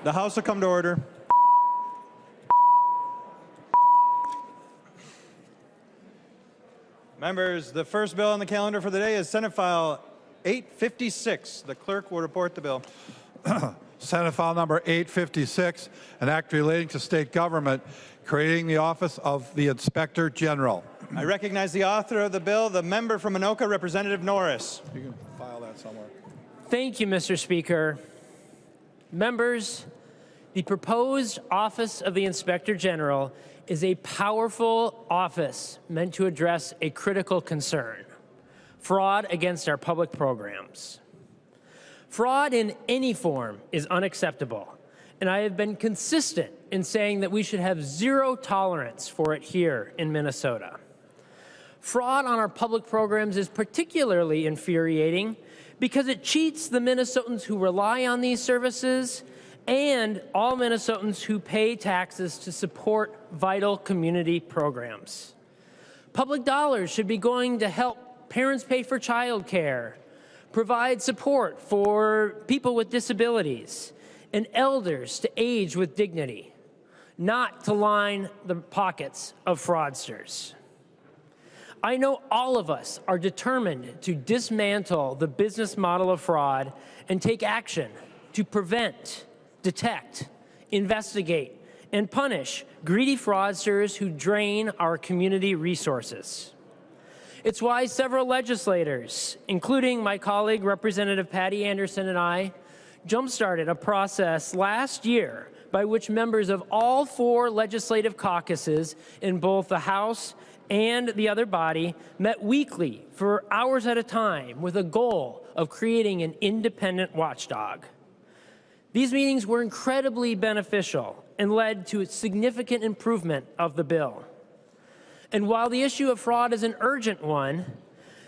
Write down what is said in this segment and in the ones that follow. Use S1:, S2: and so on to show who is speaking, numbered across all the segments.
S1: The House will come to order. Members, the first bill on the calendar for the day is Senate File 856. The clerk will report the bill.
S2: Senate File number 856, an act relating to state government, creating the office of the Inspector General.
S1: I recognize the author of the bill, the member from Anoka, Representative Norris.
S2: You can file that somewhere.
S3: Thank you, Mr. Speaker. Members, the proposed office of the Inspector General is a powerful office meant to address a critical concern: fraud against our public programs. Fraud in any form is unacceptable, and I have been consistent in saying that we should have zero tolerance for it here in Minnesota. Fraud on our public programs is particularly infuriating because it cheats the Minnesotans who rely on these services and all Minnesotans who pay taxes to support vital community programs. Public dollars should be going to help parents pay for childcare, provide support for people with disabilities, and elders to age with dignity, not to line the pockets of fraudsters. I know all of us are determined to dismantle the business model of fraud and take action to prevent, detect, investigate, and punish greedy fraudsters who drain our community resources. It's why several legislators, including my colleague Representative Patty Anderson and I, jump-started a process last year by which members of all four legislative caucuses in both the House and the other body met weekly for hours at a time with a goal of creating an independent watchdog. These meetings were incredibly beneficial and led to a significant improvement of the bill. And while the issue of fraud is an urgent one,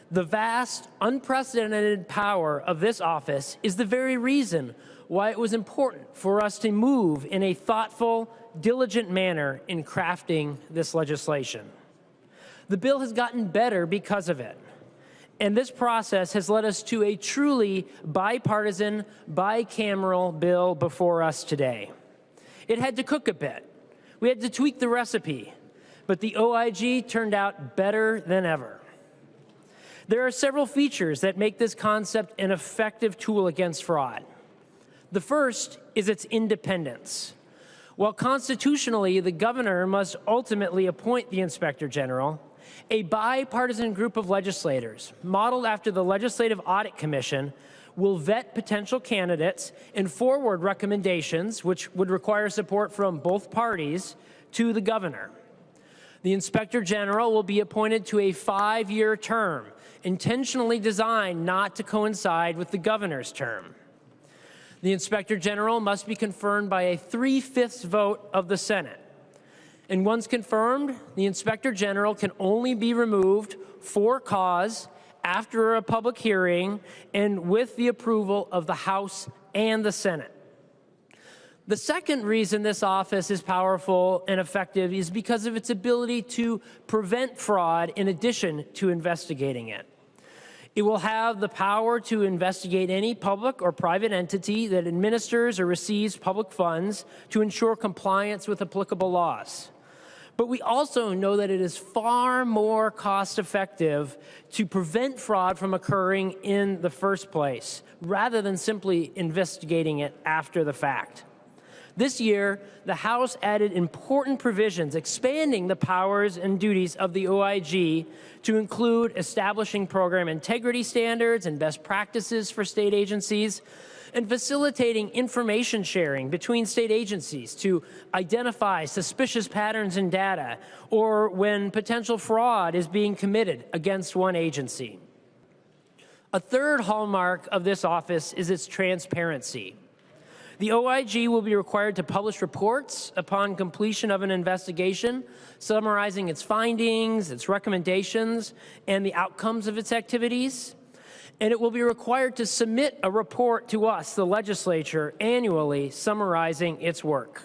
S3: the vast, unprecedented power of this office is the very reason why it was important for us to move in a thoughtful, diligent manner in crafting this legislation. The bill has gotten better because of it. And this process has led us to a truly bipartisan, bicameral bill before us today. It had to cook a bit. We had to tweak the recipe, but the OIG turned out better than ever. There are several features that make this concept an effective tool against fraud. The first is its independence. While constitutionally the governor must ultimately appoint the Inspector General, a bipartisan group of legislators, modeled after the Legislative Audit Commission, will vet potential candidates and forward recommendations, which would require support from both parties, to the governor. The Inspector General will be appointed to a 5-year term, intentionally designed not to coincide with the governor's term. The Inspector General must be confirmed by a 3/5 vote of the Senate. And once confirmed, the Inspector General can only be removed for cause after a public hearing and with the approval of the House and the Senate. The second reason this office is powerful and effective is because of its ability to prevent fraud in addition to investigating it. It will have the power to investigate any public or private entity that administers or receives public funds to ensure compliance with applicable laws. But we also know that it is far more cost-effective to prevent fraud from occurring in the first place, rather than simply investigating it after the fact. This year, the House added important provisions expanding the powers and duties of the OIG to include establishing program integrity standards and best practices for state agencies, and facilitating information sharing between state agencies to identify suspicious patterns in data or when potential fraud is being committed against one agency. A third hallmark of this office is its transparency. The OIG will be required to publish reports upon completion of an investigation, summarizing its findings, its recommendations, and the outcomes of its activities. And it will be required to submit a report to us, the legislature, annually summarizing its work.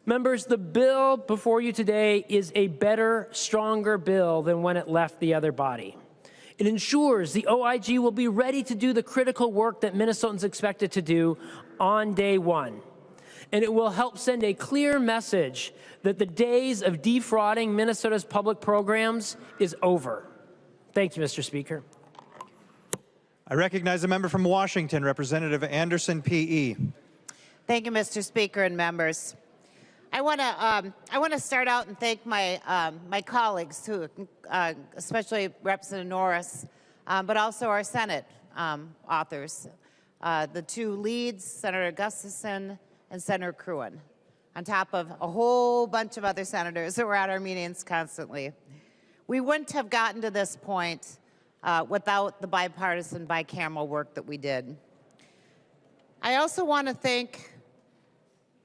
S3: Members, the bill before you today is a better, stronger bill than when it left the other body. It ensures the OIG will be ready to do the critical work that Minnesotans expect it to do on day one. And it will help send a clear message that the days of defrauding Minnesota's public programs is over. Thank you, Mr. Speaker.
S1: I recognize the member from Washington, Representative Anderson, P.E.
S4: Thank you, Mr. Speaker and members. I want to start out and thank my my colleagues, who, especially Representative Norris, but also our Senate authors, the two leads, Senator Gustafson and Senator Cruin, on top of a whole bunch of other senators that were at our meetings constantly. We wouldn't have gotten to this point without the bipartisan, bicameral work that we did. I also want to thank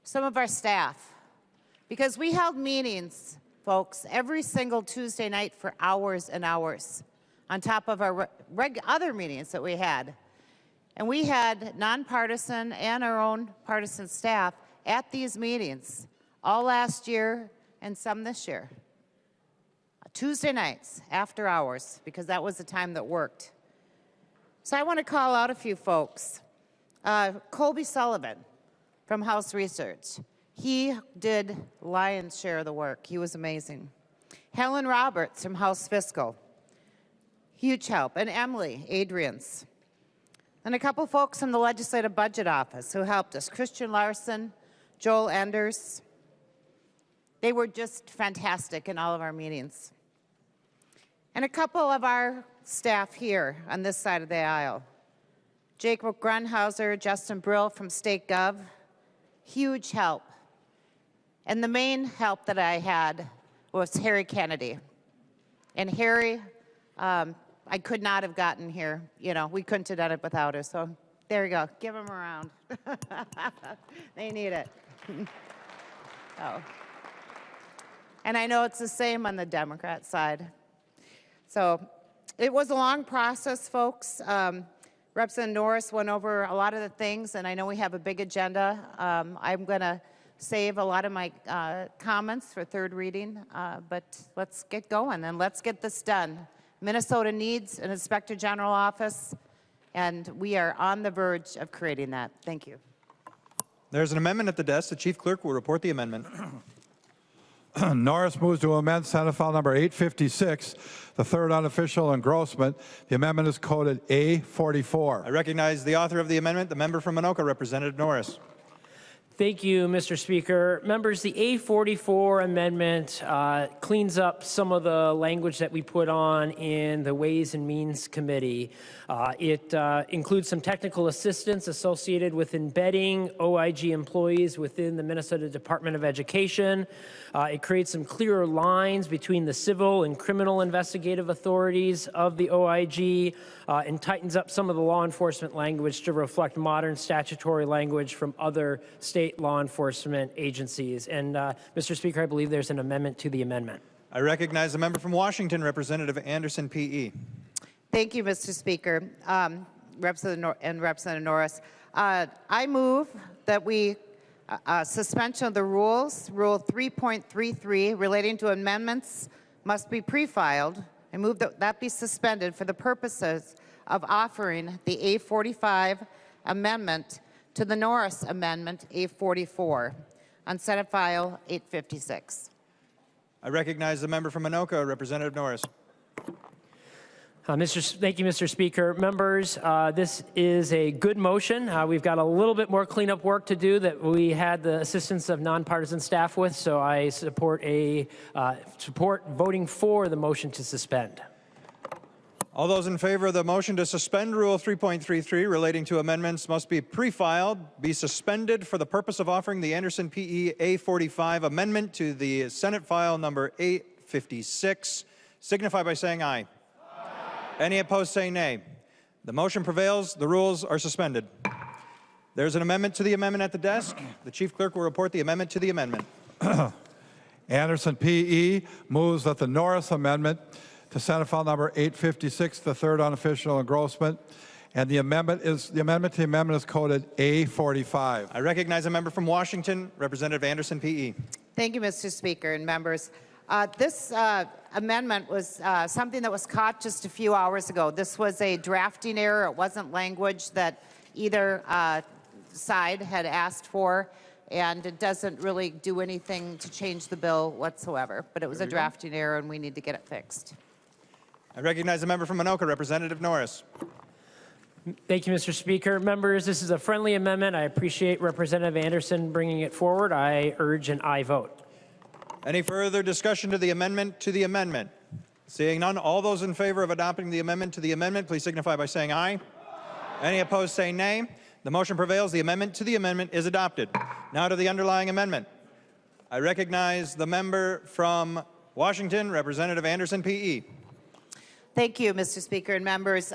S4: some of our staff, because we held meetings, folks, every single Tuesday night for hours and hours, on top of our other meetings that we had. And we had nonpartisan and our own partisan staff at these meetings all last year and some this year. Tuesday nights, after hours, because that was the time that worked. So I want to call out a few folks. Colby Sullivan from House Research. He did lion's share of the work. He was amazing. Helen Roberts from House Fiscal. Huge help. And Emily Adrians. And a couple folks from the Legislative Budget Office who helped us. Christian Larson, Joel Enders. They were just fantastic in all of our meetings. And a couple of our staff here on this side of the aisle. Jacob Grunhauser, Justin Brill from State Gov. Huge help. And the main help that I had was Harry Kennedy. And Harry, I could not have gotten here. You know, we couldn't have done it without her. So there you go. Give them a round. They need it. Oh. And I know it's the same on the Democrat side. So it was a long process, folks. Representative Norris went over a lot of the things, and I know we have a big agenda. I'm going to save a lot of my comments for third reading, but let's get going and let's get this done. Minnesota needs an Inspector General office, and we are on the verge of creating that. Thank you.
S1: There's an amendment at the desk. The Chief Clerk will report the amendment.
S2: Norris moves to amend Senate File Number 856, the third unofficial engrossment. The amendment is coded A44.
S1: I recognize the author of the amendment, the member from Anoka, Representative Norris.
S3: Thank you, Mr. Speaker. Members, the A44 amendment cleans up some of the language that we put on in the Ways and Means Committee. It includes some technical assistance associated with embedding OIG employees within the Minnesota Department of Education. It creates some clearer lines between the civil and criminal investigative authorities of the OIG, and tightens up some of the law enforcement language to reflect modern statutory language from other state law enforcement agencies. And Mr. Speaker, I believe there's an amendment to the amendment.
S1: I recognize the member from Washington, Representative Anderson, P.E.
S4: Thank you, Mr. Speaker. Representative Norris. I move that we suspension of the rules, Rule 3.33, relating to amendments must be pre-filed. I move that that be suspended for the purposes of offering the A45 amendment to the Norris Amendment A44 on Senate File 856.
S1: I recognize the member from Anoka, Representative Norris.
S3: Thank you, Mr. Speaker. Members, this is a good motion. We've got a little bit more cleanup work to do that we had the assistance of nonpartisan staff with, so I support voting for the motion to suspend.
S1: All those in favor of the motion to suspend Rule 3.33 relating to amendments must be pre-filed, be suspended for the purpose of offering the Anderson PE A45 amendment to the Senate File Number 856, signify by saying aye. Any opposed say nay. The motion prevails. The rules are suspended. There's an amendment to the amendment at the desk. The Chief Clerk will report the amendment to the amendment.
S2: Anderson P.E. moves that the Norris Amendment to Senate File Number 856, the third unofficial engrossment, and the amendment to the amendment is coded A45.
S1: I recognize a member from Washington, Representative Anderson P.E.
S4: Thank you, Mr. Speaker and members. This amendment was something that was caught just a few hours ago. This was a drafting error. It wasn't language that either side had asked for, and it doesn't really do anything to change the bill whatsoever. But it was a drafting error, and we need to get it fixed.
S1: I recognize the member from Anoka, Representative Norris.
S3: Thank you, Mr. Speaker. Members, this is a friendly amendment. I appreciate Representative Anderson bringing it forward. I urge an aye vote.
S1: Any further discussion to the amendment to the amendment? Seeing none, all those in favor of adopting the amendment to the amendment, please signify by saying aye. Any opposed, say nay. The motion prevails. The amendment to the amendment is adopted. Now to the underlying amendment. I recognize the member from Washington, Representative Anderson, PE.
S4: Thank you, Mr. Speaker and members.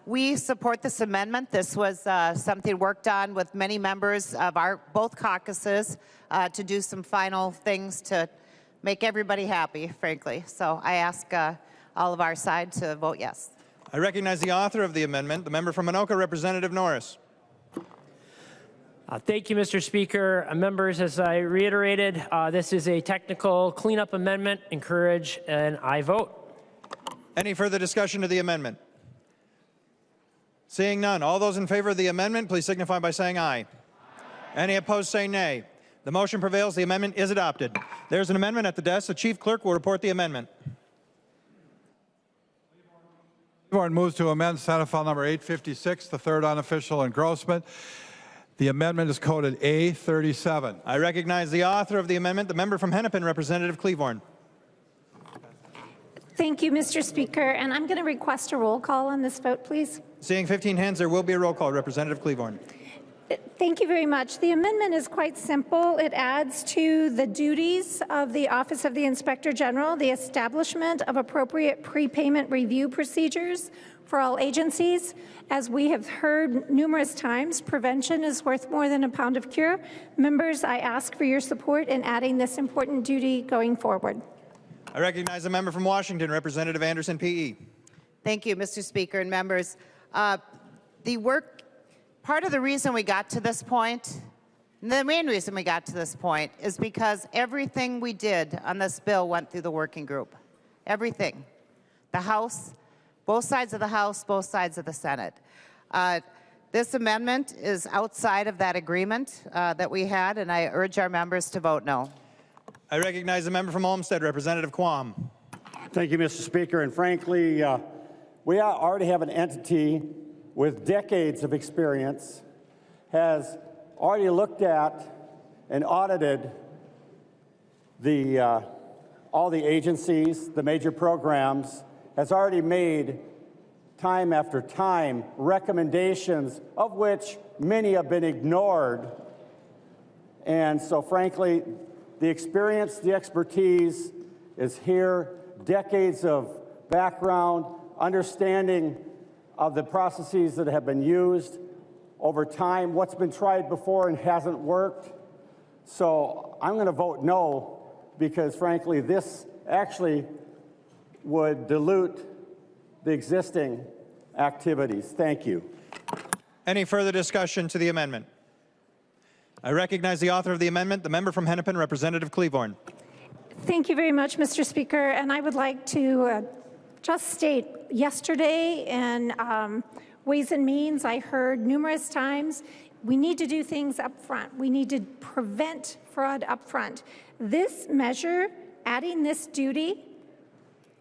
S4: We support this amendment. This was something worked on with many members of both caucuses to do some final things to make everybody happy, frankly. So I ask all of our side to vote yes.
S1: I recognize the author of the amendment, the member from Anoka, Representative Norris.
S3: Thank you, Mr. Speaker. Members, as I reiterated, this is a technical cleanup amendment. Encourage an aye vote.
S1: Any further discussion to the amendment? Seeing none, all those in favor of the amendment, please signify by saying aye. Any opposed, say nay. The motion prevails. The amendment is adopted. There's an amendment at the desk. The Chief Clerk will report the amendment.
S2: Cleveland moves to amend Senate File Number 856, the third unofficial engrossment. The amendment is coded A37.
S1: I recognize the author of the amendment, the member from Hennepin, Representative Cleveland.
S5: Thank you, Mr. Speaker, and I'm going to request a roll call on this vote, please.
S1: Seeing 15 hands, there will be a roll call. Representative Cleveland.
S5: Thank you very much. The amendment is quite simple. It adds to the duties of the Office of the Inspector General the establishment of appropriate prepayment review procedures for all agencies. As we have heard numerous times, prevention is worth more than a pound of cure. Members, I ask for your support in adding this important duty going forward.
S1: I recognize the member from Washington, Representative Anderson, PE.
S4: Thank you, Mr. Speaker and members. Part of the reason we got to this point, the main reason we got to this point, is because everything we did on this bill went through the working group. Everything. The House, both sides of the House, both sides of the Senate. This amendment is outside of that agreement that we had, and I urge our members to vote no.
S1: I recognize the member from Olmsted, Representative Quam.
S6: Thank you, Mr. Speaker. And frankly, we already have an entity with decades of experience, has already looked at and audited all the agencies, the major programs, has already made time after time recommendations, of which many have been ignored. And so frankly, the experience, the expertise is here, decades of background, understanding of the processes that have been used over time, what's been tried before and hasn't worked. So I'm going to vote no, because frankly, this actually would dilute the existing activities. Thank you.
S1: Any further discussion to the amendment? I recognize the author of the amendment, the member from Hennepin, Representative Cleveland.
S5: Thank you very much, Mr. Speaker, and I would like to just state yesterday in Ways and Means, I heard numerous times, we need to do things up front. We need to prevent fraud up front. This measure, adding this duty,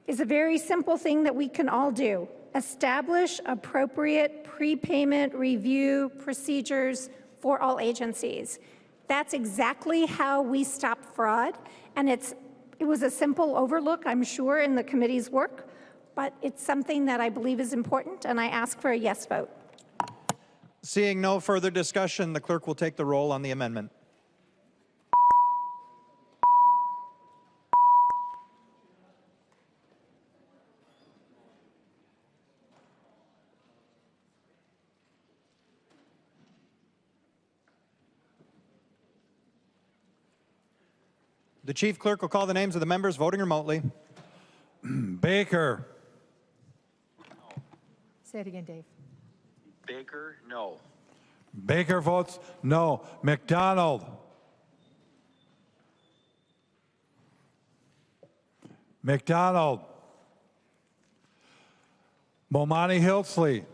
S5: is a very simple thing that we can all do. Establish appropriate prepayment review procedures for all agencies. That's exactly how we stop fraud, and it was a simple overlook, I'm sure, in the committee's work, but it's something that I believe is important, and I ask for a yes vote.
S1: Seeing no further discussion, the clerk will take the roll on the amendment. The Chief Clerk will call the names of the members voting remotely.
S2: Baker.
S7: Say it again, Dave.
S8: Baker, no.
S2: Baker votes no. McDonald. McDonald. Momani Hilsley.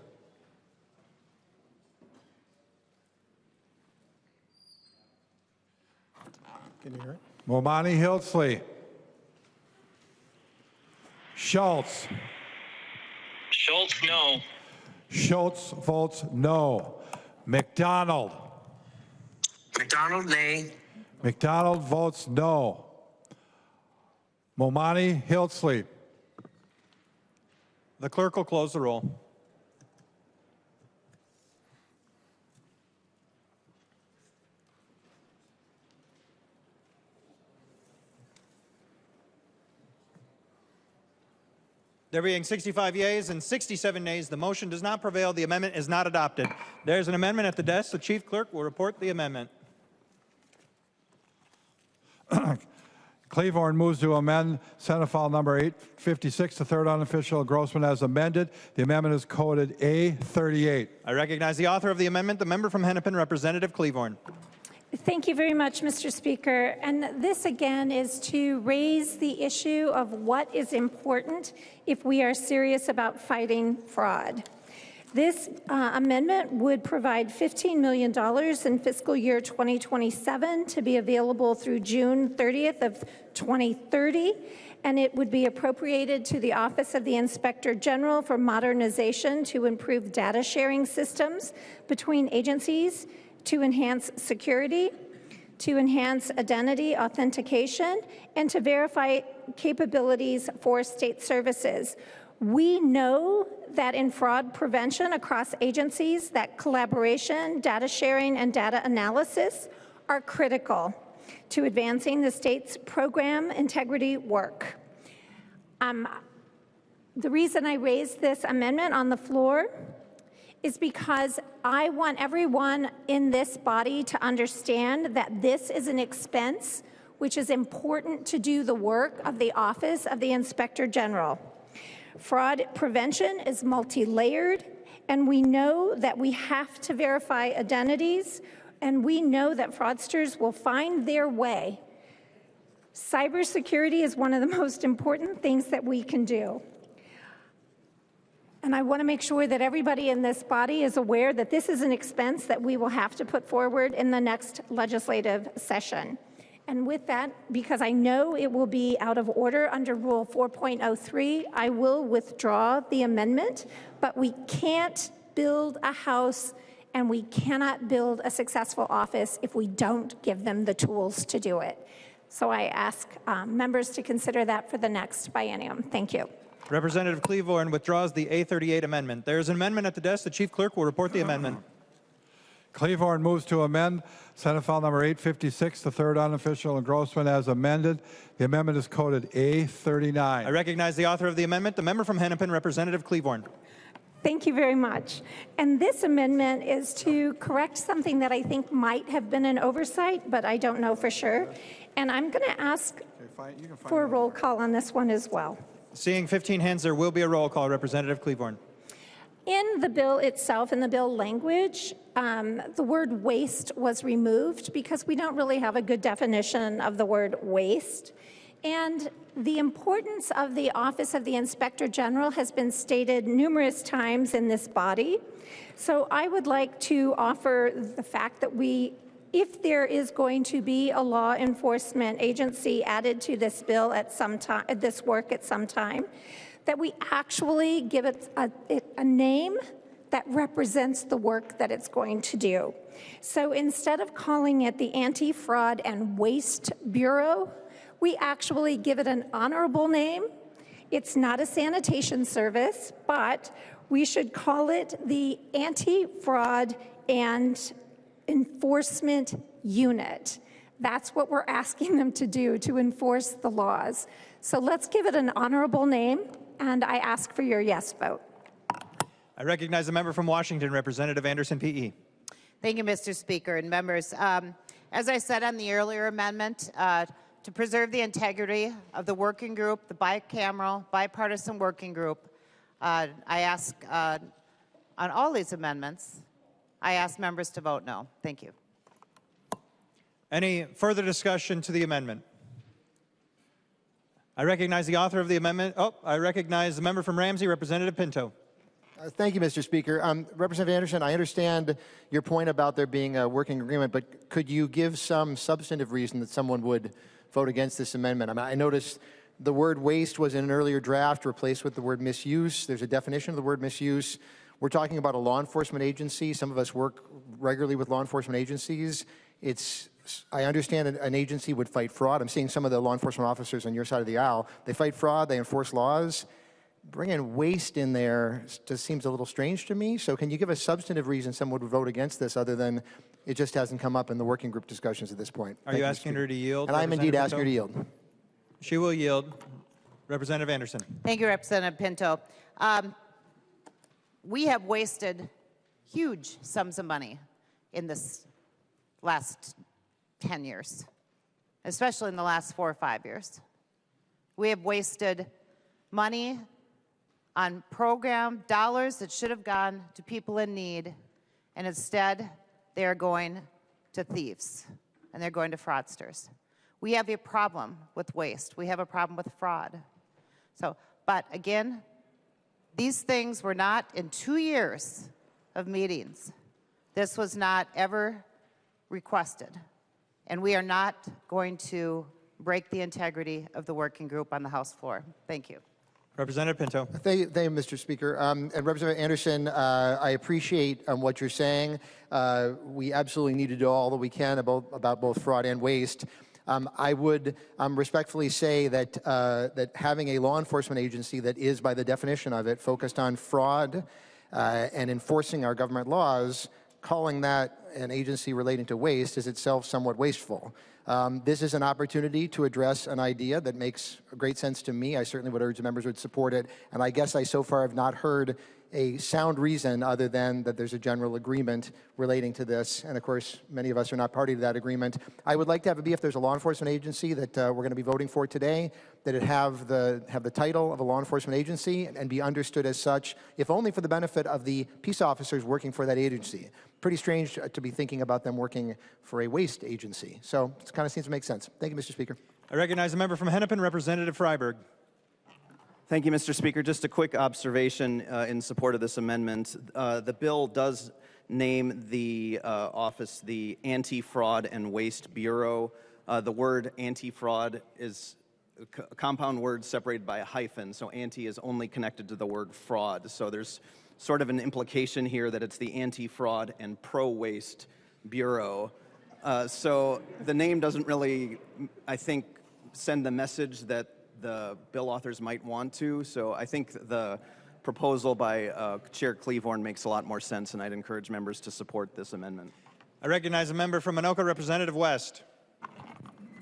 S7: Can you hear it?
S2: Momani Hilsley. Schultz.
S9: Schultz, no.
S2: Schultz votes no. McDonald.
S9: McDonald, nay.
S2: McDonald votes no. Momani Hilsley.
S1: The clerk will close the roll. There being 65 yeas and 67 nays, the motion does not prevail. The amendment is not adopted. There's an amendment at the desk. The chief clerk will report the amendment.
S2: Cleavorn moves to amend Senate File Number 856, the third unofficial engrossment as amended. The amendment is coded A38.
S1: I recognize the author of the amendment, the member from Hennepin, Representative Cleavorn.
S5: Thank you very much, Mr. Speaker. And this again is to raise the issue of what is important if we are serious about fighting fraud. This amendment would provide $15 million in fiscal year 2027 to be available through June 30th of 2030, and it would be appropriated to the Office of the Inspector General for modernization to improve data sharing systems between agencies, to enhance security, to enhance identity authentication, and to verify capabilities for state services. We know that in fraud prevention across agencies, that collaboration, data sharing, and data analysis are critical to advancing the state's program integrity work. The reason I raised this amendment on the floor is because I want everyone in this body to understand that this is an expense which is important to do the work of the Office of the Inspector General. Fraud prevention is multi-layered, and we know that we have to verify identities, and we know that fraudsters will find their way. Cybersecurity is one of the most important things that we can do. And I want to make sure that everybody in this body is aware that this is an expense that we will have to put forward in the next legislative session. And with that, because I know it will be out of order under Rule 4.03, I will withdraw the amendment, but we can't build a house and we cannot build a successful office if we don't give them the tools to do it. So I ask members to consider that for the next biennium. Thank you.
S1: Representative Cleavorn withdraws the A38 amendment. There is an amendment at the desk. The chief clerk will report the amendment.
S2: Cleavorn moves to amend Senate File Number 856, the third unofficial engrossment as amended. The amendment is coded A39.
S1: I recognize the author of the amendment, the member from Hennepin, Representative Cleavorn.
S5: Thank you very much. And this amendment is to correct something that I think might have been an oversight, but I don't know for sure. And I'm going to ask for a roll call on this one as well.
S1: Seeing 15 hands, there will be a roll call. Representative Cleavorn.
S5: In the bill itself, in the bill language, the word waste was removed because we don't really have a good definition of the word waste. And the importance of the Office of the Inspector General has been stated numerous times in this body. So I would like to offer the fact that if there is going to be a law enforcement agency added to this bill at some time, this work at some time, that we actually give it a name that represents the work that it's going to do. So instead of calling it the Anti-Fraud and Waste Bureau, we actually give it an honorable name. It's not a sanitation service, but we should call it the Anti-Fraud and Enforcement Unit. That's what we're asking them to do, to enforce the laws. So let's give it an honorable name, and I ask for your yes vote.
S1: I recognize the member from Washington, Representative Anderson, P.E.
S4: Thank you, Mr. Speaker and members. As I said on the earlier amendment, to preserve the integrity of the working group, the bicameral, bipartisan working group, I ask on all these amendments, I ask members to vote no. Thank you.
S1: Any further discussion to the amendment? I recognize the author of the amendment. Oh, I recognize the member from Ramsey, Representative Pinto.
S7: Thank you, Mr. Speaker. Representative Anderson, I understand your point about there being a working agreement, but could you give some substantive reason that someone would vote against this amendment? I mean, I noticed the word waste was in an earlier draft replaced with the word misuse. There's a definition of the word misuse. We're talking about a law enforcement agency. Some of us work regularly with law enforcement agencies. I understand an agency would fight fraud. I'm seeing some of the law enforcement officers on your side of the aisle. They fight fraud, they enforce laws. Bringing waste in there just seems a little strange to me. So can you give a substantive reason someone would vote against this other than it just hasn't come up in the working group discussions at this point?
S1: Are you asking her to yield?
S7: And I'm indeed asking her to yield.
S1: She will yield. Representative Anderson.
S4: Thank you, Representative Pinto. We have wasted huge sums of money in this last 10 years, especially in the last 4 or 5 years. We have wasted money on program dollars that should have gone to people in need, and instead they are going to thieves and they're going to fraudsters. We have a problem with waste. We have a problem with fraud. But again, these things were not in 2 years of meetings. This was not ever requested, and we are not going to break the integrity of the working group on the House floor. Thank you.
S1: Representative Pinto.
S7: Thank you, Mr. Speaker. And Representative Anderson, I appreciate what you're saying. We absolutely need to do all that we can about both fraud and waste. I would respectfully say that that having a law enforcement agency that is, by the definition of it, focused on fraud and enforcing our government laws, calling that an agency relating to waste is itself somewhat wasteful. This is an opportunity to address an idea that makes great sense to me. I certainly would urge members would support it. And I guess I so far have not heard a sound reason other than that there's a general agreement relating to this. And of course, many of us are not party to that agreement. I would like to have it be, if there's a law enforcement agency that we're going to be voting for today, that it have the title of a law enforcement agency and be understood as such, if only for the benefit of the peace officers working for that agency. Pretty strange to be thinking about them working for a waste agency. So it kind of seems to make sense. Thank you, Mr. Speaker.
S1: I recognize the member from Hennepin, Representative Freiberg.
S10: Thank you, Mr. Speaker. Just a quick observation in support of this amendment. The bill does name the office the Anti-Fraud and Waste Bureau. The word anti-fraud is a compound word separated by a hyphen, so anti is only connected to the word fraud. So there's sort of an implication here that it's the Anti-Fraud and Pro-Waste Bureau. So the name doesn't really, I think, send the message that the bill authors might want to. So I think the proposal by Chair Cleavorn makes a lot more sense, and I'd encourage members to support this amendment.
S1: I recognize a member from Anoka, Representative West.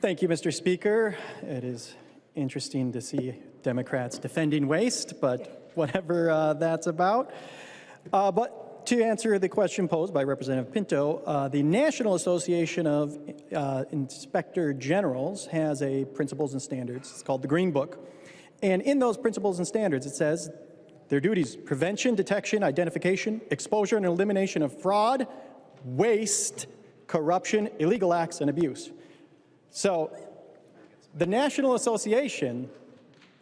S11: Thank you, Mr. Speaker. It is interesting to see Democrats defending waste, but whatever that's about. But to answer the question posed by Representative Pinto, the National Association of Inspector Generals has a principles and standards. It's called the Green Book. And in those principles and standards, it says their duties: prevention, detection, identification, exposure, and elimination of fraud, waste, corruption, illegal acts, and abuse. So the National Association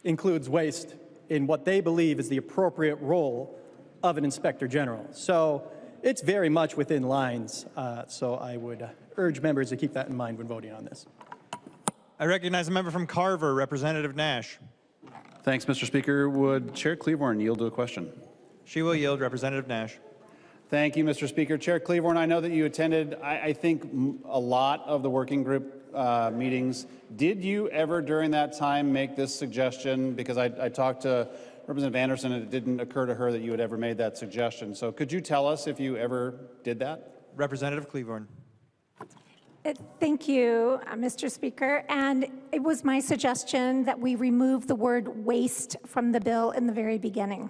S11: includes waste in what they believe is the appropriate role of an inspector general. So it's very much within lines. So I would urge members to keep that in mind when voting on this.
S1: I recognize a member from Carver, Representative Nash.
S12: Thanks, Mr. Speaker. Would Chair Cleavorn yield to a question?
S1: She will yield. Representative Nash.
S12: Thank you, Mr. Speaker. Chair Cleavorn, I know that you attended, I think, a lot of the working group meetings. Did you ever during that time make this suggestion? Because I talked to Representative Anderson, and it didn't occur to her that you had ever made that suggestion. So could you tell us if you ever did that?
S1: Representative Cleavorn.
S5: Thank you, Mr. Speaker. And it was my suggestion that we remove the word waste from the bill in the very beginning.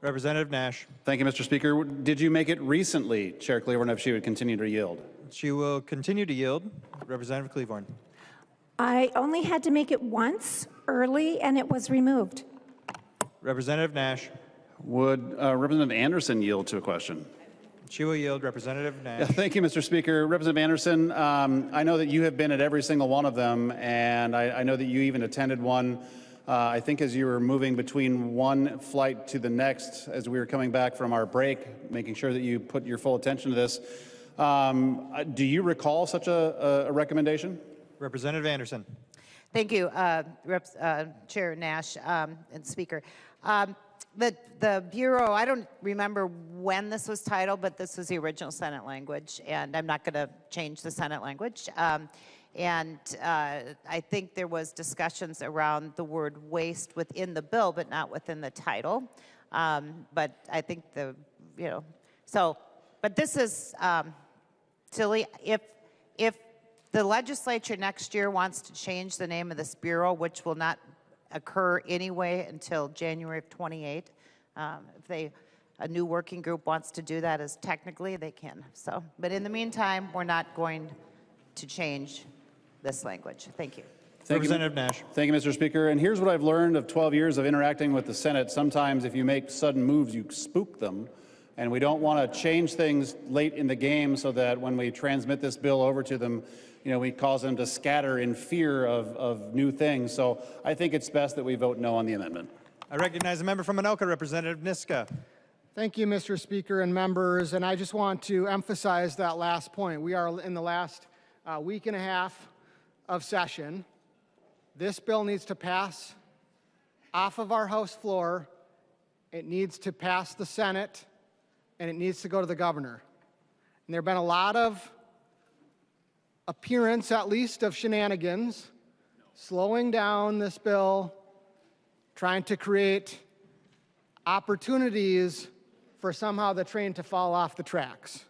S1: Representative Nash.
S12: Thank you, Mr. Speaker. Did you make it recently, Chair Cleavorn, if she would continue to yield?
S1: She will continue to yield. Representative Cleavorn.
S5: I only had to make it once early, and it was removed.
S1: Representative Nash.
S12: Would Representative Anderson yield to a question?
S1: She will yield. Representative Nash.
S12: Yeah, thank you, Mr. Speaker. Representative Anderson, I know that you have been at every single one of them, and I know that you even attended one, I think as you were moving between one flight to the next as we were coming back from our break, making sure that you put your full attention to this. Do you recall such a recommendation?
S1: Representative Anderson.
S4: Thank you, Chair Nash and Speaker. The Bureau, I don't remember when this was titled, but this was the original Senate language, and I'm not going to change the Senate language. I think there was discussions around the word waste within the bill, but not within the title. But I think but this is silly. If the legislature next year wants to change the name of this Bureau, which will not occur anyway until January of 28. If a new working group wants to do that, as technically they can. So, but in the meantime, we're not going to change this language. Thank you.
S1: Representative Nash.
S12: Thank you, Mr. Speaker. And here's what I've learned of 12 years of interacting with the Senate. Sometimes if you make sudden moves, you spook them. And we don't want to change things late in the game so that when we transmit this bill over to them, we cause them to scatter in fear of new things. So I think it's best that we vote no on the amendment.
S1: I recognize a member from Anoka, Representative Niska.
S13: Thank you, Mr. Speaker and members. And I just want to emphasize that last point. We are in the last week and a half of session. This bill needs to pass off of our House floor. It needs to pass the Senate, and it needs to go to the governor. And there have been a lot of appearance, at least, of shenanigans, slowing down this bill, trying to create opportunities for somehow the train to fall off the tracks.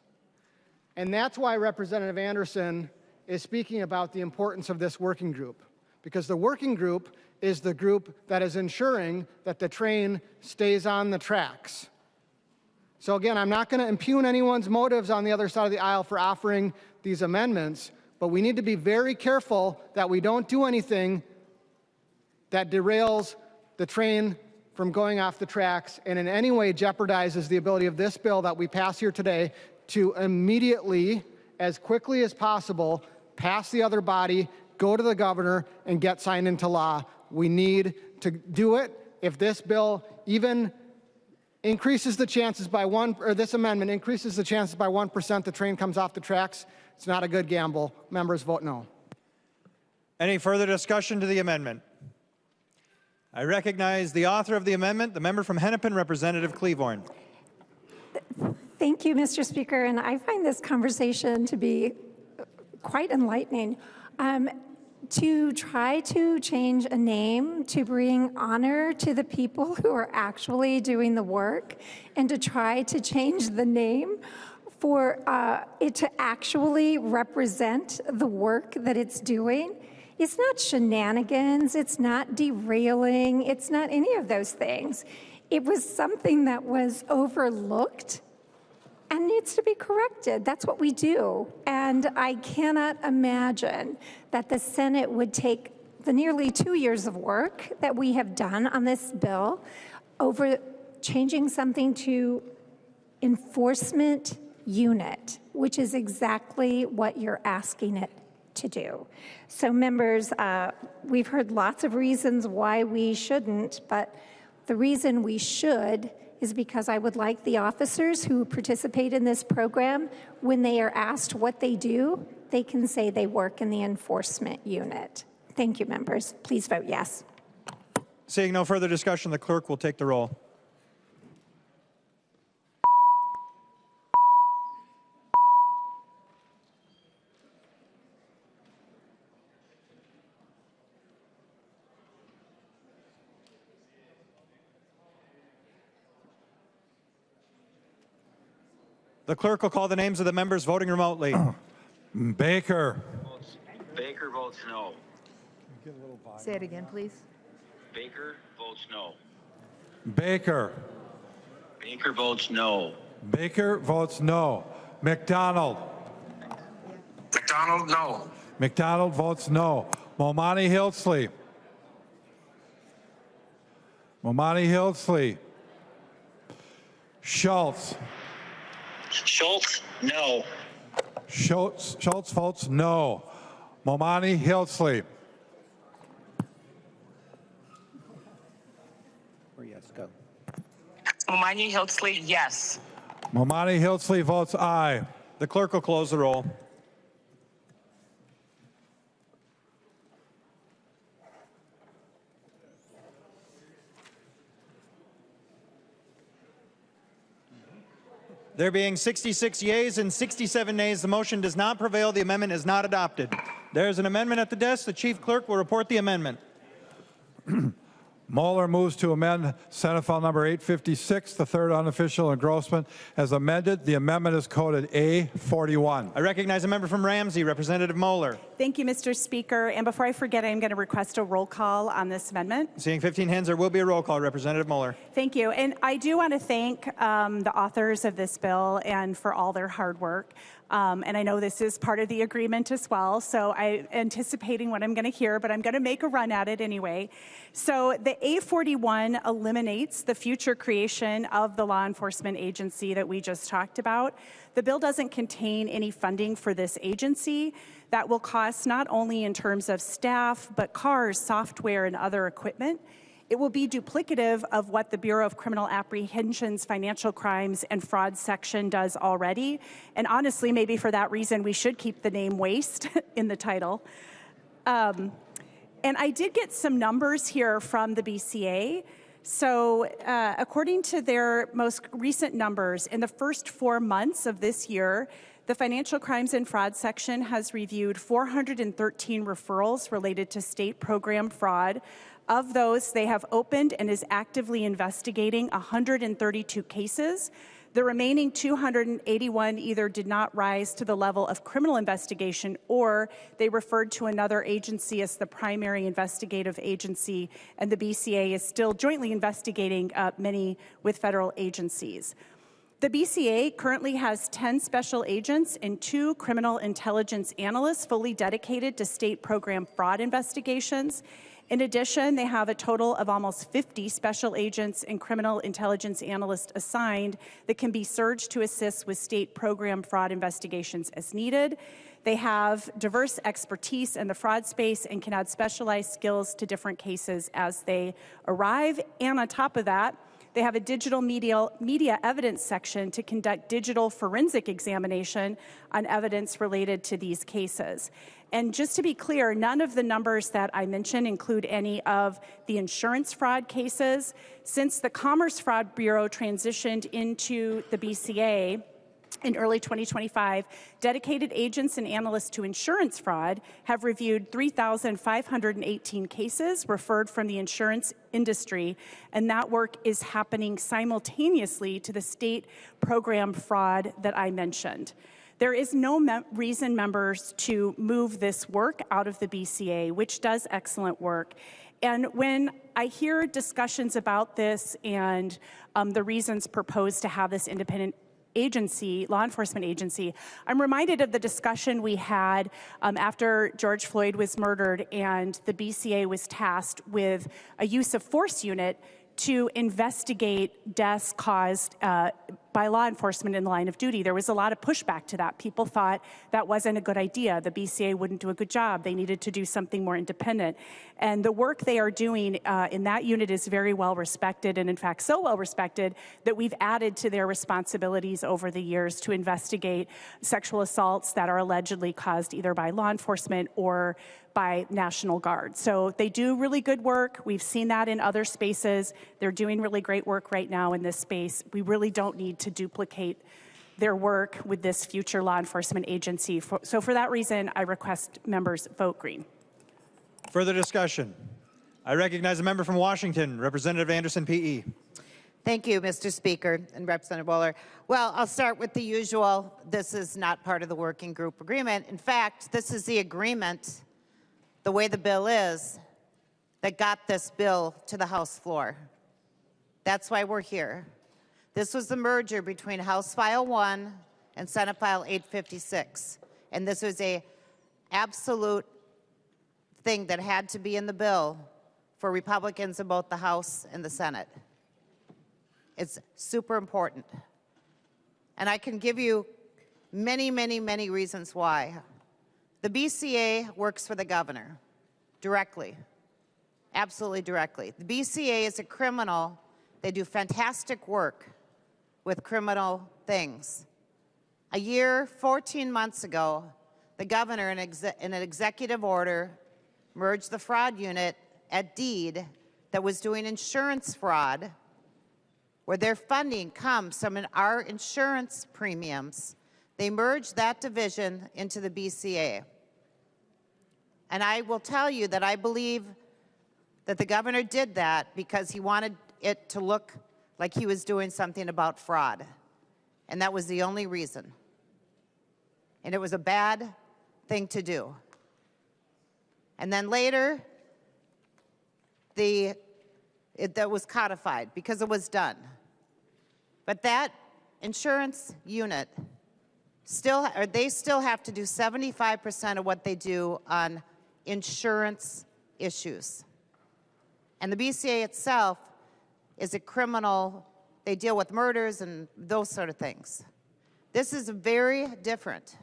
S13: And that's why Representative Anderson is speaking about the importance of this working group, because the working group is the group that is ensuring that the train stays on the tracks. So again, I'm not going to impugn anyone's motives on the other side of the aisle for offering these amendments, but we need to be very careful that we don't do anything that derails the train from going off the tracks and in any way jeopardizes the ability of this bill that we pass here today to immediately, as quickly as possible, pass the other body, go to the governor, and get signed into law. We need to do it. If this bill even increases the chances by this amendment increases the chances by 1% the train comes off the tracks, it's not a good gamble. Members, vote no.
S1: Any further discussion to the amendment? I recognize the author of the amendment, the member from Hennepin, Representative Cleavorn.
S5: Thank you, Mr. Speaker, and I find this conversation to be quite enlightening. To try to change a name to bring honor to the people who are actually doing the work, and to try to change the name for it to actually represent the work that it's doing. It's not shenanigans, it's not derailing, it's not any of those things. It was something that was overlooked and needs to be corrected. That's what we do. And I cannot imagine that the Senate would take the nearly 2 years of work that we have done on this bill over changing something to enforcement unit, which is exactly what you're asking it to do. So members, we've heard lots of reasons why we shouldn't, but the reason we should is because I would like the officers who participate in this program, when they are asked what they do, they can say they work in the enforcement unit. Thank you, members. Please vote yes.
S1: Seeing no further discussion, the clerk will take the roll. The clerk will call the names of the members voting remotely.
S2: Baker.
S8: Baker votes no.
S4: Say it again, please.
S8: Baker votes no.
S2: Baker.
S8: Baker votes no.
S2: Baker votes no. McDonald.
S9: McDonald, no.
S2: McDonald votes no. Momani Hildsley. Momani Hildsley. Schultz.
S9: Schultz, no.
S2: Schultz votes no. Momani Hilsley.
S10: Or yes, go.
S9: Momani Hilsley, yes.
S2: Momani Hilsley votes aye.
S1: The clerk will close the roll. There being 66 yeas and 67 nays, the motion does not prevail. The amendment is not adopted. There is an amendment at the desk. The chief clerk will report the amendment.
S2: Moeller moves to amend Senate File Number 856, the third unofficial engrossment, as amended. The amendment is coded A41.
S1: I recognize a member from Ramsey, Representative Moeller.
S14: Thank you, Mr. Speaker. And before I forget, I'm going to request a roll call on this amendment.
S1: Seeing 15 hands, there will be a roll call. Representative Moeller.
S14: Thank you. And I do want to thank the authors of this bill and for all their hard work. And I know this is part of the agreement as well, so I'm anticipating what I'm going to hear, but I'm going to make a run at it anyway. So the A41 eliminates the future creation of the law enforcement agency that we just talked about. The bill doesn't contain any funding for this agency. That will cost not only in terms of staff, but cars, software, and other equipment. It will be duplicative of what the Bureau of Criminal Apprehension's financial crimes and fraud section does already. And honestly, maybe for that reason, we should keep the name waste in the title. And I did get some numbers here from the BCA. So according to their most recent numbers, in the first 4 months of this year, the Financial Crimes and Fraud section has reviewed 413 referrals related to state program fraud. Of those, they have opened and is actively investigating 132 cases. The remaining 281 either did not rise to the level of criminal investigation or they referred to another agency as the primary investigative agency, and the BCA is still jointly investigating many with federal agencies. The BCA currently has 10 special agents and 2 criminal intelligence analysts fully dedicated to state program fraud investigations. In addition, they have a total of almost 50 special agents and criminal intelligence analysts assigned that can be surged to assist with state program fraud investigations as needed. They have diverse expertise in the fraud space and can add specialized skills to different cases as they arrive. And on top of that, they have a digital media evidence section to conduct digital forensic examination on evidence related to these cases. And just to be clear, none of the numbers that I mentioned include any of the insurance fraud cases. Since the Commerce Fraud Bureau transitioned into the BCA in early 2025, dedicated agents and analysts to insurance fraud have reviewed 3,518 cases referred from the insurance industry, and that work is happening simultaneously to the state program fraud that I mentioned. There is no reason, members, to move this work out of the BCA, which does excellent work. And when I hear discussions about this and the reasons proposed to have this independent agency, law enforcement agency, I'm reminded of the discussion we had after George Floyd was murdered and the BCA was tasked with a use of force unit to investigate deaths caused by law enforcement in the line of duty. There was a lot of pushback to that. People thought that wasn't a good idea. The BCA wouldn't do a good job. They needed to do something more independent. And the work they are doing in that unit is very well respected, and in fact so well respected that we've added to their responsibilities over the years to investigate sexual assaults that are allegedly caused either by law enforcement or by National Guard. So they do really good work. We've seen that in other spaces. They're doing really great work right now in this space. We really don't need to duplicate their work with this future law enforcement agency. So for that reason, I request members vote green.
S1: Further discussion. I recognize a member from Washington, Representative Anderson, PE.
S4: Thank you, Mr. Speaker and Representative Wohler. Well, I'll start with the usual. This is not part of the working group agreement. In fact, this is the agreement, the way the bill is, that got this bill to the House floor. That's why we're here. This was the merger between House File 1 and Senate File 856. And this was an absolute thing that had to be in the bill for Republicans in both the House and the Senate. It's super important. And I can give you many, many, many reasons why. The BCA works for the governor directly, absolutely directly. The BCA is a criminal. They do fantastic work with criminal things. A year, 14 months ago, the governor, in an executive order, merged the fraud unit at Deed that was doing insurance fraud, where their funding comes from our insurance premiums. They merged that division into the BCA. And I will tell you that I believe that the governor did that because he wanted it to look like he was doing something about fraud. And that was the only reason. And it was a bad thing to do. And then later, that was codified because it was done. But that insurance unit they still have to do 75% of what they do on insurance issues. And the BCA itself is a criminal, they deal with murders and those sort of things. This is very different.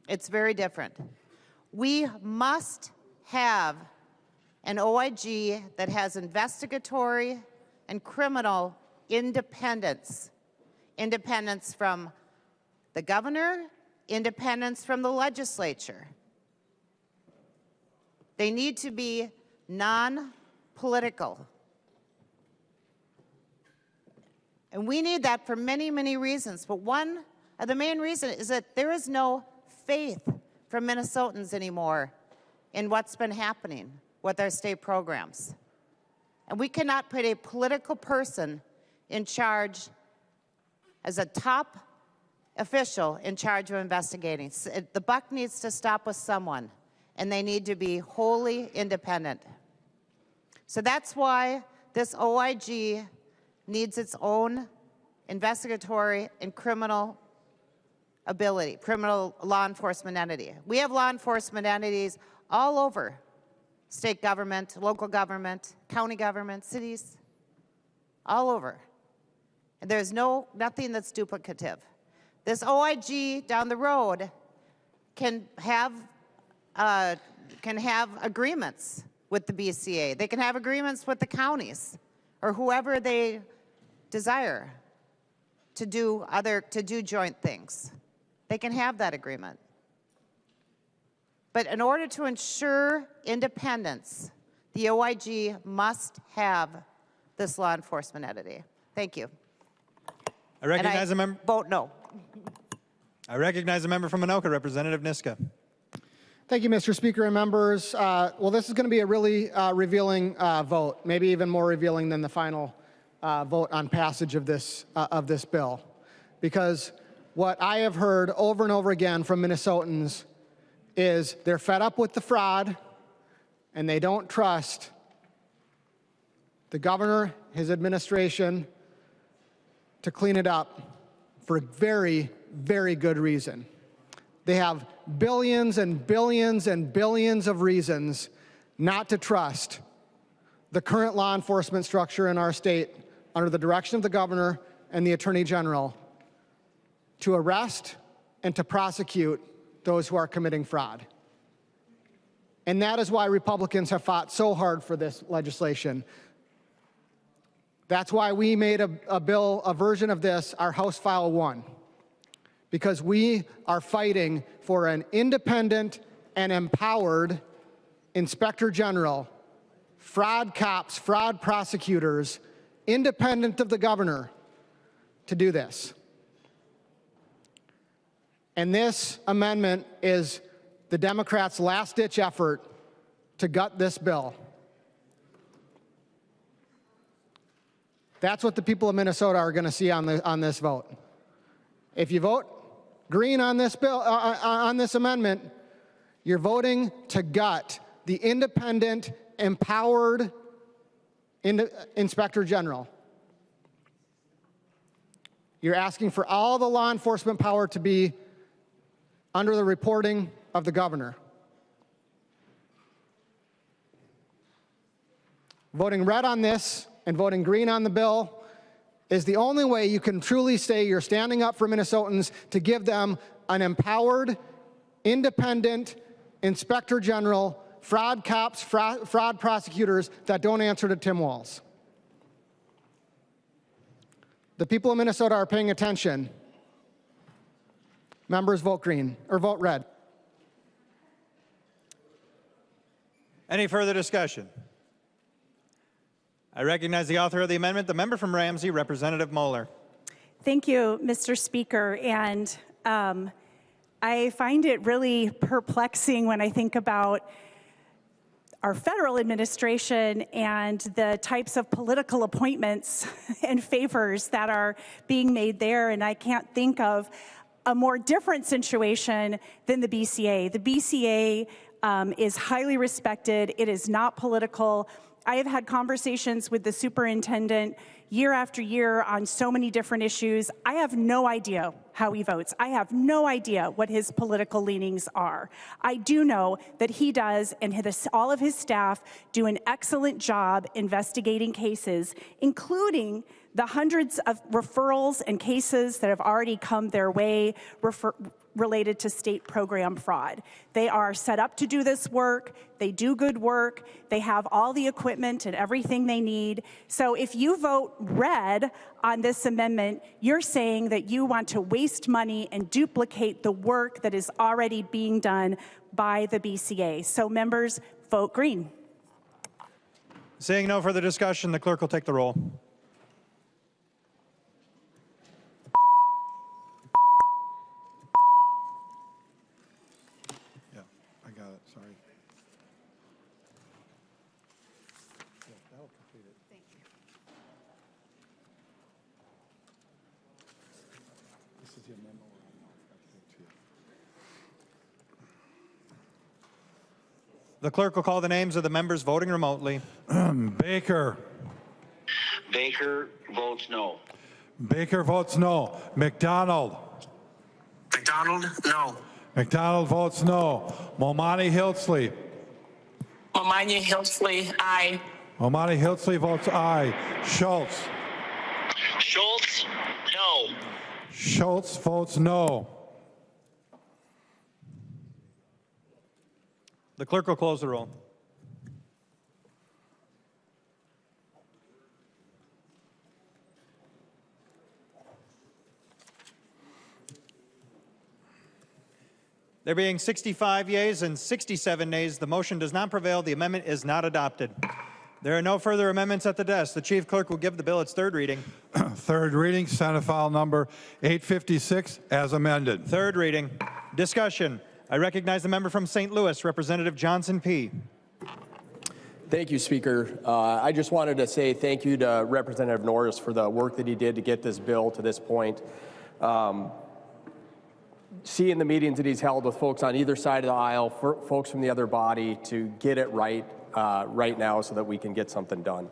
S4: It's very different. We must have an OIG that has investigatory and criminal independence. Independence from the governor, independence from the legislature. They need to be non-political. And we need that for many, many reasons. But one of the main reasons is that there is no faith from Minnesotans anymore in what's been happening with our state programs. And we cannot put a political person in charge as a top official in charge of investigating. The buck needs to stop with someone, and they need to be wholly independent. So that's why this OIG needs its own investigatory and criminal ability, criminal law enforcement entity. We have law enforcement entities all over state government, local government, county government, cities, all over. And there's nothing that's duplicative. This OIG down the road can have agreements with the BCA. They can have agreements with the counties or whoever they desire to do joint things. They can have that agreement. But in order to ensure independence, the OIG must have this law enforcement entity. Thank you.
S1: I recognize a member.
S4: Vote no.
S1: I recognize a member from Anoka, Representative Niska.
S13: Thank you, Mr. Speaker and members. Well, this is going to be a really revealing vote, maybe even more revealing than the final vote on passage of this bill, because what I have heard over and over again from Minnesotans is they're fed up with the fraud and they don't trust the governor, his administration, to clean it up for very, very good reason. They have billions and billions and billions of reasons not to trust the current law enforcement structure in our state under the direction of the governor and the attorney general to arrest and to prosecute those who are committing fraud. And that is why Republicans have fought so hard for this legislation. That's why we made a version of this our House File 1, because we are fighting for an independent and empowered Inspector General, fraud cops, fraud prosecutors, independent of the governor, to do this. And this amendment is the Democrats' last-ditch effort to gut this bill. That's what the people of Minnesota are going to see on this vote. If you vote green on this bill, on this amendment, you're voting to gut the independent, empowered Inspector General. You're asking for all the law enforcement power to be under the reporting of the governor. Voting red on this and voting green on the bill is the only way you can truly say you're standing up for Minnesotans, to give them an empowered, independent inspector general, fraud cops, fraud prosecutors that don't answer to Tim Walz. The people of Minnesota are paying attention. Members, vote green, or vote red.
S1: Any further discussion? I recognize the author of the amendment, the member from Ramsey, Representative Moeller.
S14: Thank you, Mr. Speaker. And I find it really perplexing when I think about our federal administration and the types of political appointments and favors that are being made there. And I can't think of a more different situation than the BCA. The BCA is highly respected. It is not political. I have had conversations with the superintendent year after year on so many different issues. I have no idea how he votes. I have no idea what his political leanings are. I do know that he does, and all of his staff do an excellent job investigating cases, including the hundreds of referrals and cases that have already come their way related to state program fraud. They are set up to do this work. They do good work. They have all the equipment and everything they need. So if you vote red on this amendment, you're saying that you want to waste money and duplicate the work that is already being done by the BCA. So members, vote green.
S1: Seeing no further discussion, the clerk will take the roll. The clerk will call the names of the members voting remotely.
S2: Baker.
S8: Baker votes no.
S2: Baker votes no. McDonald.
S9: McDonald, no.
S2: McDonald votes no. Momani Hiltzley.
S9: Momani Hiltzley, aye.
S2: Momani Hiltzley votes aye. Schultz.
S9: Schultz, no.
S2: Schultz votes no.
S1: The clerk will close the roll. There being 65 yeas and 67 nays, the motion does not prevail. The amendment is not adopted. There are no further amendments at the desk. The chief clerk will give the bill its third reading.
S2: Third reading, Senate file number 856 as amended.
S1: Third reading. Discussion. I recognize the member from St. Louis, Representative Johnson P.
S15: Thank you, Speaker. I just wanted to say thank you to Representative Norris for the work that he did to get this bill to this point. Seeing the meetings that he's held with folks on either side of the aisle, folks from the other body, to get it right now so that we can get something done.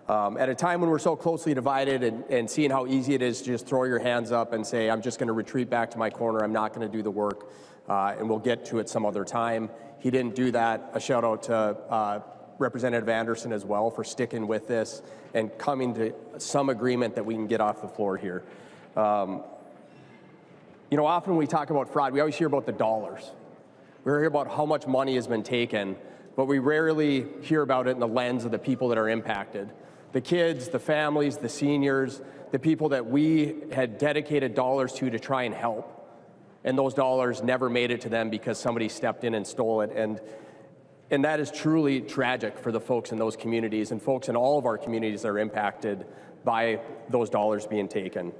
S15: At a time when we're so closely divided and seeing how easy it is to just throw your hands up and say, I'm just going to retreat back to my corner, I'm not going to do the work, and we'll get to it some other time. He didn't do that. A shout out to Representative Anderson as well for sticking with this and coming to some agreement that we can get off the floor here. You know, often when we talk about fraud, we always hear about the dollars. We hear about how much money has been taken, but we rarely hear about it in the lens of the people that are impacted. The kids, the families, the seniors, the people that we had dedicated dollars to try and help. And those dollars never made it to them because somebody stepped in and stole it. And that is truly tragic for the folks in those communities and folks in all of our communities that are impacted by those dollars being taken.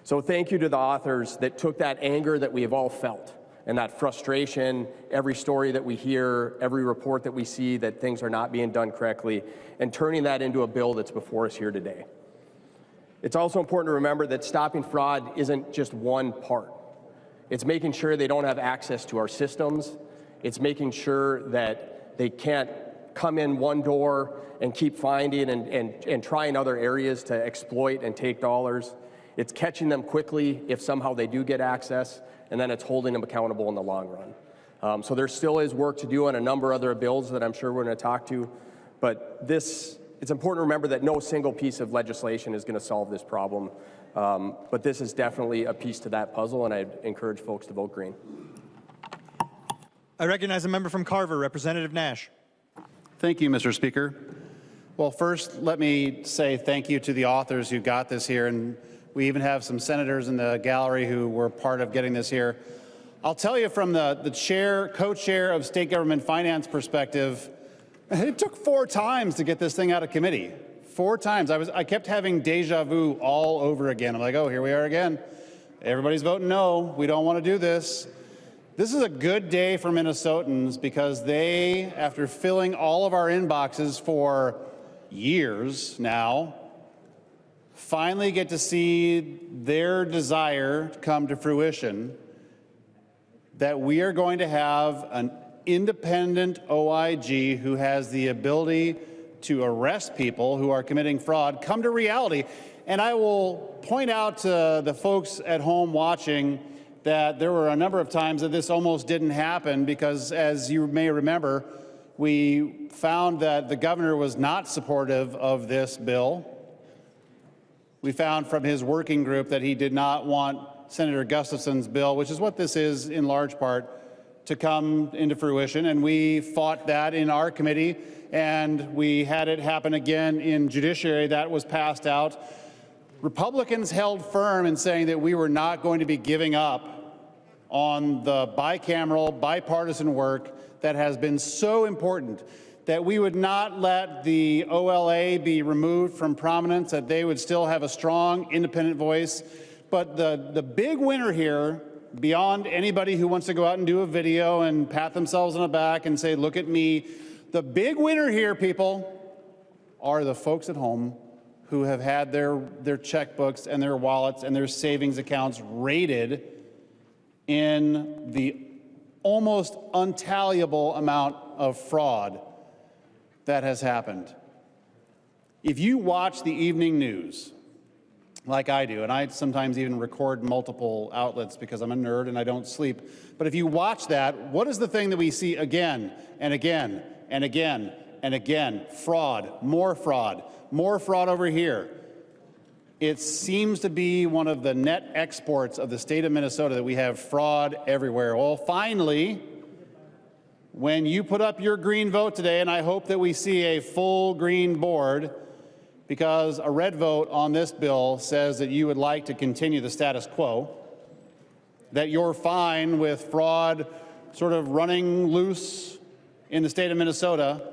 S15: So thank you to the authors that took that anger that we have all felt and that frustration, every story that we hear, every report that we see that things are not being done correctly, and turning that into a bill that's before us here today. It's also important to remember that stopping fraud isn't just one part. It's making sure they don't have access to our systems. It's making sure that they can't come in one door and keep finding and trying other areas to exploit and take dollars. It's catching them quickly if somehow they do get access, and then it's holding them accountable in the long run. So there still is work to do on a number of other bills that I'm sure we're going to talk to, but this it's important to remember that no single piece of legislation is going to solve this problem. But this is definitely a piece to that puzzle, and I'd encourage folks to vote green.
S1: I recognize a member from Carver, Representative Nash.
S12: Thank you, Mr. Speaker. Well, first, let me say thank you to the authors who got this here, and we even have some senators in the gallery who were part of getting this here. I'll tell you from the co-chair of State Government Finance perspective, it took 4 times to get this thing out of committee. 4 times. I kept having deja vu all over again. I'm like, oh, here we are again. Everybody's voting no. We don't want to do this. This is a good day for Minnesotans because they, after filling all of our inboxes for years now, finally get to see their desire come to fruition, that we are going to have an independent OIG who has the ability to arrest people who are committing fraud come to reality. And I will point out to the folks at home watching that there were a number of times that this almost didn't happen because, as you may remember, we found that the governor was not supportive of this bill. We found from his working group that he did not want Senator Gustafson's bill, which is what this is in large part, to come into fruition. And we fought that in our committee, and we had it happen again in Judiciary. That was passed out. Republicans held firm in saying that we were not going to be giving up on the bicameral, bipartisan work that has been so important, that we would not let the OLA be removed from prominence, that they would still have a strong, independent voice. But the big winner here, beyond anybody who wants to go out and do a video and pat themselves on the back and say, look at me, the big winner here, people, are the folks at home who have had their checkbooks and their wallets and their savings accounts raided in the almost untaliable amount of fraud that has happened. If you watch the evening news, like I do, and I sometimes even record multiple outlets because I'm a nerd and I don't sleep, but if you watch that, what is the thing that we see again and again and again and again? Fraud, more fraud over here. It seems to be one of the net exports of the state of Minnesota that we have fraud everywhere. Well, finally, when you put up your green vote today, and I hope that we see a full green board, because a red vote on this bill says that you would like to continue the status quo, that you're fine with fraud sort of running loose in the state of Minnesota.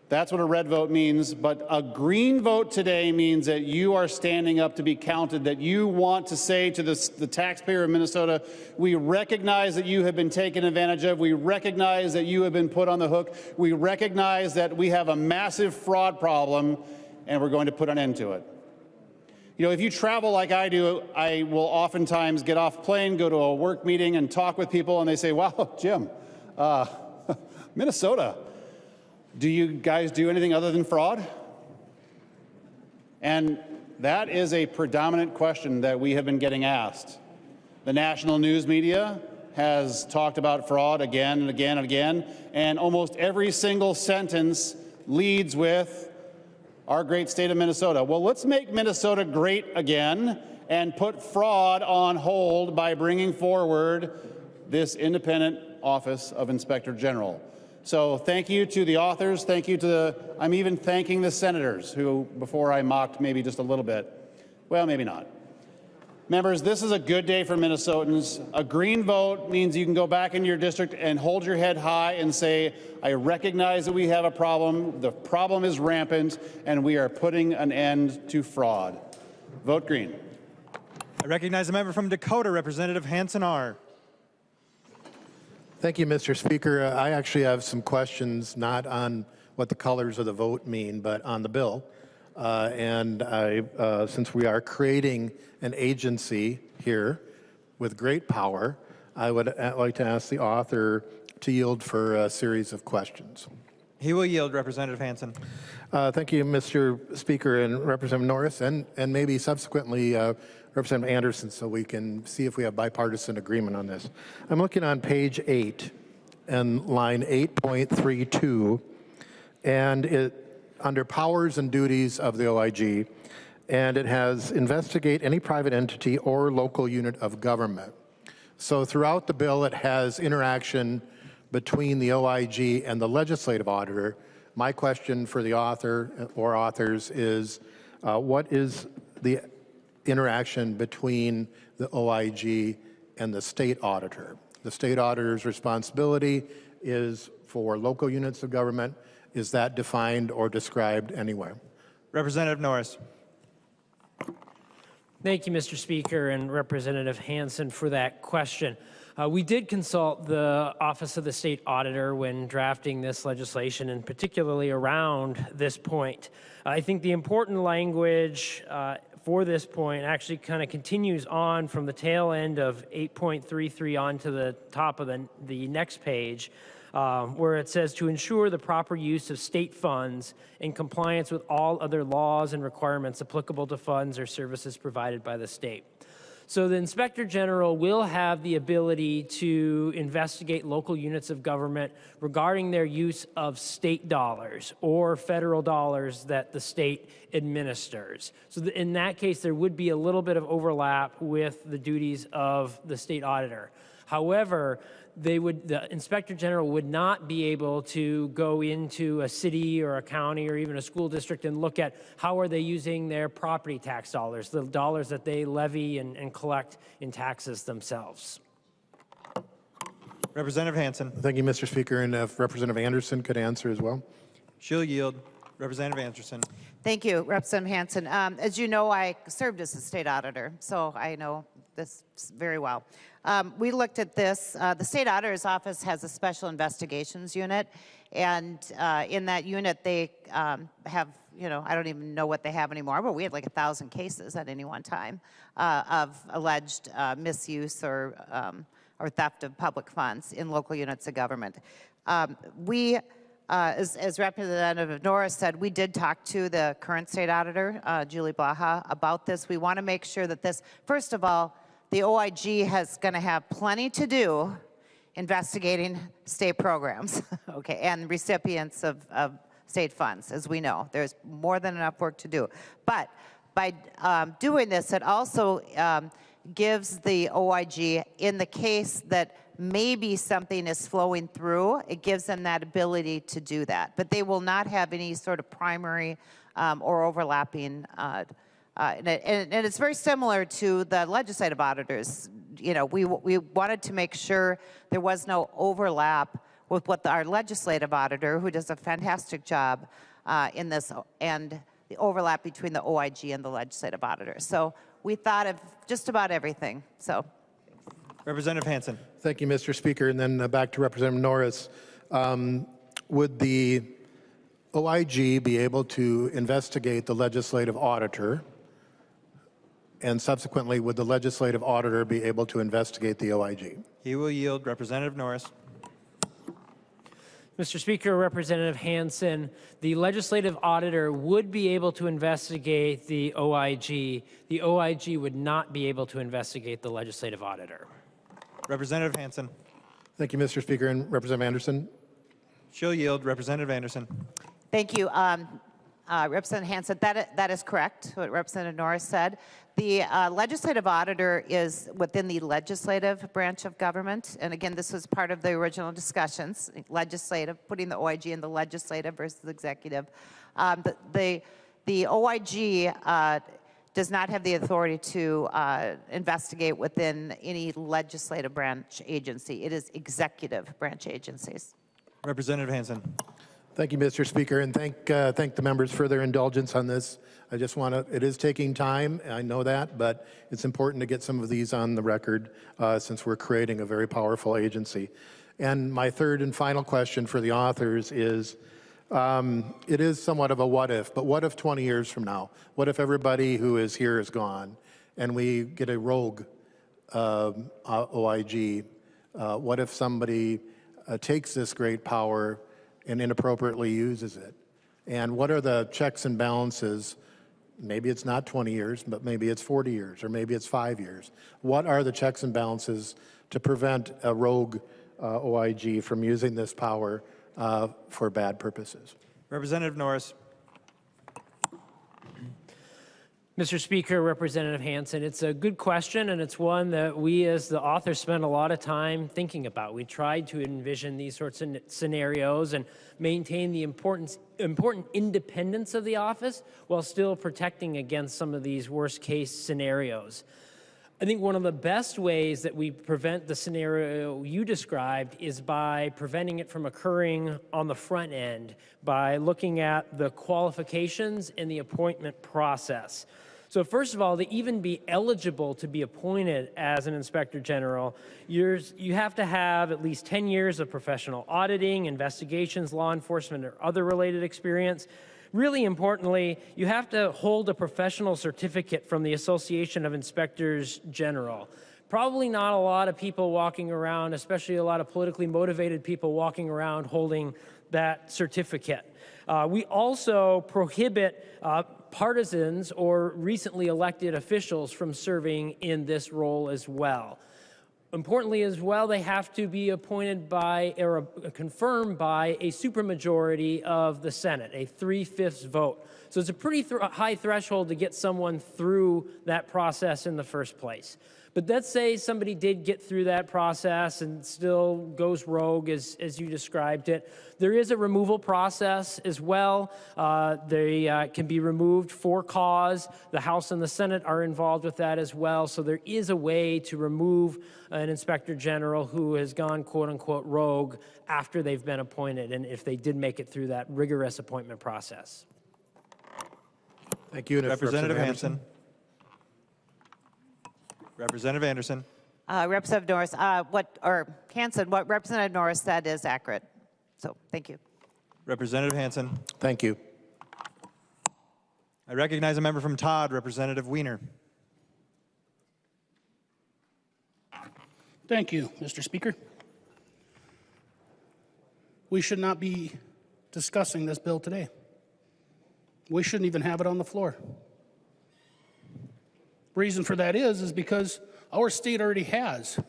S12: That's what a red vote means, but a green vote today means that you are standing up to be counted, that you want to say to the taxpayer of Minnesota, we recognize that you have been taken advantage of, we recognize that you have been put on the hook, we recognize that we have a massive fraud problem, and we're going to put an end to it. You know, if you travel like I do, I will oftentimes get off plane, go to a work meeting, and talk with people, and they say, wow, Jim, Minnesota, do you guys do anything other than fraud? And that is a predominant question that we have been getting asked. The national news media has talked about fraud again and again and again, and almost every single sentence leads with our great state of Minnesota. Well, let's make Minnesota great again and put fraud on hold by bringing forward this independent Office of Inspector General. So thank you to the authors, thank you to I'm even thanking the senators who, before I mocked maybe just a little bit. Well, maybe not. Members, this is a good day for Minnesotans. A green vote means you can go back into your district and hold your head high and say, I recognize that we have a problem, the problem is rampant, and we are putting an end to fraud. Vote green.
S1: I recognize a member from Dakota, Representative Hansen R.
S16: Thank you, Mr. Speaker. I actually have some questions, not on what the colors of the vote mean, but on the bill. Since we are creating an agency here with great power, I would like to ask the author to yield for a series of questions.
S1: He will yield, Representative Hansen.
S16: Thank you, Mr. Speaker, and Representative Norris, and maybe subsequently Representative Anderson, so we can see if we have bipartisan agreement on this. I'm looking on page 8 and line 8.32, and under powers and duties of the OIG, and it has investigate any private entity or local unit of government. So throughout the bill, it has interaction between the OIG and the legislative auditor. My question for the author or authors is, what is the interaction between the OIG and the state auditor? The state auditor's responsibility is for local units of government. Is that defined or described anywhere?
S1: Representative Norris.
S3: Thank you, Mr. Speaker, and Representative Hanson for that question. We did consult the Office of the State Auditor when drafting this legislation, and particularly around this point. I think the important language for this point actually kind of continues on from the tail end of 8.33 on to the top of the next page, where it says to ensure the proper use of state funds in compliance with all other laws and requirements applicable to funds or services provided by the state. So the Inspector General will have the ability to investigate local units of government regarding their use of state dollars or federal dollars that the state administers. So in that case, there would be a little bit of overlap with the duties of the state auditor. However, the Inspector General would not be able to go into a city or a county or even a school district and look at how are they using their property tax dollars, the dollars that they levy and collect in taxes themselves.
S1: Representative Hanson.
S16: Thank you, Mr. Speaker, and if Representative Anderson could answer as well.
S1: She'll yield. Representative Anderson.
S4: Thank you, Representative Hanson. As you know, I served as a state auditor, so I know this very well. We looked at this. The State Auditor's Office has a special investigations unit, and in that unit they have, I don't even know what they have anymore, but we had like 1,000 cases at any one time of alleged misuse or theft of public funds in local units of government. As Representative Norris said, we did talk to the current state auditor, Julie Blaha, about this. We want to make sure that this, first of all, the OIG is going to have plenty to do investigating state programs, okay, and recipients of state funds, as we know. There's more than enough work to do. But by doing this, it also gives the OIG, in the case that maybe something is flowing through, it gives them that ability to do that. But they will not have any sort of primary or overlapping and it's very similar to the legislative auditors. We wanted to make sure there was no overlap with what our legislative auditor, who does a fantastic job in this, and the overlap between the OIG and the legislative auditor. So we thought of just about everything. So,
S1: Representative Hanson.
S16: Thank you, Mr. Speaker. And then back to Representative Norris. Would the OIG be able to investigate the legislative auditor? And subsequently, would the legislative auditor be able to investigate the OIG?
S1: He will yield. Representative Norris.
S3: Mr. Speaker, Representative Hanson, the legislative auditor would be able to investigate the OIG. The OIG would not be able to investigate the legislative auditor.
S1: Representative Hanson.
S16: Thank you, Mr. Speaker. And Representative Anderson?
S1: She'll yield. Representative Anderson.
S4: Thank you. Representative Hanson, that is correct, what Representative Norris said. The legislative auditor is within the legislative branch of government. And again, this was part of the original discussions, legislative, putting the OIG in the legislative versus the executive. The OIG does not have the authority to investigate within any legislative branch agency. It is executive branch agencies.
S1: Representative Hanson.
S16: Thank you, Mr. Speaker, and thank the members for their indulgence on this. I just want to, it is taking time, I know that, but it's important to get some of these on the record since we're creating a very powerful agency. And my third and final question for the authors is, it is somewhat of a what if, but what if 20 years from now? What if everybody who is here is gone and we get a rogue OIG? What if somebody takes this great power and inappropriately uses it? And what are the checks and balances? Maybe it's not 20 years, but maybe it's 40 years, or maybe it's 5 years. What are the checks and balances to prevent a rogue OIG from using this power for bad purposes?
S1: Representative Norris.
S3: Mr. Speaker, Representative Hanson, it's a good question, and it's one that we as the authors spend a lot of time thinking about. We tried to envision these sorts of scenarios and maintain the important independence of the office while still protecting against some of these worst case scenarios. I think one of the best ways that we prevent the scenario you described is by preventing it from occurring on the front end, by looking at the qualifications and the appointment process. So first of all, to even be eligible to be appointed as an Inspector General, you have to have at least 10 years of professional auditing, investigations, law enforcement, or other related experience. Really importantly, you have to hold a professional certificate from the Association of Inspectors General. Probably not a lot of people walking around, especially a lot of politically motivated people walking around holding that certificate. We also prohibit partisans or recently elected officials from serving in this role as well. Importantly as well, they have to be appointed by or confirmed by a supermajority of the Senate, a 3/5 vote. So it's a pretty high threshold to get someone through that process in the first place. But let's say somebody did get through that process and still goes rogue as you described it. There is a removal process as well. They can be removed for cause. The House and the Senate are involved with that as well. So there is a way to remove an Inspector General who has gone quote unquote rogue after they've been appointed and if they did make it through that rigorous appointment process.
S16: Thank you.
S1: Representative Hanson. Representative Anderson.
S4: Representative Norris, Hanson, what Representative Norris said is accurate. So thank you.
S1: Representative Hanson.
S16: Thank you.
S1: I recognize a member from Todd, Representative Wiener.
S17: Thank you, Mr. Speaker. We should not be discussing this bill today. We shouldn't even have it on the floor. Reason for that is because our state already has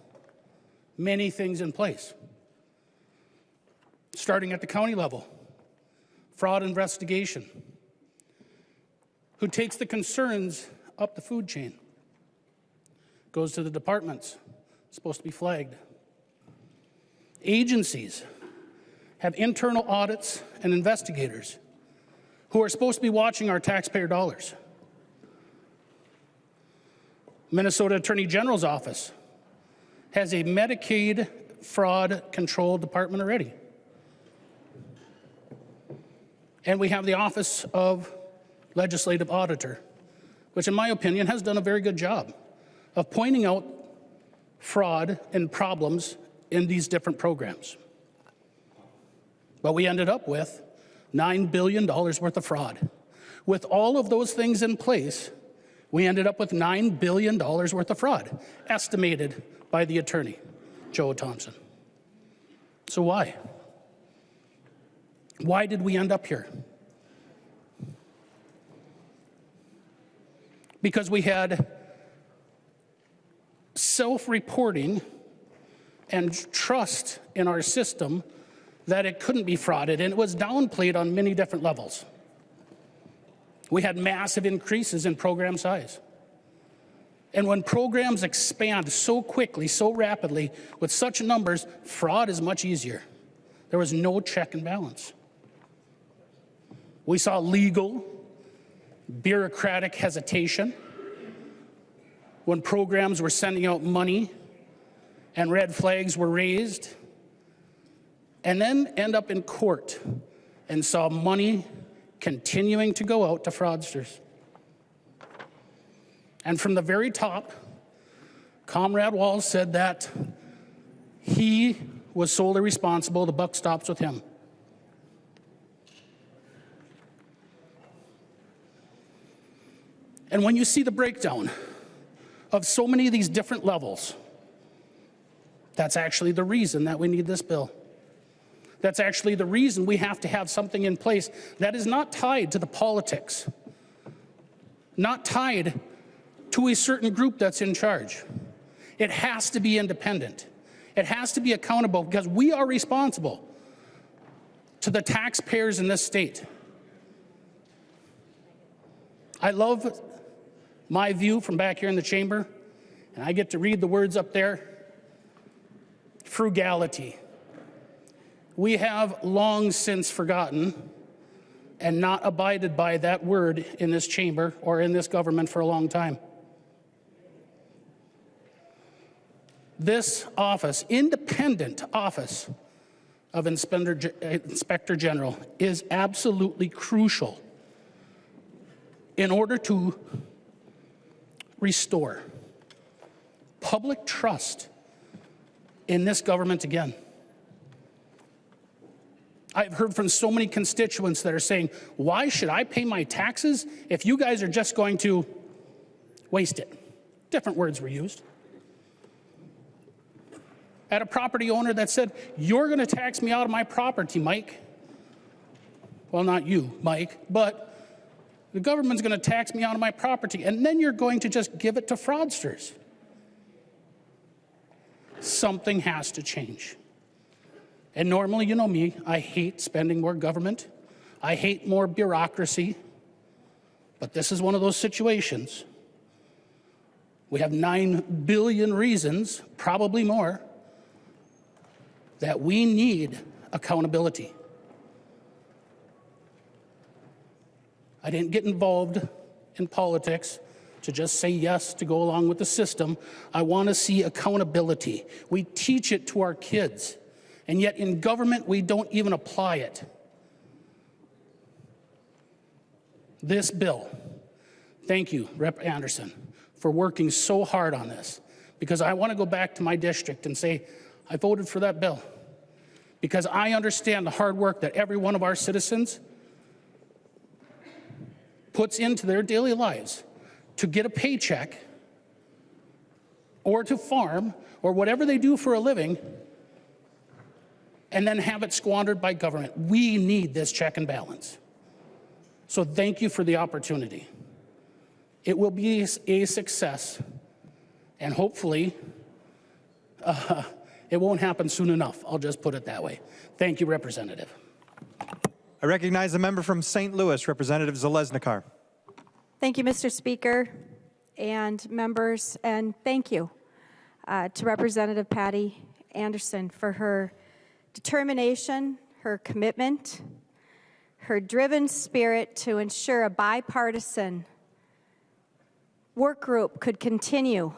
S17: many things in place. Starting at the county level, fraud investigation. Who takes the concerns up the food chain? Goes to the departments, supposed to be flagged. Agencies have internal audits and investigators who are supposed to be watching our taxpayer dollars. Minnesota Attorney General's office has a Medicaid fraud control department already. And we have the Office of Legislative Auditor, which in my opinion has done a very good job of pointing out fraud and problems in these different programs. But we ended up with $9 billion worth of fraud. With all of those things in place, we ended up with $9 billion worth of fraud, estimated by the attorney, Joe Thompson. So why? Why did we end up here? Because we had self-reporting and trust in our system that it couldn't be frauded, and it was downplayed on many different levels. We had massive increases in program size. And when programs expand so quickly, so rapidly, with such numbers, fraud is much easier. There was no check and balance. We saw legal, bureaucratic hesitation when programs were sending out money and red flags were raised, and then end up in court and saw money continuing to go out to fraudsters. And from the very top, Comrade Walls said that he was solely responsible, the buck stops with him. And when you see the breakdown of so many of these different levels, that's actually the reason that we need this bill. That's actually the reason we have to have something in place that is not tied to the politics, not tied to a certain group that's in charge. It has to be independent. It has to be accountable because we are responsible to the taxpayers in this state. I love my view from back here in the chamber, and I get to read the words up there. Frugality. We have long since forgotten and not abided by that word in this chamber or in this government for a long time. This office, independent office of Inspector General, is absolutely crucial in order to restore public trust in this government again. I've heard from so many constituents that are saying, why should I pay my taxes if you guys are just going to waste it? Different words were used. I had a property owner that said, you're going to tax me out of my property, Mike. Well, not you, Mike, but the government's going to tax me out of my property, and then you're going to just give it to fraudsters. Something has to change. And normally, you know me, I hate spending more government. I hate more bureaucracy. But this is one of those situations. We have 9 billion reasons, probably more, that we need accountability. I didn't get involved in politics to just say yes to go along with the system. I want to see accountability. We teach it to our kids, and yet in government we don't even apply it. This bill, thank you, Rep. Anderson, for working so hard on this, because I want to go back to my district and say, I voted for that bill because I understand the hard work that every one of our citizens puts into their daily lives to get a paycheck or to farm or whatever they do for a living and then have it squandered by government. We need this check and balance. So thank you for the opportunity. It will be a success, and hopefully it won't happen soon enough. I'll just put it that way. Thank you, Representative.
S1: I recognize the member from St. Louis, Representative Zalesnikar.
S18: Thank you, Mr. Speaker and members, and thank you to Representative Patty Anderson for her determination, her commitment, her driven spirit to ensure a bipartisan work group could continue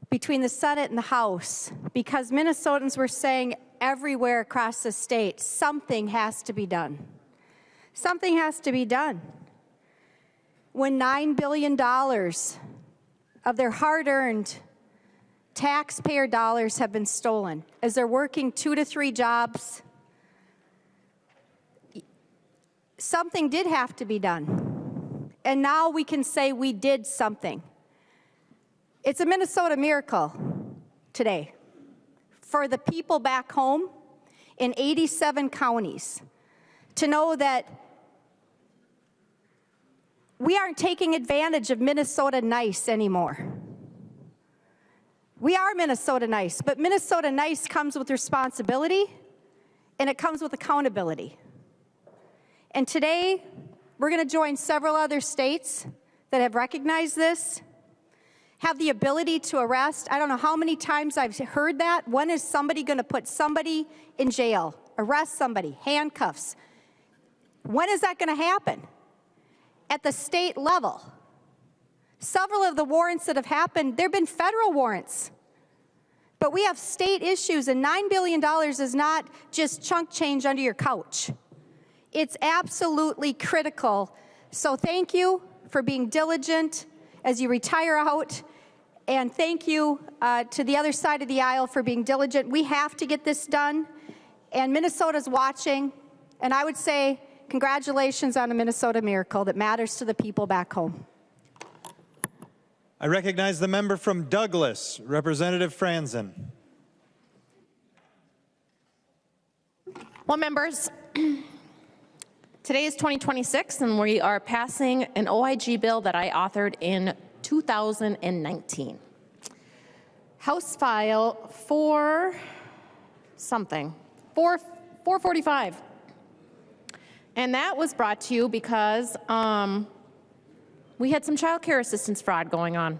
S18: between the Senate and the House, because Minnesotans were saying everywhere across the state, something has to be done. Something has to be done. When $9 billion of their hard-earned taxpayer dollars have been stolen, as they're working 2 to 3 jobs, something did have to be done. And now we can say we did something. It's a Minnesota miracle today for the people back home in 87 counties to know that we aren't taking advantage of Minnesota Nice anymore. We are Minnesota Nice, but Minnesota Nice comes with responsibility and it comes with accountability. And today, we're going to join several other states that have recognized this, have the ability to arrest. I don't know how many times I've heard that. When is somebody going to put somebody in jail, arrest somebody, handcuffs? When is that going to happen? At the state level. Several of the warrants that have happened, there have been federal warrants. But we have state issues, and $9 billion is not just chunk change under your couch. It's absolutely critical. So thank you for being diligent as you retire out, and thank you to the other side of the aisle for being diligent. We have to get this done, and Minnesota's watching, and I would say congratulations on a Minnesota miracle that matters to the people back home.
S1: I recognize the member from Douglas, Representative Franson.
S19: Well, members, today is 2026, and we are passing an OIG bill that I authored in 2019. House File 4 something, 445. And that was brought to you because we had some child care assistance fraud going on.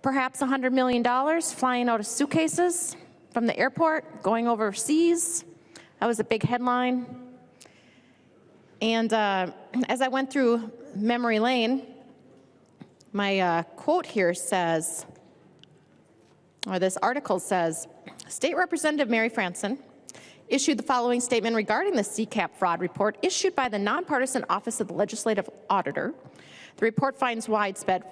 S19: Perhaps $100 million flying out of suitcases from the airport, going overseas. That was a big headline. And as I went through memory lane, my quote here says, or this article says, State Representative Mary Franson issued the following statement regarding the CCAP fraud report issued by the Nonpartisan Office of the Legislative Auditor. The report finds widespread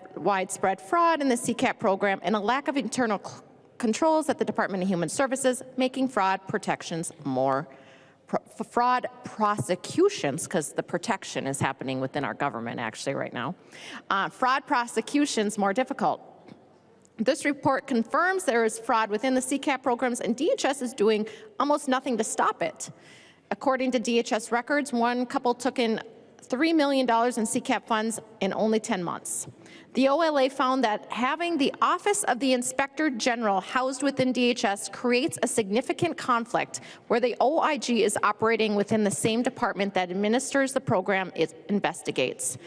S19: fraud in the CCAP program and a lack of internal controls at the Department of Human Services, making fraud protections more fraud prosecutions, because the protection is happening within our government actually right now, fraud prosecutions more difficult. This report confirms there is fraud within the CCAP programs, and DHS is doing almost nothing to stop it. According to DHS records, one couple took in $3 million in CCAP funds in only 10 months. The OLA found that having the Office of the Inspector General housed within DHS creates a significant conflict where the OIG is operating within the same department that administers the program it investigates.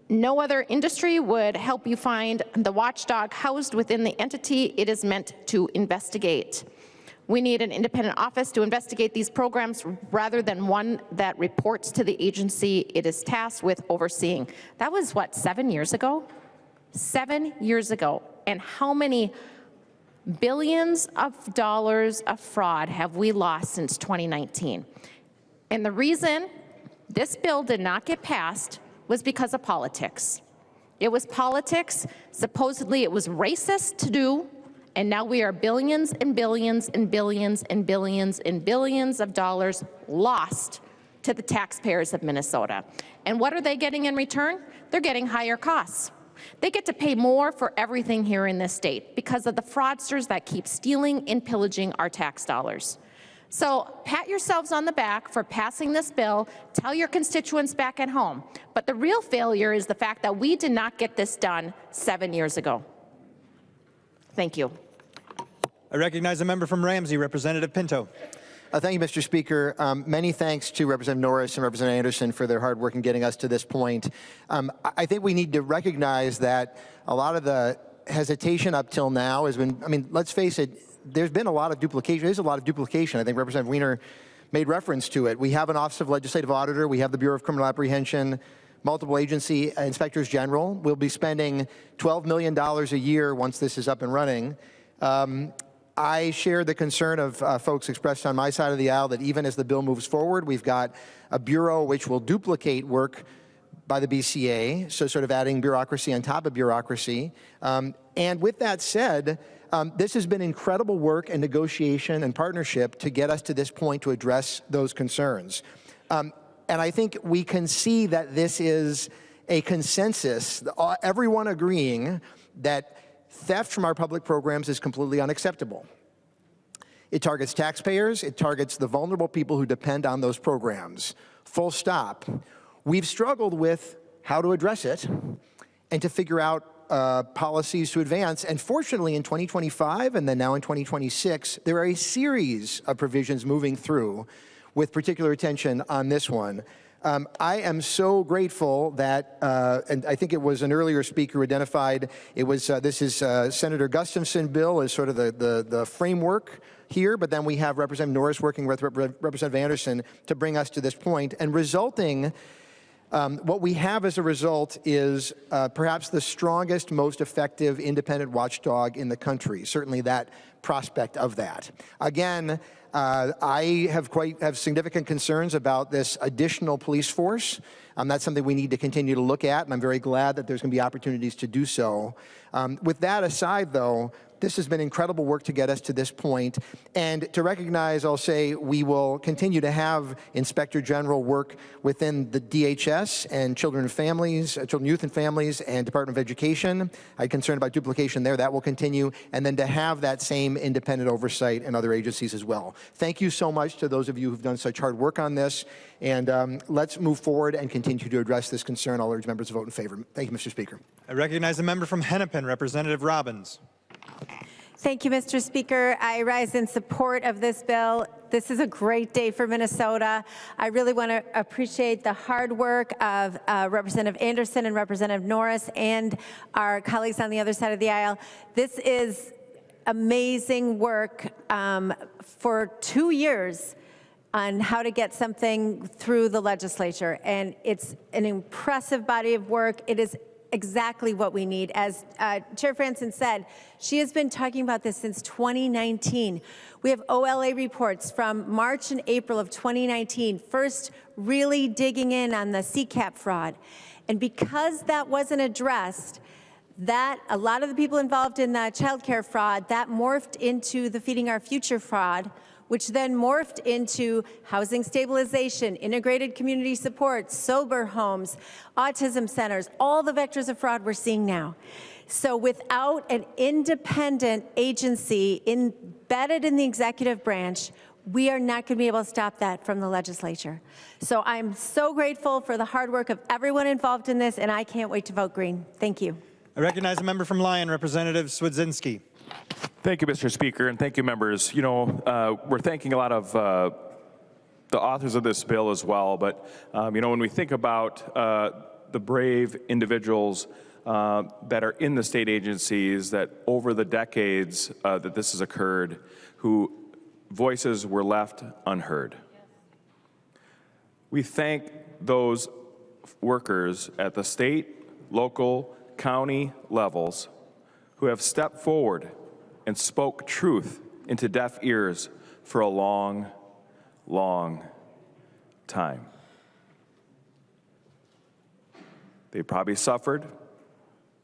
S19: No other industry would help you find the watchdog housed within the entity it is meant to investigate. We need an independent office to investigate these programs rather than one that reports to the agency it is tasked with overseeing. That was, what, 7 years ago? 7 years ago. And how many billions of dollars of fraud have we lost since 2019? And the reason this bill did not get passed was because of politics. It was politics. Supposedly it was racist to do. And now we are billions and billions and billions and billions and billions of dollars lost to the taxpayers of Minnesota. And what are they getting in return? They're getting higher costs. They get to pay more for everything here in this state because of the fraudsters that keep stealing and pillaging our tax dollars. So pat yourselves on the back for passing this bill. Tell your constituents back at home. But the real failure is the fact that we did not get this done 7 years ago. Thank you.
S1: I recognize a member from Ramsey, Representative Pinto.
S7: Thank you, Mr. Speaker. Many thanks to Representative Norris and Representative Anderson for their hard work in getting us to this point. I think we need to recognize that a lot of the hesitation up till now has been, I mean, let's face it, there's been a lot of duplication. There's a lot of duplication. I think Representative Wiener made reference to it. We have an Office of Legislative Auditor. We have the Bureau of Criminal Apprehension, multiple agency inspectors general. We'll be spending $12 million a year once this is up and running. I share the concern of folks expressed on my side of the aisle that even as the bill moves forward, we've got a bureau which will duplicate work by the BCA, so sort of adding bureaucracy on top of bureaucracy. And with that said, this has been incredible work and negotiation and partnership to get us to this point to address those concerns. And I think we can see that this is a consensus, everyone agreeing that theft from our public programs is completely unacceptable. It targets taxpayers. It targets the vulnerable people who depend on those programs. Full stop. We've struggled with how to address it and to figure out policies to advance. And fortunately, in 2025 and then now in 2026, there are a series of provisions moving through with particular attention on this one. I am so grateful that, and I think it was an earlier speaker who identified, it was, this is Senator Gustafson's bill as sort of the framework here, but then we have Representative Norris working with Representative Anderson to bring us to this point, and resulting, what we have as a result is perhaps the strongest, most effective independent watchdog in the country, certainly that prospect of that. Again, I have significant concerns about this additional police force. That's something we need to continue to look at, and I'm very glad that there's going to be opportunities to do so. With that aside, though, this has been incredible work to get us to this point. And to recognize, I'll say, we will continue to have Inspector General work within the DHS and Children and Families, Children, Youth and Families, and Department of Education. I'm concerned about duplication there. That will continue. And then to have that same independent oversight in other agencies as well. Thank you so much to those of you who've done such hard work on this. And let's move forward and continue to address this concern. I'll urge members to vote in favor. Thank you, Mr. Speaker.
S1: I recognize a member from Hennepin, Representative Robbins.
S20: Thank you, Mr. Speaker. I rise in support of this bill. This is a great day for Minnesota. I really want to appreciate the hard work of Representative Anderson and Representative Norris and our colleagues on the other side of the aisle. This is amazing work for 2 years on how to get something through the legislature. And it's an impressive body of work. It is exactly what we need. As Chair Franson said, she has been talking about this since 2019. We have OLA reports from March and April of 2019, first really digging in on the CCAP fraud. And because that wasn't addressed, that a lot of the people involved in the child care fraud, that morphed into the Feeding Our Future fraud, which then morphed into housing stabilization, integrated community support, sober homes, autism centers, all the vectors of fraud we're seeing now. So without an independent agency embedded in the executive branch, we are not going to be able to stop that from the legislature. So I'm so grateful for the hard work of everyone involved in this, and I can't wait to vote green. Thank you.
S1: I recognize a member from Lyon, Representative Swedzinski.
S21: Thank you, Mr. Speaker, and thank you, members. You know, we're thanking a lot of the authors of this bill as well, but, you know, when we think about the brave individuals that are in the state agencies that over the decades that this has occurred, who voices were left unheard. We thank those workers at the state, local, county levels who have stepped forward and spoke truth into deaf ears for a long, long time. They probably suffered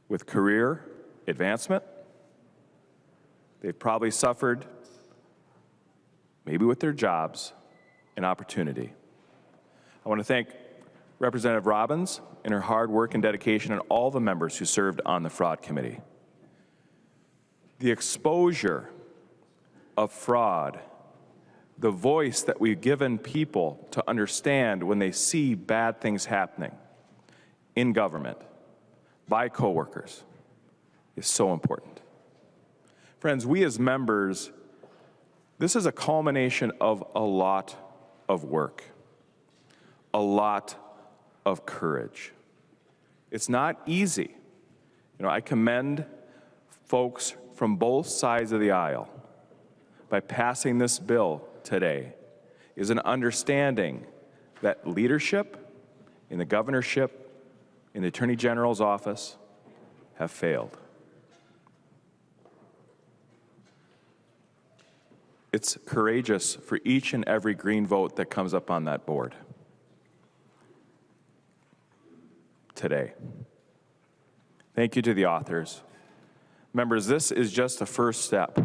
S21: with career advancement. They've probably suffered maybe with their jobs and opportunity. I want to thank Representative Robbins and her hard work and dedication and all the members who served on the Fraud Committee. The exposure of fraud, the voice that we've given people to understand when they see bad things happening in government by coworkers is so important. Friends, we as members, this is a culmination of a lot of work, a lot of courage. It's not easy. You know, I commend folks from both sides of the aisle by passing this bill today is an understanding that leadership in the governorship, in the Attorney General's office have failed. It's courageous for each and every green vote that comes up on that board today. Thank you to the authors. Members, this is just the first step.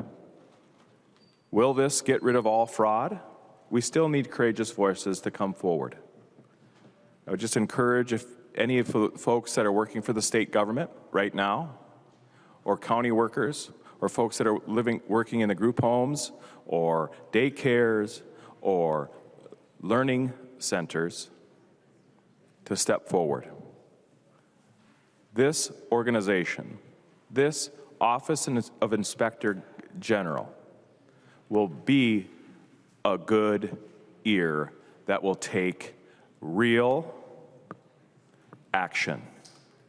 S21: Will this get rid of all fraud? We still need courageous voices to come forward. I would just encourage if any of the folks that are working for the state government right now, or county workers, or folks that are working in the group homes, or daycares, or learning centers, to step forward. This organization, this Office of Inspector General, will be a good ear that will take real action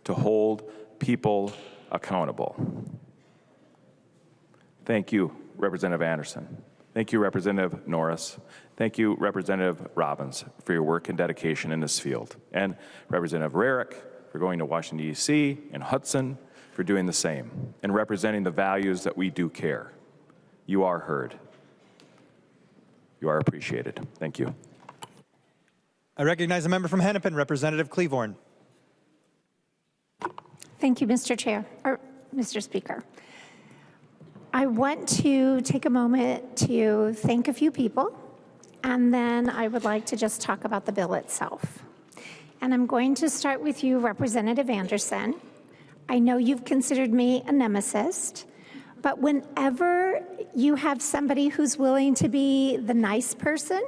S21: to hold people accountable. Thank you, Representative Anderson. Thank you, Representative Norris. Thank you, Representative Robbins, for your work and dedication in this field. And Representative Rarick for going to Washington, D.C., and Hudson for doing the same and representing the values that we do care. You are heard. You are appreciated. Thank you.
S1: I recognize a member from Hennepin, Representative Cleavorn.
S5: Thank you, Mr. Chair, or Mr. Speaker. I want to take a moment to thank a few people, and then I would like to just talk about the bill itself. And I'm going to start with you, Representative Anderson. I know you've considered me a nemesis, but whenever you have somebody who's willing to be the nice person,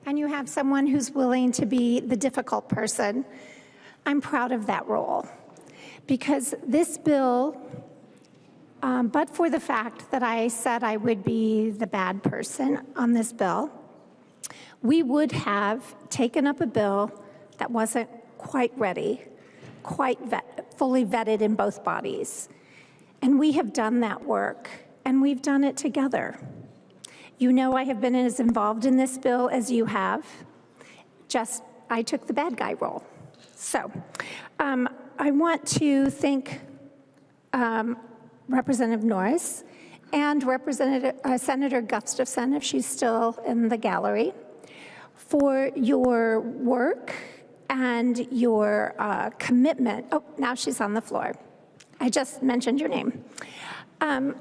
S5: and you have someone who's willing to be the difficult person, I'm proud of that role. Because this bill But for the fact that I said I would be the bad person on this bill, we would have taken up a bill that wasn't quite ready, fully vetted in both bodies. And we have done that work, and we've done it together. You know I have been as involved in this bill as you have. Just, I took the bad guy role. So, I want to thank Representative Norris and Senator Gustafson, if she's still in the gallery, for your work and your commitment. Oh, now she's on the floor. I just mentioned your name.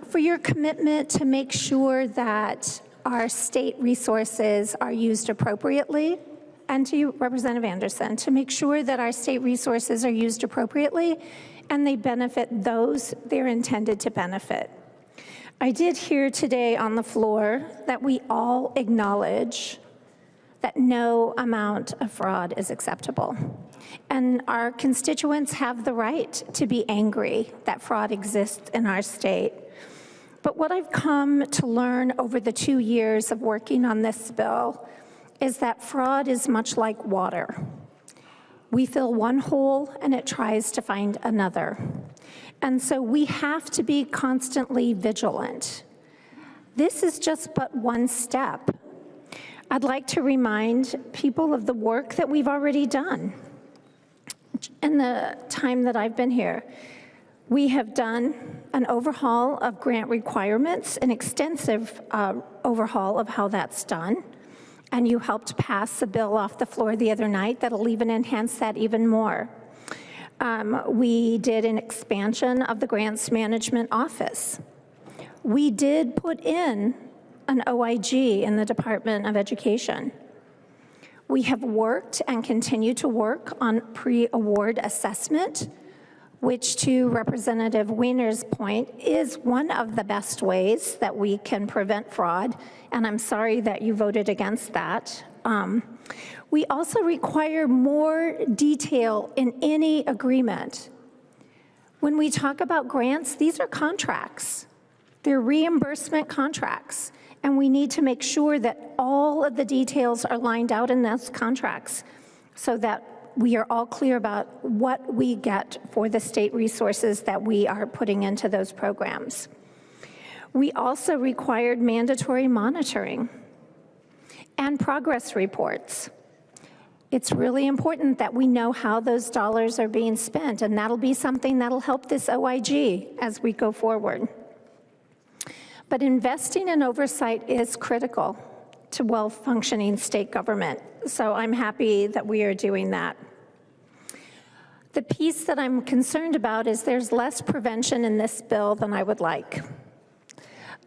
S5: For your commitment to make sure that our state resources are used appropriately, and to you, Representative Anderson, to make sure that our state resources are used appropriately and they benefit those they're intended to benefit. I did hear today on the floor that we all acknowledge that no amount of fraud is acceptable. And our constituents have the right to be angry that fraud exists in our state. But what I've come to learn over the 2 years of working on this bill is that fraud is much like water. We fill one hole and it tries to find another. And so we have to be constantly vigilant. This is just but one step. I'd like to remind people of the work that we've already done. In the time that I've been here, we have done an overhaul of grant requirements, an extensive overhaul of how that's done. And you helped pass a bill off the floor the other night that'll even enhance that even more. We did an expansion of the Grants Management Office. We did put in an OIG in the Department of Education. We have worked and continue to work on pre-award assessment, which, to Representative Wiener's point, is one of the best ways that we can prevent fraud, and I'm sorry that you voted against that. We also require more detail in any agreement. When we talk about grants, these are contracts. They're reimbursement contracts, and we need to make sure that all of the details are lined out in those contracts so that we are all clear about what we get for the state resources that we are putting into those programs. We also required mandatory monitoring and progress reports. It's really important that we know how those dollars are being spent, and that'll be something that'll help this OIG as we go forward. But investing in oversight is critical to well-functioning state government, so I'm happy that we are doing that. The piece that I'm concerned about is there's less prevention in this bill than I would like.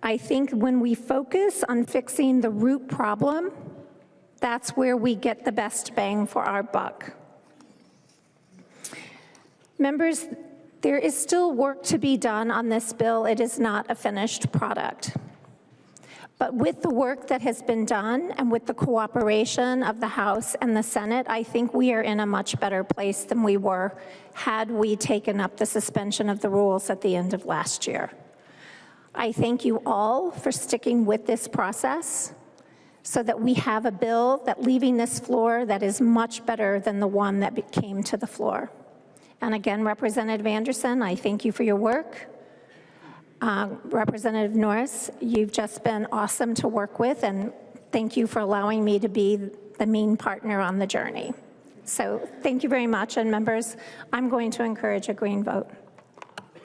S5: I think when we focus on fixing the root problem, that's where we get the best bang for our buck. Members, there is still work to be done on this bill. It is not a finished product. But with the work that has been done and with the cooperation of the House and the Senate, I think we are in a much better place than we were had we taken up the suspension of the rules at the end of last year. I thank you all for sticking with this process so that we have a bill that leaving this floor that is much better than the one that came to the floor. And again, Representative Anderson, I thank you for your work. Representative Norris, you've just been awesome to work with, and thank you for allowing me to be the mean partner on the journey. So thank you very much, and members, I'm going to encourage a green vote.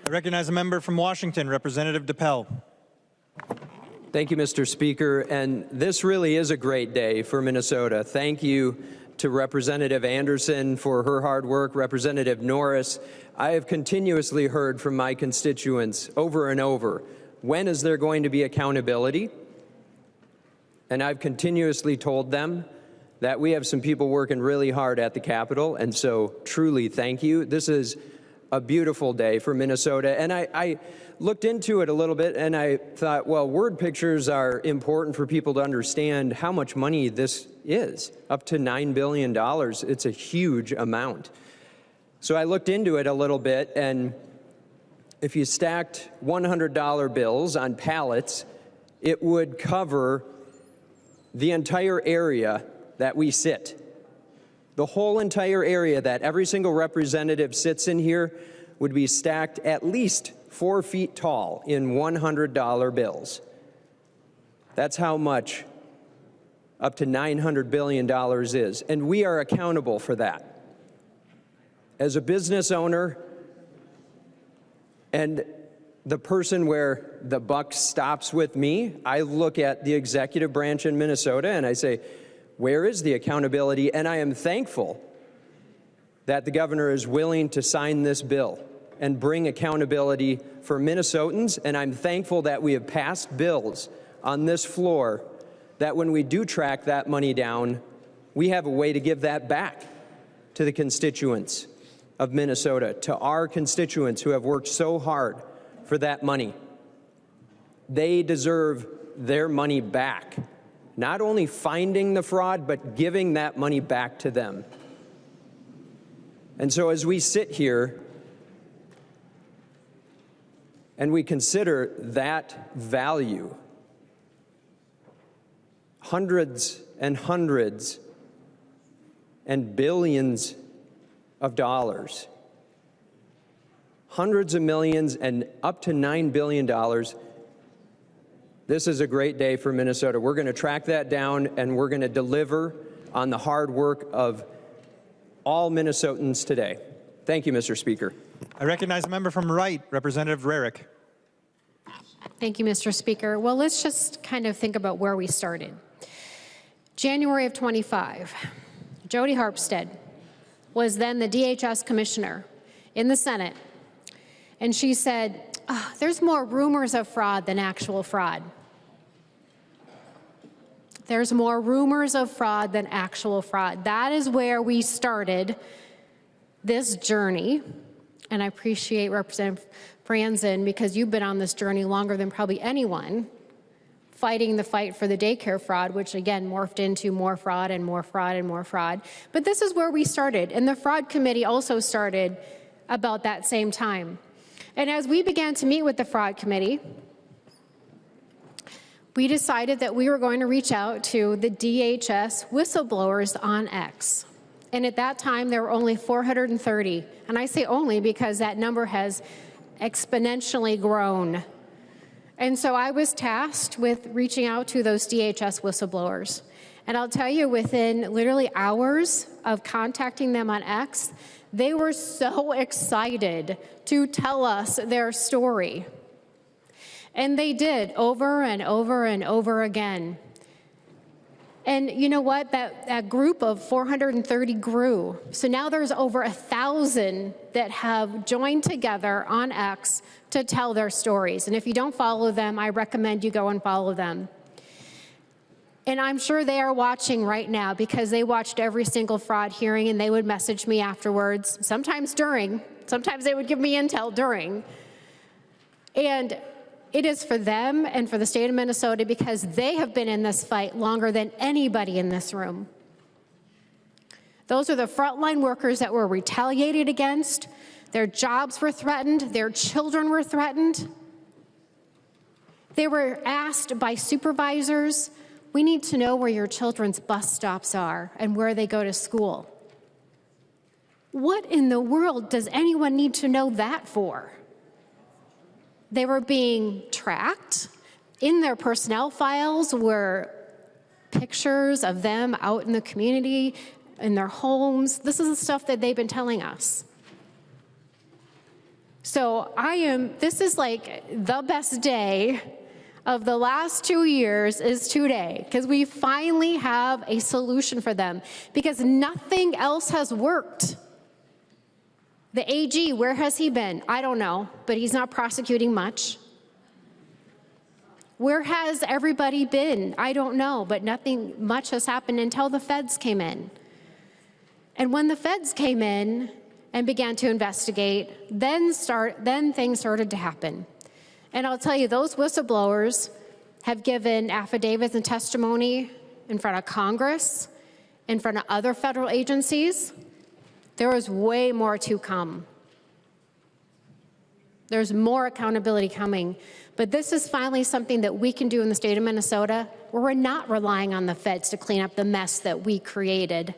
S1: I recognize a member from Washington, Representative DePel.
S6: Thank you, Mr. Speaker, and this really is a great day for Minnesota. Thank you to Representative Anderson for her hard work, Representative Norris. I have continuously heard from my constituents over and over, when is there going to be accountability? And I've continuously told them that we have some people working really hard at the Capitol, and so truly thank you. This is a beautiful day for Minnesota, and I looked into it a little bit and I thought, well, word pictures are important for people to understand how much money this is, up to $9 billion. It's a huge amount. So I looked into it a little bit, and if you stacked $100 bills on pallets, it would cover the entire area that we sit. The whole entire area that every single representative sits in here would be stacked at least 4 feet tall in $100 bills. That's how much up to $900 billion is, and we are accountable for that. As a business owner and the person where the buck stops with me, I look at the executive branch in Minnesota and I say, where is the accountability? And I am thankful that the governor is willing to sign this bill and bring accountability for Minnesotans, and I'm thankful that we have passed bills on this floor that when we do track that money down, we have a way to give that back to the constituents of Minnesota, to our constituents who have worked so hard for that money. They deserve their money back, not only finding the fraud, but giving that money back to them. And so as we sit here and we consider that value, hundreds and hundreds and billions of dollars, hundreds of millions and up to $9 billion. This is a great day for Minnesota. We're going to track that down and we're going to deliver on the hard work of all Minnesotans today. Thank you, Mr. Speaker.
S1: I recognize a member from Wright, Representative Rarick.
S11: Thank you, Mr. Speaker. Well, let's just kind of think about where we started. January of 25, Jody Harpstead was then the DHS commissioner in the Senate, and she said, oh, there's more rumors of fraud than actual fraud. There's more rumors of fraud than actual fraud. That is where we started this journey, and I appreciate Representative Franson because you've been on this journey longer than probably anyone, fighting the fight for the daycare fraud, which again morphed into more fraud and more fraud and more fraud. But this is where we started, and the fraud committee also started about that same time. And as we began to meet with the fraud committee, we decided that we were going to reach out to the DHS whistleblowers on X. And at that time, there were only 430. And I say only because that number has exponentially grown. And so I was tasked with reaching out to those DHS whistleblowers. And I'll tell you, within literally hours of contacting them on X, they were so excited to tell us their story. And they did over and over and over again. And you know what? That group of 430 grew. So now there's over 1,000 that have joined together on X to tell their stories. And if you don't follow them, I recommend you go and follow them. And I'm sure they are watching right now because they watched every single fraud hearing and they would message me afterwards, sometimes during, sometimes they would give me intel during. And it is for them and for the state of Minnesota because they have been in this fight longer than anybody in this room. Those are the frontline workers that were retaliated against. Their jobs were threatened. Their children were threatened. They were asked by supervisors, we need to know where your children's bus stops are and where they go to school. What in the world does anyone need to know that for? They were being tracked. In their personnel files were pictures of them out in the community, in their homes. This is the stuff that they've been telling us. So this is like the best day of the last 2 years is today, because we finally have a solution for them, because nothing else has worked. The AG, where has he been? I don't know, but he's not prosecuting much. Where has everybody been? I don't know, but nothing much has happened until the feds came in. And when the feds came in and began to investigate, then things started to happen. And I'll tell you, those whistleblowers have given affidavits and testimony in front of Congress, in front of other federal agencies. There is way more to come. There's more accountability coming. But this is finally something that we can do in the state of Minnesota, where we're not relying on the feds to clean up the mess that we created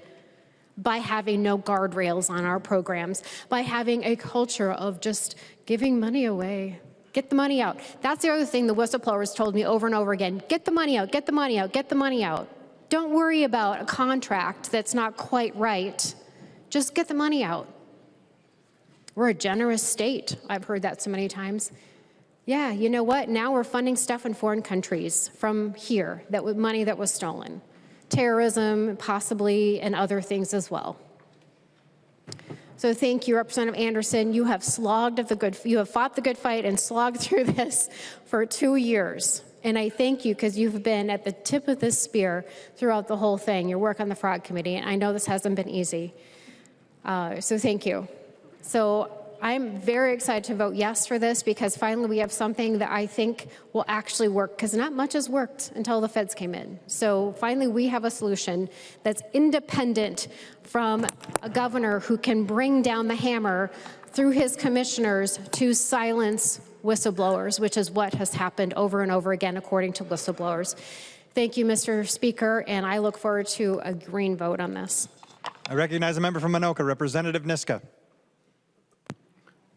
S11: by having no guardrails on our programs, by having a culture of just giving money away. Get the money out. That's the other thing the whistleblowers told me over and over again. Get the money out, get the money out, get the money out. Don't worry about a contract that's not quite right. Just get the money out. We're a generous state. I've heard that so many times. Yeah, you know what? Now we're funding stuff in foreign countries from here, that was money that was stolen. Terrorism, possibly, and other things as well. So thank you, Representative Anderson. You have fought the good fight and slogged through this for 2 years. And I thank you because you've been at the tip of this spear throughout the whole thing, your work on the fraud committee. And I know this hasn't been easy. So thank you. So I'm very excited to vote yes for this because finally we have something that I think will actually work, because not much has worked until the feds came in. So finally we have a solution that's independent from a governor who can bring down the hammer through his commissioners to silence whistleblowers, which is what has happened over and over again according to whistleblowers. Thank you, Mr. Speaker, and I look forward to a green vote on this.
S1: I recognize a member from Anoka, Representative Niska.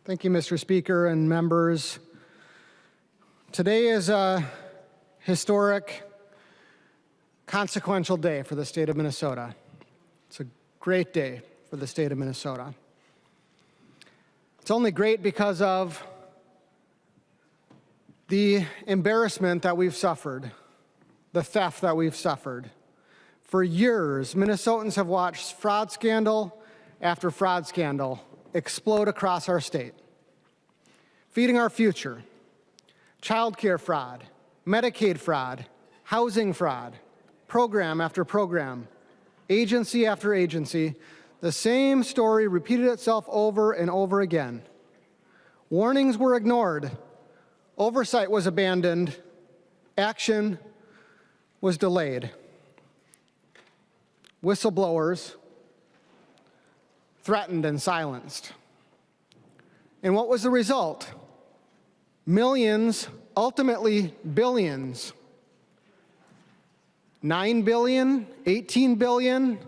S13: Thank you, Mr. Speaker and members. Today is a historic, consequential day for the state of Minnesota. It's a great day for the state of Minnesota. It's only great because of the embarrassment that we've suffered, the theft that we've suffered. For years, Minnesotans have watched fraud scandal after fraud scandal explode across our state. Feeding our future, child care fraud, Medicaid fraud, housing fraud, program after program, agency after agency, the same story repeated itself over and over again. Warnings were ignored, oversight was abandoned, action was delayed. Whistleblowers threatened and silenced. And what was the result? Millions, ultimately billions. 9 billion, 18 billion.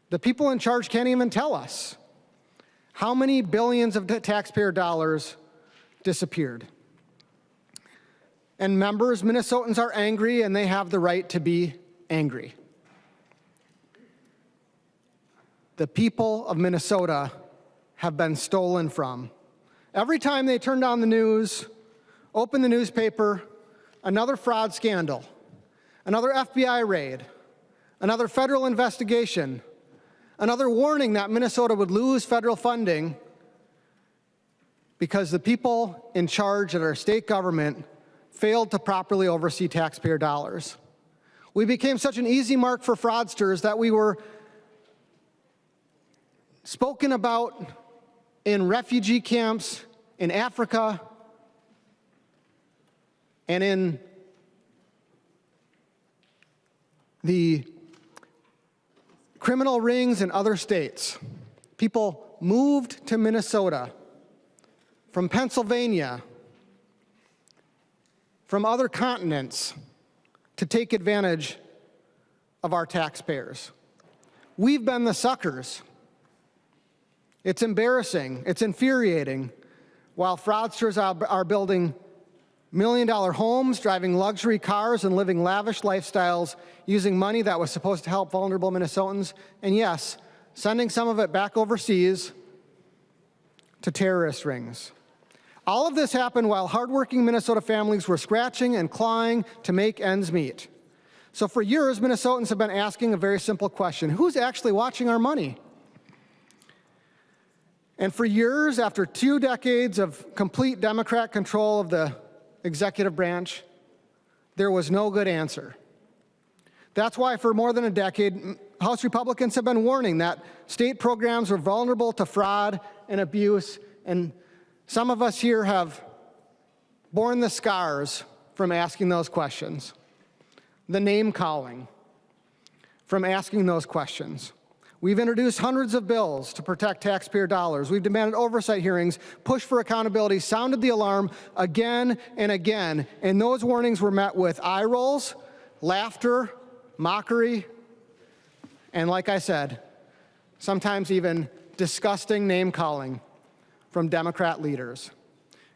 S13: The people in charge can't even tell us how many billions of taxpayer dollars disappeared. And members, Minnesotans are angry, and they have the right to be angry. The people of Minnesota have been stolen from. Every time they turn on the news, open the newspaper, another fraud scandal, another FBI raid, another federal investigation, another warning that Minnesota would lose federal funding because the people in charge at our state government failed to properly oversee taxpayer dollars. We became such an easy mark for fraudsters that we were spoken about in refugee camps in Africa and in the criminal rings in other states. People moved to Minnesota from Pennsylvania, from other continents to take advantage of our taxpayers. We've been the suckers. It's embarrassing, it's infuriating, while fraudsters are building million-dollar homes, driving luxury cars, and living lavish lifestyles using money that was supposed to help vulnerable Minnesotans, and yes, sending some of it back overseas to terrorist rings. All of this happened while hardworking Minnesota families were scratching and clawing to make ends meet. So for years, Minnesotans have been asking a very simple question: who's actually watching our money? And for years, after 2 decades of complete Democrat control of the executive branch, there was no good answer. That's why for more than a decade, House Republicans have been warning that state programs are vulnerable to fraud and abuse, and some of us here have borne the scars from asking those questions, the name calling from asking those questions. We've introduced hundreds of bills to protect taxpayer dollars. We've demanded oversight hearings, pushed for accountability, sounded the alarm again and again, and those warnings were met with eye rolls, laughter, mockery, and like I said, sometimes even disgusting name-calling from Democrat leaders.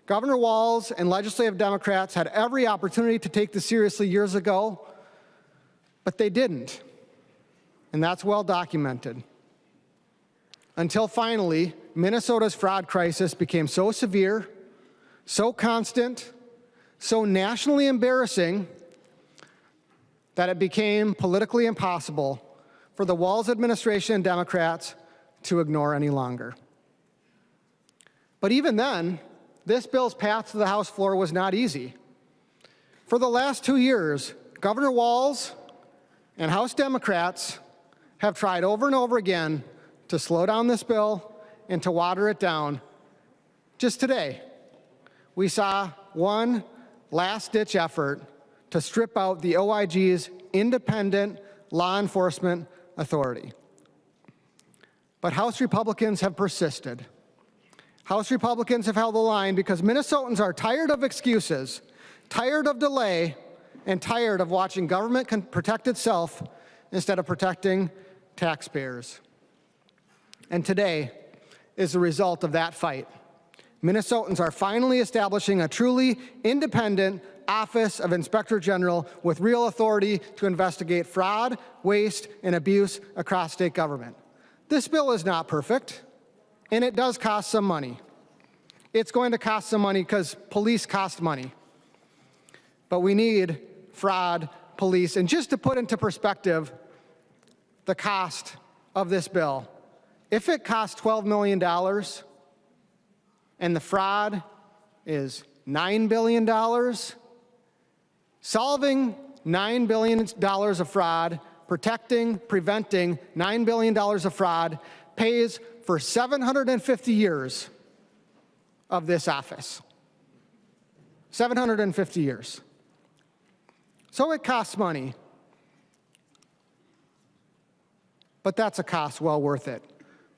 S13: Governor Walz and legislative Democrats had every opportunity to take this seriously years ago, but they didn't. And that's well documented. Until finally, Minnesota's fraud crisis became so severe, so constant, so nationally embarrassing that it became politically impossible for the Walz administration and Democrats to ignore any longer. But even then, this bill's path to the House floor was not easy. For the last 2 years, Governor Walz and House Democrats have tried over and over again to slow down this bill and to water it down. Just today, we saw one last-ditch effort to strip out the OIG's independent law enforcement authority. But House Republicans have persisted. House Republicans have held the line because Minnesotans are tired of excuses, tired of delay, and tired of watching government protect itself instead of protecting taxpayers. And today is the result of that fight. Minnesotans are finally establishing a truly independent Office of Inspector General with real authority to investigate fraud, waste, and abuse across state government. This bill is not perfect, and it does cost some money. It's going to cost some money because police cost money. But we need fraud police. And just to put into perspective the cost of this bill, if it costs $12 million and the fraud is $9 billion, solving $9 billion of fraud, preventing $9 billion of fraud pays for 750 years of this office. 750 years. So it costs money. But that's a cost well worth it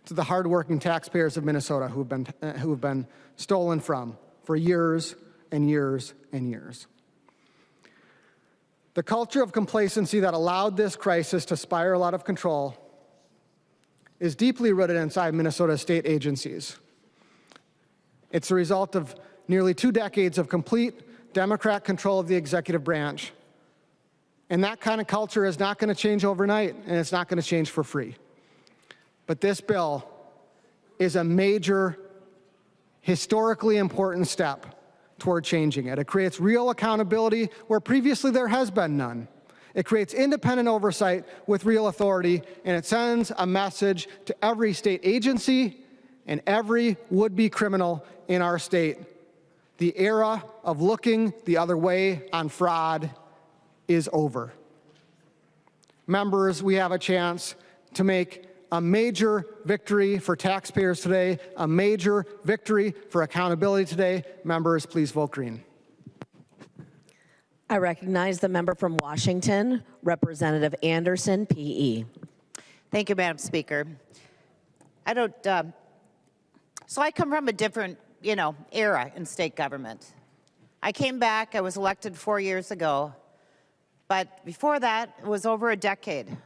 S13: to the hardworking taxpayers of Minnesota who've been stolen from for years and years and years. The culture of complacency that allowed this crisis to spiral out of control is deeply rooted inside Minnesota's state agencies. It's the result of nearly 2 decades of complete Democrat control of the executive branch. And that kind of culture is not going to change overnight, and it's not going to change for free. But this bill is a major, historically important step toward changing it. It creates real accountability where previously there has been none. It creates independent oversight with real authority, and it sends a message to every state agency and every would-be criminal in our state. The era of looking the other way on fraud is over. Members, we have a chance to make a major victory for taxpayers today, a major victory for accountability today. Members, please vote green.
S10: I recognize the member from Washington, Representative Anderson, PE.
S4: Thank you, Madam Speaker. So I come from a different, era in state government. I came back, I was elected 4 years ago, but before that, it was over a decade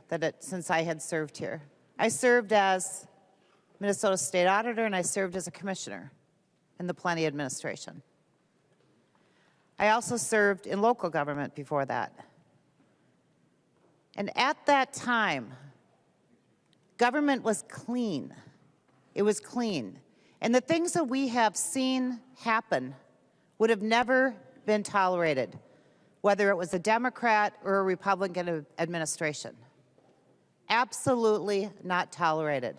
S4: since I had served here. I served as Minnesota State Auditor, and I served as a commissioner in the Plenty administration. I also served in local government before that. And at that time, government was clean. It was clean. And the things that we have seen happen would have never been tolerated, whether it was a Democrat or a Republican administration. Absolutely not tolerated.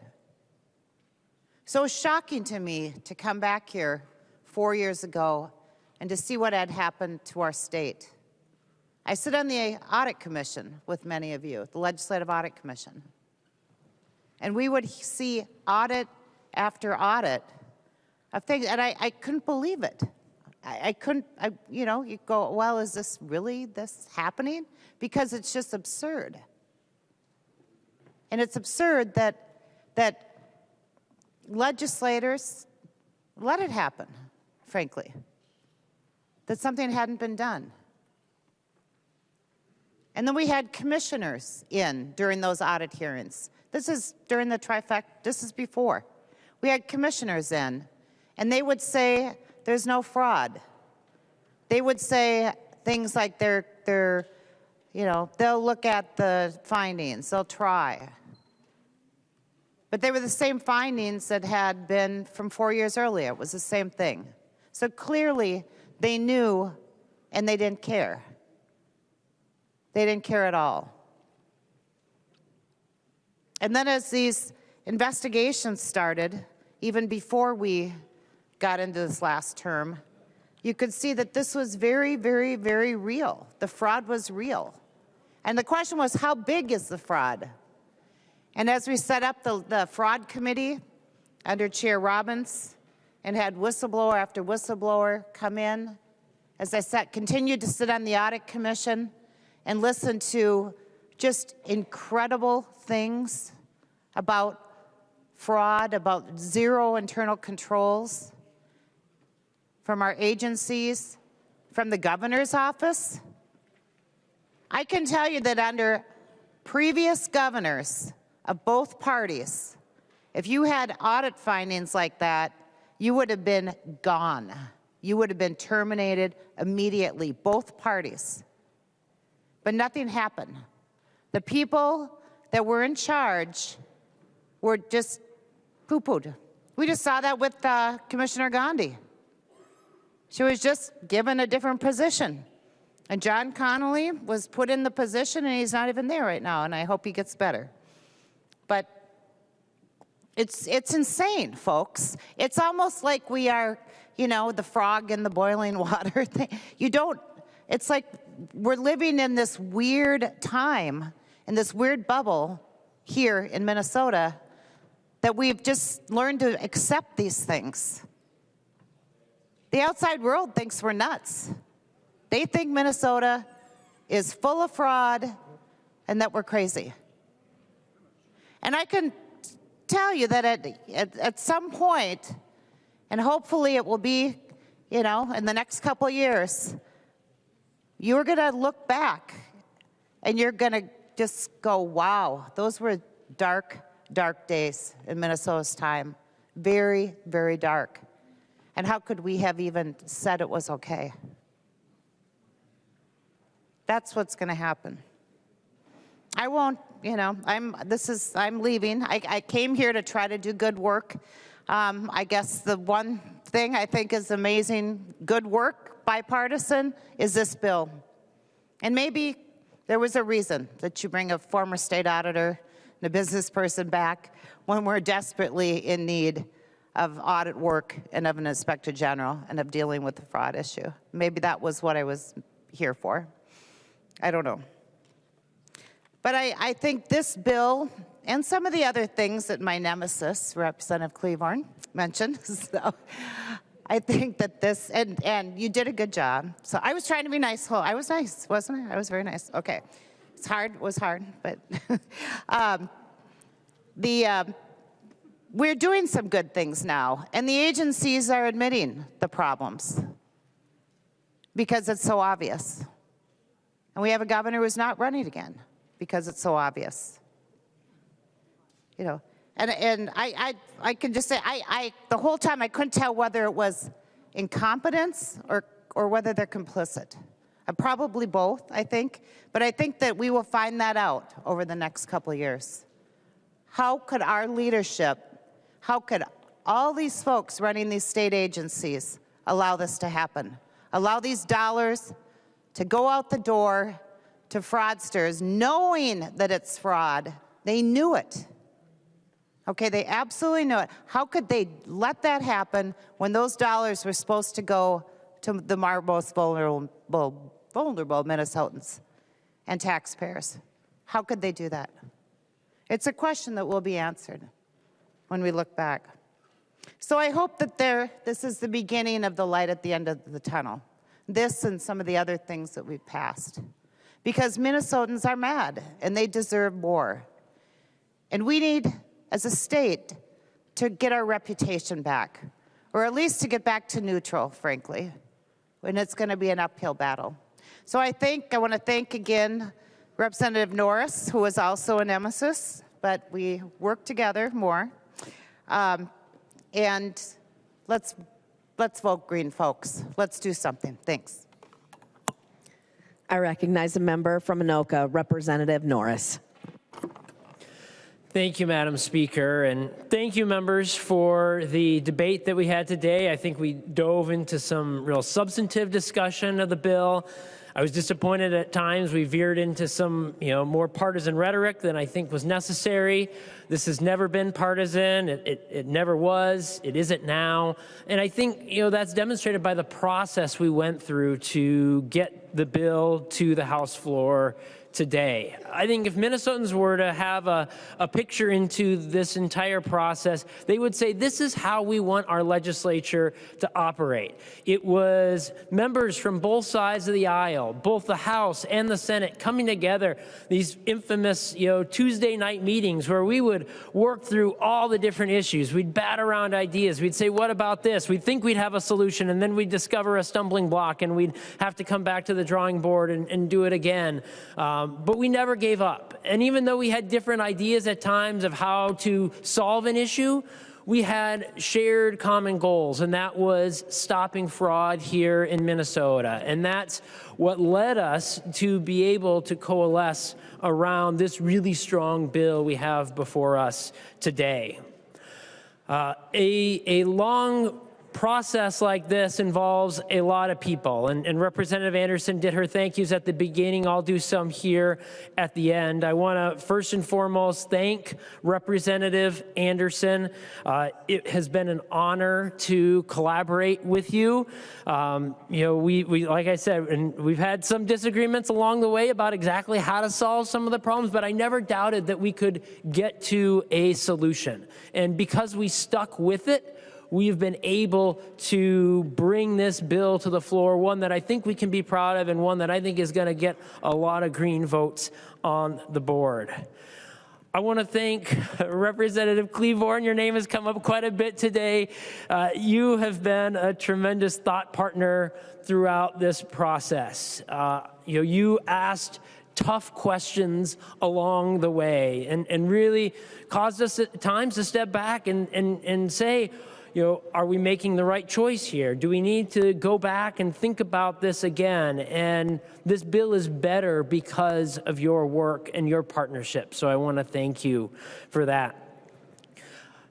S4: So it's shocking to me to come back here 4 years ago and to see what had happened to our state. I sit on the Audit Commission with many of you, the Legislative Audit Commission. And we would see audit after audit of things, and I couldn't believe it. You go, well, is this really happening? Because it's just absurd. And it's absurd that that legislators let it happen, frankly, that something hadn't been done. And then we had commissioners in during those audit hearings. This is during the trifecta, this is before. We had commissioners in, and they would say there's no fraud. They would say things like they'll look at the findings, they'll try. But they were the same findings that had been from 4 years earlier. It was the same thing. So clearly, they knew and they didn't care. They didn't care at all. And then as these investigations started, even before we got into this last term, you could see that this was very, very, very real. The fraud was real. And the question was, how big is the fraud? And as we set up the fraud committee under Chair Robbins and had whistleblower after whistleblower come in, as I continued to sit on the audit commission and listen to just incredible things about fraud, about zero internal controls from our agencies, from the governor's office. I can tell you that under previous governors of both parties, if you had audit findings like that, you would have been gone. You would have been terminated immediately, both parties. But nothing happened. The people that were in charge were just poo-pooed. We just saw that with Commissioner Gandhi. She was just given a different position. And John Connolly was put in the position, and he's not even there right now, and I hope he gets better. But it's insane, folks. It's almost like we are, the frog in the boiling water thing. It's like we're living in this weird time, in this weird bubble here in Minnesota, that we've just learned to accept these things. The outside world thinks we're nuts. They think Minnesota is full of fraud and that we're crazy. And I can tell you that at some point, and hopefully it will be, in the next couple of years, you're going to look back and you're going to just go, wow, those were dark, dark days in Minnesota's time. Very, very dark. And how could we have even said it was okay? That's what's going to happen. I won't, I'm leaving. I came here to try to do good work. I guess the one thing I think is amazing, good work, bipartisan, is this bill. And maybe there was a reason that you bring a former state auditor and a business person back when we're desperately in need of audit work and of an inspector general and of dealing with the fraud issue. Maybe that was what I was here for. I don't know. But I think this bill and some of the other things that my nemesis, Representative Cleavorn, mentioned, so I think that this, and you did a good job. So I was trying to be nice. I was nice, wasn't I? I was very nice. Okay. It was hard, but we're doing some good things now, and the agencies are admitting the problems because it's so obvious. And we have a governor who's not running again because it's so obvious. And I can just say, the whole time I couldn't tell whether it was incompetence or whether they're complicit. Probably both, I think. But I think that we will find that out over the next couple of years. How could our leadership, how could all these folks running these state agencies allow this to happen? Allow these dollars to go out the door to fraudsters, knowing that it's fraud. They knew it. Okay, they absolutely knew it. How could they let that happen when those dollars were supposed to go to the most vulnerable Minnesotans and taxpayers? How could they do that? It's a question that will be answered when we look back. So I hope that this is the beginning of the light at the end of the tunnel. This and some of the other things that we've passed. Because Minnesotans are mad and they deserve more. And we need as a state to get our reputation back, or at least to get back to neutral, frankly, and it's going to be an uphill battle. So I want to thank again Representative Norris, who was also a nemesis, but we worked together more. And let's vote green, folks. Let's do something. Thanks.
S10: I recognize a member from Anoka, Representative Norris.
S3: Thank you, Madam Speaker, and thank you, members, for the debate that we had today. I think we dove into some real substantive discussion of the bill. I was disappointed at times we veered into some, more partisan rhetoric than I think was necessary. This has never been partisan. It never was. It isn't now. And I think, that's demonstrated by the process we went through to get the bill to the House floor today. I think if Minnesotans were to have a picture into this entire process, they would say this is how we want our legislature to operate. It was members from both sides of the aisle, both the House and the Senate, coming together, these infamous Tuesday night meetings where we would work through all the different issues. We'd bat around ideas. We'd say, what about this? We'd think we'd have a solution, and then we'd discover a stumbling block, and we'd have to come back to the drawing board and do it again. But we never gave up. And even though we had different ideas at times of how to solve an issue, we had shared common goals, and that was stopping fraud here in Minnesota. And that's what led us to be able to coalesce around this really strong bill we have before us today. A long process like this involves a lot of people, and Representative Anderson did her thank yous at the beginning. I'll do some here at the end. I want to first and foremost thank Representative Anderson. It has been an honor to collaborate with you. We like I said, and we've had some disagreements along the way about exactly how to solve some of the problems, but I never doubted that we could get to a solution. And because we stuck with it, we've been able to bring this bill to the floor, one that I think we can be proud of and one that I think is going to get a lot of green votes on the board. I want to thank Representative Cleavorn. Your name has come up quite a bit today. You have been a tremendous thought partner throughout this process. You asked tough questions along the way and really caused us at times to step back and say, are we making the right choice here? Do we need to go back and think about this again? And this bill is better because of your work and your partnership. So I want to thank you for that.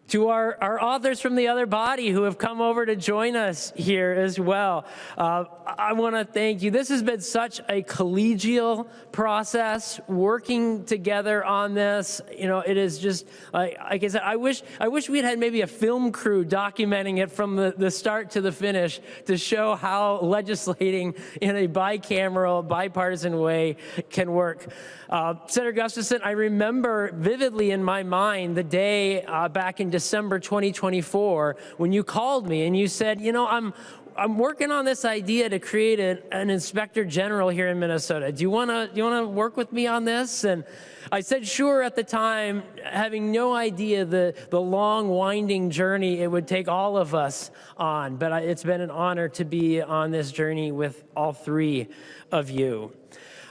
S3: To our authors from the other body who have come over to join us here as well, I want to thank you. This has been such a collegial process, working together on this. It is just, like I said, I wish we'd had maybe a film crew documenting it from the start to the finish to show how legislating in a bicameral, bipartisan way can work. Senator Gustafson, I remember vividly in my mind the day back in December 2024 when you called me and you said, I'm working on this idea to create an inspector general here in Minnesota. Do you want to work with me on this? And I said sure at the time, having no idea the long, winding journey it would take all of us on. But it's been an honor to be on this journey with all three of you.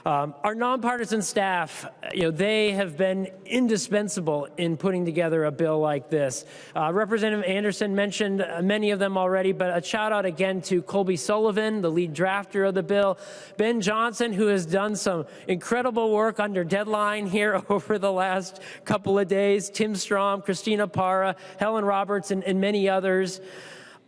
S3: Our nonpartisan staff, they have been indispensable in putting together a bill like this. Representative Anderson mentioned many of them already, but a shout out again to Colby Sullivan, the lead drafter of the bill, Ben Johnson, who has done some incredible work under deadline here over the last couple of days, Tim Strom, Christina Parra, Helen Roberts, and many others.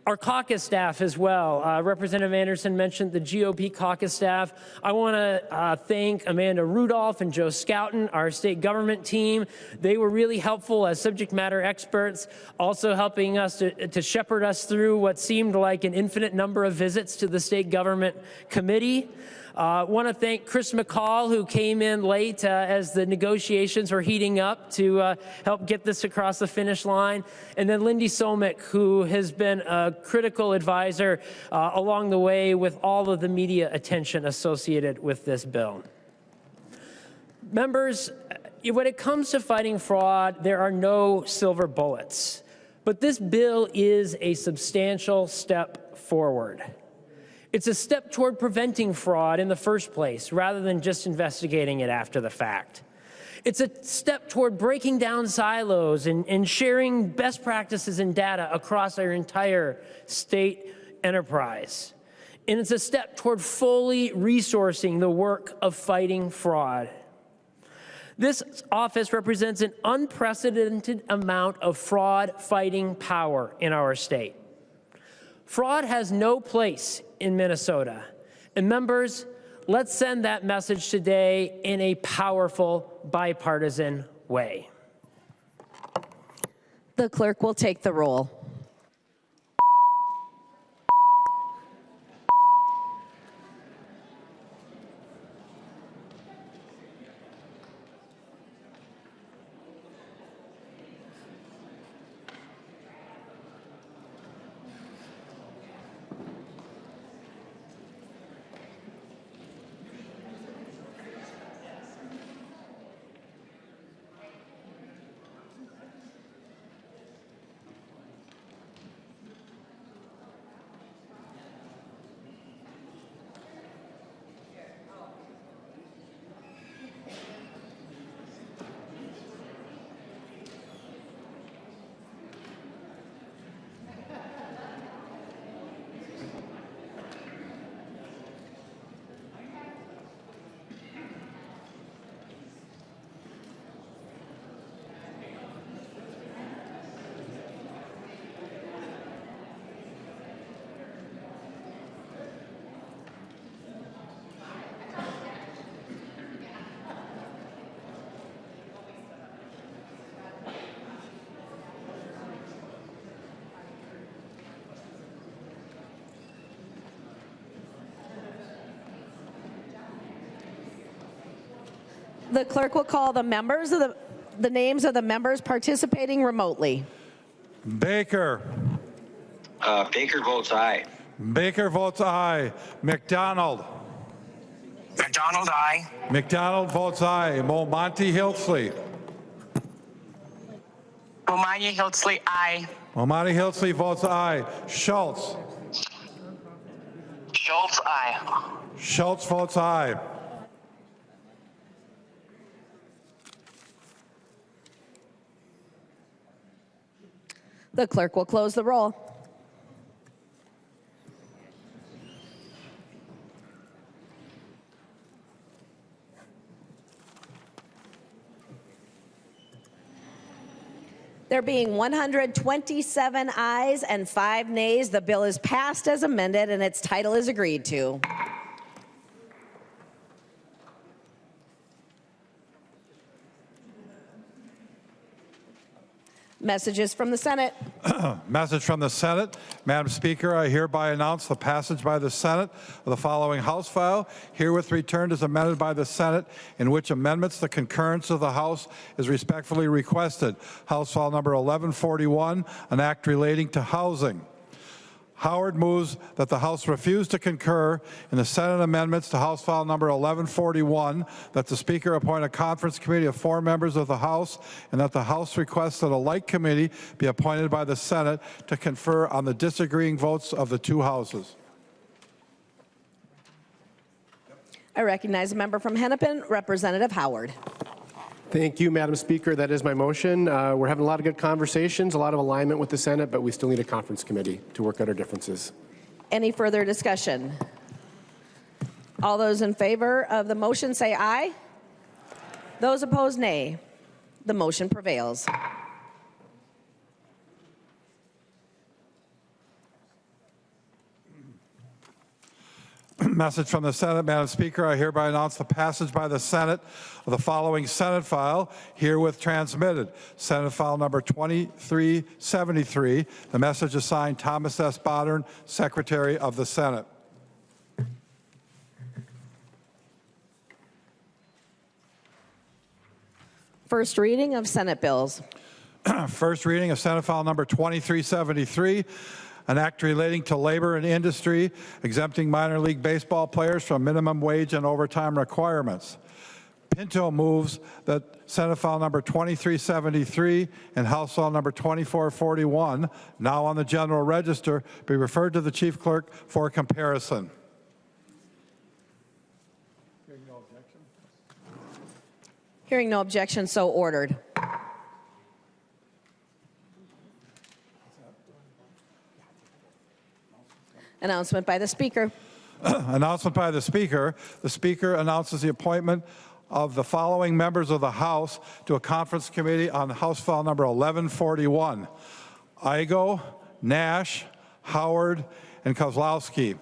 S3: Our caucus staff as well. Representative Anderson mentioned the GOP caucus staff. I want to thank Amanda Rudolph and Joe Scouten, our state government team. They were really helpful as subject matter experts, also helping us to shepherd us through what seemed like an infinite number of visits to the state government committee. I want to thank Chris McCall, who came in late as the negotiations were heating up to help get this across the finish line. And then Lindy Somick, who has been a critical advisor along the way with all of the media attention associated with this bill. Members, When it comes to fighting fraud, there are no silver bullets. But this bill is a substantial step forward. It's a step toward preventing fraud in the first place, rather than just investigating it after the fact. It's a step toward breaking down silos and sharing best practices and data across our entire state enterprise. And it's a step toward fully resourcing the work of fighting fraud. This office represents an unprecedented amount of fraud-fighting power in our state. Fraud has no place in Minnesota. And members, let's send that message today in a powerful, bipartisan way.
S10: The clerk will take the roll. The clerk will call the members of the names of the members participating remotely.
S2: Baker.
S8: Baker votes aye.
S2: Baker votes aye. McDonald.
S9: McDonald, aye.
S2: McDonald votes aye. Monty Hilsley.
S9: Momanya Hiltzley, aye.
S2: Monty Hilsley votes aye. Schultz.
S9: Schultz, aye.
S2: Schultz votes aye.
S10: The clerk will close the roll. There being 127 ayes and 5 nays, the bill is passed as amended and its title is agreed to. Messages from the Senate.
S2: Message from the Senate. Madam Speaker, I hereby announce the passage by the Senate of the following House file, herewith returned as amended by the Senate, in which amendments the concurrence of the House is respectfully requested. House file number 1141, an act relating to housing. Howard moves that the House refuse to concur in the Senate amendments to House File number 1141, that the Speaker appoint a conference committee of 4 members of the House, and that the House requests that a like committee be appointed by the Senate to confer on the disagreeing votes of the 2 houses.
S10: I recognize a member from Hennepin, Representative Howard.
S14: Thank you, Madam Speaker. That is my motion. We're having a lot of good conversations, a lot of alignment with the Senate, but we still need a conference committee to work out our differences.
S10: Any further discussion? All those in favor of the motion say aye. Those opposed, nay. The motion prevails.
S2: Message from the Senate. Madam Speaker, I hereby announce the passage by the Senate of the following Senate file, herewith transmitted. Senate file number 2373. The message is signed Thomas S. Bodern, Secretary of the Senate.
S10: First reading of Senate bills.
S2: First reading of Senate file number 2373. An act relating to labor and industry, exempting minor league baseball players from minimum wage and overtime requirements. Pinto moves that Senate File number 2373 and House File number 2441, now on the General Register, be referred to the Chief Clerk for comparison.
S10: Hearing no objection, so ordered. Announcement by the Speaker.
S2: Announcement by the Speaker. The Speaker announces the appointment of the following members of the House to a conference committee on House File number 1141. Igo, Nash, Howard, and Kozlowski.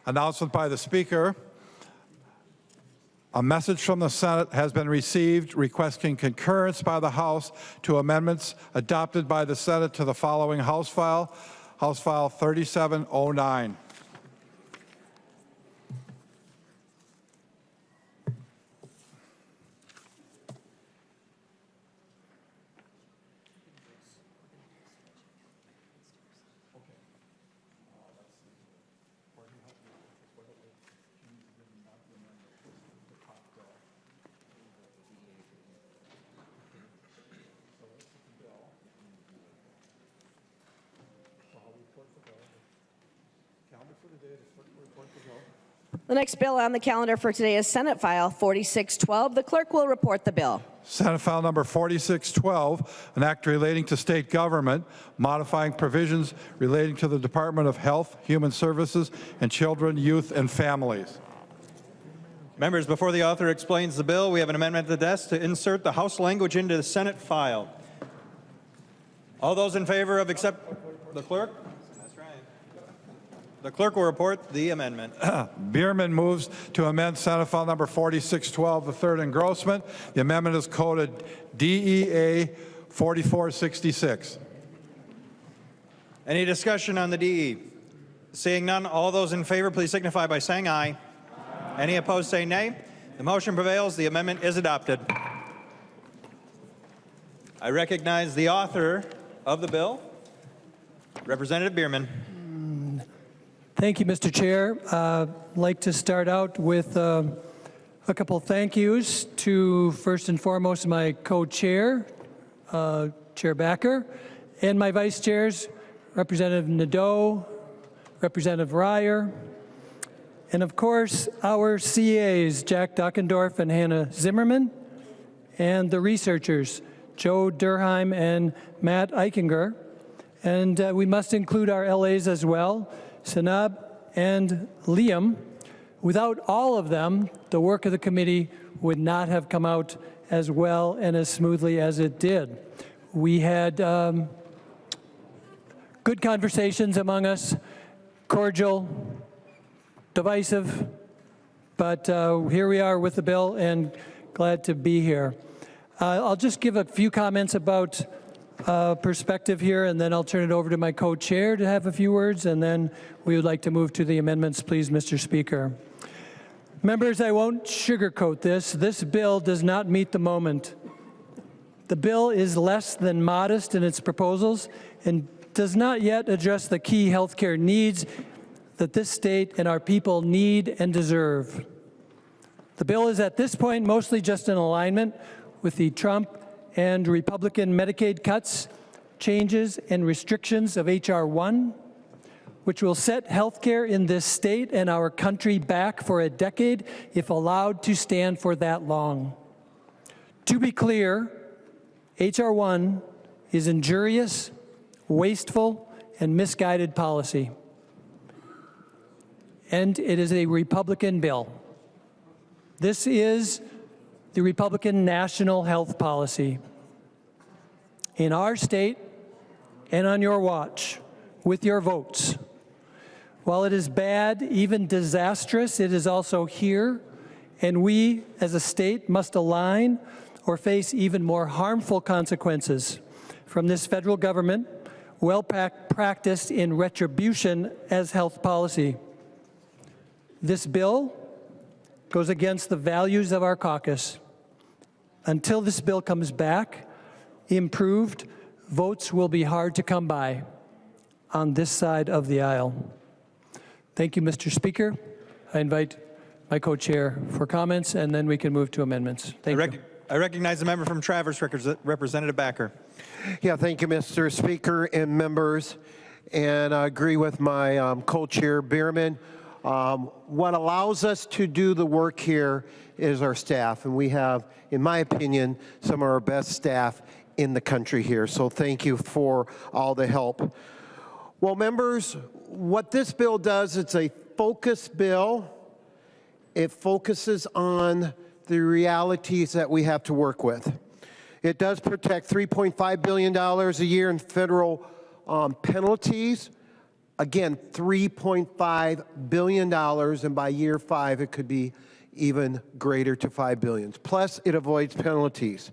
S2: Announcement by the Speaker. A message from the Senate has been received requesting concurrence by the House to amendments adopted by the Senate to the following House File 3709.
S10: The next bill on the calendar for today is Senate File 4612. The clerk will report the bill.
S2: Senate File number 4612, an act relating to state government, modifying provisions relating to the Department of Health, Human Services, and Children, Youth, and Families.
S1: Members, before the author explains the bill, we have an amendment at the desk to insert the House language into the Senate file. All those in favor of accept the clerk? That's right. The clerk will report the amendment.
S2: Bierman moves to amend Senate File number 4612, the third engrossment. The amendment is coded DEA 4466.
S1: Any discussion on the DE? Seeing none, all those in favor, please signify by saying aye. Any opposed, say nay. The motion prevails. The amendment is adopted. I recognize the author of the bill, Representative Bierman.
S15: Thank you, Mr. Chair. I'd like to start out with a couple thank yous to, first and foremost, my co-chair, Chair Backer, and my vice chairs, Representative Nadeau, Representative Ryer, and of course, our CAs, Jack Dockendorf and Hannah Zimmerman, and the researchers, Joe Durheim and Matt Eichinger. And we must include our LAs as well, Sanab and Liam. Without all of them, the work of the committee would not have come out as well and as smoothly as it did. We had good conversations among us, cordial, divisive, but here we are with the bill and glad to be here. I'll just give a few comments about perspective here, and then I'll turn it over to my co-chair to have a few words, and then we would like to move to the amendments, please, Mr. Speaker. Members, I won't sugarcoat this. This bill does not meet the moment. The bill is less than modest in its proposals and does not yet address the key healthcare needs that this state and our people need and deserve. The bill is at this point mostly just in alignment with the Trump and Republican Medicaid cuts, changes, and restrictions of H.R. 1, which will set health care in this state and our country back for a decade if allowed to stand for that long. To be clear, H.R. 1 is injurious, wasteful, and misguided policy. And it is a Republican bill. This is the Republican national health policy. In our state and on your watch, with your votes. While it is bad, even disastrous, it is also here, and we as a state must align or face even more harmful consequences from this federal government, well practiced in retribution as health policy. This bill goes against the values of our caucus. Until this bill comes back, improved, votes will be hard to come by on this side of the aisle. Thank you, Mr. Speaker. I invite my co-chair, for comments, and then we can move to amendments. Thank you.
S1: I recognize the member from Traverse, Representative Backer.
S12: Yeah, thank you, Mr. Speaker and members. And I agree with my co-chair, Bierman. What allows us to do the work here is our staff. And we have, in my opinion, some of our best staff in the country here. So thank you for all the help. Well, members, what this bill does, it's a focus bill. It focuses on the realities that we have to work with. It does protect $3.5 billion a year in federal penalties. Again, $3.5 billion, and by year 5, it could be even greater to $5 billion. Plus, it avoids penalties.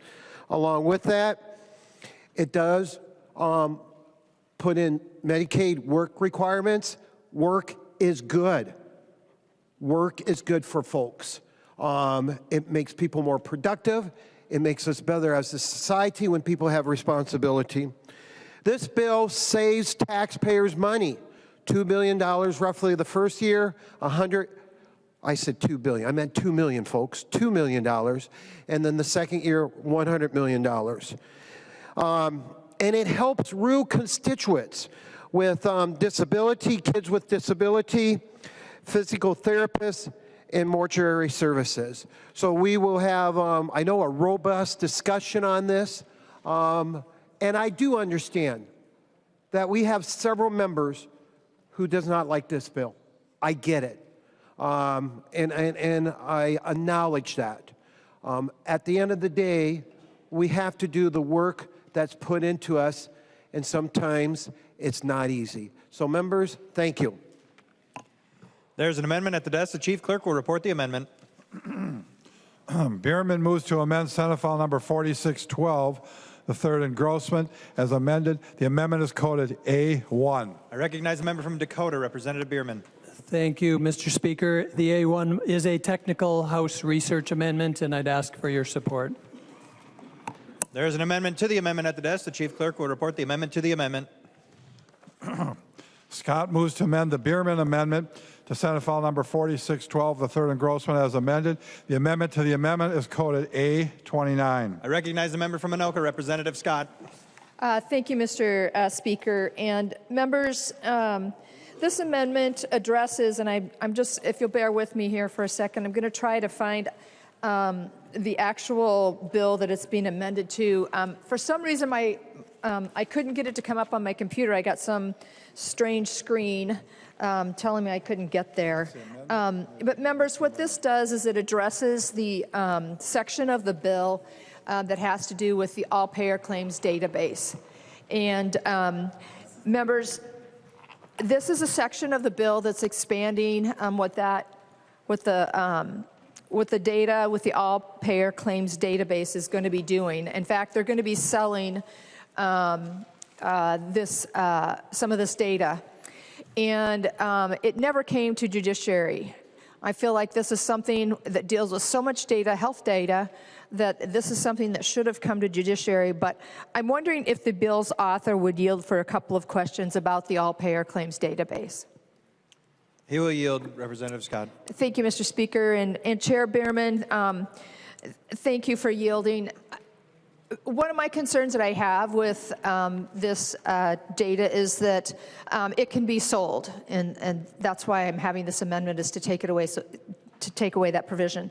S12: Along with that, it does put in Medicaid work requirements. Work is good. Work is good for folks. It makes people more productive. It makes us better as a society when people have responsibility. This bill saves taxpayers money. $2 billion roughly the first year, I said $2 billion, I meant $2 million, folks, $2 million. And then the second year, $100 million. And it helps rural constituents with disability, kids with disability, physical therapists, and mortuary services. So we will have, I know, a robust discussion on this. And I do understand that we have several members who does not like this bill. I get it. And I acknowledge that. At the end of the day, we have to do the work that's put into us, and sometimes it's not easy. So members, thank you.
S1: There's an amendment at the desk. The chief clerk will report the amendment.
S2: Bierman moves to amend Senate File Number 4612, the third engrossment, as amended. The amendment is coded A1.
S1: I recognize the member from Dakota, Representative Bierman.
S15: Thank you, Mr. Speaker. The A1 is a technical House research amendment, and I'd ask for your support.
S1: There is an amendment to the amendment at the desk. The chief clerk will report the amendment to the amendment.
S2: Scott moves to amend the Bierman amendment to Senate File Number 4612, the third engrossment, as amended. The amendment to the amendment is coded A29.
S1: I recognize the member from Anoka, Representative Scott.
S22: Thank you, Mr. Speaker. And members, this amendment addresses, and I'm just, if you'll bear with me here for a second, I'm going to try to find the actual bill that it's being amended to. For some reason, I couldn't get it to come up on my computer. I got some strange screen telling me I couldn't get there. But members, what this does is it addresses the section of the bill that has to do with the all-payer claims database. And members, this is a section of the bill that's expanding with the data, with the all-payer claims database is going to be doing. In fact, they're going to be selling some of this data. And it never came to judiciary. I feel like this is something that deals with so much data, health data, that this is something that should have come to judiciary. But I'm wondering if the bill's author would yield for a couple of questions about the all-payer claims database.
S1: He will yield, Representative Scott.
S22: Thank you, Mr. Speaker. And Chair Bierman, thank you for yielding. One of my concerns that I have with this data is that it can be sold, and that's why I'm having this amendment, is to take it away, to take away that provision.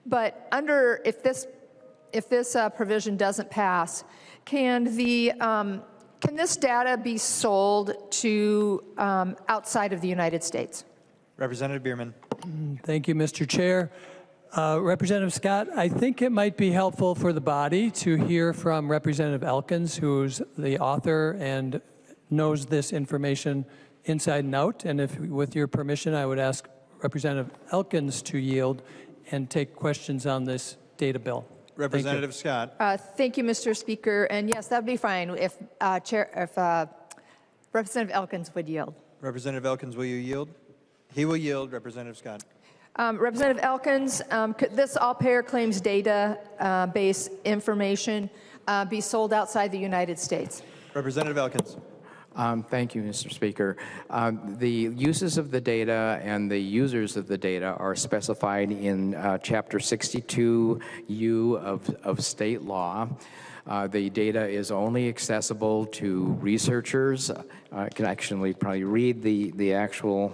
S22: But if this provision doesn't pass, can this data be sold to outside of the United States?
S1: Representative Bierman.
S15: Thank you, Mr. Chair. Representative Scott, I think it might be helpful for the body to hear from Representative Elkins, who's the author and knows this information inside and out. And if, with your permission, I would ask Representative Elkins to yield and take questions on this data bill.
S1: Representative Scott.
S22: Thank you, Mr. Speaker. And yes, that would be fine if Representative Elkins would yield.
S1: Representative Elkins, will you yield? He will yield, Representative Scott.
S22: Representative Elkins, could this all-payer claims data-based information be sold outside the United States?
S1: Representative Elkins.
S16: Thank you, Mr. Speaker. The uses of the data and the users of the data are specified in Chapter 62U of state law. The data is only accessible to researchers. I can actually probably read the actual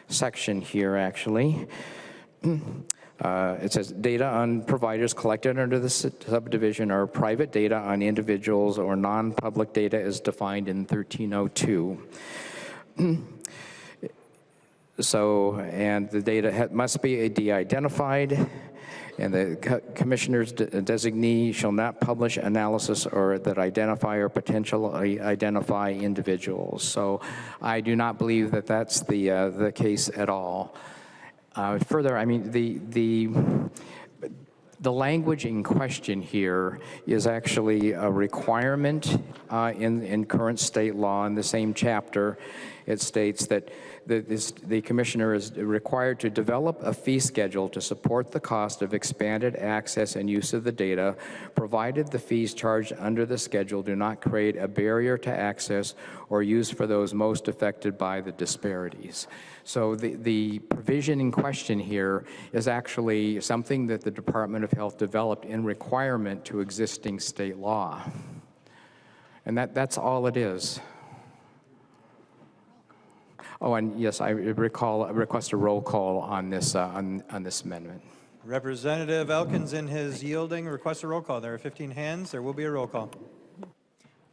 S16: section here, actually. It says data on providers collected under the subdivision are private data on individuals or non-public data as defined in 1302. So, and the data must be de-identified, and the commissioner's designee shall not publish analysis or that identify or potentially identify individuals. So I do not believe that that's the case at all. Further, I mean, the language in question here is actually a requirement in current state law in the same chapter. It states that the commissioner is required to develop a fee schedule to support the cost of expanded access and use of the data, provided the fees charged under the schedule do not create a barrier to access or use for those most affected by the disparities. So the provision in question here is actually something that the Department of Health developed in requirement to existing state law. And that's all it is. Oh, and yes, I request a roll call on this amendment.
S1: Representative Elkins, in his yielding, requests a roll call. There are 15 hands. There will be a roll call.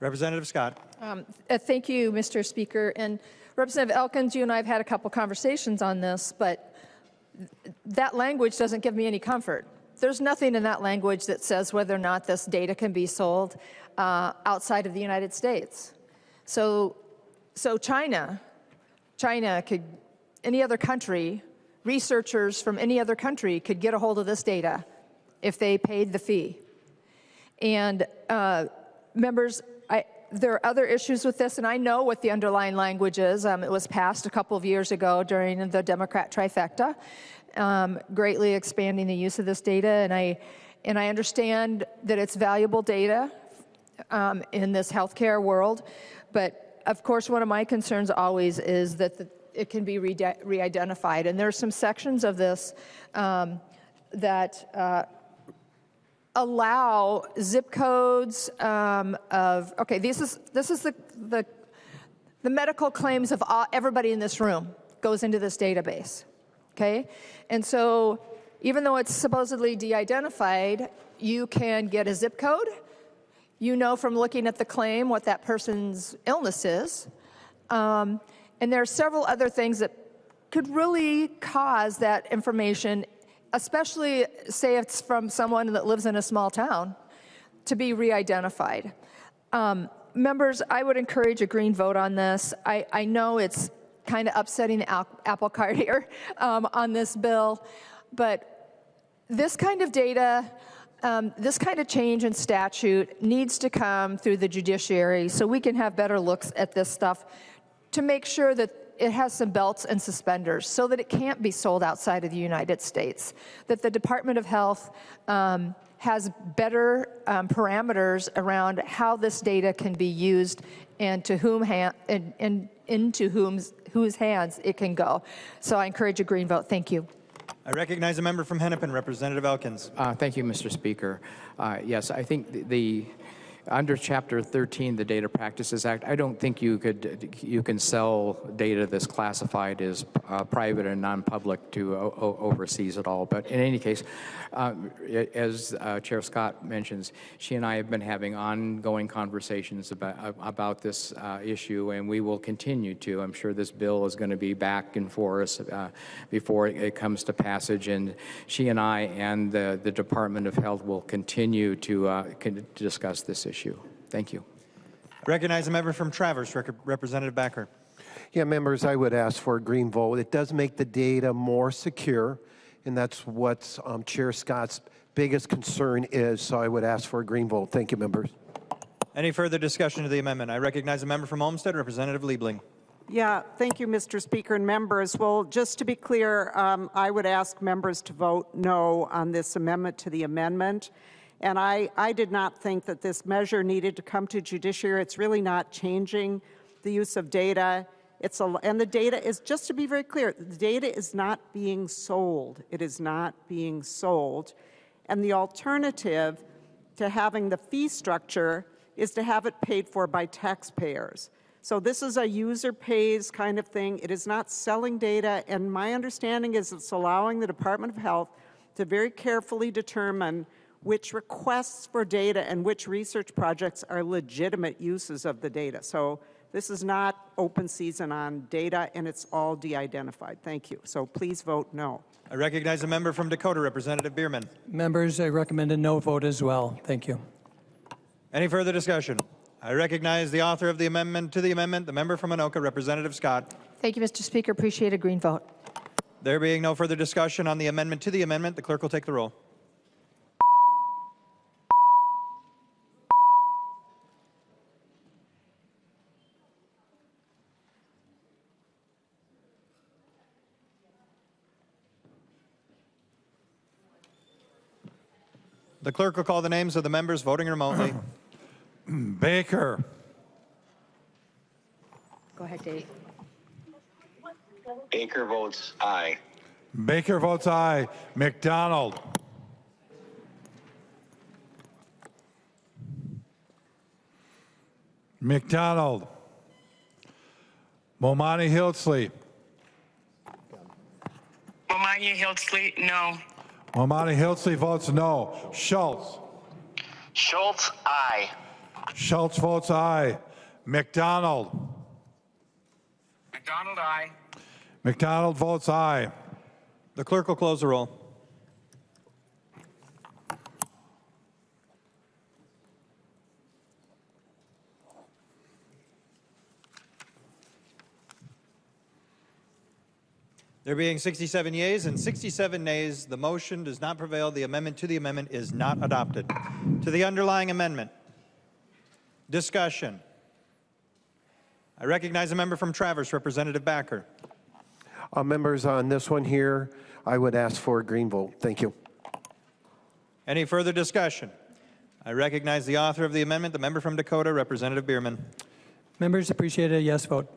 S1: Representative Scott.
S22: Thank you, Mr. Speaker. And Representative Elkins, you and I have had a couple conversations on this, but that language doesn't give me any comfort. There's nothing in that language that says whether or not this data can be sold outside of the United States. So China could, any other country, researchers from any other country could get a hold of this data if they paid the fee. And members, there are other issues with this, and I know what the underlying language is. It was passed a couple of years ago during the Democrat trifecta, greatly expanding the use of this data, and I understand that it's valuable data in this healthcare world, but of course, one of my concerns always is that it can be re-identified, and there are some sections of this that allow zip codes of, okay, this is the medical claims of everybody in this room goes into this database, okay? And so even though it's supposedly de-identified, you can get a zip code. You know from looking at the claim what that person's illness is. And there are several other things that could really cause that information, especially say it's from someone that lives in a small town, to be re-identified. Members, I would encourage a green vote on this. I know it's kind of upsetting the apple cart here on this bill, but this kind of data, this kind of change in statute needs to come through the judiciary so we can have better looks at this stuff to make sure that it has some belts and suspenders so that it can't be sold outside of the United States, that the Department of Health has better parameters around how this data can be used and to whom into whose hands it can go. So I encourage a green vote. Thank you.
S1: I recognize a member from Hennepin, Representative Elkins.
S16: Thank you, Mr. Speaker. Yes, I think under Chapter 13, the Data Practices Act, I don't think you can sell data that's classified as private and non-public to overseas at all. But in any case, as Chair Scott mentions, she and I have been having ongoing conversations about this issue, and we will continue to. I'm sure this bill is going to be back and forth before it comes to passage, and she and I and the Department of Health will continue to discuss this issue. Thank you.
S1: Recognize a member from Traverse, Representative Backer.
S12: Yeah, members, I would ask for a green vote. It does make the data more secure, and that's what Chair Scott's biggest concern is, so I would ask for a green vote. Thank you, members.
S1: Any further discussion of the amendment? I recognize a member from Olmsted, Representative Liebling.
S17: Yeah, thank you, Mr. Speaker and members. Well, just to be clear, I would ask members to vote no on this amendment to the amendment. And I did not think that this measure needed to come to judiciary. It's really not changing the use of data. And the data is, just to be very clear, the data is not being sold. It is not being sold. And the alternative to having the fee structure is to have it paid for by taxpayers. So this is a user pays kind of thing. It is not selling data, and my understanding is it's allowing the Department of Health to very carefully determine which requests for data and which research projects are legitimate uses of the data. So this is not open season on data, and it's all de-identified. Thank you. So please vote no.
S1: I recognize a member from Dakota, Representative Bierman.
S15: Members, I recommend a no vote as well. Thank you.
S1: Any further discussion? I recognize the author of the amendment to the amendment, the member from Anoka, Representative Scott.
S22: Thank you, Mr. Speaker. Appreciate a green vote.
S1: There being no further discussion on the amendment to the amendment, the clerk will take the roll. The clerk will call the names of the members voting remotely.
S2: Baker.
S22: Go ahead, Dave.
S8: Baker votes aye.
S2: Baker votes aye. McDonald. McDonald. Momani Hildsley.
S9: Momani Hildsley, no.
S2: Momani Hildsley votes no. Schultz.
S9: Schultz, aye.
S2: Schultz votes aye. McDonald.
S9: McDonald, aye.
S2: McDonald votes aye.
S1: The clerk will close the roll. There being 67 yeas and 67 nays, the motion does not prevail. The amendment to the amendment is not adopted. To the underlying amendment. Discussion. I recognize a member from Traverse, Representative Backer.
S12: Members, on this one here, I would ask for a green vote. Thank you.
S1: Any further discussion? I recognize the author of the amendment, the member from Dakota, Representative Bierman.
S15: Members, appreciate a yes vote.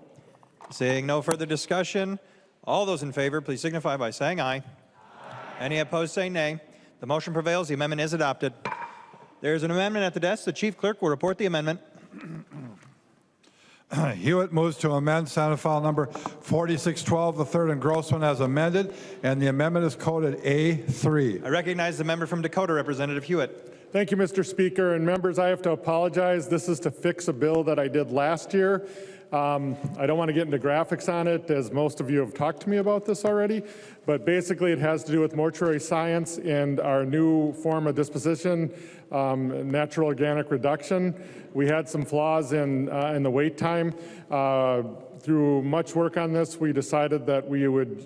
S1: Seeing no further discussion, all those in favor, please signify by saying aye. Aye. Any opposed, say nay. The motion prevails. The amendment is adopted. There is an amendment at the desk. The chief clerk will report the amendment.
S2: Hewitt moves to amend Senate File Number 4612, the third engrossment as amended, and the amendment is coded A3.
S1: I recognize the member from Dakota, Representative Hewitt.
S18: Thank you, Mr. Speaker. And members, I have to apologize. This is to fix a bill that I did last year. I don't want to get into graphics on it, as most of you have talked to me about this already, but basically it has to do with mortuary science and our new form of disposition, natural organic reduction. We had some flaws in the wait time. Through much work on this, we decided that we would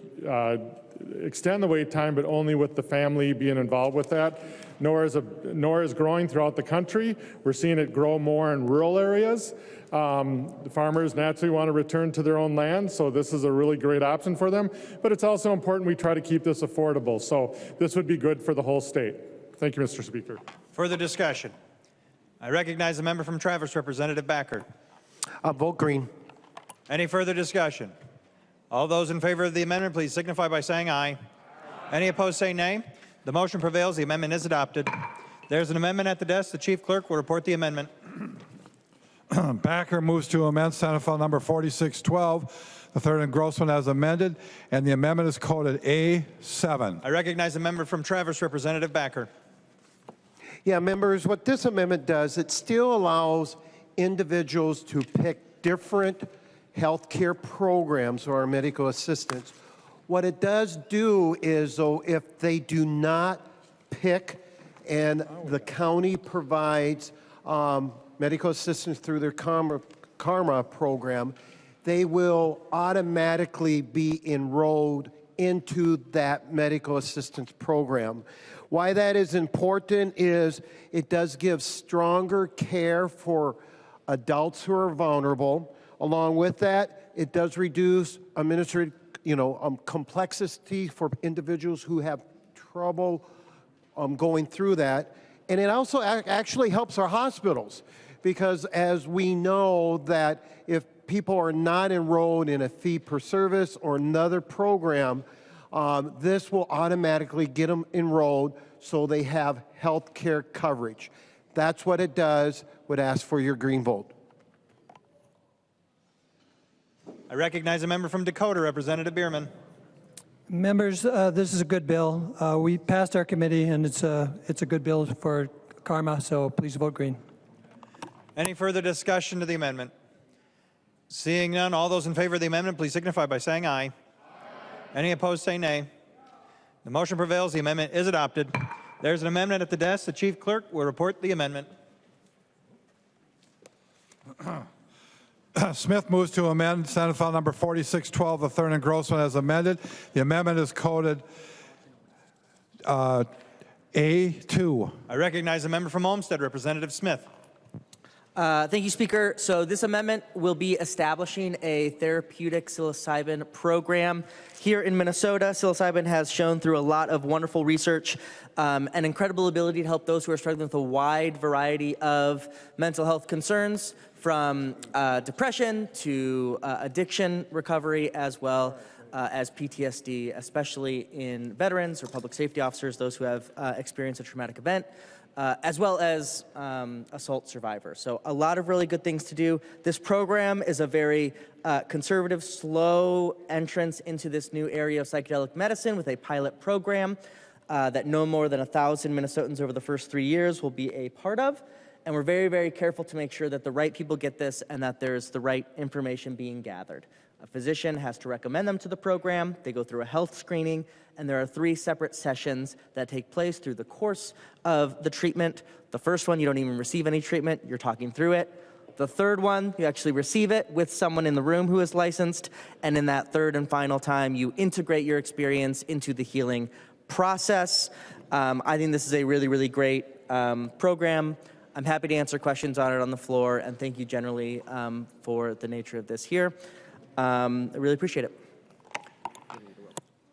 S18: extend the wait time, but only with the family being involved with that. NORA is growing throughout the country. We're seeing it grow more in rural areas. The farmers naturally want to return to their own land, so this is a really great option for them. But it's also important we try to keep this affordable. So this would be good for the whole state. Thank you, Mr. Speaker.
S1: Further discussion. I recognize the member from Traverse, Representative Backer.
S12: Vote green.
S1: Any further discussion? All those in favor of the amendment, please signify by saying aye. Aye. Any opposed, say nay. The motion prevails. The amendment is adopted. There's an amendment at the desk. The chief clerk will report the amendment.
S2: Backer moves to amend Senate File Number 4612, the third engrossment as amended, and the amendment is coded A7.
S1: I recognize the member from Traverse, Representative Backer.
S12: Yeah, members, what this amendment does, it still allows individuals to pick different health care programs or medical assistance. What it does do is, though, if they do not pick and the county provides medical assistance through their Karma program, they will automatically be enrolled into that medical assistance program. Why that is important is it does give stronger care for adults who are vulnerable. Along with that, it does reduce administrative, complexity for individuals who have trouble going through that. And it also actually helps our hospitals, because as we know that if people are not enrolled in a fee per service or another program, this will automatically get them enrolled so they have health care coverage. That's what it does. Would ask for your green vote.
S1: I recognize a member from Dakota, Representative Bierman.
S15: Members, this is a good bill. We passed our committee, and it's a good bill for karma, so please vote green.
S1: Any further discussion to the amendment? Seeing none, all those in favor of the amendment, please signify by saying aye. Aye. Any opposed, say nay. The motion prevails. The amendment is adopted. There's an amendment at the desk. The Chief Clerk will report the amendment.
S2: Smith moves to amend Senate File Number 4612, the third engrossment as amended. The amendment is coded A2.
S1: I recognize a member from Olmsted, Representative Smith.
S7: Thank you, Speaker. So this amendment will be establishing a therapeutic psilocybin program here in Minnesota. Psilocybin has shown through a lot of wonderful research an incredible ability to help those who are struggling with a wide variety of mental health concerns, from depression to addiction recovery, as well as PTSD, especially in veterans or public safety officers, those who have experienced a traumatic event. As well as assault survivors. So a lot of really good things to do. This program is a very conservative, slow entrance into this new area of psychedelic medicine with a pilot program that no more than 1,000 Minnesotans over the first 3 years will be a part of. And we're very, very careful to make sure that the right people get this and that there's the right information being gathered. A physician has to recommend them to the program. They go through a health screening, and there are 3 separate sessions that take place through the course of the treatment. The first one, you don't even receive any treatment. You're talking through it. The third one, you actually receive it with someone in the room who is licensed. And in that third and final time, you integrate your experience into the healing process. I think this is a really, really great program. I'm happy to answer questions on it on the floor, and thank you generally for the nature of this here. I really appreciate it.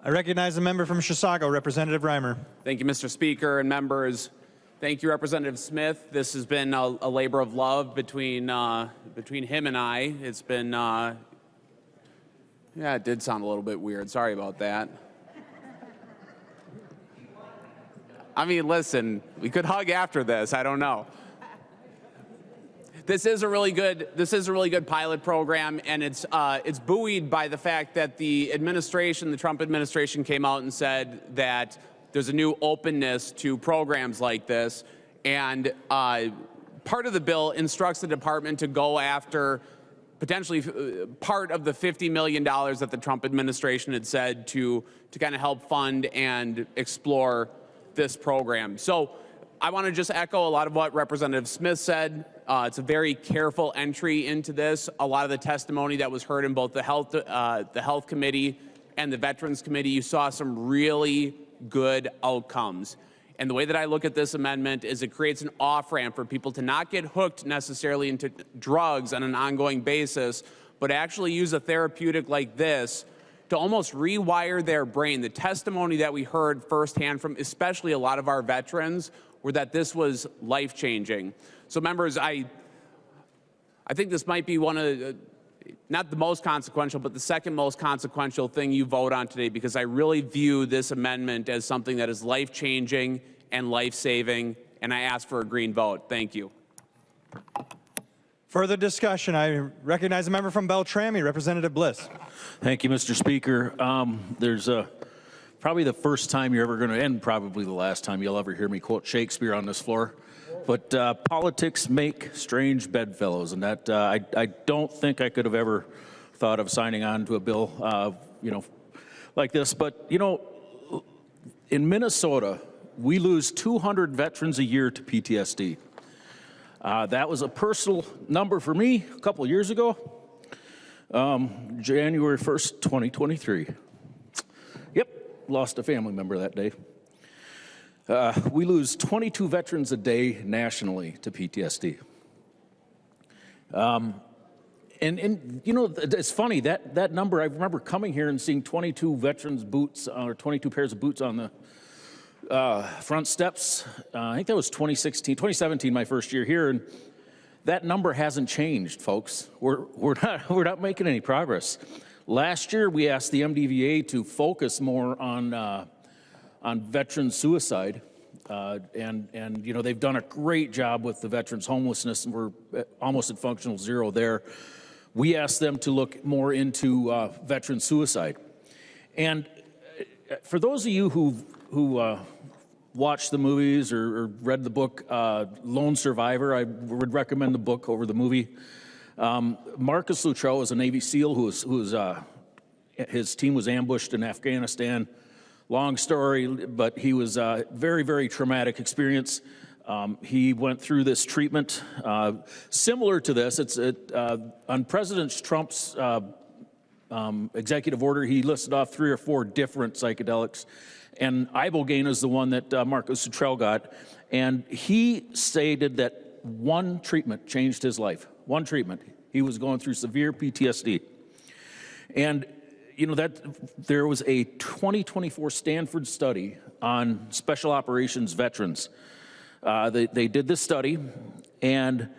S1: I recognize a member from Chisago, Representative Reimer.
S19: Thank you, Mr. Speaker and members. Thank you, Representative Smith. This has been a labor of love between him and I. It's been, yeah, it did sound a little bit weird. Sorry about that. I mean, listen, we could hug after this. I don't know. This is a really good pilot program, and it's buoyed by the fact that the Trump administration came out and said that there's a new openness to programs like this, and part of the bill instructs the department to go after potentially part of the $50 million that the Trump administration had said to kind of help fund and explore this program. So I want to just echo a lot of what Representative Smith said. It's a very careful entry into this. A lot of the testimony that was heard in both the Health Committee and the Veterans Committee, you saw some really good outcomes. And the way that I look at this amendment is it creates an off-ramp for people to not get hooked necessarily into drugs on an ongoing basis, but actually use a therapeutic like this to almost rewire their brain. The testimony that we heard firsthand from especially a lot of our veterans were that this was life-changing. So members, I think this might be one of, not the most consequential, but the second most consequential thing you vote on today, because I really view this amendment as something that is life-changing and life-saving, and I ask for a green vote. Thank you.
S1: Further discussion. I recognize a member from Beltrami, Representative Bliss.
S23: Thank you, Mr. Speaker. There's probably the first time you're ever going to, and probably the last time you'll ever hear me quote Shakespeare on this floor. But politics make strange bedfellows, and that I don't think I could have ever thought of signing on to a bill, like this. But in Minnesota, we lose 200 veterans a year to PTSD. That was a personal number for me a couple of years ago, January 1st, 2023. Yep, lost a family member that day. We lose 22 veterans a day nationally to PTSD. And it's funny, that number, I remember coming here and seeing 22 veterans' boots, or 22 pairs of boots on the front steps. I think that was 2017, my first year here. And That number hasn't changed, folks. We're not making any progress. Last year, we asked the MDVA to focus more on veteran suicide, and you know, they've done a great job with the veterans homelessness, and we're almost at functional zero there. We asked them to look more into veteran suicide. And for those of you who watched the movies or read the book Lone Survivor, I would recommend the book over the movie. Marcus Luttrell was a Navy SEAL his team was ambushed in Afghanistan. Long story, but he was a very, very traumatic experience. He went through this treatment similar to this. It's on President Trump's executive order. He listed off 3 or 4 different psychedelics, and ibogaine is the one that Marcus Luttrell got. And he stated that one treatment changed his life. One treatment. He was going through severe PTSD, and you know that there was a 2024 Stanford study on special operations veterans. They did this study, and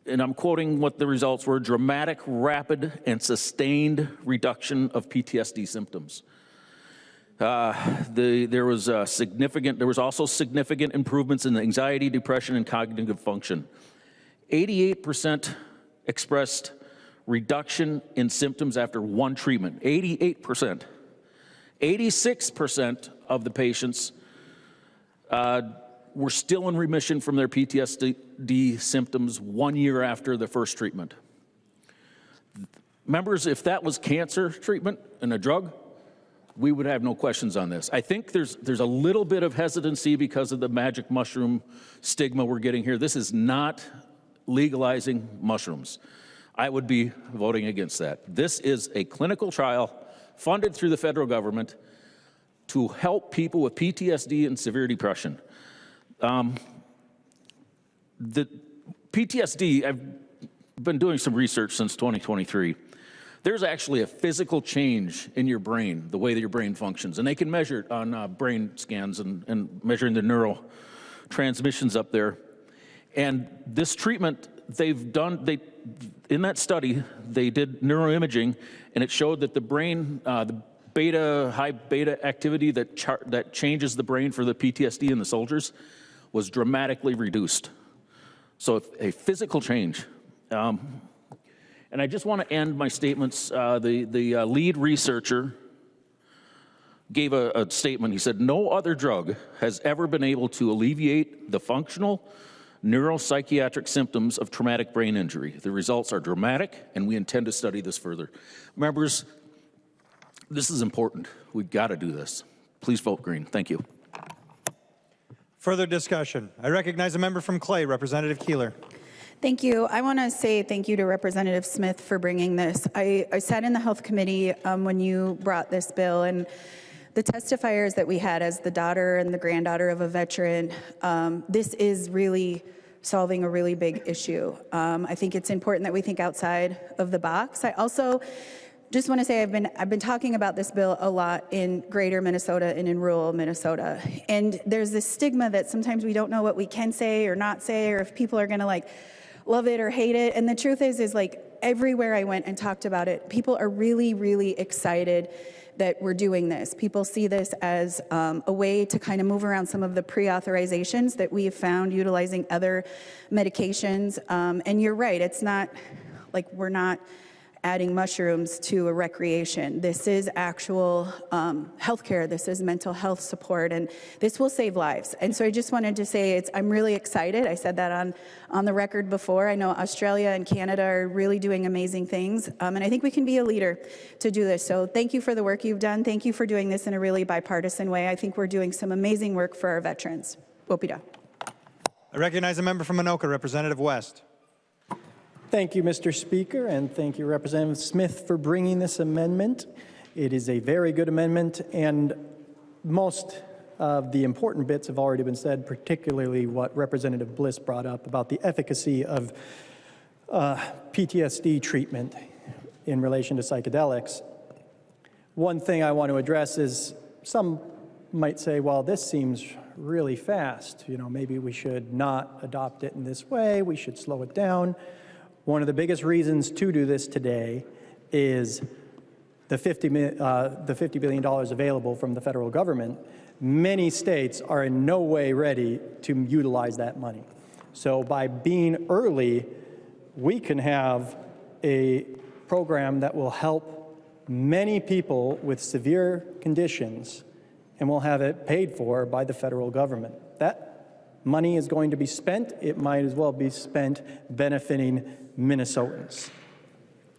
S23: I'm quoting what the results were: dramatic, rapid, and sustained reduction of PTSD symptoms. There was also significant improvements in anxiety, depression, and cognitive function. 88% expressed reduction in symptoms after one treatment. 88%. 86% of the patients were still in remission from their PTSD symptoms 1 year after the first treatment. Members, if that was cancer treatment and a drug, we would have no questions on this. I think there's a little bit of hesitancy because of the magic mushroom stigma we're getting here. This is not legalizing mushrooms. I would be voting against that. This is a clinical trial funded through the federal government to help people with PTSD and severe depression. The PTSD, I've been doing some research since 2023. There's actually a physical change in your brain, the way that your brain functions, and they can measure it on brain scans and measuring the neurotransmissions up there. And this treatment, in that study, they did neuroimaging, and it showed that the brain, the high beta activity that changes the brain for the PTSD in the soldiers was dramatically reduced. So a physical change. And I just want to end my statements. The lead researcher gave a statement. He said, "No other drug has ever been able to alleviate the functional neuropsychiatric symptoms of traumatic brain injury. The results are dramatic, and we intend to study this further." Members, this is important. We've got to do this. Please vote green. Thank you.
S1: Further discussion. I recognize a member from Clay, Representative Keeler.
S5: Thank you. I want to say thank you to Representative Smith for bringing this. I sat in the Health Committee when you brought this bill, and the testifiers that we had as the daughter and the granddaughter of a veteran, this is really solving a really big issue. I think it's important that we think outside of the box. I also just want to say I've been talking about this bill a lot in greater Minnesota and in rural Minnesota. And there's this stigma that sometimes we don't know what we can say or not say, or if people are going to like love it or hate it. And the truth is like everywhere I went and talked about it, people are really, really excited that we're doing this. People see this as a way to kind of move around some of the pre-authorizations that we have found utilizing other medications. And you're right, it's not like we're not adding mushrooms to a recreation. This is actual healthcare. This is mental health support, and this will save lives. And so I just wanted to say I'm really excited. I said that on the record before. I know Australia and Canada are really doing amazing things, and I think we can be a leader to do this. So thank you for the work you've done. Thank you for doing this in a really bipartisan way. I think we're doing some amazing work for our veterans. Opida.
S1: I recognize a member from Anoka, Representative West.
S20: Thank you, Mr. Speaker, and thank you, Representative Smith, for bringing this amendment. It is a very good amendment, and most of the important bits have already been said, particularly what Representative Bliss brought up about the efficacy of PTSD treatment in relation to psychedelics. One thing I want to address is some might say, well, this seems really fast. You know, maybe we should not adopt it in this way, we should slow it down. One of the biggest reasons to do this today is the $50 billion available from the federal government. Many states are in no way ready to utilize that money. So by being early, we can have a program that will help many people with severe conditions, and we'll have it paid for by the federal government. That money is going to be spent. It might as well be spent benefiting Minnesotans.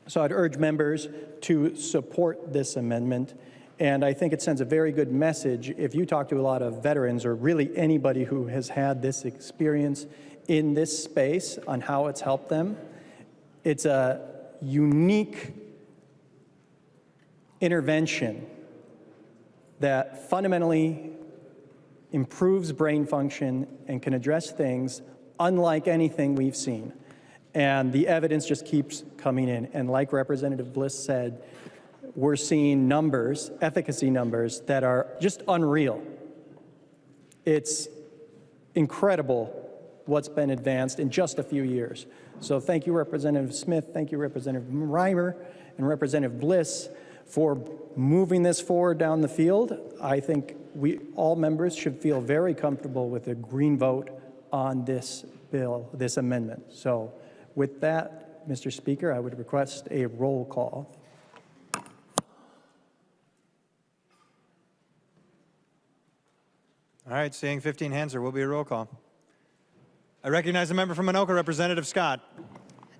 S20: So I'd urge members to support this amendment, and I think it sends a very good message if you talk to a lot of veterans or really anybody who has had this experience in this space on how it's helped them. It's a unique intervention that fundamentally improves brain function and can address things unlike anything we've seen. And the evidence just keeps coming in. And like Representative Bliss said, we're seeing numbers, efficacy numbers, that are just unreal. It's incredible what's been advanced in just a few years. So thank you, Representative Smith, thank you, Representative Reimer, and Representative Bliss for moving this forward down the field. I think all members should feel very comfortable with a green vote on this bill, this amendment. So with that, Mr. Speaker, I would request a roll call.
S1: All right, seeing 15 hands, there will be a roll call. I recognize the member from Anoka, Representative Scott.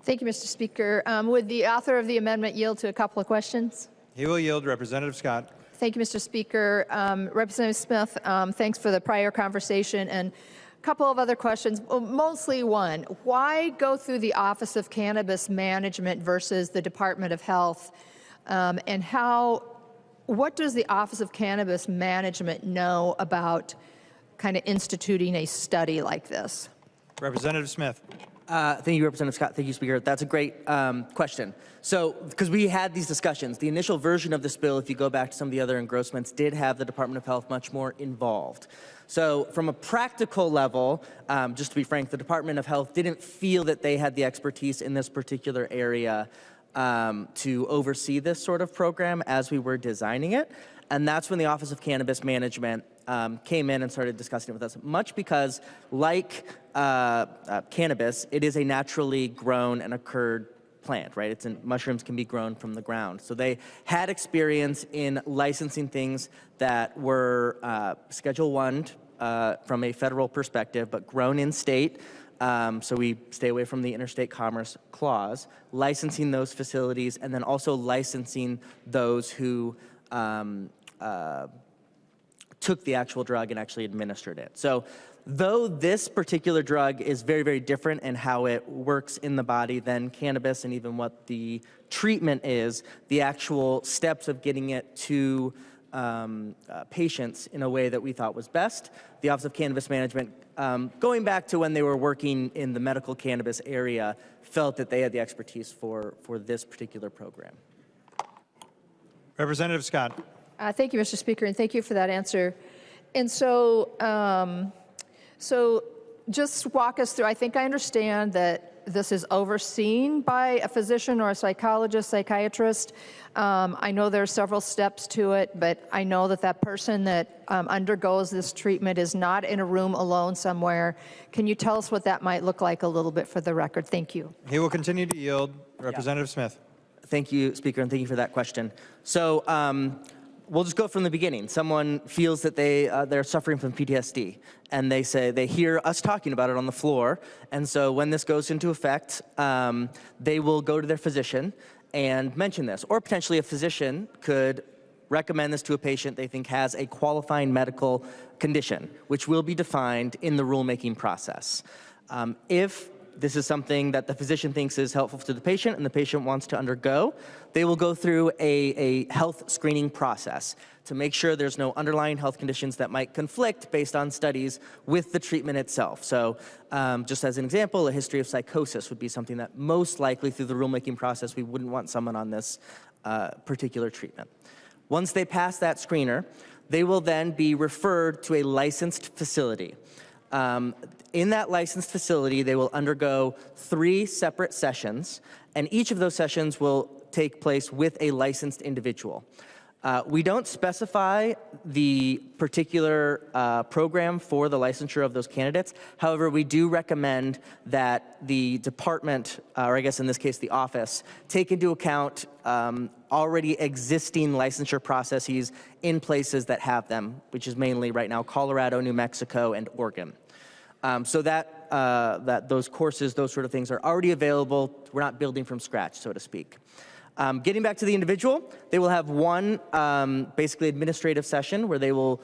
S22: Thank you, Mr. Speaker. Would the author of the amendment yield to a couple of questions?
S1: He will yield. Representative Scott.
S22: Thank you, Mr. Speaker. Representative Smith, thanks for the prior conversation, and a couple of other questions. Well, mostly one, why go through the Office of Cannabis Management versus the Department of Health? And what does the Office of Cannabis Management know about kind of instituting a study like this?
S1: Representative Smith.
S7: Thank you, Representative Scott. Thank you, Speaker. That's a great question. So, because we had these discussions, the initial version of this bill, if you go back to some of the other engrossments, did have the Department of Health much more involved. So, from a practical level, just to be frank, the Department of Health didn't feel that they had the expertise in this particular area to oversee this sort of program as we were designing it. And that's when the Office of Cannabis Management came in and started discussing it with us, much because, like cannabis, it is a naturally grown and occurred plant, right? Mushrooms can be grown from the ground. So they had experience in licensing things that were Schedule I from a federal perspective, but grown in state. So we stay away from the interstate commerce clause, licensing those facilities, and then also licensing those who took the actual drug and actually administered it. So though this particular drug is very, very different in how it works in the body than cannabis and even what the treatment is, the actual steps of getting it to patients in a way that we thought was best, the Office of Cannabis Management, going back to when they were working in the medical cannabis area, felt that they had the expertise for this particular program.
S1: Representative Scott.
S22: Thank you, Mr. Speaker, and thank you for that answer. And so, so just walk us through. I think I understand that this is overseen by a physician or a psychologist, psychiatrist. I know there are several steps to it, but I know that that person that undergoes this treatment is not in a room alone somewhere. Can you tell us what that might look like a little bit for the record? Thank you.
S1: He will continue to yield. Representative Smith.
S7: Thank you, Speaker, and thank you for that question. So we'll just go from the beginning. Someone feels that they're suffering from PTSD, and they hear us talking about it on the floor, and so when this goes into effect, they will go to their physician and mention this, or potentially a physician could recommend this to a patient they think has a qualifying medical condition, which will be defined in the rulemaking process. If this is something that the physician thinks is helpful to the patient and the patient wants to undergo, they will go through a health screening process to make sure there's no underlying health conditions that might conflict based on studies with the treatment itself. So just as an example, a history of psychosis would be something that most likely through the rulemaking process, we wouldn't want someone on this particular treatment. Once they pass that screener, They will then be referred to a licensed facility. In that licensed facility, they will undergo 3 separate sessions, and each of those sessions will take place with a licensed individual. We don't specify the particular program for the licensure of those candidates. However, we do recommend that the department, or I guess in this case the office, take into account already existing licensure processes in places that have them, which is mainly right now Colorado, New Mexico, and Oregon. So that those courses, those sort of things are already available. We're not building from scratch, so to speak. Getting back to the individual, they will have one basically administrative session where they will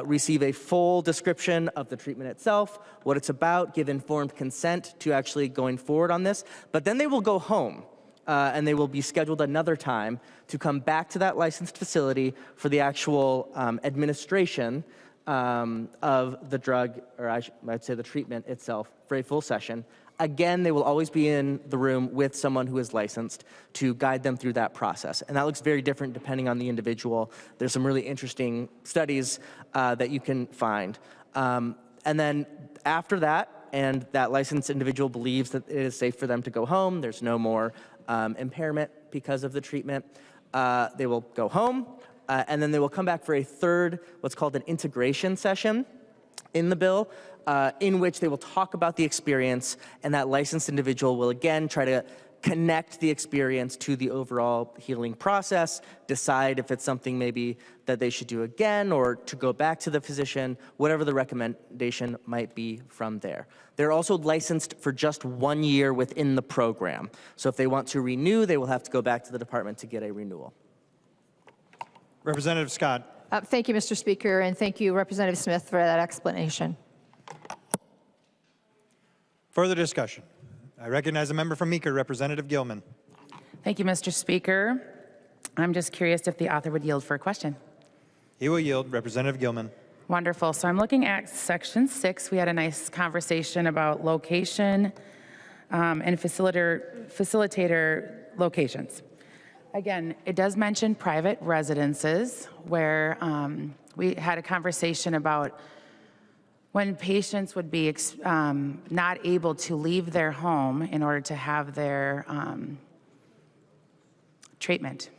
S7: receive a full description of the treatment itself, what it's about, give informed consent to actually going forward on this. But then they will go home and they will be scheduled another time to come back to that licensed facility for the actual administration of the drug, or I'd say the treatment itself, for a full session. Again, they will always be in the room with someone who is licensed to guide them through that process. And that looks very different depending on the individual. There's some really interesting studies that you can find. And then after that, and that licensed individual believes that it is safe for them to go home, there's no more impairment because of the treatment, they will go home, and then they will come back for a third, what's called an integration session in the bill, in which they will talk about the experience, and that licensed individual will again try to connect the experience to the overall healing process, decide if it's something maybe that they should do again or to go back to the physician, whatever the recommendation might be from there. They're also licensed for just 1 year within the program. So if they want to renew, they will have to go back to the department to get a renewal.
S1: Representative Scott.
S22: Thank you, Mr. Speaker, and thank you, Representative Smith, for that explanation.
S1: Further discussion. I recognize a member from Meeker, Representative Gilman.
S6: Thank you, Mr. Speaker. I'm just curious if the author would yield for a question.
S1: He will yield. Representative Gilman.
S6: Wonderful. So I'm looking at Section 6. We had a nice conversation about location and facilitator locations. Again, it does mention private residences where we had a conversation about when patients would be not able to leave their home in order to have their treatment.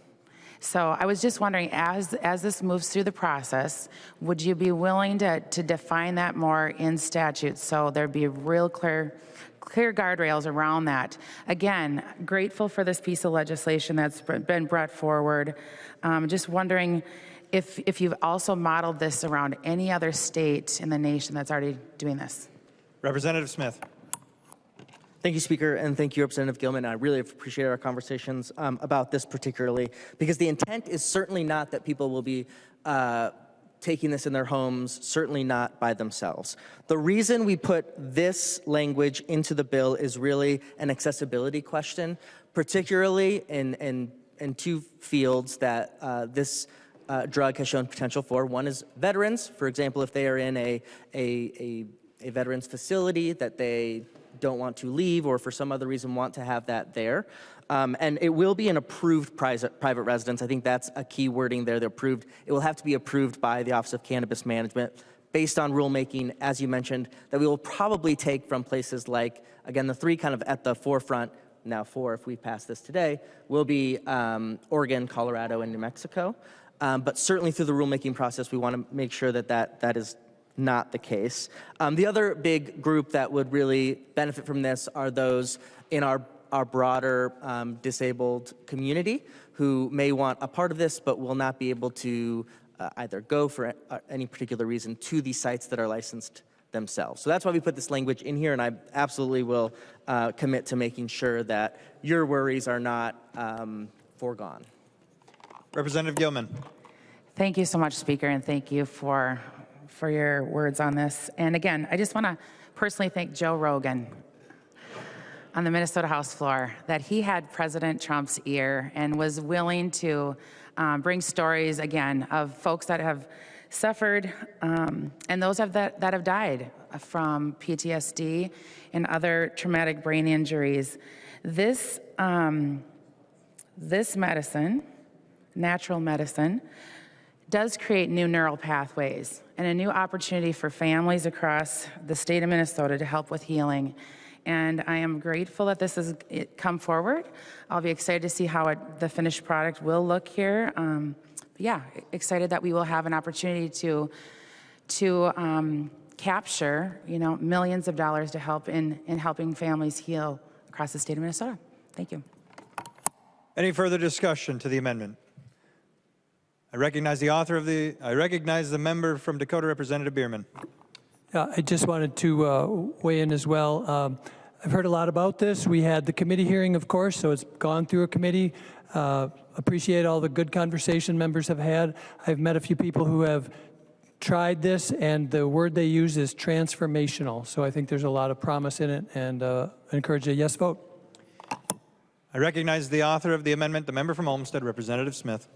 S6: So I was just wondering, as this moves through the process, would you be willing to define that more in statute so there'd be real clear guardrails around that? Again, grateful for this piece of legislation that's been brought forward. Just wondering if you've also modeled this around any other state in the nation that's already doing this.
S1: Representative Smith.
S7: Thank you, Speaker, and thank you, Representative Gilman. I really appreciate our conversations about this particularly, because the intent is certainly not that people will be taking this in their homes, certainly not by themselves. The reason we put this language into the bill is really an accessibility question, particularly in 2 fields that this drug has shown potential for. One is veterans. For example, if they are in a veterans facility that they don't want to leave or for some other reason want to have that there. And it will be an approved private residence. I think that's a key wording there. They're approved. It will have to be approved by the Office of Cannabis Management based on rulemaking, as you mentioned, that we will probably take from places like, again, the 3 kind of at the forefront, now 4 if we pass this today, will be Oregon, Colorado, and New Mexico. But certainly through the rulemaking process, we want to make sure that that is not the case. The other big group that would really benefit from this are those in our broader disabled community who may want a part of this but will not be able to either go for any particular reason to these sites that are licensed themselves. So that's why we put this language in here, and I absolutely will commit to making sure that your worries are not foregone.
S1: Representative Gilman.
S6: Thank you so much, Speaker, and thank you for your words on this. And again, I just want to personally thank Joe Rogan on the Minnesota House floor, that he had President Trump's ear and was willing to bring stories, again, of folks that have suffered and those that have died from PTSD and other traumatic brain injuries. This medicine, natural medicine, does create new neural pathways and a new opportunity for families across the state of Minnesota to help with healing. And I am grateful that this has come forward. I'll be excited to see how the finished product will look here. Yeah, excited that we will have an opportunity to capture, millions of dollars to help in helping families heal across the state of Minnesota. Thank you.
S1: Any further discussion to the amendment? I recognize the member from Dakota, Representative Bierman.
S15: I just wanted to weigh in as well. I've heard a lot about this. We had the committee hearing, of course, so it's gone through a committee. Appreciate all the good conversation members have had. I've met a few people who have tried this, and the word they use is transformational. So I think there's a lot of promise in it, and encourage a yes vote.
S1: I recognize the author of the amendment, the member from Olmsted, Representative Smith.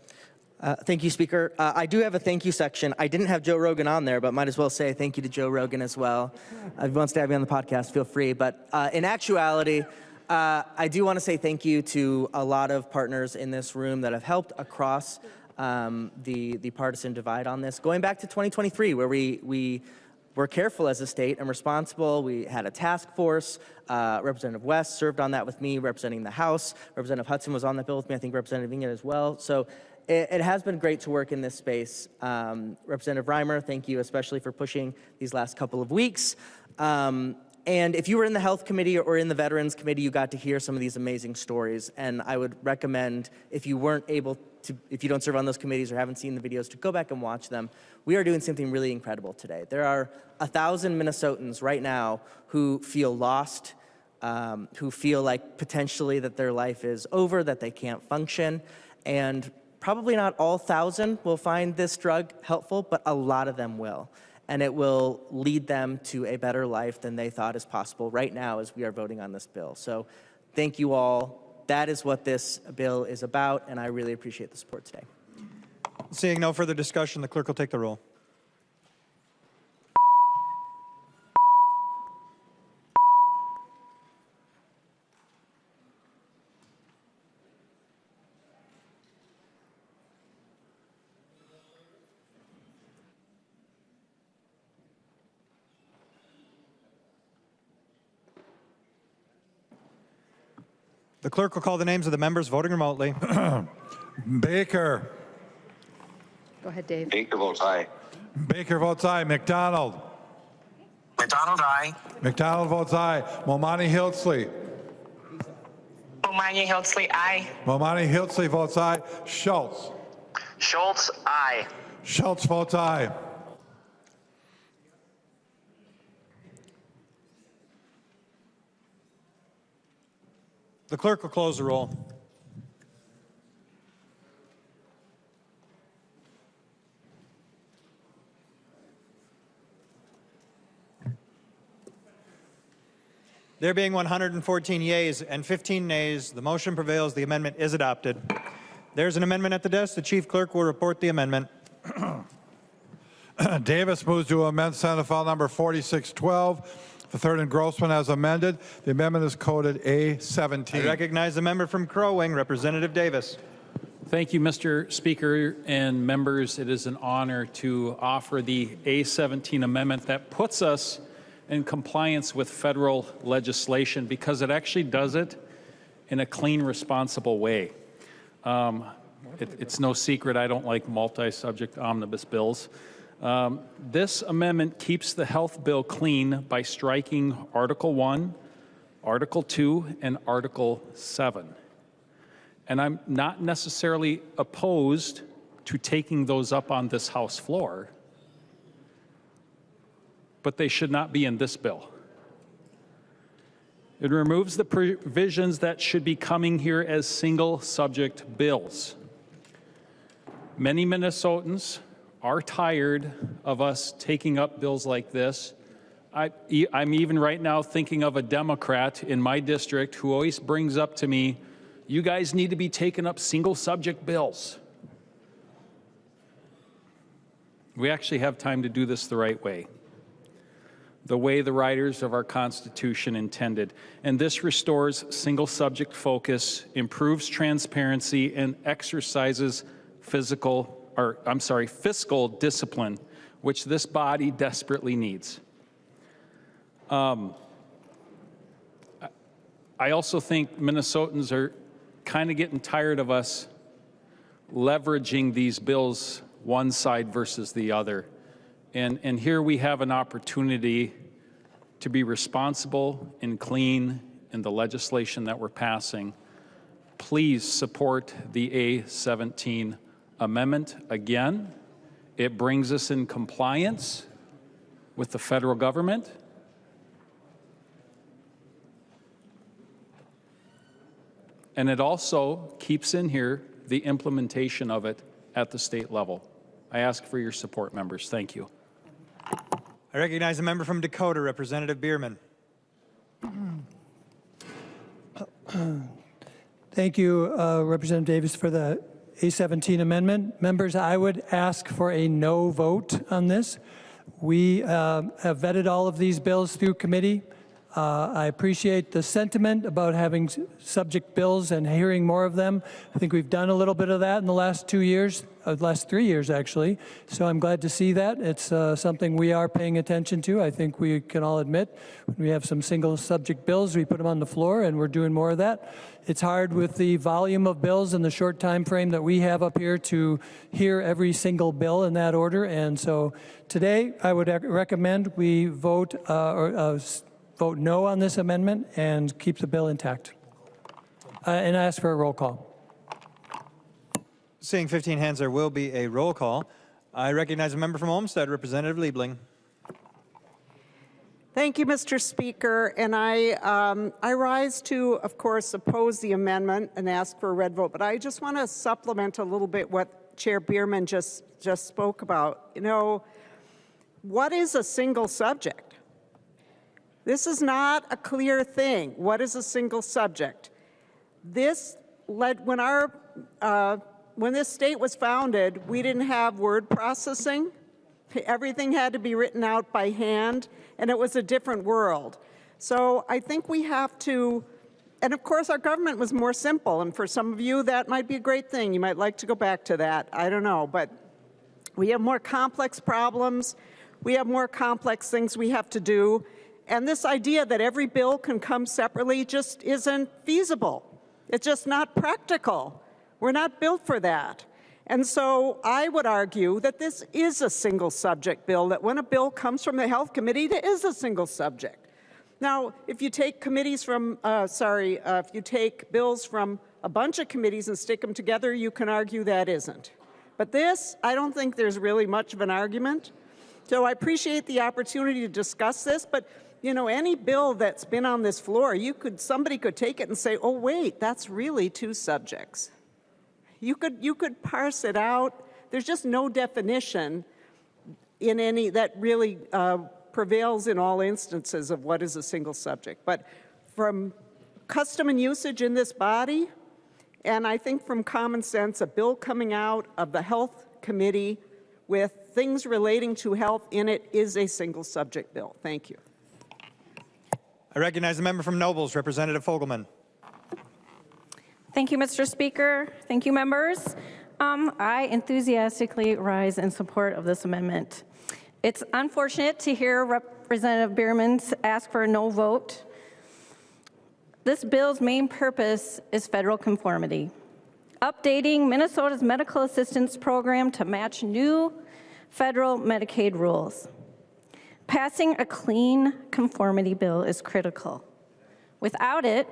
S7: Thank you, Speaker. I do have a thank you section. I didn't have Joe Rogan on there, but might as well say thank you to Joe Rogan as well. If he wants to have me on the podcast, feel free. But in actuality, I do want to say thank you to a lot of partners in this room that have helped across the partisan divide on this. Going back to 2023, where we were careful as a state and responsible. We had a task force. Representative West served on that with me, representing the House. Representative Hudson was on that bill with me. I think Representative Inget as well. So it has been great to work in this space. Representative Reimer, thank you especially for pushing these last couple of weeks. And if you were in the Health Committee or in the Veterans Committee, you got to hear some of these amazing stories. And I would recommend, if you weren't able to, if you don't serve on those committees or haven't seen the videos, to go back and watch them. We are doing something really incredible today. There are 1,000 Minnesotans right now who feel lost, who feel like potentially that their life is over, that they can't function. And probably not all 1,000 will find this drug helpful, but a lot of them will. And it will lead them to a better life than they thought is possible right now as we are voting on this bill. So thank you all. That is what this bill is about, and I really appreciate the support today.
S1: Seeing no further discussion, the clerk will take the roll. The clerk will call the names of the members voting remotely.
S2: Baker.
S22: Go ahead, Dave.
S8: Baker votes aye.
S2: Baker votes aye. McDonald.
S9: McDonald, aye.
S2: McDonald votes aye. Momani Hiltzley.
S9: Momani Hiltzley, aye.
S2: Momani Hiltzley votes aye. Schultz.
S9: Schultz, aye.
S2: Schultz votes aye.
S1: The clerk will close the roll. There being 114 yeas and 15 nays, the motion prevails. The amendment is adopted. There's an amendment at the desk. The chief clerk will report the amendment.
S2: Davis moves to amend Senate File Number 4612. The third engrossment as amended. The amendment is coded A17.
S1: I recognize the member from Crow Wing, Representative Davis.
S23: Thank you, Mr. Speaker and members. It is an honor to offer the A17 amendment that puts us in compliance with federal legislation because it actually does it in a clean, responsible way. It's no secret I don't like multi-subject omnibus bills. This amendment keeps the health bill clean by striking Article 1, Article 2, and Article 7. And I'm not necessarily opposed to taking those up on this House floor, but they should not be in this bill. It removes the provisions that should be coming here as single subject bills. Many Minnesotans are tired of us taking up bills like this. I'm even right now thinking of a Democrat in my district who always brings up to me, you guys need to be taking up single subject bills. We actually have time to do this the right way, the way the writers of our Constitution intended. And this restores single subject focus, improves transparency, and exercises fiscal
S11: fiscal discipline, which this body desperately needs. I also think Minnesotans are kind of getting tired of us leveraging these bills one side versus the other. And here we have an opportunity to be responsible and clean in the legislation that we're passing. Please support the A17 amendment. Again, it brings us in compliance with the federal government. And it also keeps in here the implementation of it at the state level. I ask for your support, members. Thank you.
S1: I recognize a member from Dakota, Representative Bierman.
S15: Thank you, Representative Davis, for the A17 amendment. Members, I would ask for a no vote on this. We have vetted all of these bills through committee. I appreciate the sentiment about having subject bills and hearing more of them. I think we've done a little bit of that in the last 2 years, last 3 years actually. So I'm glad to see that. It's something we are paying attention to. I think we can all admit when we have some single subject bills, we put them on the floor and we're doing more of that. It's hard with the volume of bills and the short time frame that we have up here to hear every single bill in that order. And so today I would recommend we vote vote no on this amendment and keep the bill intact. And ask for a roll call.
S1: Seeing 15 hands, there will be a roll call. I recognize a member from Olmsted, Representative Liebling.
S17: Thank you, Mr. Speaker. And I rise to, of course, oppose the amendment and ask for a red vote. But I just want to supplement a little bit what Chair Bierman just spoke about. You know, what is a single subject? This is not a clear thing. What is a single subject? This led, when this state was founded, we didn't have word processing. Everything had to be written out by hand, and it was a different world. So I think we have to, and of course our government was more simple, and for some of you that might be a great thing. You might like to go back to that, I don't know, but we have more complex problems. We have more complex things we have to do. And this idea that every bill can come separately just isn't feasible. It's just not practical. We're not built for that. And so I would argue that this is a single subject bill, that when a bill comes from the Health Committee, it is a single subject. Now, if you take committees from, if you take bills from a bunch of committees and stick them together, you can argue that isn't. But this, I don't think there's really much of an argument. So I appreciate the opportunity to discuss this, but you know, any bill that's been on this floor, somebody could take it and say, oh wait, that's really two subjects. You could parse it out. There's just no definition in any that really prevails in all instances of what is a single subject. But from custom and usage in this body, and I think from common sense, a bill coming out of the Health Committee with things relating to health in it is a single subject bill. Thank you.
S1: I recognize the member from Nobles, Representative Fogelman.
S13: Thank you, Mr. Speaker. Thank you, members. I enthusiastically rise in support of this amendment. It's unfortunate to hear Representative Bierman ask for a no vote. This bill's main purpose is federal conformity, updating Minnesota's medical assistance program to match new federal Medicaid rules. Passing a clean conformity bill is critical. Without it,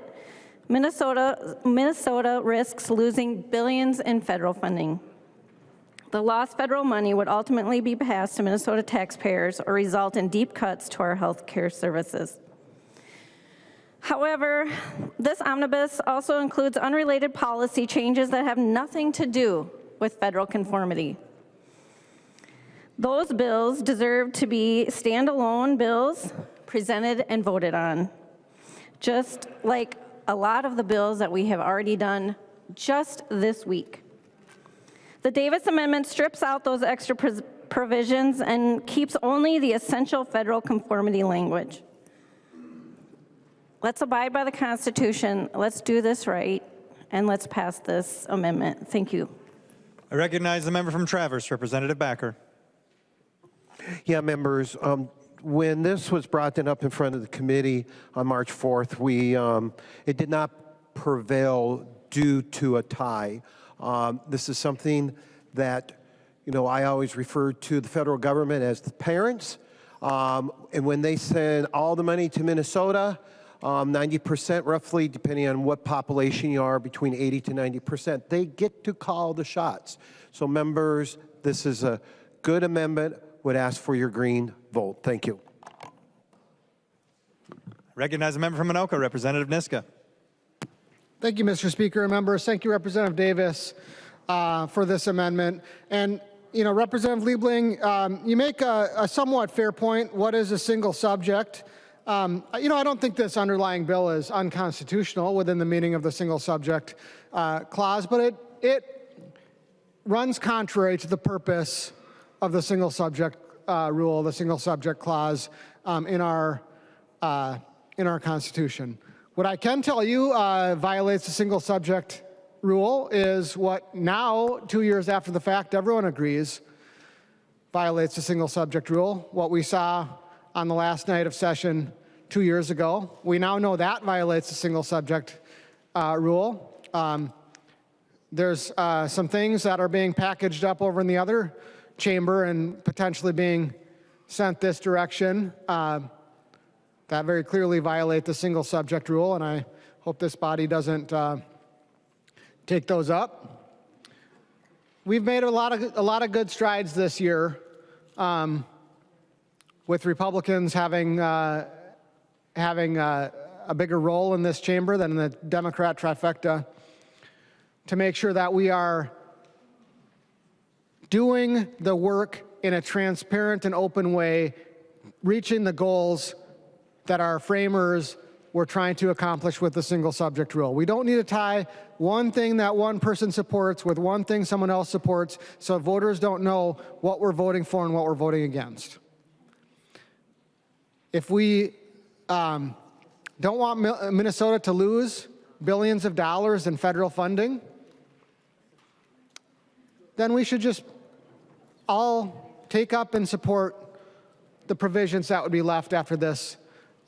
S13: Minnesota risks losing billions in federal funding. The lost federal money would ultimately be passed to Minnesota taxpayers or result in deep cuts to our health care services. However, this omnibus also includes unrelated policy changes that have nothing to do with federal conformity. Those bills deserve to be standalone bills presented and voted on, just like a lot of the bills that we have already done just this week. The Davis Amendment strips out those extra provisions and keeps only the essential federal conformity language. Let's abide by the Constitution, let's do this right, and let's pass this amendment. Thank you.
S1: I recognize the member from Traverse, Representative Backer.
S12: Yeah, members, when this was brought up in front of the committee on March 4th, it did not prevail due to a tie. This is something that, I always refer to the federal government as the parents. And when they send all the money to Minnesota, 90% roughly, depending on what population you are, between 80 to 90%, they get to call the shots. So members, this is a good amendment. Would ask for your green vote. Thank you.
S1: Recognize the member from Anoka, Representative Niska.
S3: Thank you, Mr. Speaker and members. Thank you, Representative Davis, for this amendment. And, Representative Liebling, you make a somewhat fair point. What is a single subject? I don't think this underlying bill is unconstitutional within the meaning of the single subject clause, but it runs contrary to the purpose of the single subject rule, the single subject clause in our Constitution. What I can tell you violates the single subject rule is what now, 2 years after the fact, everyone agrees violates the single subject rule. What we saw on the last night of session 2 years ago, we now know that violates the single subject rule. There's some things that are being packaged up over in the other chamber and potentially being sent this direction that very clearly violate the single subject rule, and I hope this body doesn't take those up. We've made a lot of good strides this year with Republicans having a bigger role in this chamber than in the Democrat trifecta to make sure that we are doing the work in a transparent and open way, reaching the goals that our framers were trying to accomplish with the single subject rule. We don't need to tie one thing that one person supports with one thing someone else supports so voters don't know what we're voting for and what we're voting against. If we don't want Minnesota to lose billions of dollars in federal funding, then we should just all take up and support the provisions that would be left after this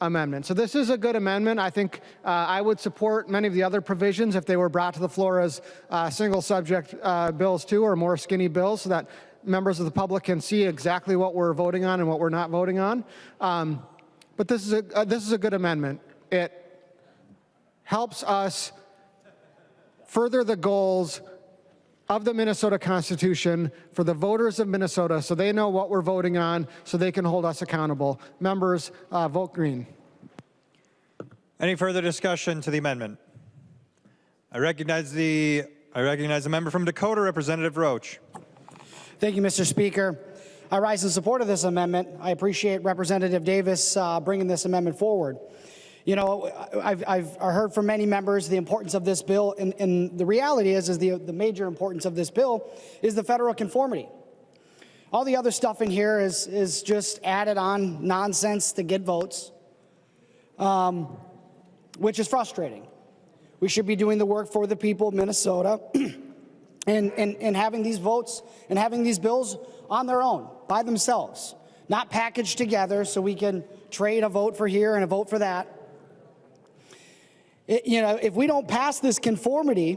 S3: amendment. So this is a good amendment. I think I would support many of the other provisions if they were brought to the floor as single subject bills too, or more skinny bills, so that members of the public can see exactly what we're voting on and what we're not voting on. But this is a good amendment. It helps us further the goals of the Minnesota Constitution for the voters of Minnesota so they know what we're voting on so they can hold us accountable. Members, vote green.
S1: Any further discussion to the amendment? I recognize the member from Dakota, Representative Roach.
S4: Thank you, Mr. Speaker. I rise in support of this amendment. I appreciate Representative Davis bringing this amendment forward. I've heard from many members the importance of this bill, and the reality is the major importance of this bill is the federal conformity. All the other stuff in here is just added on nonsense to get votes, which is frustrating. We should be doing the work for the people of Minnesota and having these votes and having these bills on their own, by themselves, not packaged together so we can trade a vote for here and a vote for that. If we don't pass this conformity,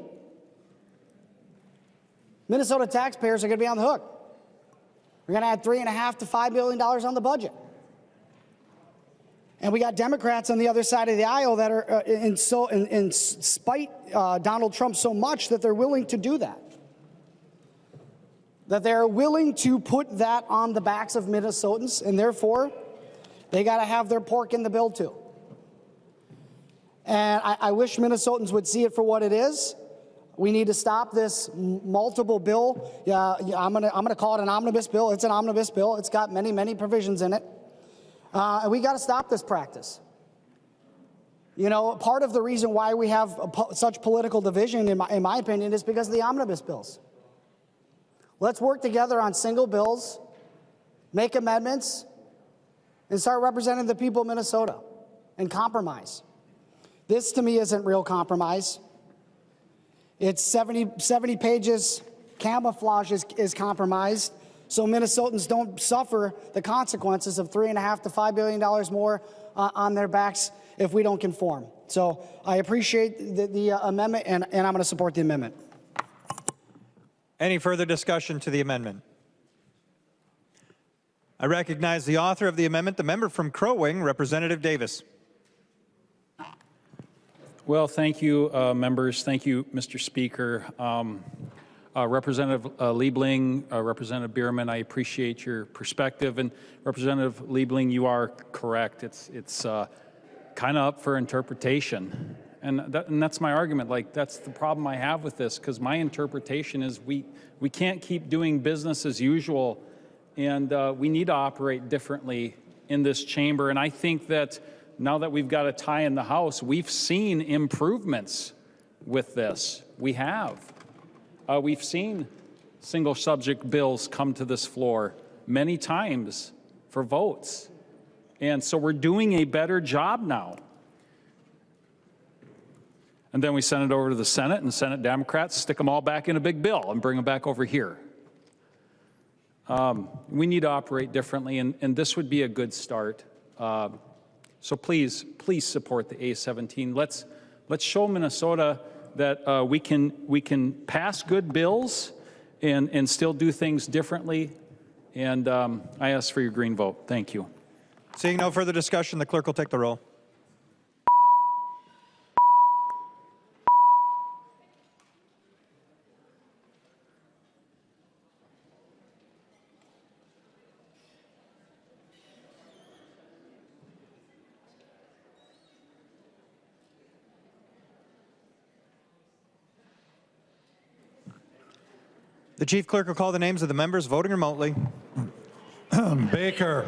S4: Minnesota taxpayers are going to be on the hook. We're going to add $3.5 to $5 billion on the budget. And we got Democrats on the other side of the aisle that are in spite Donald Trump so much that they're willing to do that. That they're willing to put that on the backs of Minnesotans, and therefore they got to have their pork in the bill too. And I wish Minnesotans would see it for what it is. We need to stop this multiple bill. I'm gonna call it an omnibus bill. It's an omnibus bill. It's got many, many provisions in it. And we got to stop this practice. Part of the reason why we have such political division, in my opinion, is because of the omnibus bills. Let's work together on single bills, make amendments, and start representing the people of Minnesota and compromise. This, to me, isn't real compromise. It's 70 pages camouflage is compromised, so Minnesotans don't suffer the consequences of $3.5 to $5 billion more on their backs if we don't conform. So I appreciate the amendment, and I'm going to support the amendment.
S1: Any further discussion to the amendment? I recognize the author of the amendment, the member from Crow Wing, Representative Davis.
S11: Well, thank you, members. Thank you, Mr. Speaker. Representative Liebling, Representative Bierman, I appreciate your perspective. And Representative Liebling, you are correct. It's kind of up for interpretation. And that's my argument. Like, that's the problem I have with this, because my interpretation is we can't keep doing business as usual, and we need to operate differently in this chamber. And I think that now that we've got a tie in the House, we've seen improvements with this. We have. We've seen single subject bills come to this floor many times for votes. And so we're doing a better job now. And then we send it over to the Senate, and Senate Democrats stick them all back in a big bill and bring them back over here. We need to operate differently, and this would be a good start. So please support the A-17. Let's show Minnesota that we can pass good bills and still do things differently. And I ask for your green vote. Thank you.
S1: Seeing no further discussion, the clerk will take the roll. The chief clerk will call the names of the members voting remotely.
S2: Baker.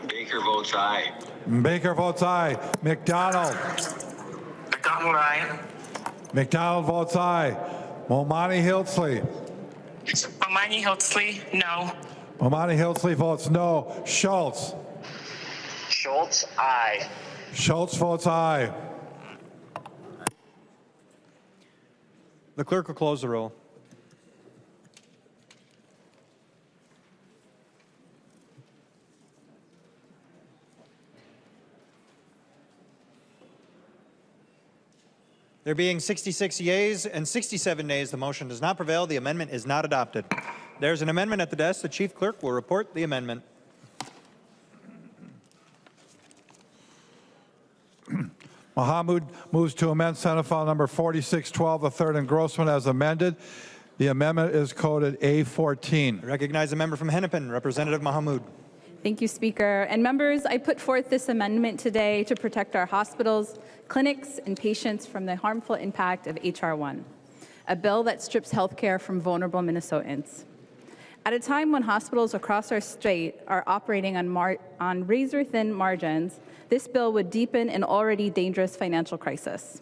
S8: Baker votes aye.
S2: Baker votes aye. McDonald.
S9: McDonald, aye.
S2: McDonald votes aye. Momani Hiltzley.
S9: Momani Hiltzley, no.
S2: Momani Hiltzley votes no. Schultz.
S9: Schultz, aye.
S2: Schultz votes aye.
S1: The clerk will close the roll. There being 66 yeas and 67 nays, the motion does not prevail. The amendment is not adopted. There's an amendment at the desk. The chief clerk will report the amendment.
S2: Mahamud moves to amend Senate File Number 4612, the third engrossment as amended. The amendment is coded A14.
S1: I recognize the member from Hennepin, Representative Mahamud.
S5: Thank you, Speaker. And members, I put forth this amendment today to protect our hospitals, clinics, and patients from the harmful impact of H.R. 1, a bill that strips health care from vulnerable Minnesotans. At a time when hospitals across our state are operating on razor-thin margins, this bill would deepen an already dangerous financial crisis.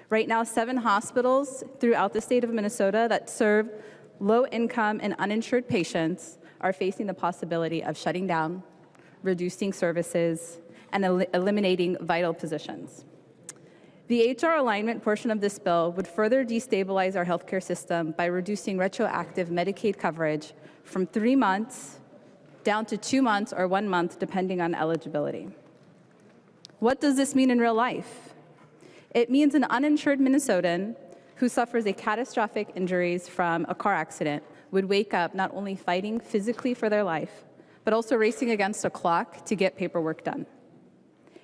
S5: Right now, 7 hospitals throughout the state of Minnesota that serve low-income and uninsured patients are facing the possibility of shutting down, reducing services, and eliminating vital positions. The HR alignment portion of this bill would further destabilize our healthcare system by reducing retroactive Medicaid coverage from 3 months down to 2 months or 1 month, depending on eligibility. What does this mean in real life? It means an uninsured Minnesotan who suffers a catastrophic injuries from a car accident would wake up not only fighting physically for their life, but also racing against a clock to get paperwork done.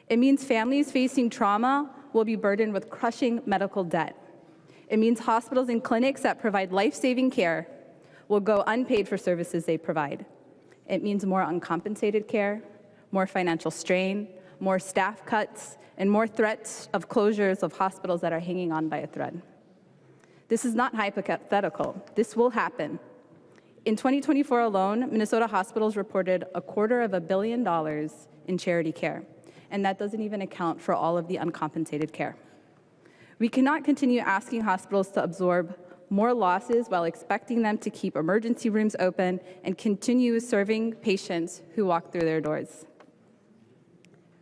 S5: It means families facing trauma will be burdened with crushing medical debt. It means hospitals and clinics that provide life-saving care will go unpaid for services they provide. It means more uncompensated care, more financial strain, more staff cuts, and more threats of closures of hospitals that are hanging on by a thread. This is not hypothetical. This will happen. In 2024 alone, Minnesota hospitals reported $250 million in charity care, and that doesn't even account for all of the uncompensated care. We cannot continue asking hospitals to absorb more losses while expecting them to keep emergency rooms open and continue serving patients who walk through their doors.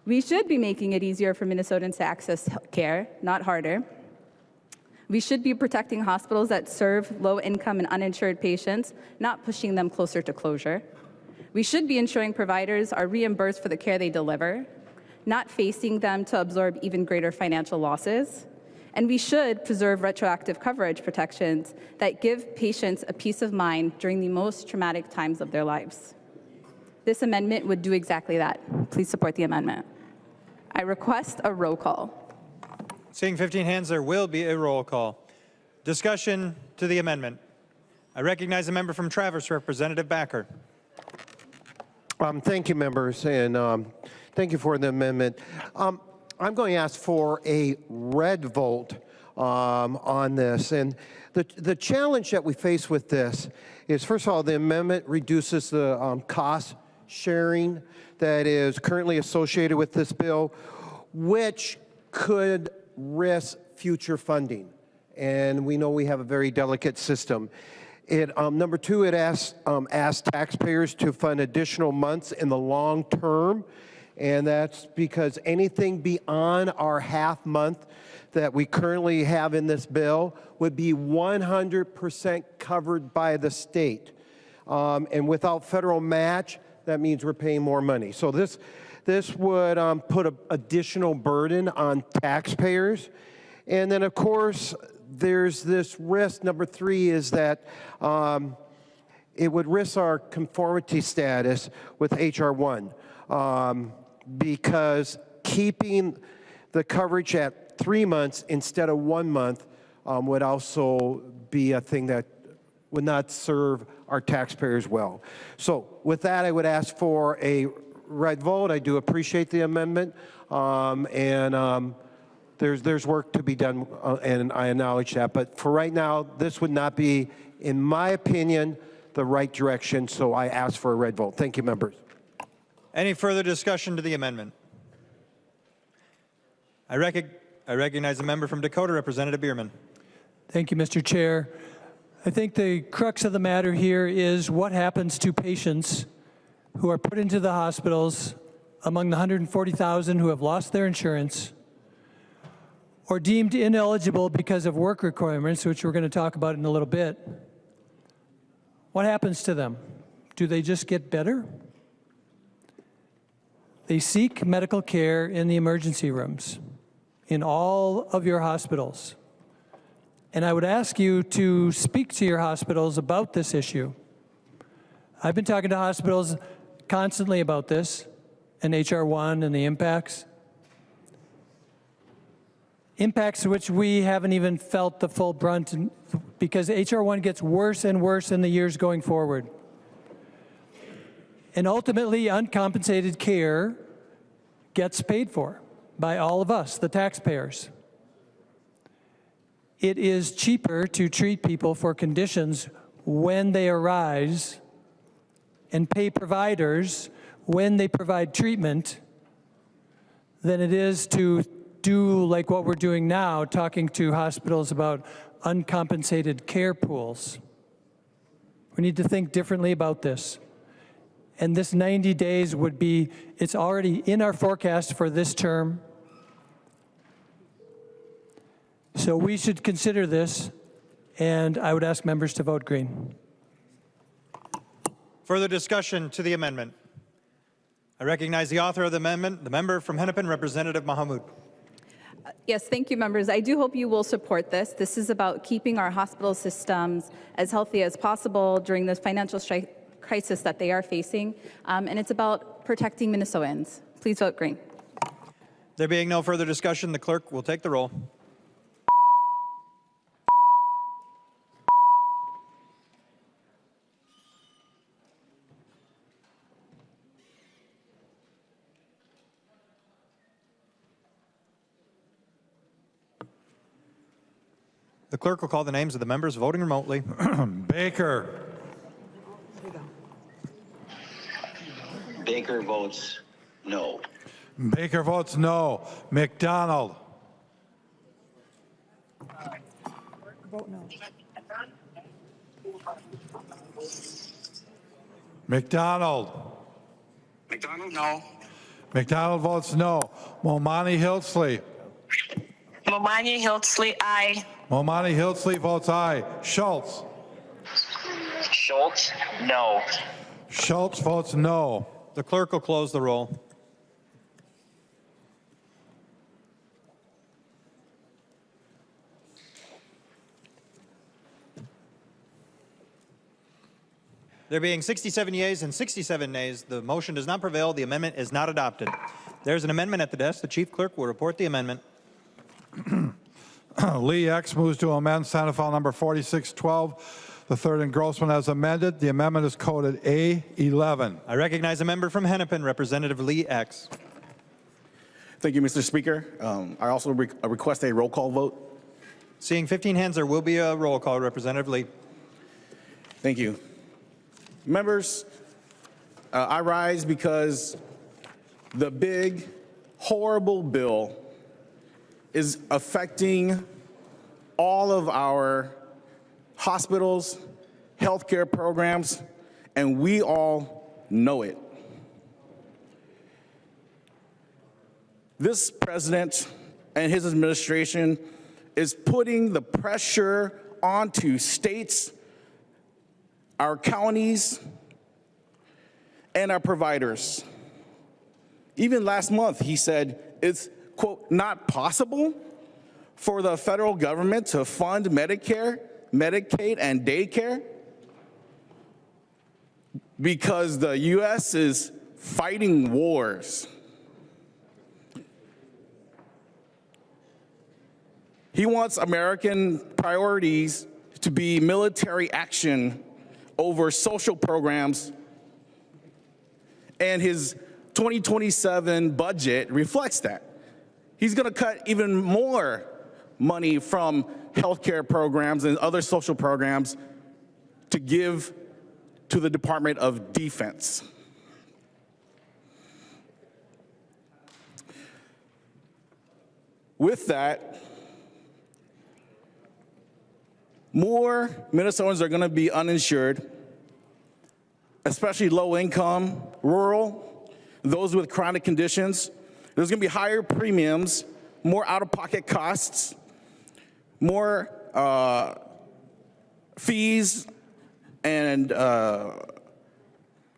S5: We should be making it easier for Minnesotans to access care, not harder.
S10: We should be protecting hospitals that serve low-income and uninsured patients, not pushing them closer to closure. We should be ensuring providers are reimbursed for the care they deliver, not facing them to absorb even greater financial losses. And we should preserve retroactive coverage protections that give patients a peace of mind during the most traumatic times of their lives. This amendment would do exactly that. Please support the amendment. I request a roll call.
S1: Seeing 15 hands, there will be a roll call. Discussion to the amendment. I recognize the member from Traverse, Representative Backer.
S12: Thank you, members, and thank you for the amendment. I'm going to ask for a red vote on this. And the challenge that we face with this is, first of all, the amendment reduces the cost sharing that is currently associated with this bill, which could risk future funding. And we know we have a very delicate system. Number two, it asks taxpayers to fund additional months in the long term. And that's because anything beyond our half month that we currently have in this bill would be 100% covered by the state. And without federal match, that means we're paying more money. So this would put an additional burden on taxpayers. And then, of course, there's this risk. Number three is that it would risk our conformity status with H.R. 1 because keeping the coverage at 3 months instead of 1 month would also be a thing that would not serve our taxpayers well. So with that, I would ask for a red vote. I do appreciate the amendment, and there's work to be done, and I acknowledge that. But for right now, this would not be, in my opinion, the right direction, so I ask for a red vote. Thank you, members.
S1: Any further discussion to the amendment? I recognize the member from Dakota, Representative Bierman.
S15: Thank you, Mr. Chair. I think the crux of the matter here is what happens to patients who are put into the hospitals among the 140,000 who have lost their insurance or deemed ineligible because of work requirements, which we're going to talk about in a little bit. What happens to them? Do they just get better? They seek medical care in the emergency rooms in all of your hospitals. And I would ask you to speak to your hospitals about this issue. I've been talking to hospitals constantly about this and H.R. 1 and the impacts. Impacts which we haven't even felt the full brunt because H.R. 1 gets worse and worse in the years going forward. And ultimately, uncompensated care gets paid for by all of us, the taxpayers. It is cheaper to treat people for conditions when they arise and pay providers when they provide treatment than it is to do like what we're doing now, talking to hospitals about uncompensated care pools. We need to think differently about this. And this 90 days would be, it's already in our forecast for this term. So we should consider this, and I would ask members to vote green.
S1: Further discussion to the amendment. I recognize the author of the amendment, the member from Hennepin, Representative Mahamud.
S10: Yes, thank you, members. I do hope you will support this. This is about keeping our hospital systems as healthy as possible during this financial crisis that they are facing, and it's about protecting Minnesotans. Please vote green.
S1: There being no further discussion, the clerk will take the roll. The clerk will call the names of the members voting remotely.
S2: Baker.
S8: Baker votes no.
S2: Baker votes no. McDonald.
S17: Vote no.
S2: McDonald.
S9: McDonald, no.
S2: McDonald votes no. Momani Hilsley.
S9: No. Momani Hiltsley, aye.
S2: Momani Hiltsley votes aye. Schultz.
S9: Schultz, no.
S2: Schultz votes no.
S1: The clerk will close the roll. There being 67 yeas and 67 nays, the motion does not prevail. The amendment is not adopted. There's an amendment at the desk. The chief clerk will report the amendment.
S2: Lee X moves to amend Senate File number 4612, the third engrossment as amended. The amendment is coded A11.
S1: I recognize a member from Hennepin, Representative Lee X.
S14: Thank you, Mr. Speaker. I also request a roll call vote.
S1: Seeing 15 hands, there will be a roll call. Representative Lee.
S14: Thank you. Members, I rise because the big, horrible bill is affecting all of our hospitals, healthcare programs, and we all know it. This president and his administration is putting the pressure onto states, our counties, and our providers. Even last month, he said it's, quote, not possible for the federal government to fund Medicare, Medicaid, and daycare because the U.S. is fighting wars. He wants American priorities to be military action over social programs, and his 2027 budget reflects that. He's going to cut even more money from healthcare programs and other social programs to give to the Department of Defense. With that, more Minnesotans are going to be uninsured, especially low income, rural, those with chronic conditions. There's going to be higher premiums, more out-of-pocket costs, more fees, and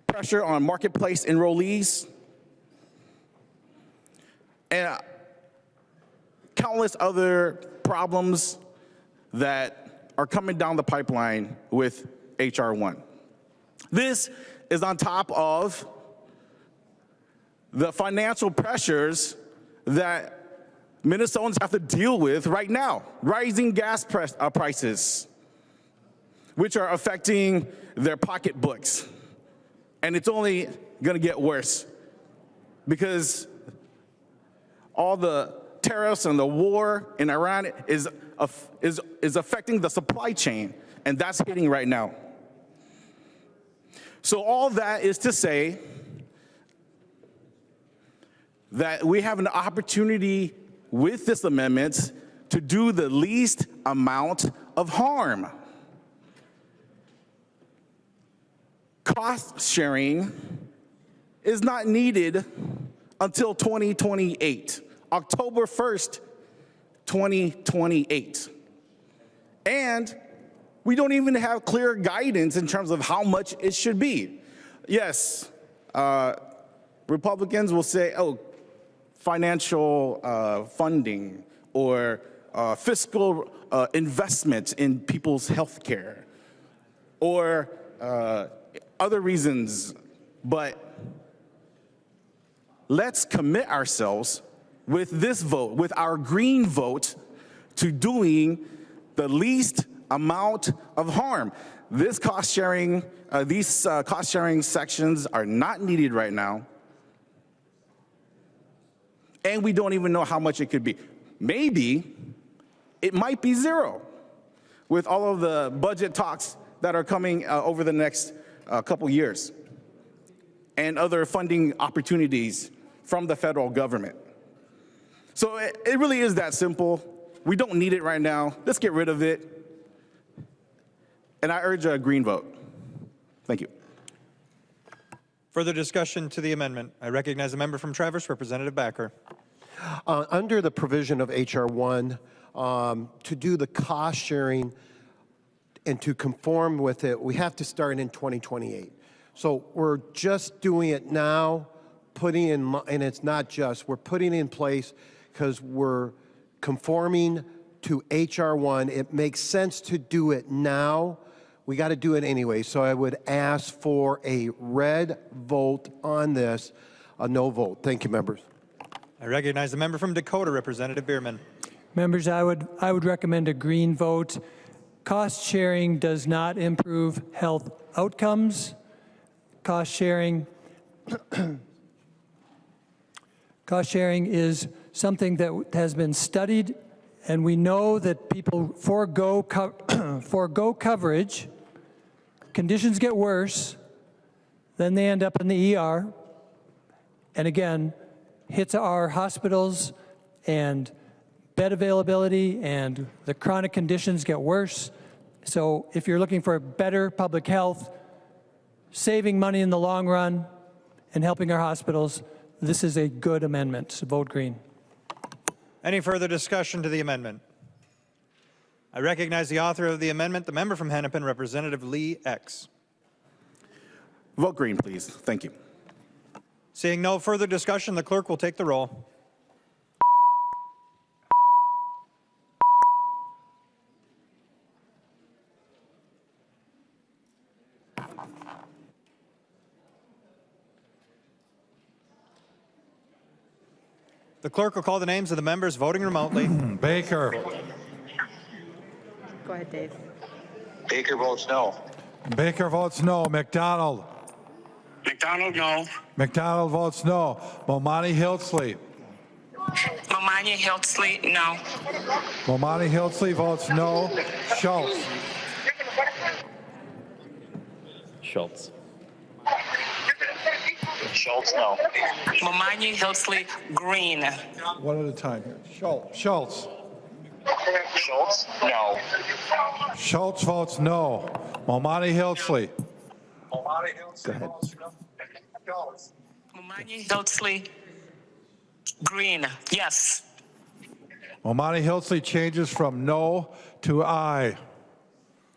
S14: pressure on marketplace enrollees, and countless other problems that are coming down the pipeline with H.R. 1. This is on top of the financial pressures that Minnesotans have to deal with right now. Rising gas prices, which are affecting their pocketbooks. And it's only going to get worse because all the tariffs and the war in Iran is affecting the supply chain, and that's hitting right now. So all that is to say that we have an opportunity with this amendment to do the least amount of harm. Cost sharing is not needed until 2028, October 1st, 2028. And we don't even have clear guidance in terms of how much it should be. Yes, Republicans will say, oh, financial funding or fiscal investment in people's health care or other reasons, but let's commit ourselves with this vote, with our green vote, to doing the least amount of harm. This cost sharing, these cost sharing sections are not needed right now, and we don't even know how much it could be. Maybe it might be zero with all of the budget talks that are coming over the next couple years and other funding opportunities from the federal government. So it really is that simple. We don't need it right now. Let's get rid of it. And I urge a green vote. Thank you.
S1: Further discussion to the amendment. I recognize a member from Traverse, Representative Backer.
S12: Under the provision of H.R. 1, to do the cost sharing and to conform with it, we have to start in 2028. So we're just doing it now, putting in, and it's not just, we're putting in place because we're conforming to H.R. 1. It makes sense to do it now. We got to do it anyway. So I would ask for a red vote on this, a no vote. Thank you, members.
S1: I recognize the member from Dakota, Representative Bierman.
S15: Members, I would recommend a green vote. Cost sharing does not improve health outcomes. Cost sharing is something that has been studied, and we know that people forego coverage, conditions get worse, then they end up in the ER, and again, hits our hospitals and bed availability, and the chronic conditions get worse. So if you're looking for better public health, saving money in the long run, and helping our hospitals, this is a good amendment. So vote green.
S1: Any further discussion to the amendment? I recognize the author of the amendment, the member from Hennepin, Representative Lee X.
S14: Vote green, please. Thank you.
S1: Seeing no further discussion, the clerk will take the roll. The clerk will call the names of the members voting remotely.
S2: Baker.
S10: Go ahead, Dave.
S8: Baker votes no.
S2: Baker votes no. McDonald.
S9: McDonald, no.
S2: McDonald votes no. Momani Hiltsley.
S9: Momani Hiltsley, no.
S2: Momani Hiltsley votes no. Schultz.
S8: Schultz. Schultz, no.
S9: Momani Hiltsley, green.
S2: One at a time here. Schultz.
S8: Schultz, no.
S2: Schultz votes no. Momani Hiltsley.
S9: Momani Hiltsley, green, yes.
S2: Momani Hiltsley changes from no to aye.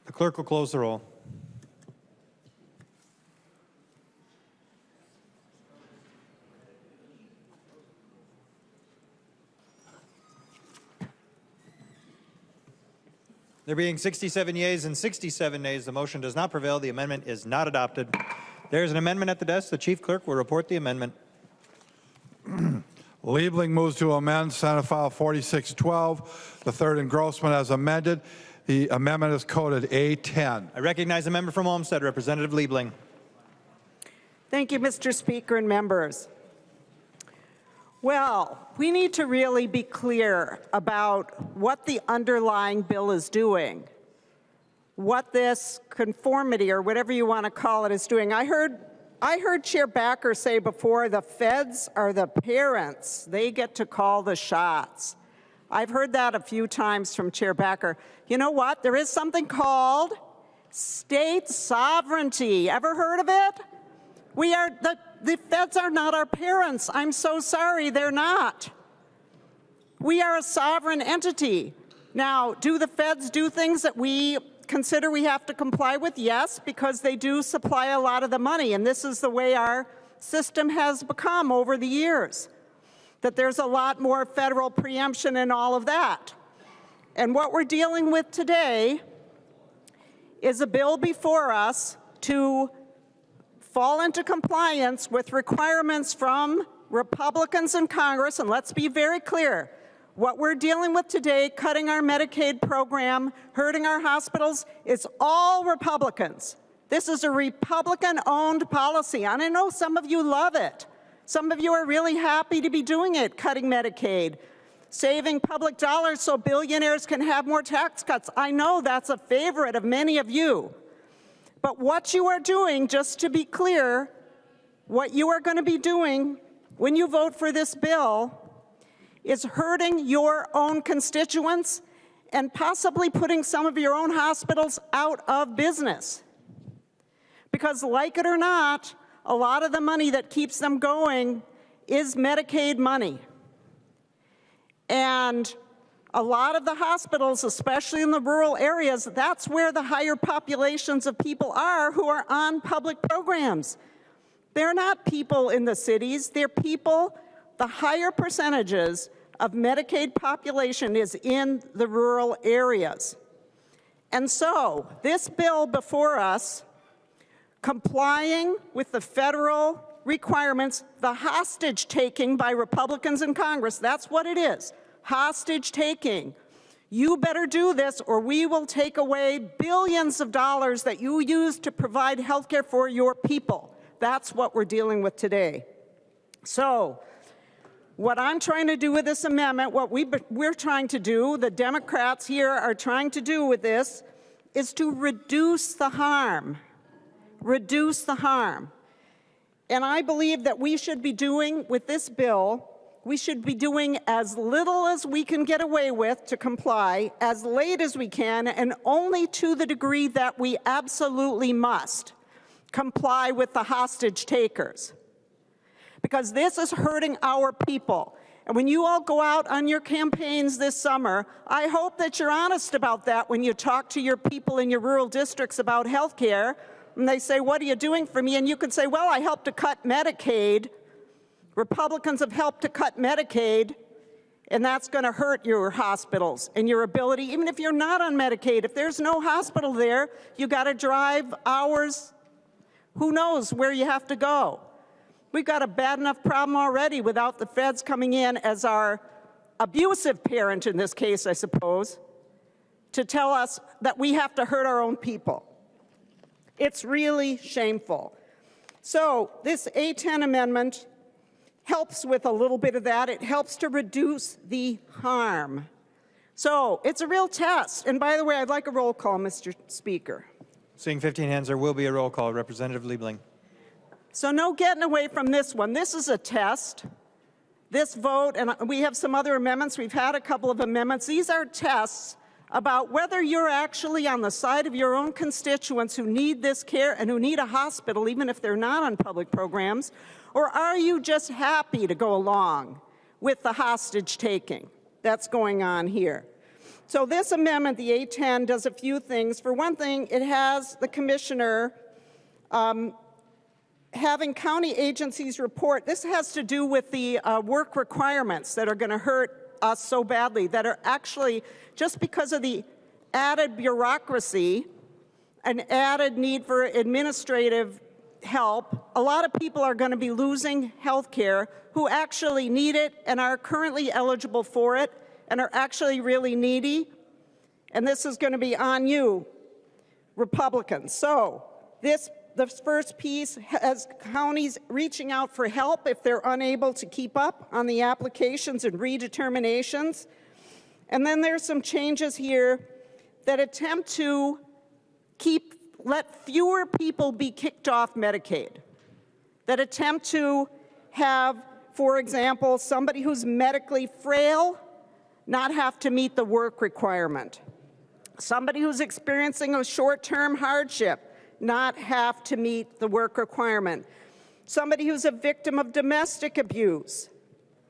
S1: The clerk will close the roll. There being 67 yeas and 67 nays, the motion does not prevail. The amendment is not adopted. There is an amendment at the desk. The chief clerk will report the amendment.
S2: Liebling moves to amend Senate File 4612, the third engrossment as amended. The amendment is coded A10.
S1: I recognize the member from Olmsted, Representative Liebling.
S17: Thank you, Mr. Speaker and members. Well, we need to really be clear about what the underlying bill is doing, what this conformity or whatever you want to call it is doing. I heard Chair Backer say before, the feds are the parents. They get to call the shots. I've heard that a few times from Chair Backer. You know what? There is something called state sovereignty. Ever heard of it? The feds are not our parents. I'm so sorry, they're not. We are a sovereign entity. Now, do the feds do things that we consider we have to comply with? Yes, because they do supply a lot of the money, and this is the way our system has become over the years, that there's a lot more federal preemption and all of that. And what we're dealing with today is a bill before us to fall into compliance with requirements from Republicans in Congress, and let's be very clear, what we're dealing with today, cutting our Medicaid program, hurting our hospitals, is all Republicans. This is a Republican-owned policy, and I know some of you love it. Some of you are really happy to be doing it, cutting Medicaid, saving public dollars so billionaires can have more tax cuts. I know that's a favorite of many of you. But what you are doing, just to be clear, what you are going to be doing when you vote for this bill is hurting your own constituents and possibly putting some of your own hospitals out of business. Because like it or not, a lot of the money that keeps them going is Medicaid money. And a lot of the hospitals, especially in the rural areas, that's where the higher populations of people are who are on public programs. They're not people in the cities, they're people, the higher percentages of Medicaid population is in the rural areas. And so, this bill before us, complying with the federal requirements, the hostage taking by Republicans in Congress, that's what it is, hostage taking. You better do this or we will take away billions of dollars that you use to provide health care for your people. That's what we're dealing with today. So, what I'm trying to do with this amendment, what we're trying to do, the Democrats here are trying to do with this, is to reduce the harm. Reduce the harm. And I believe that we should be doing, with this bill, we should be doing as little as we can get away with to comply, as late as we can, and only to the degree that we absolutely must comply with the hostage takers. Because this is hurting our people. And when you all go out on your campaigns this summer, I hope that you're honest about that when you talk to your people in your rural districts about health care, and they say, what are you doing for me? And you can say, well, I helped to cut Medicaid. Republicans have helped to cut Medicaid, and that's going to hurt your hospitals and your ability, even if you're not on Medicaid. If there's no hospital there, you got to drive hours. Who knows where you have to go? We've got a bad enough problem already without the feds coming in as our abusive parent in this case, I suppose, to tell us that we have to hurt our own people. It's really shameful. So this A10 amendment helps with a little bit of that. It helps to reduce the harm. So it's a real test. And by the way, I'd like a roll call, Mr. Speaker.
S1: Seeing 15 hands, there will be a roll call. Representative Liebling.
S17: So no getting away from this one. This is a test. This vote, and we have some other amendments. We've had a couple of amendments. These are tests about whether you're actually on the side of your own constituents who need this care and who need a hospital, even if they're not on public programs, or are you just happy to go along with the hostage taking that's going on here? So this amendment, the A10, does a few things. For one thing, it has the commissioner having county agencies report. This has to do with the work requirements that are going to hurt us so badly, that are actually, just because of the added bureaucracy, an added need for administrative help, a lot of people are going to be losing health care who actually need it and are currently eligible for it and are actually really needy. And this is going to be on you, Republicans. So the first piece has counties reaching out for help if they're unable to keep up on the applications and redeterminations. And then there's some changes here that attempt to let fewer people be kicked off Medicaid, that attempt to have, for example, somebody who's medically frail not have to meet the work requirement, somebody who's experiencing a short-term hardship not have to meet the work requirement, somebody who's a victim of domestic abuse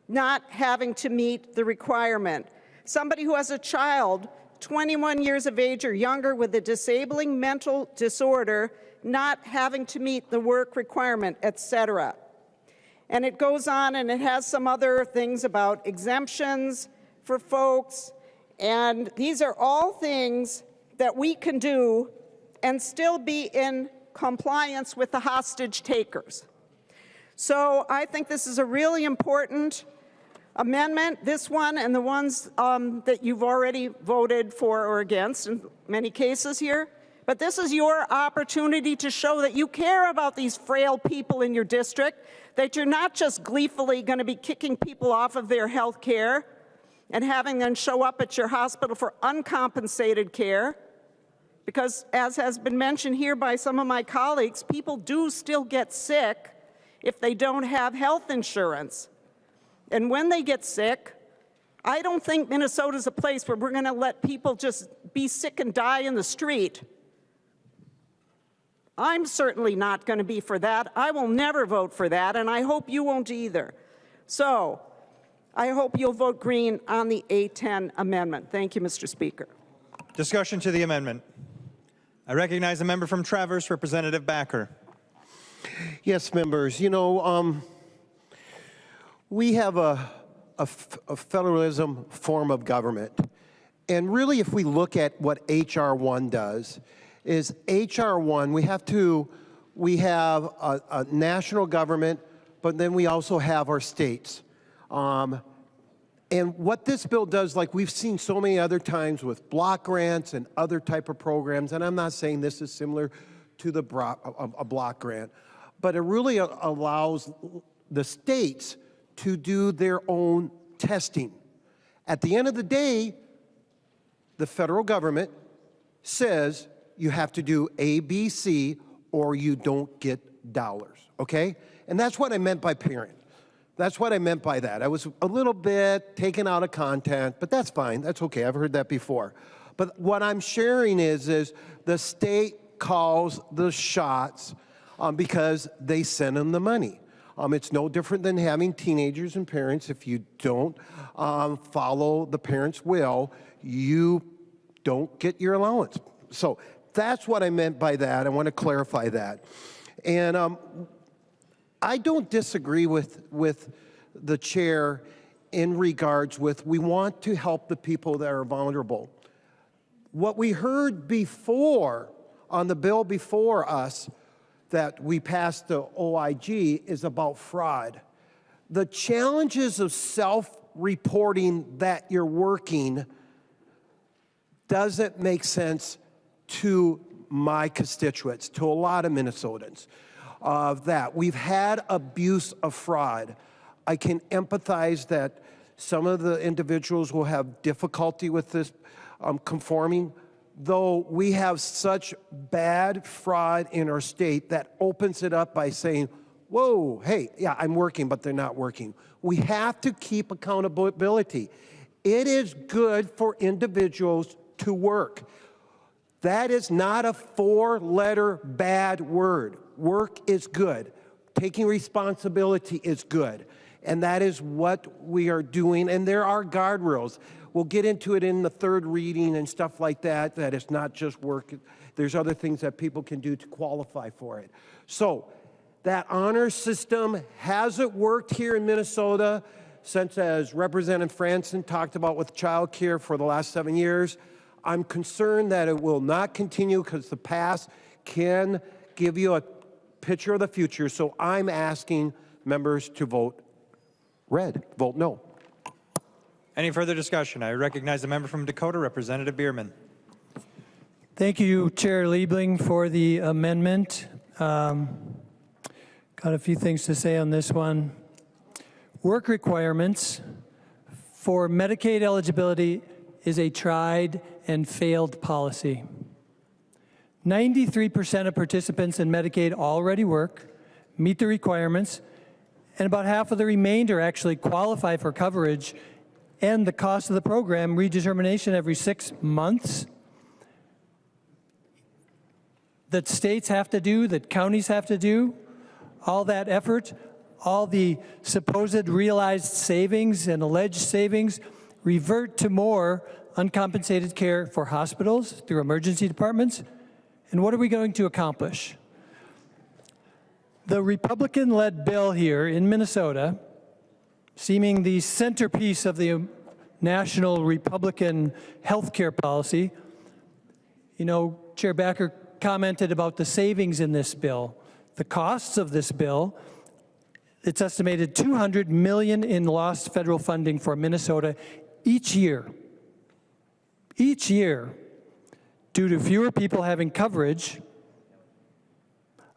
S17: not having to meet the requirement, somebody who has a child 21 years of age or younger with a disabling mental disorder not having to meet the work requirement, etc. And it goes on, and it has some other things about exemptions for folks, and these are all things that we can do and still be in compliance with the hostage takers. So I think this is a really important amendment, this one and the ones that you've already voted for or against in many cases here. But this is your opportunity to show that you care about these frail people in your district, that you're not just gleefully going to be kicking people off of their health care and having them show up at your hospital for uncompensated care. Because as has been mentioned here by some of my colleagues, people do still get sick if they don't have health insurance. And when they get sick, I don't think Minnesota's a place where we're going to let people just be sick and die in the street. I'm certainly not going to be for that. I will never vote for that, and I hope you won't either. So I hope you'll vote green on the A10 amendment. Thank you, Mr. Speaker.
S1: Discussion to the amendment. I recognize the member from Traverse, Representative Backer.
S12: Yes, members. You know, we have a federalism form of government. And really, if we look at what H.R. 1 does, is H.R. 1, we have a national government, but then we also have our states. And what this bill does, like we've seen so many other times with block grants and other type of programs, and I'm not saying this is similar to a block grant, but it really allows the states to do their own testing. At the end of the day, the federal government says you have to do A, B, C, or you don't get dollars, okay? And that's what I meant by parent. That's what I meant by that. I was a little bit taken out of content, but that's fine. That's okay. I've heard that before. But what I'm sharing is the state calls the shots because they send them the money. It's no different than having teenagers and parents. If you don't follow the parent's will, you don't get your allowance. So that's what I meant by that. I want to clarify that. And I don't disagree with the chair in regards with we want to help the people that are vulnerable. What we heard before on the bill before us that we passed the OIG is about fraud. The challenges of self-reporting that you're working doesn't make sense to my constituents, to a lot of Minnesotans. Of that. We've had abuse of fraud. I can empathize that some of the individuals will have difficulty with this conforming, though we have such bad fraud in our state that opens it up by saying, whoa, hey, yeah, I'm working, but they're not working. We have to keep accountability. It is good for individuals to work. That is not a four-letter bad word. Work is good. Taking responsibility is good. And that is what we are doing. And there are guardrails. We'll get into it in the third reading and stuff like that, that it's not just work. There's other things that people can do to qualify for it. So that honor system hasn't worked here in Minnesota since, as Representative Franson talked about with child care for the last 7 years. I'm concerned that it will not continue because the past can give you a picture of the future. So I'm asking members to vote red, vote no.
S1: Any further discussion? I recognize the member from Dakota, Representative Bierman.
S15: Thank you, Chair Liebling, for the amendment. Got a few things to say on this one. Work requirements for Medicaid eligibility is a tried and failed policy. 93% of participants in Medicaid already work, meet the requirements, and about half of the remainder actually qualify for coverage, and the cost of the program redetermination every 6 months that states have to do, that counties have to do, all that effort, all the supposed realized savings and alleged savings revert to more uncompensated care for hospitals through emergency departments. And what are we going to accomplish? The Republican-led bill here in Minnesota, seeming the centerpiece of the national Republican health care policy, you know, Chair Backer commented about the savings in this bill. The costs of this bill, it's estimated $200 million in lost federal funding for Minnesota each year. Each year, due to fewer people having coverage,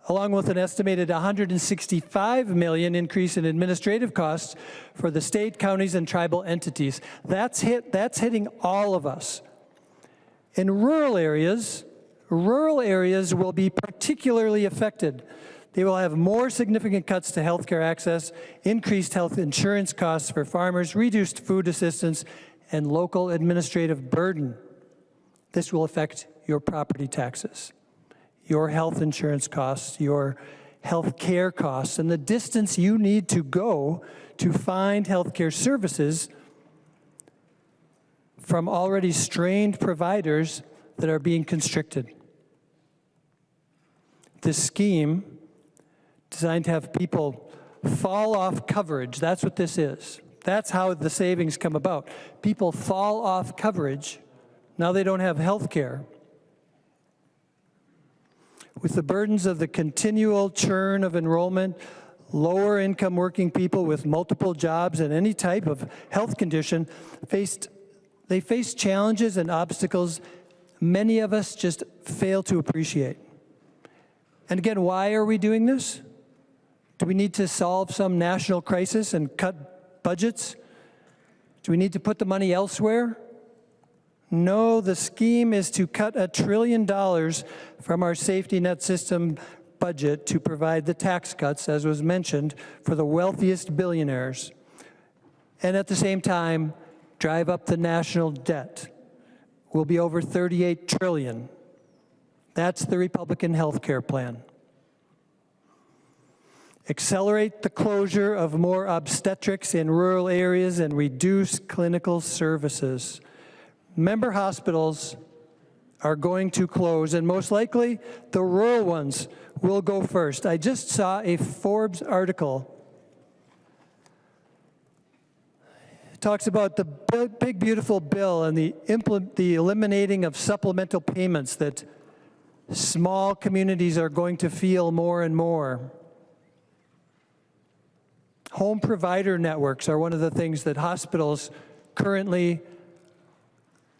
S15: along with an estimated $165 million increase in administrative costs for the state, counties, and tribal entities. That's hitting all of us. In rural areas will be particularly affected. They will have more significant cuts to healthcare access, increased health insurance costs for farmers, reduced food assistance, and local administrative burden. This will affect your property taxes, your health insurance costs, your health care costs and the distance you need to go to find health care services from already strained providers that are being constricted. This scheme, designed to have people fall off coverage, that's what this is. That's how the savings come about. People fall off coverage. Now they don't have health care. With the burdens of the continual churn of enrollment, lower income working people with multiple jobs and any type of health condition they face challenges and obstacles many of us just fail to appreciate. And again, why are we doing this? Do we need to solve some national crisis and cut budgets? Do we need to put the money elsewhere? No, the scheme is to cut $1 trillion from our safety net system budget to provide the tax cuts, as was mentioned, for the wealthiest billionaires, and at the same time, drive up the national debt. We'll be over $38 trillion. That's the Republican health care plan. Accelerate the closure of more obstetrics in rural areas and reduce clinical services. Member hospitals are going to close, and most likely the rural ones will go first. I just saw a Forbes article. It talks about the big, beautiful bill and the eliminating of supplemental payments that small communities are going to feel more and more. Home provider networks are one of the things that hospitals currently,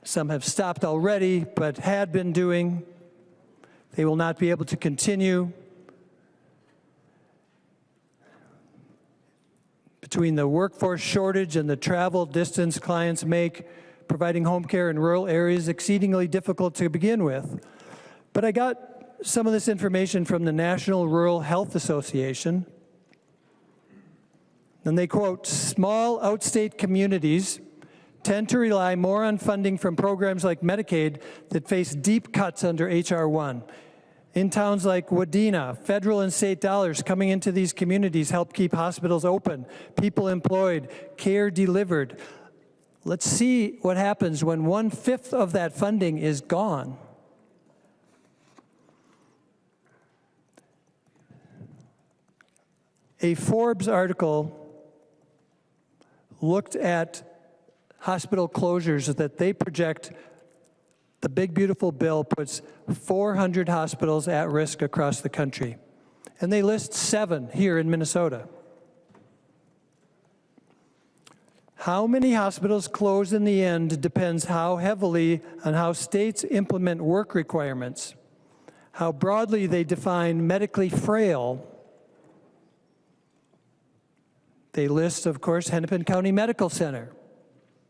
S15: some have stopped already, but had been doing. They will not be able to continue. Between the workforce shortage and the travel distance clients make, providing home care in rural areas exceedingly difficult to begin with. But I got some of this information from the National Rural Health Association. And they quote, small outstate communities tend to rely more on funding from programs like Medicaid that face deep cuts under H.R. 1. In towns like Wadena, federal and state dollars coming into these communities help keep hospitals open, people employed, care delivered. Let's see what happens when 1/5 of that funding is gone. A Forbes article looked at hospital closures that they project. The big, beautiful bill puts 400 hospitals at risk across the country. And they list 7 here in Minnesota. How many hospitals close in the end depends how heavily on how states implement work requirements, how broadly they define medically frail. They list, of course, Hennepin County Medical Center,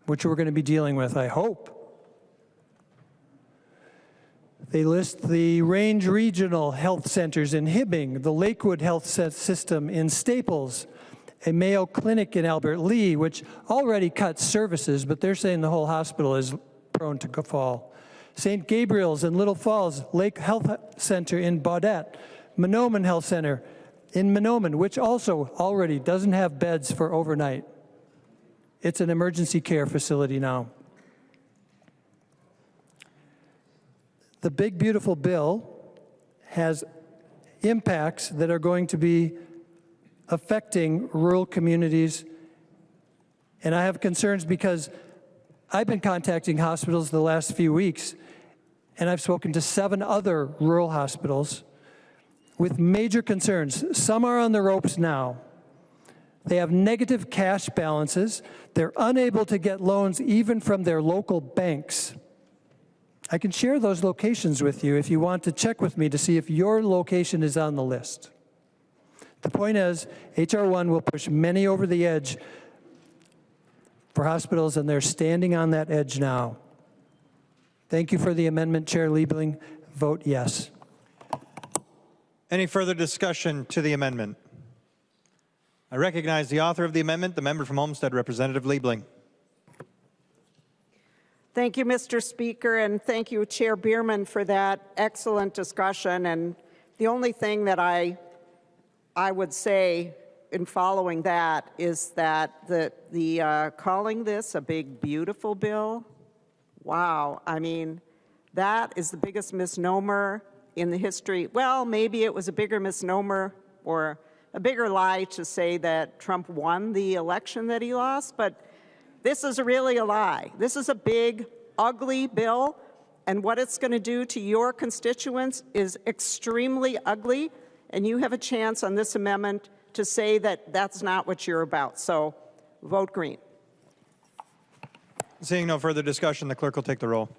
S15: which we're going to be dealing with, I hope. They list the Range Regional Health Centers in Hibbing, the Lakewood Health System in Staples, a Mayo Clinic in Albert Lea, which already cuts services, but they're saying the whole hospital is prone to fall. St. Gabriel's in Little Falls, Lake Health Center in Baudette, Mahnomen Health Center in Mahnomen, which also already doesn't have beds for overnight. It's an emergency care facility now. The big, beautiful bill has impacts that are going to be affecting rural communities. And I have concerns because I've been contacting hospitals the last few weeks, and I've spoken to 7 other rural hospitals with major concerns. Some are on the ropes now. They have negative cash balances. They're unable to get loans even from their local banks. I can share those locations with you if you want to check with me to see if your location is on the list. The point is, H.R. 1 will push many over the edge for hospitals, and they're standing on that edge now. Thank you for the amendment, Chair Liebling. Vote yes.
S1: Any further discussion to the amendment? I recognize the author of the amendment, the member from Olmsted, Representative Liebling.
S17: Thank you, Mr. Speaker, and thank you, Chair Bierman, for that excellent discussion. And the only thing that I I would say in following that is that the calling this a big, beautiful bill, wow, I mean, that is the biggest misnomer in the history. Well, maybe it was a bigger misnomer or a bigger lie to say that Trump won the election that he lost, but this is really a lie. This is a big, ugly bill, and what it's going to do to your constituents is extremely ugly, and you have a chance on this amendment to say that that's not what you're about. So vote green.
S1: Seeing no further discussion, the clerk will take the roll.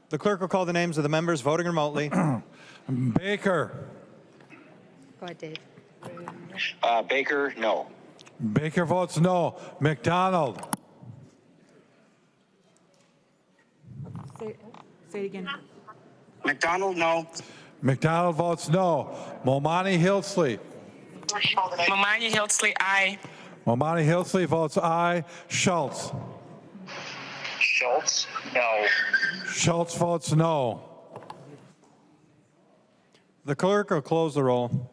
S1: The clerk will call the names of the members voting remotely.
S2: Baker.
S16: Go ahead, Dave.
S8: Baker, no.
S2: Baker votes no. McDonald.
S16: Say it again.
S9: McDonald, no.
S2: McDonald votes no. Momani Hilsley.
S9: Momani Hilsley, aye.
S2: Momani Hilsley votes aye. Schultz.
S8: Schultz, no.
S2: Schultz votes no.
S1: The clerk will close the roll.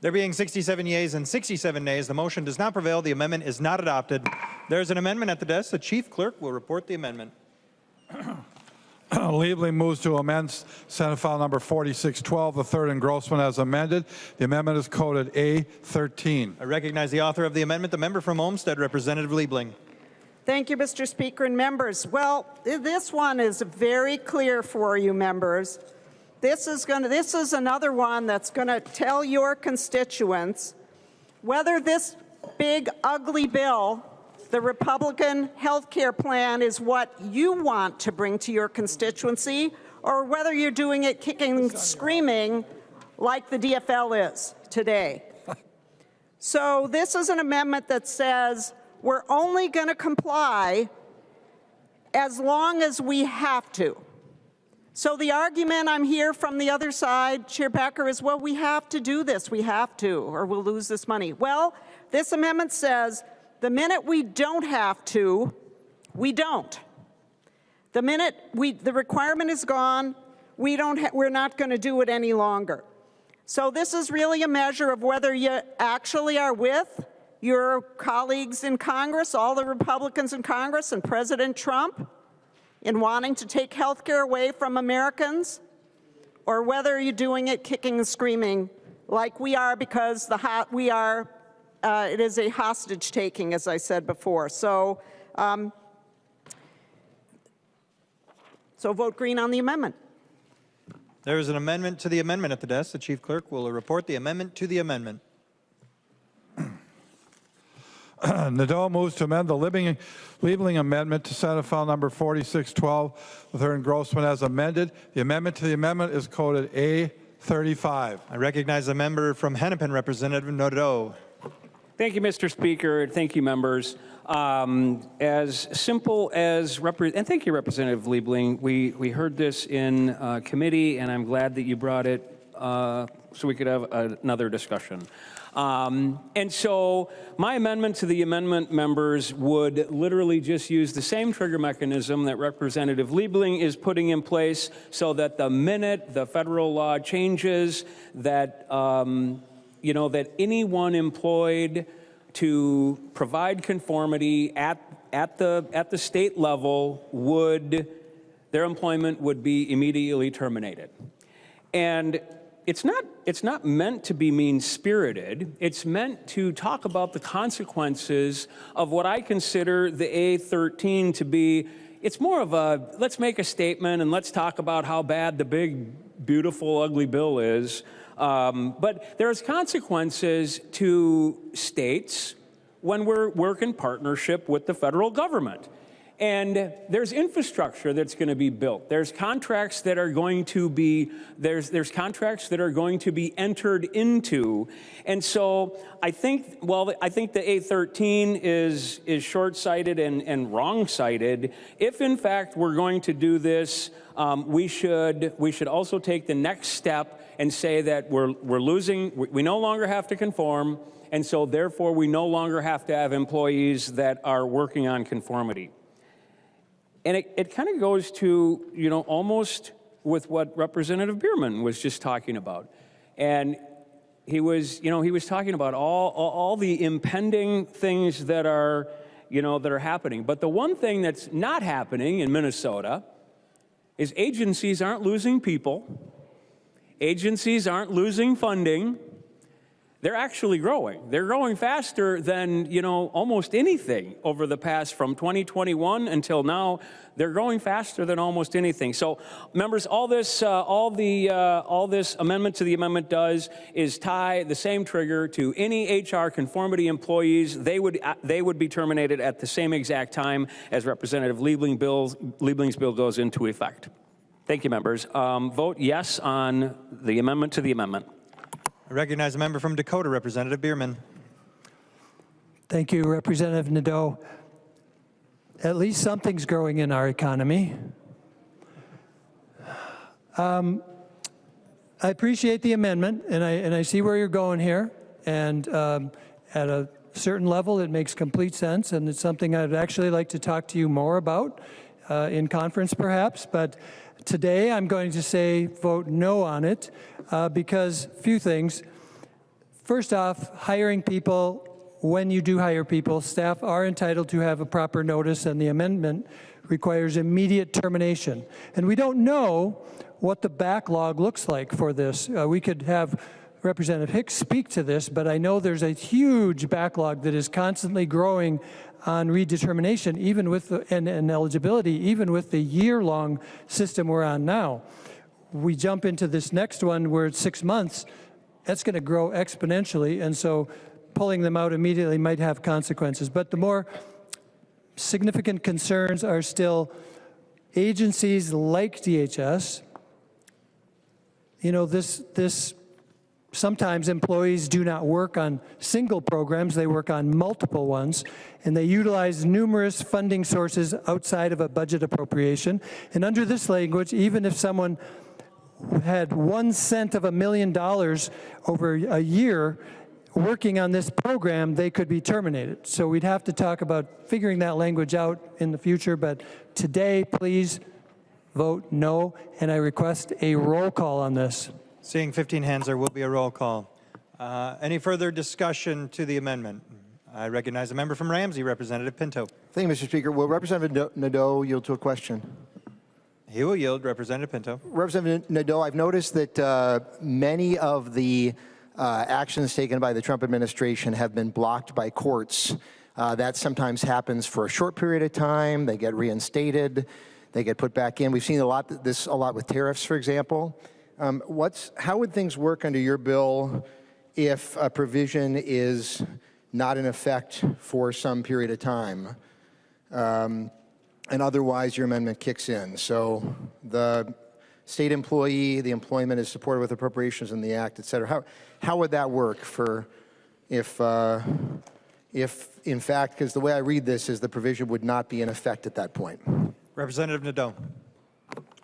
S1: There being 67 yeas and 67 nays, the motion does not prevail. The amendment is not adopted. There's an amendment at the desk. The chief clerk will report the amendment.
S2: Liebling moves to amend Senate File Number 4612, the third engrossment as amended. The amendment is coded A13.
S1: I recognize the author of the amendment, the member from Olmsted, Representative Liebling.
S17: Thank you, Mr. Speaker and members. Well, this one is very clear for you, members. This is another one that's going to tell your constituents whether this big, ugly bill, the Republican health care plan, is what you want to bring to your constituency, or whether you're doing it kicking and screaming like the DFL is today. So this is an amendment that says we're only going to comply as long as we have to. So the argument I'm here from the other side, Chair Becker, is, well, we have to do this, we have to, or we'll lose this money. Well, this amendment says the minute we don't have to, we don't. The minute the requirement is gone, we're not going to do it any longer. So this is really a measure of whether you actually are with your colleagues in Congress, all the Republicans in Congress, and President Trump in wanting to take health care away from Americans, or whether you're doing it kicking and screaming like we are, because it is a hostage taking, as I said before. So, so vote green on the amendment.
S1: There is an amendment to the amendment at the desk. The chief clerk will report the amendment to the amendment.
S2: Nadeau moves to amend the Liebling amendment to Senate File Number 4612, the third engrossment as amended. The amendment to the amendment is coded A35.
S1: I recognize the member from Hennepin, Representative Nadeau.
S18: Thank you, Mr. Speaker. Thank you, members. As simple as, and thank you, Representative Liebling. We heard this in committee, and I'm glad that you brought it so we could have another discussion. And so my amendment to the amendment, members, would literally just use the same trigger mechanism that Representative Liebling is putting in place, so that the minute the federal law changes, that that anyone employed to provide conformity at the state level their employment would be immediately terminated. And it's not meant to be mean-spirited. It's meant to talk about the consequences of what I consider the A13 to be. It's more of a, let's make a statement and let's talk about how bad the big, beautiful, ugly bill is. But there's consequences to states when we work in partnership with the federal government. And there's infrastructure that's going to be built. There's contracts that are going to be there's contracts that are going to be entered into. And so I think the A13 is short-sighted and wrong-sighted. If in fact we're going to do this, we should also take the next step and say that we no longer have to conform, and so therefore we no longer have to have employees that are working on conformity. And it kind of goes to, almost with what Representative Bierman was just talking about. And he was talking about all the impending things that are happening. But the one thing that's not happening in Minnesota is agencies aren't losing people. Agencies aren't losing funding. They're actually growing. They're growing faster than, almost anything over the past, from 2021 until now. They're growing faster than almost anything. So, members, all this amendment to the amendment does is tie the same trigger to any HR conformity employees. They would be terminated at the same exact time as Representative Liebling's bill goes into effect. Thank you, members. Vote yes on the amendment to the amendment.
S1: I recognize a member from Dakota, Representative Bierman.
S15: Thank you, Representative Nadeau. At least something's growing in our economy. I appreciate the amendment, and I see where you're going here. And at a certain level, it makes complete sense, and it's something I'd actually like to talk to you more about in conference, perhaps. But today, I'm going to say vote no on it because few things. First off, hiring people. When you do hire people, staff are entitled to have a proper notice, and the amendment requires immediate termination. And we don't know what the backlog looks like for this. We could have Representative Hicks speak to this, but I know there's a huge backlog that is constantly growing on redetermination, even with and eligibility, even with the year-long system we're on now. We jump into this next one where it's 6 months, that's going to grow exponentially, and so pulling them out immediately might have consequences. But the more significant concerns are still agencies like DHS. Sometimes employees do not work on single programs, they work on multiple ones, and they utilize numerous funding sources outside of a budget appropriation. And under this language, even if someone had 1 cent of $1 million over a year working on this program, they could be terminated. So we'd have to talk about figuring that language out in the future, but today, please vote no, and I request a roll call on this.
S1: Seeing 15 hands, there will be a roll call. Any further discussion to the amendment? I recognize a member from Ramsey, Representative Pinto.
S19: Thank you, Mr. Speaker. Will Representative Nadeau yield to a question?
S1: He will yield, Representative Pinto.
S19: Representative Nadeau, I've noticed that many of the actions taken by the Trump administration have been blocked by courts. That sometimes happens for a short period of time. They get reinstated. They get put back in. We've seen a lot with tariffs, for example. How would things work under your bill if a provision is not in effect for some period of time, and otherwise your amendment kicks in? So the state employee, the employment is supported with appropriations in the act, et cetera. How would that work for if in fact, because the way I read this is the provision would not be in effect at that point?
S1: Representative Nadeau.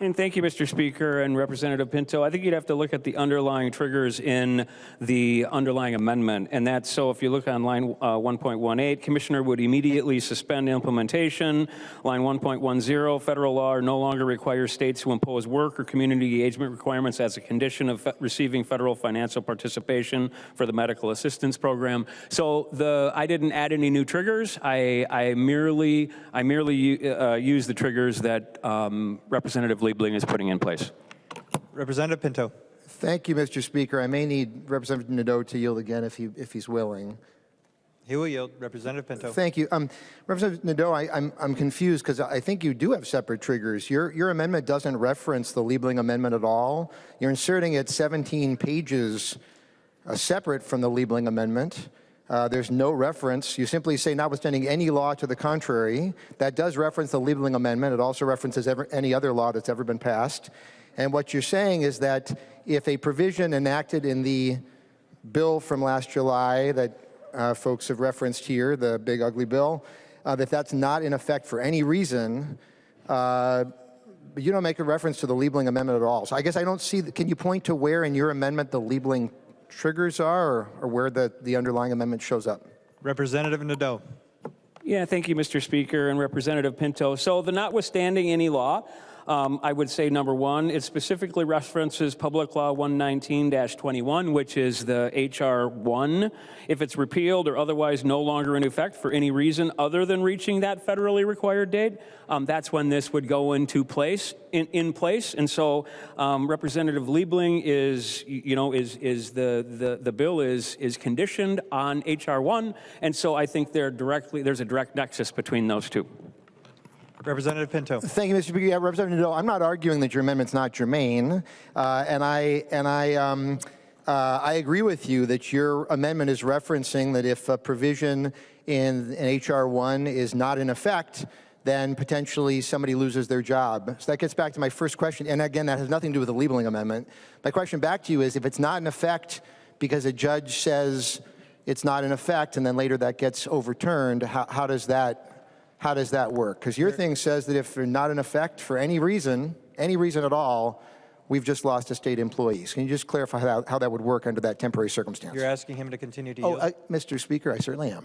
S18: And thank you, Mr. Speaker and Representative Pinto. I think you'd have to look at the underlying triggers in the underlying amendment. And that's so if you look on line 1.18, Commissioner would immediately suspend implementation. Line 1.10, federal law no longer requires states to impose work or community engagement requirements as a condition of receiving federal financial participation for the medical assistance program. So I didn't add any new triggers. I merely use the triggers that Representative Liebling is putting in place.
S1: Representative Pinto.
S19: Thank you, Mr. Speaker. I may need Representative Nadeau to yield again if he's willing.
S1: He will yield. Representative Pinto.
S19: Thank you. Representative Nadeau, I'm confused because I think you do have separate triggers. Your amendment doesn't reference the Liebling amendment at all. You're inserting it 17 pages separate from the Liebling amendment. There's no reference. You simply say, notwithstanding any law to the contrary. That does reference the labeling amendment. It also references any other law that's ever been passed. And what you're saying is that if a provision enacted in the bill from last July that folks have referenced here, the big ugly bill, that's not in effect for any reason, but you don't make a reference to the labeling amendment at all. So I guess I don't see, can you point to where in your amendment the labeling triggers are, or where the underlying amendment shows up?
S1: Representative Nadeau.
S18: Yeah, thank you, Mr. Speaker, and Representative Pinto. So the notwithstanding any law, I would say, number one, it specifically references Public Law 119-21, which is the H.R. 1. If it's repealed or otherwise no longer in effect for any reason other than reaching that federally required date, that's when this would go into place, in place. And so Representative Liebling is, the bill is conditioned on H.R. 1, and so I think there's a direct nexus between those two.
S1: Representative Pinto.
S19: Thank you, Mr. Speaker. Yeah, Representative Nadeau, I'm not arguing that your amendment's not germane, and I agree with you that your amendment is referencing that if a provision in H.R. 1 is not in effect, then potentially somebody loses their job. So that gets back to my first question, and again, that has nothing to do with the labeling amendment. My question back to you is, if it's not in effect because a judge says it's not in effect, and then later that gets overturned, how does that work? Because your thing says that if they're not in effect for any reason at all, we've just lost a state employee. Can you just clarify how that would work under that temporary circumstance?
S1: You're asking him to continue to yield?
S19: Mr. Speaker, I certainly am.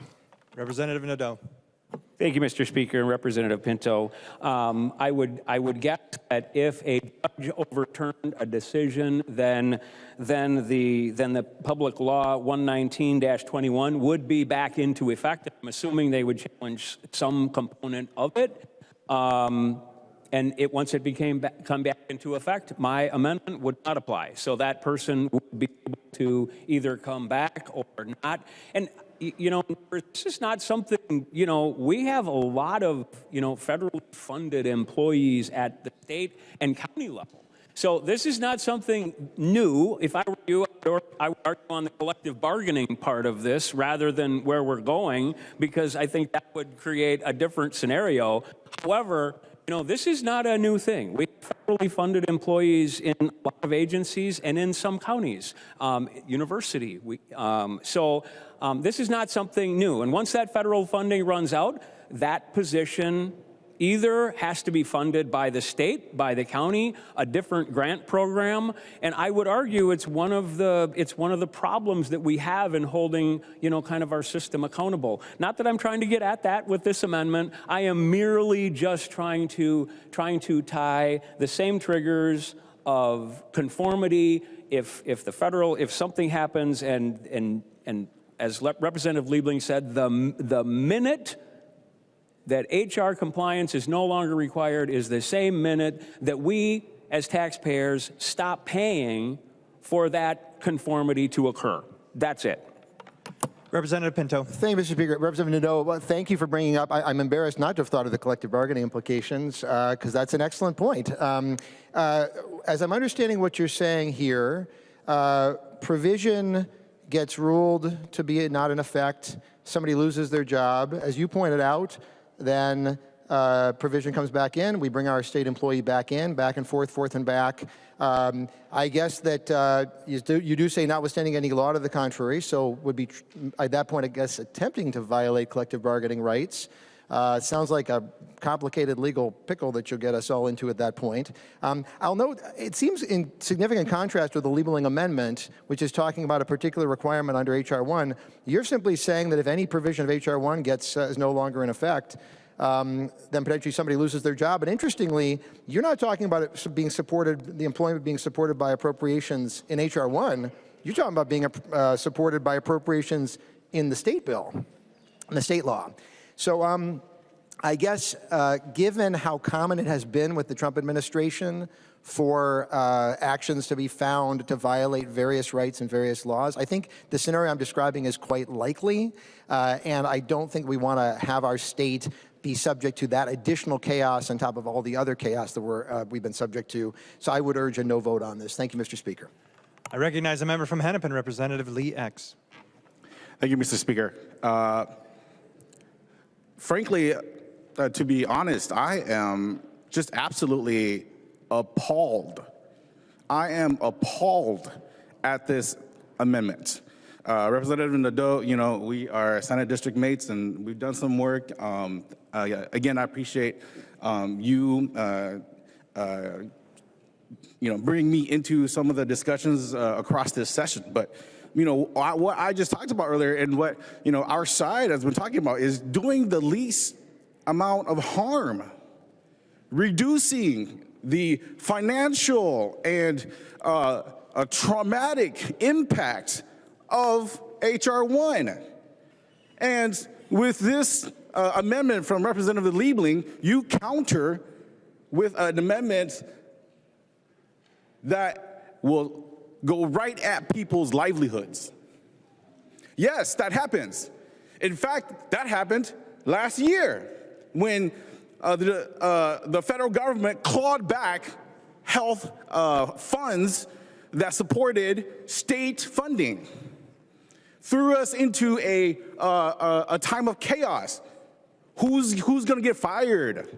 S1: Representative Nadeau.
S18: Thank you, Mr. Speaker and Representative Pinto. I would guess that if a judge overturned a decision, then the Public Law 119-21 would be back into effect. I'm assuming they would challenge some component of it. And once it come back into effect, my amendment would not apply. So that person would be able to either come back or not. And this is not something, we have a lot of, federally funded employees at the state and county level. So this is not something new. If I were you, I would argue on the collective bargaining part of this rather than where we're going, because I think that would create a different scenario. However, this is not a new thing. We have federally funded employees in a lot of agencies and in some counties, university. This is not something new. And once that federal funding runs out, that position either has to be funded by the state, by the county, a different grant program, and I would argue it's one of the problems that we have in holding, kind of our system accountable. Not that I'm trying to get at that with this amendment. I am merely just trying to tie the same triggers of conformity if something happens and as Representative Liebling said, the minute that HR compliance is no longer required is the same minute that we, as taxpayers, stop paying for that conformity to occur. That's it.
S1: Representative Pinto.
S19: Thank you, Mr. Speaker. Representative Nadeau, well, thank you for bringing up, I'm embarrassed not to have thought of the collective bargaining implications, because that's an excellent point. As I'm understanding what you're saying here, provision gets ruled to be not in effect, somebody loses their job. As you pointed out, then provision comes back in, we bring our state employee back in, back and forth and back. I guess that you do say notwithstanding any law to the contrary, so would be, at that point, I guess, attempting to violate collective bargaining rights. Sounds like a complicated legal pickle that you'll get us all into at that point. I'll note, it seems in significant contrast with the labeling amendment, which is talking about a particular requirement under H.R. 1. You're simply saying that if any provision of H.R. 1 is no longer in effect, then potentially somebody loses their job. And interestingly, you're not talking about it being supported, the employment being supported by appropriations in H.R. 1. You're talking about being supported by appropriations in the state bill, in the state law. So I guess given how common it has been with the Trump administration for actions to be found to violate various rights and various laws, I think the scenario I'm describing is quite likely, and I don't think we want to have our state be subject to that additional chaos on top of all the other chaos that we've been subject to. So I would urge a no vote on this. Thank you, Mr. Speaker.
S1: I recognize a member from Hennepin, Representative Lee X.
S14: Thank you, Mr. Speaker. Frankly, to be honest, I am just absolutely appalled. I am appalled at this amendment. Representative Nadeau, you know, we are Senate district mates and we've done some work. Again, I appreciate you bringing me into some of the discussions across this session. But, you know, what I just talked about earlier and what, you know, our side has been talking about is doing the least amount of harm, reducing the financial and a traumatic impact of H.R. 1. And with this amendment from Representative Liebling, you counter with an amendment that will go right at people's livelihoods. Yes, that happens. In fact, that happened last year when the federal government clawed back health funds that supported state funding, threw us into a time of chaos. Who's going to get fired?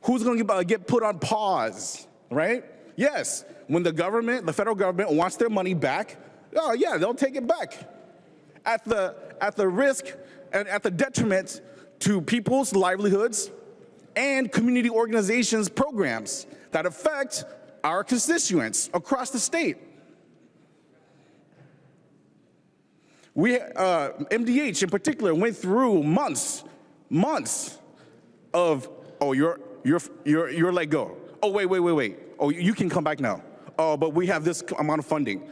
S14: Who's going to get put on pause, right? Yes, when the federal government wants their money back, oh yeah, they'll take it back at the risk and at the detriment to people's livelihoods and community organizations' programs that affect our constituents across the state. We, MDH in particular, went through months of, oh, you're let go. Oh, wait. Oh, you can come back now. Oh, but we have this amount of funding.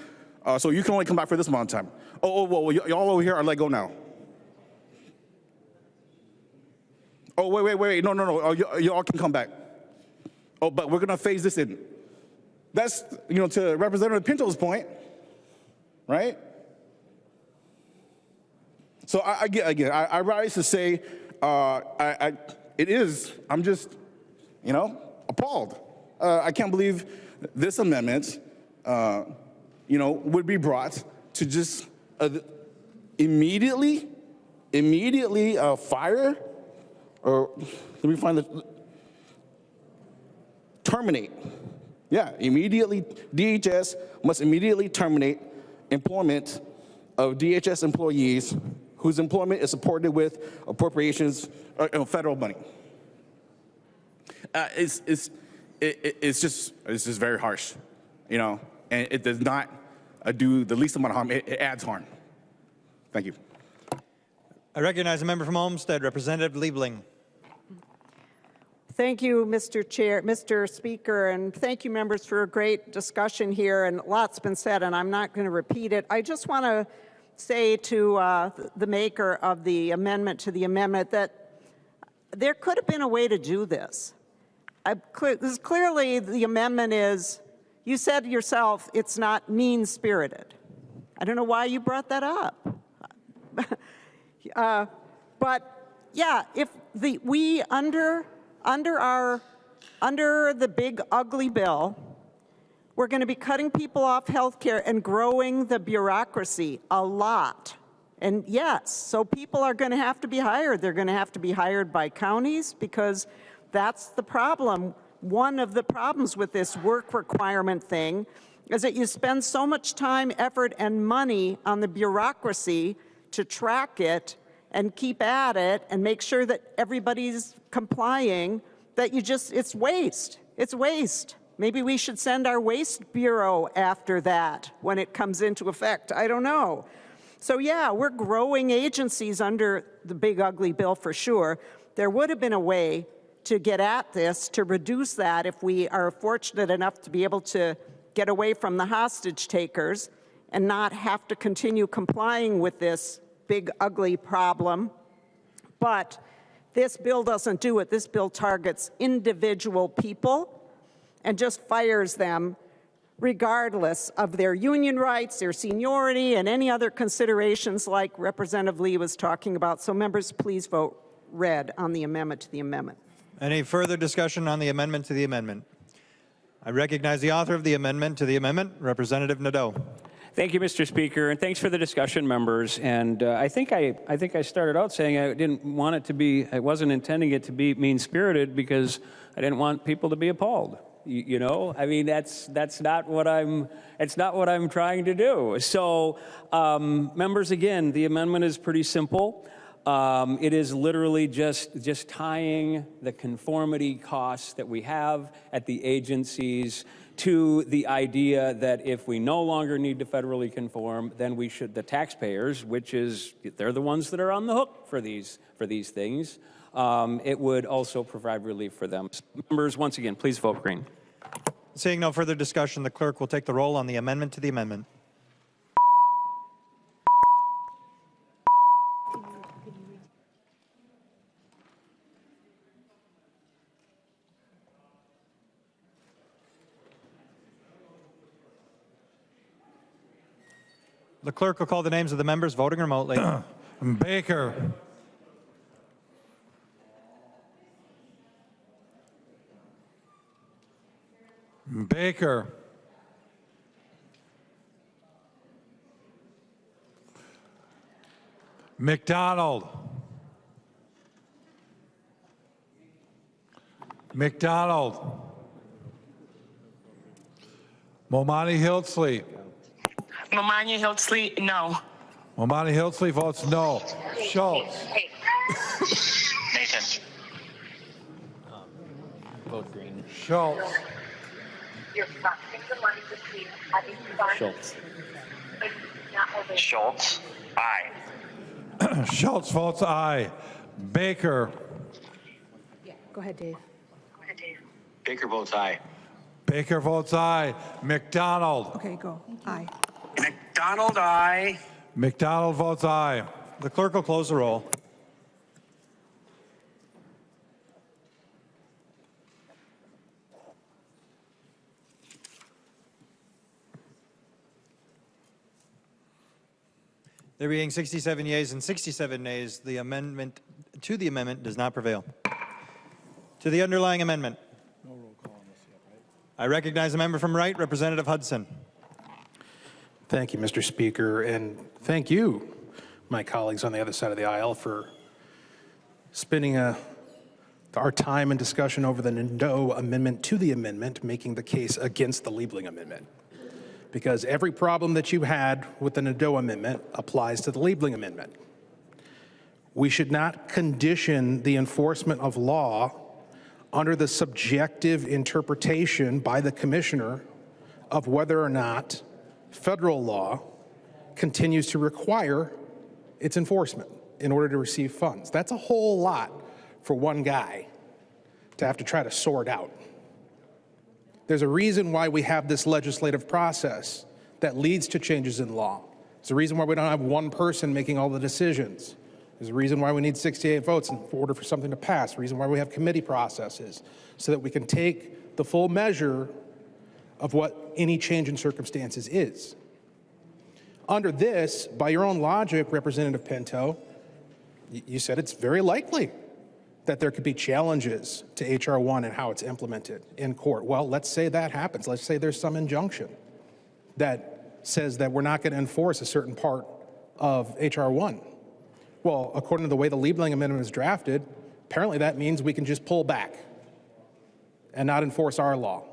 S14: So you can only come back for this amount of time. Oh, well, y'all over here are let go now. Oh, wait. No. Oh, y'all can come back. Oh, but we're going to phase this in. That's, you know, to Representative Pinto's point, right? So I rise to say, I'm just, you know, appalled. I can't believe this amendment, would be brought to just immediately fire, or let me find the, terminate. Yeah, immediately, DHS must immediately terminate employment of DHS employees whose employment is supported with appropriations, federal money. It's just very harsh, you know, and it does not do the least amount of harm. It adds harm. Thank you.
S1: I recognize a member from Olmsted, Representative Liebling.
S17: Thank you, Mr. Speaker, and thank you, members, for a great discussion here. And lots been said, and I'm not going to repeat it. I just want to say to the maker of the amendment to the amendment that there could have been a way to do this. Clearly, the amendment is, you said yourself, it's not mean-spirited. I don't know why you brought that up. But yeah, if we under the big ugly bill, we're going to be cutting people off health care and growing the bureaucracy a lot. And yes, so people are going to have to be hired. They're going to have to be hired by counties because that's the problem. One of the problems with this work requirement thing is that you spend so much time, effort, and money on the bureaucracy to track it and keep at it and make sure that everybody's complying, that it's waste. It's waste. Maybe we should send our waste bureau after that when it comes into effect. I don't know. So yeah, we're growing agencies under the big ugly bill for sure. There would have been a way to get at this, to reduce that if we are fortunate enough to be able to get away from the hostage takers and not have to continue complying with this big ugly problem. But this bill doesn't do it. This bill targets individual people and just fires them regardless of their union rights, their seniority, and any other considerations like Representative Lee was talking about. So members, please vote red on the amendment to the amendment.
S1: Any further discussion on the amendment to the amendment? I recognize the author of the amendment to the amendment, Representative Nadeau.
S18: Thank you, Mr. Speaker, and thanks for the discussion, members. And I think I started out saying I didn't want it to be, I wasn't intending it to be mean-spirited because I didn't want people to be appalled. You know, I mean, that's not what it's not what I'm trying to do. So, members, again, the amendment is pretty simple. It is literally just tying the conformity costs that we have at the agencies to the idea that if we no longer need to federally conform, then we should, the taxpayers, which is, they're the ones that are on the hook for these things, it would also provide relief for them. Members, once again, please vote green.
S1: Seeing no further discussion, the clerk will take the roll on the amendment to the amendment. The clerk will call the names of the members voting remotely.
S2: Baker. Baker. McDonald. McDonald. Momani Hiltsley.
S9: Momani Hiltsley, no.
S2: Momani Hiltsley votes no. Schultz.
S8: Nathan.
S7: Vote green.
S2: Schultz.
S7: Schultz.
S8: Schultz. Aye.
S2: Schultz votes aye. Baker.
S16: Go ahead, Dave.
S8: Baker votes aye.
S2: Baker votes aye. McDonald.
S16: Okay, go. Aye.
S9: McDonald, aye.
S2: McDonald votes aye.
S1: The clerk will close the roll. There being 67 yeas and 67 nays, the amendment to the amendment does not prevail. To the underlying amendment. No roll call on this yet, right? I recognize the member from Wright, Representative Hudson.
S6: Thank you, Mr. Speaker, and thank you, my colleagues on the other side of the aisle, for spending our time and discussion over the Nadeau amendment to the amendment, making the case against the Liebling amendment. Because every problem that you had with the Nadeau amendment applies to the Liebling amendment. We should not condition the enforcement of law under the subjective interpretation by the commissioner of whether or not federal law continues to require its enforcement in order to receive funds. That's a whole lot for one guy to have to try to sort out. There's a reason why we have this legislative process that leads to changes in law. There's a reason why we don't have one person making all the decisions. There's a reason why we need 68 votes in order for something to pass. The reason why we have committee processes, so that we can take the full measure of what any change in circumstances is. Under this, by your own logic, Representative Pinto, you said it's very likely that there could be challenges to H.R. 1 and how it's implemented in court. Well, let's say that happens. Let's say there's some injunction that says that we're not going to enforce a certain part of H.R. 1. Well, according to the way the Liebling Amendment is drafted, apparently that means we can just pull back and not enforce our law.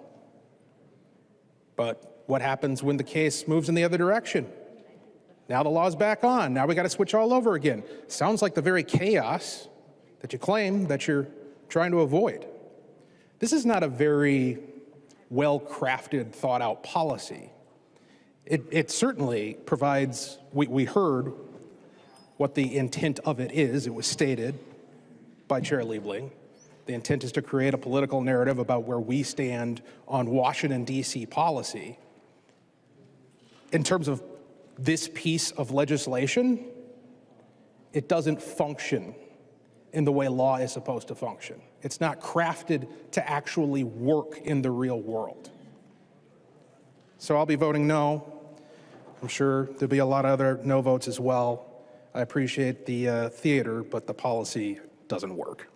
S6: But what happens when the case moves in the other direction? Now the law's back on. Now we got to switch all over again. Sounds like the very chaos that you claim that you're trying to avoid. This is not a very well-crafted, thought-out policy. It certainly provides, we heard what the intent of it is. It was stated by Chair Liebling. The intent is to create a political narrative about where we stand on Washington, D.C. policy. In terms of this piece of legislation, it doesn't function in the way law is supposed to function. It's not crafted to actually work in the real world. So I'll be voting no. I'm sure there'll be a lot of other no votes as well. I appreciate the theater, but the policy doesn't work.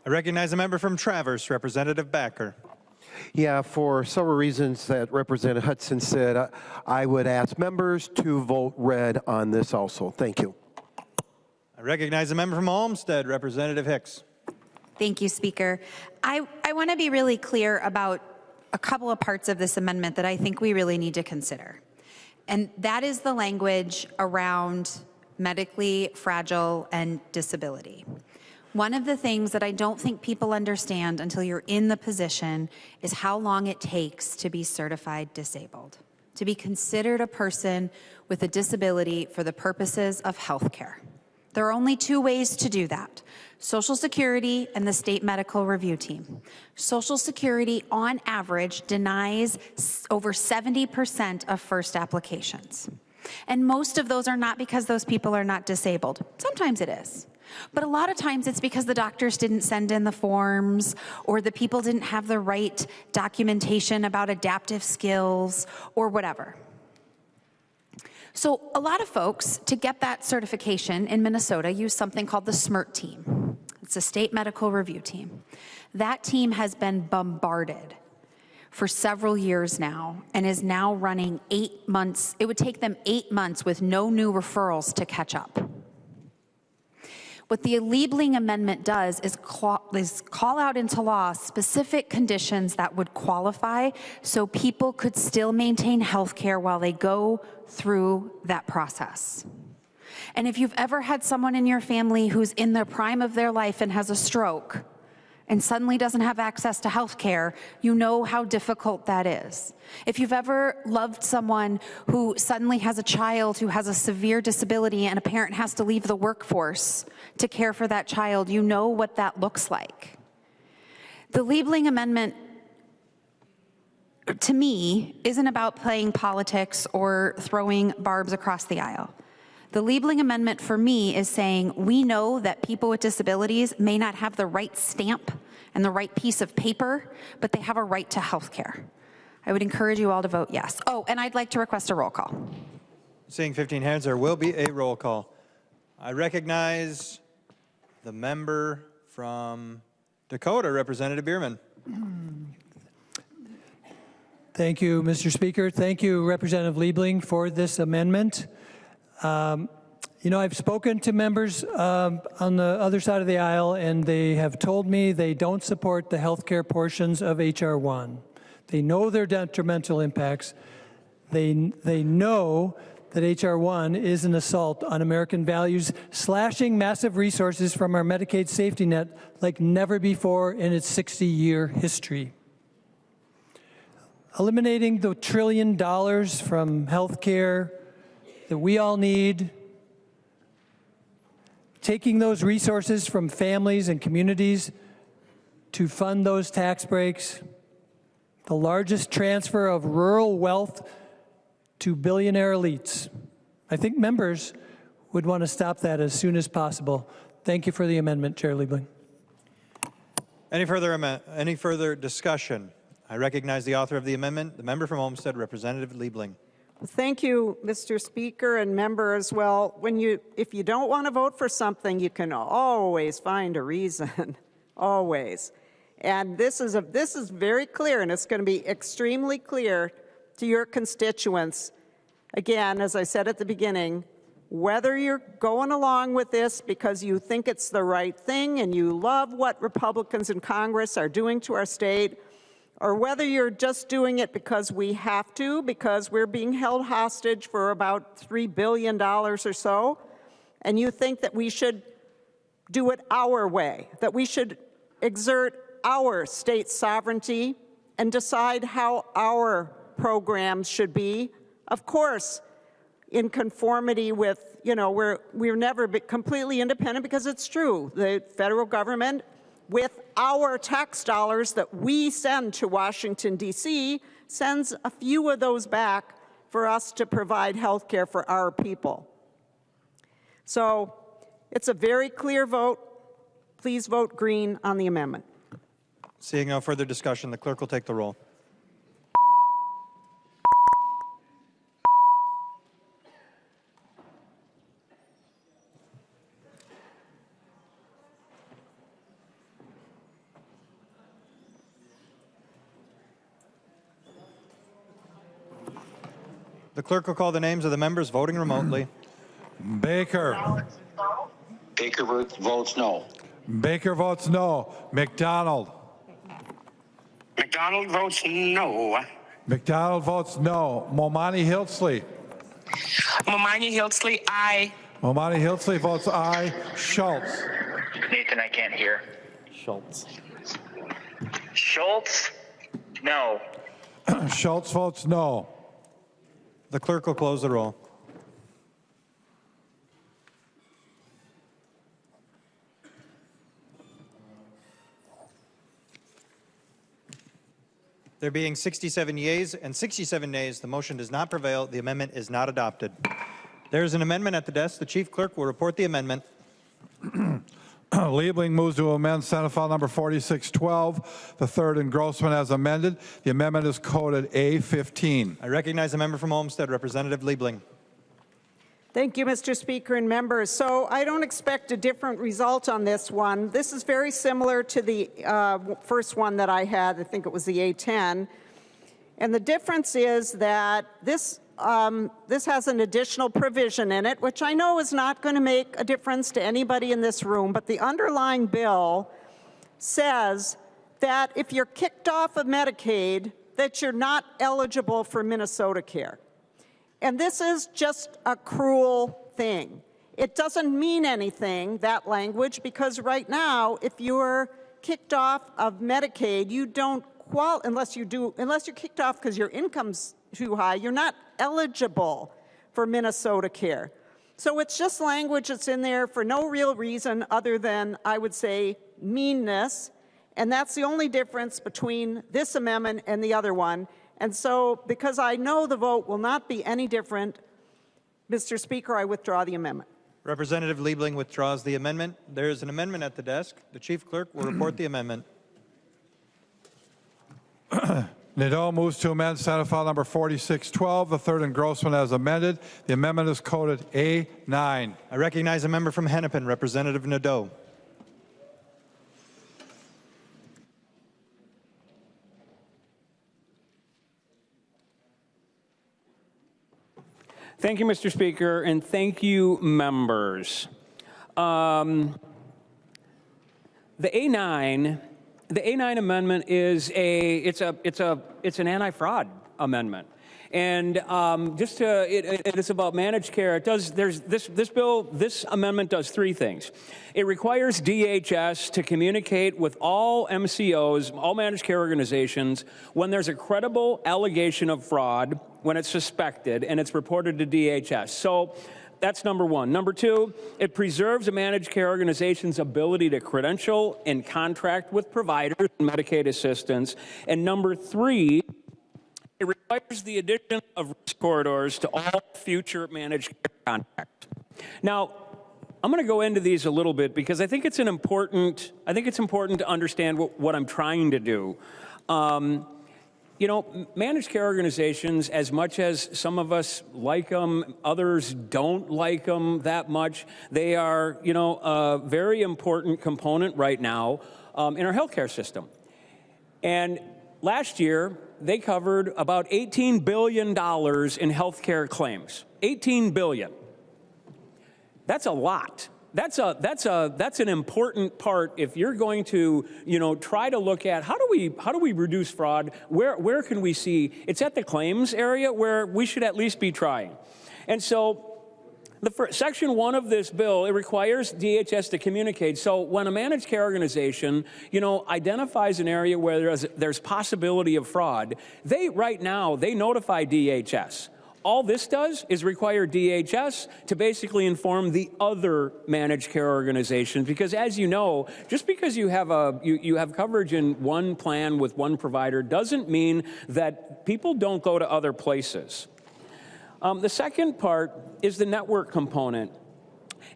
S1: I recognize a member from Traverse, Representative Backer.
S12: Yeah, for several reasons that Representative Hudson said, I would ask members to vote red on this also. Thank you.
S1: I recognize the member from Olmsted, Representative Hicks.
S20: Thank you, Speaker. I want to be really clear about a couple of parts of this amendment that I think we really need to consider. And that is the language around medically fragile and disability. One of the things that I don't think people understand until you're in the position is how long it takes to be certified disabled, to be considered a person with a disability for the purposes of health care. There are only two ways to do that: Social Security and the state medical review team. Social Security, on average, denies over 70% of first applications. And most of those are not because those people are not disabled. Sometimes it is. But a lot of times it's because the doctors didn't send in the forms, or the people didn't have the right documentation about adaptive skills, or whatever. So a lot of folks, to get that certification in Minnesota, use something called the SMRT team. It's a state medical review team. That team has been bombarded for several years now and is now running 8 months. It would take them 8 months with no new referrals to catch up. What the Liebling Amendment does is call out into law specific conditions that would qualify so people could still maintain health care while they go through that process. And if you've ever had someone in your family who's in the prime of their life and has a stroke and suddenly doesn't have access to health care, you know how difficult that is. If you've ever loved someone who suddenly has a child who has a severe disability and a parent has to leave the workforce to care for that child, you know what that looks like. The Liebling Amendment, to me, isn't about playing politics or throwing barbs across the aisle. The Liebling Amendment for me is saying we know that people with disabilities may not have the right stamp and the right piece of paper, but they have a right to health care. I would encourage you all to vote yes. Oh, and I'd like to request a roll call.
S1: Seeing 15 hands, there will be a roll call. I recognize the member from Dakota, Representative Bierman.
S15: Thank you, Mr. Speaker. Thank you, Representative Liebling, for this amendment. You know, I've spoken to members on the other side of the aisle, and they have told me they don't support the healthcare portions of H.R. 1. They know their detrimental impacts. They know that H.R. 1 is an assault on American values, slashing massive resources from our Medicaid safety net like never before in its 60-year history. Eliminating the $1 trillion from healthcare that we all need, taking those resources from families and communities to fund those tax breaks, the largest transfer of rural wealth to billionaire elites. I think members would want to stop that as soon as possible. Thank you for the amendment, Chair Liebling.
S1: Any further discussion? I recognize the author of the amendment, the member from Olmsted, Representative Liebling.
S17: Thank you, Mr. Speaker and member as well. If you don't want to vote for something, you can always find a reason, always. And this is very clear, and it's going to be extremely clear to your constituents. Again, as I said at the beginning, whether you're going along with this because you think it's the right thing and you love what Republicans in Congress are doing to our state, or whether you're just doing it because we have to, because we're being held hostage for about $3 billion or so, and you think that we should do it our way, that we should exert our state sovereignty and decide how our programs should be, of course, in conformity with, we're never completely independent, because it's true. The federal government, with our tax dollars that we send to Washington, D.C., sends a few of those back for us to provide health care for our people. So it's a very clear vote. Please vote green on the amendment.
S1: Seeing no further discussion, the clerk will take the roll. The clerk will call the names of the members voting remotely.
S2: Baker.
S8: Baker votes no.
S2: Baker votes no. McDonald.
S9: McDonald votes no.
S2: McDonald votes no. Momani Hiltsley.
S9: Momani Hiltsley, aye.
S2: Momani Hiltsley votes aye. Schultz.
S8: Nathan, I can't hear.
S7: Schultz.
S8: Schultz, no.
S2: Schultz votes no.
S1: The clerk will close the roll. There being 67 yeas and 67 nays, the motion does not prevail. The amendment is not adopted. There is an amendment at the desk. The chief clerk will report the amendment.
S2: Liebling moves to amend Senate File Number 4612, the third engrossment as amended. The amendment is coded A15.
S1: I recognize the member from Olmsted, Representative Liebling.
S17: Thank you, Mr. Speaker and members. So I don't expect a different result on this one. This is very similar to the first one that I had. I think it was the A10. And the difference is that this has an additional provision in it, which I know is not going to make a difference to anybody in this room, but the underlying bill says that if you're kicked off of Medicaid, that you're not eligible for Minnesota Care. And this is just a cruel thing. It doesn't mean anything, that language, because right now, if you're kicked off of Medicaid, you don't unless you're kicked off because your income's too high, you're not eligible for Minnesota Care. So it's just language that's in there for no real reason other than, I would say, meanness. And that's the only difference between this amendment and the other one. And so, because I know the vote will not be any different, Mr. Speaker, I withdraw the amendment.
S1: Representative Liebling withdraws the amendment. There is an amendment at the desk. The chief clerk will report the amendment.
S2: Nadeau moves to amend Senate File Number 4612, the third engrossment as amended. The amendment is coded A9.
S1: I recognize a member from Hennepin, Representative Nadeau.
S18: Thank you, Mr. Speaker, and thank you, members. The A9 amendment is an anti-fraud amendment, and it is about managed care. This amendment does three things. It requires DHS to communicate with all MCOs, all managed care organizations, when there's a credible allegation of fraud, when it's suspected, and it's reported to DHS. So that's number one. Number two, it preserves a managed care organization's ability to credential and contract with providers and Medicaid assistance. And number three, it requires the addition of risk corridors to all future managed care contracts. Now, I'm going to go into these a little bit because I think it's important to understand what I'm trying to do. You know, managed care organizations, as much as some of us like them, others don't like them that much, they are, a very important component right now in our healthcare system. And last year, they covered about $18 billion in healthcare claims. $18 billion. That's a lot. That's an important part if you're going to, try to look at how do we reduce fraud? Where can we see? It's at the claims area where we should at least be trying. And so Section 1 of this bill, it requires DHS to communicate. So when a managed care organization, identifies an area where there's possibility of fraud, right now they notify DHS. All this does is require DHS to basically inform the other managed care organizations, because as you know, just because you have coverage in one plan with one provider doesn't mean that people don't go to other places. The second part is the network component.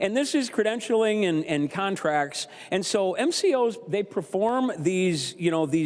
S18: And this is credentialing and contracts. And so MCOs, they perform these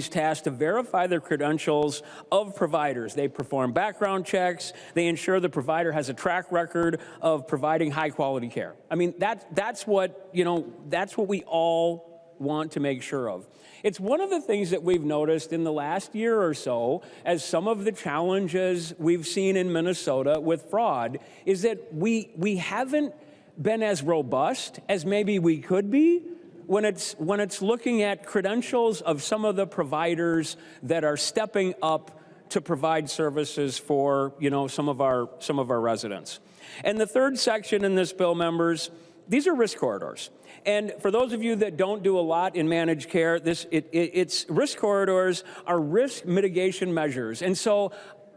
S18: tasks to verify their credentials of providers. They perform background checks. They ensure the provider has a track record of providing high quality care. I mean, that's what we all want to make sure of. It's one of the things that we've noticed in the last year or so as some of the challenges we've seen in Minnesota with fraud is that we haven't been as robust as maybe we could be when it's looking at credentials of some of the providers that are stepping up to provide services for, some of our residents. And the third section in this bill, members, these are risk corridors. And for those of you that don't do a lot in managed care, it's risk corridors are risk mitigation measures. And so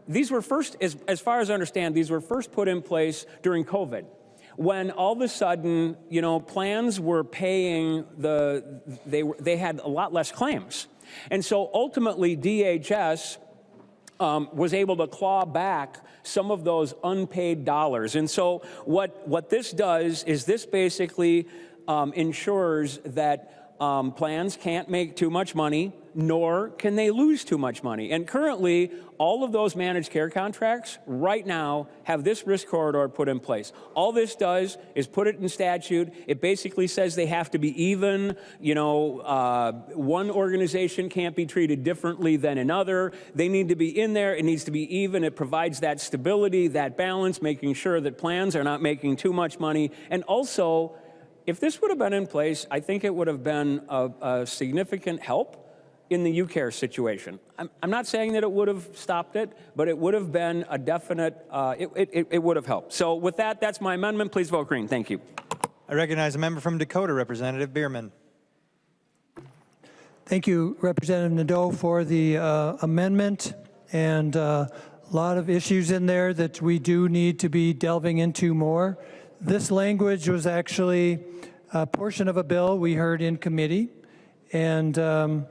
S18: these were first, as far as I understand, these were first put in place during COVID, when all of a sudden, plans were paying they had a lot less claims. And so ultimately DHS was able to claw back some of those unpaid dollars. And so what this does is this basically ensures that plans can't make too much money, nor can they lose too much money. And currently, all of those managed care contracts right now have this risk corridor put in place. All this does is put it in statute. It basically says they have to be even. One organization can't be treated differently than another. They need to be in there. It needs to be even. It provides that stability, that balance, making sure that plans are not making too much money. And also, if this would have been in place, I think it would have been a significant help in the UCare situation. I'm not saying that it would have stopped it, but it would have been a definite, it would have helped. So with that, that's my amendment. Please vote green. Thank you.
S1: I recognize a member from Dakota, Representative Bierman.
S15: Thank you, Representative Nadeau, for the amendment, and a lot of issues in there that we do need to be delving into more. This language was actually a portion of a bill we heard in committee, and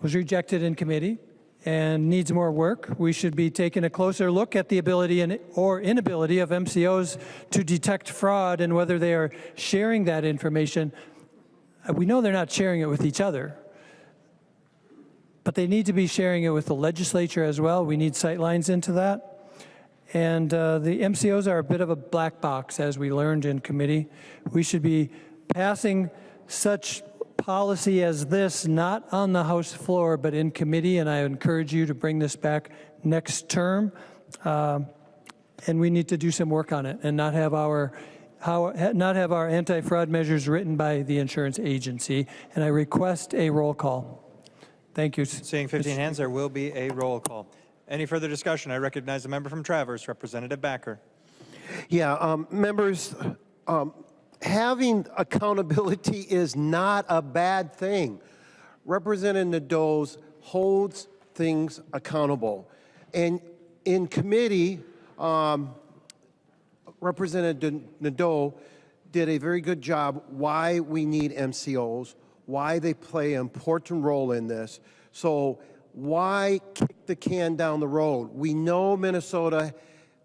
S15: was rejected in committee and needs more work. We should be taking a closer look at the ability or inability of MCOs to detect fraud and whether they are sharing that information. We know they're not sharing it with each other, but they need to be sharing it with the legislature as well. We need sight lines into that. And the MCOs are a bit of a black box, as we learned in committee. We should be passing such policy as this, not on the House floor, but in committee, and I encourage you to bring this back next term. And we need to do some work on it and not have our anti-fraud measures written by the insurance agency. And I request a roll call. Thank you.
S1: Seeing 15 hands, there will be a roll call. Any further discussion? I recognize the member from Traverse, Representative Backer.
S12: Yeah, members, having accountability is not a bad thing. Representative Nadeau holds things accountable. And in committee, Representative Nadeau did a very good job why we need MCOs, why they play an important role in this. So why kick the can down the road? We know Minnesota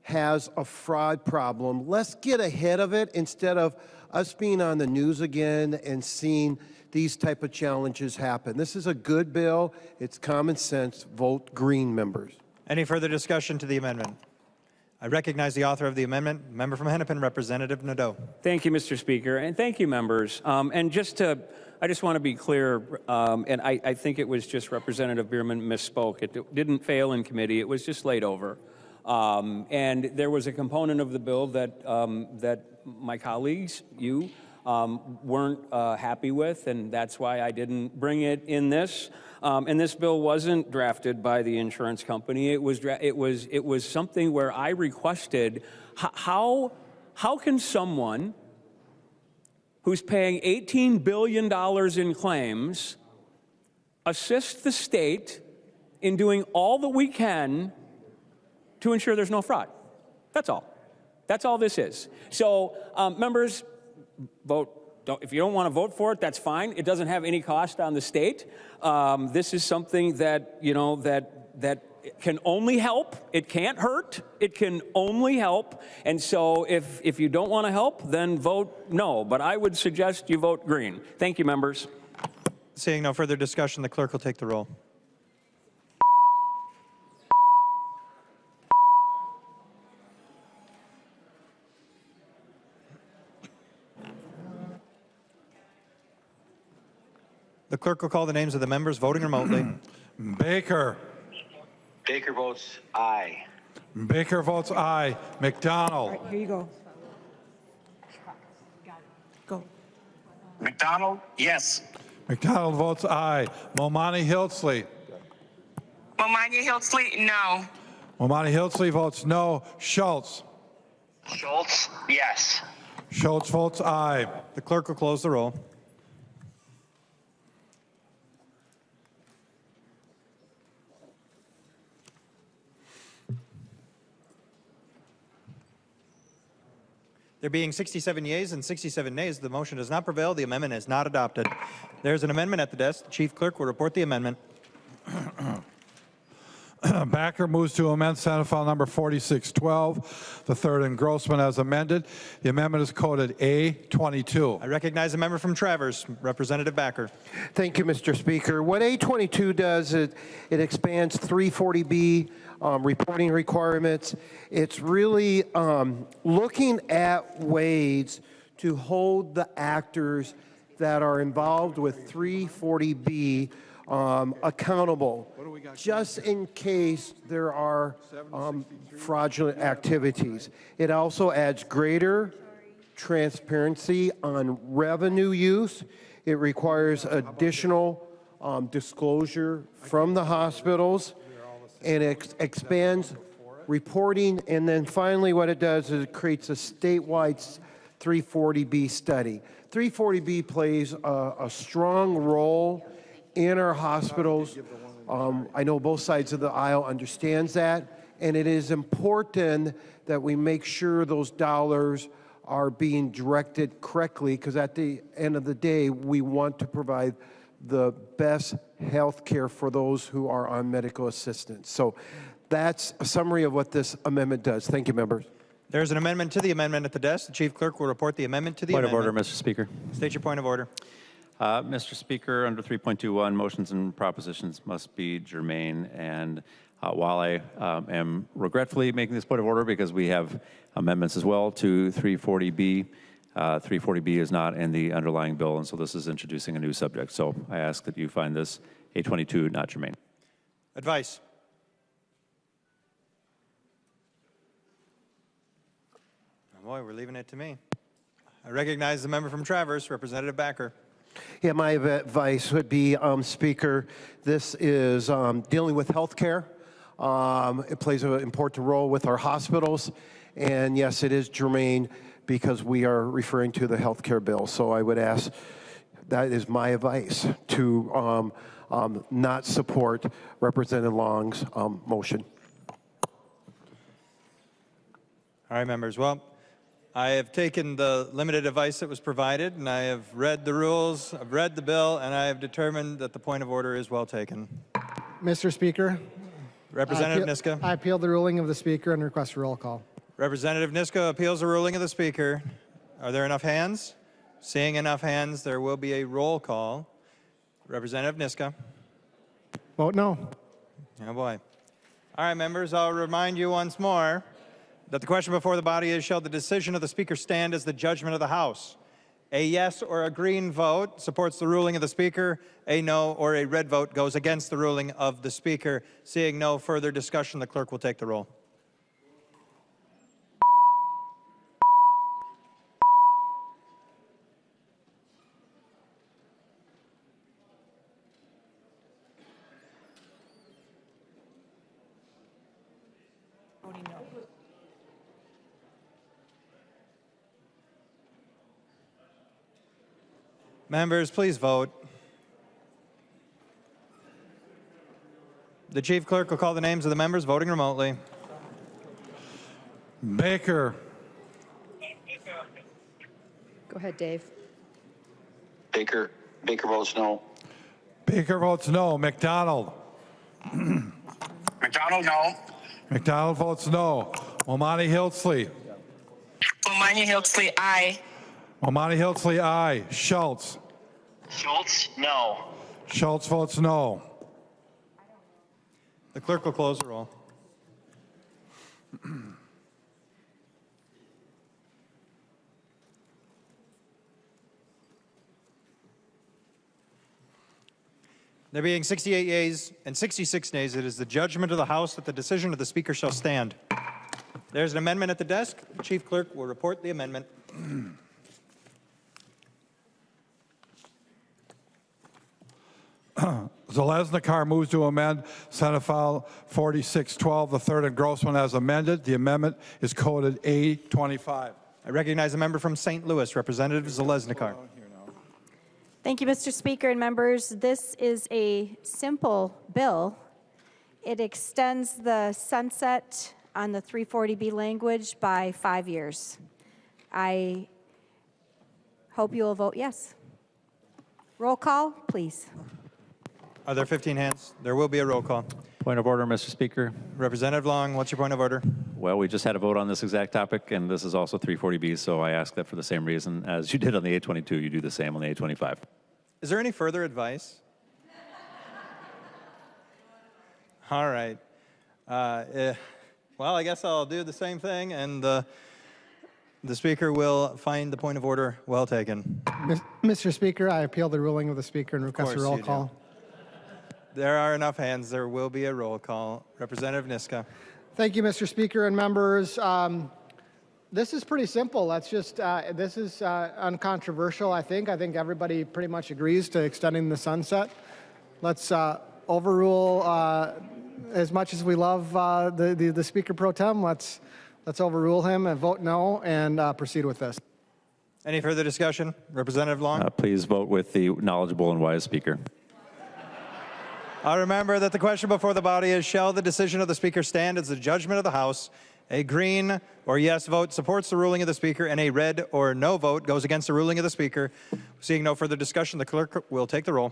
S12: has a fraud problem. Let's get ahead of it instead of us being on the news again and seeing these type of challenges happen. This is a good bill. It's common sense. Vote green, members.
S1: Any further discussion to the amendment? I recognize the author of the amendment, member from Hennepin, Representative Nadeau.
S18: Thank you, Mr. Speaker, and thank you, members. I just want to be clear, and I think it was just Representative Bierman misspoke. It didn't fail in committee. It was just laid over. And there was a component of the bill that my colleagues, you, weren't happy with, and that's why I didn't bring it in this. And this bill wasn't drafted by the insurance company. It was something where I requested how can someone who's paying $18 billion in claims assist the state in doing all that we can to ensure there's no fraud? That's all. That's all this is. So, members, vote. If you don't want to vote for it, that's fine. It doesn't have any cost on the state. This is something that, that can only help. It can't hurt. It can only help. And so if you don't want to help, then vote no. But I would suggest you vote green. Thank you, members.
S1: Seeing no further discussion, the clerk will take the roll. The clerk will call the names of the members voting remotely.
S2: Baker.
S8: Baker votes aye.
S2: Baker votes aye. McDonald.
S17: Here you go. Go.
S9: McDonald, yes.
S2: McDonald votes aye. Momani Hiltsley.
S9: Momani Hiltsley, no.
S2: Momani Hiltsley votes no. Schultz.
S8: Schultz, yes.
S2: Schultz votes aye.
S1: The clerk will close the roll. There being 67 yeas and 67 nays, the motion does not prevail. The amendment is not adopted. There's an amendment at the desk. The chief clerk will report the amendment.
S2: Backer moves to amend Senate File Number 4612, the third engrossment as amended. The amendment is coded A22.
S1: I recognize a member from Travers, Representative Backer.
S12: Thank you, Mr. Speaker. What A22 does is it expands 340B reporting requirements. It's really looking at ways to hold the actors that are involved with 340B accountable, just in case there are fraudulent activities. It also adds greater transparency on revenue use. It requires additional disclosure from the hospitals, and it expands reporting. And then finally what it does is it creates a statewide 340B study. 340B plays a strong role in our hospitals. I know both sides of the aisle understands that, and it is important that we make sure those dollars are being directed correctly, because at the end of the day, we want to provide the best health care for those who are on medical assistance. So that's a summary of what this amendment does. Thank you, members.
S1: There's an amendment to the amendment at the desk. The chief clerk will report the amendment to the
S17: Point
S1: amendment.
S17: of order, Mr. Speaker.
S1: State your point of order.
S17: Mr. Speaker, under 3.21, motions and propositions must be germane. And while I am regretfully making this point of order because we have amendments as well to 340B, 340B is not in the underlying bill, and so this is introducing a new subject. So I ask that you find this A22 not germane.
S1: Advice. Oh boy, we're leaving it to me. I recognize the member from Travers, Representative Backer.
S12: Yeah, my advice would be, Speaker, this is dealing with health care. It plays an important role with our hospitals. And yes, it is germane because we are referring to the health care bill. So I would ask, that is my advice, to not support Representative Long's motion.
S1: All right, members. Well, I have taken the limited advice that was provided, and I have read the rules, I've read the bill, and I have determined that the point of order is well taken.
S3: Mr. Speaker,
S1: Representative Niska.
S3: I appeal the ruling of the Speaker and request a roll call.
S1: Representative Niska appeals the ruling of the Speaker. Are there enough hands? Seeing enough hands, there will be a roll call. Representative Niska.
S3: Vote no.
S1: Oh, boy. All right, members, I'll remind you once more that the question before the body is, shall the decision of the Speaker stand as the judgment of the House? A yes or a green vote supports the ruling of the Speaker. A no or a red vote goes against the ruling of the Speaker. Seeing no further discussion, the clerk will take the roll. Members, please vote. The chief clerk will call the names of the members voting remotely.
S2: Baker.
S10: Go ahead, Dave.
S8: Baker votes no.
S2: Baker votes no. McDonald.
S9: McDonald, no.
S2: McDonald votes no. Momani Hiltsley.
S9: Momani Hiltsley, aye.
S2: Momani Hiltsley, aye. Schultz.
S8: Schultz, no.
S2: Schultz votes no.
S1: The clerk will close the roll. There being 68 yeas and 66 nays, it is the judgment of the House that the decision of the Speaker shall stand. There's an amendment at the desk. The Chief Clerk will report the amendment.
S2: Zalesnikar moves to amend Senate File 4612, the third engrossment as amended. The amendment is coded A25.
S1: I recognize a member from St. Louis, Representative Zalesnikar.
S17: Thank you, Mr. Speaker and members. This is a simple bill. It extends the sunset on the 340B language by 5 years. I hope you will vote yes. Roll call, please.
S1: Are there 15 hands? There will be a roll call.
S16: Point of order, Mr. Speaker.
S1: Representative Long, what's your point of order?
S16: Well, we just had a vote on this exact topic, and this is also 340B, so I ask that for the same reason as you did on the 822, you do the same on the 825.
S1: Is there any further advice? All right. Well, I guess I'll do the same thing, and the Speaker will find the point of order well taken.
S3: Mr. Speaker, I appeal the ruling of the Speaker and request a
S1: course
S3: roll
S1: you do.
S3: call.
S1: There are enough hands. There will be a roll call. Representative Niska.
S3: Thank you, Mr. Speaker and members. This is pretty simple. Let's just, this is uncontroversial, I think. I think everybody pretty much agrees to extending the sunset. Let's overrule, as much as we love the Speaker Pro Tem, let's overrule him and vote no and proceed with this.
S1: Any further discussion? Representative Long?
S16: Please vote with the knowledgeable and wise speaker.
S1: I'll remember that the question before the body is, shall the decision of the Speaker stand as the judgment of the House? A green or yes vote supports the ruling of the Speaker, and a red or no vote goes against the ruling of the Speaker. Seeing no further discussion, the clerk will take the roll.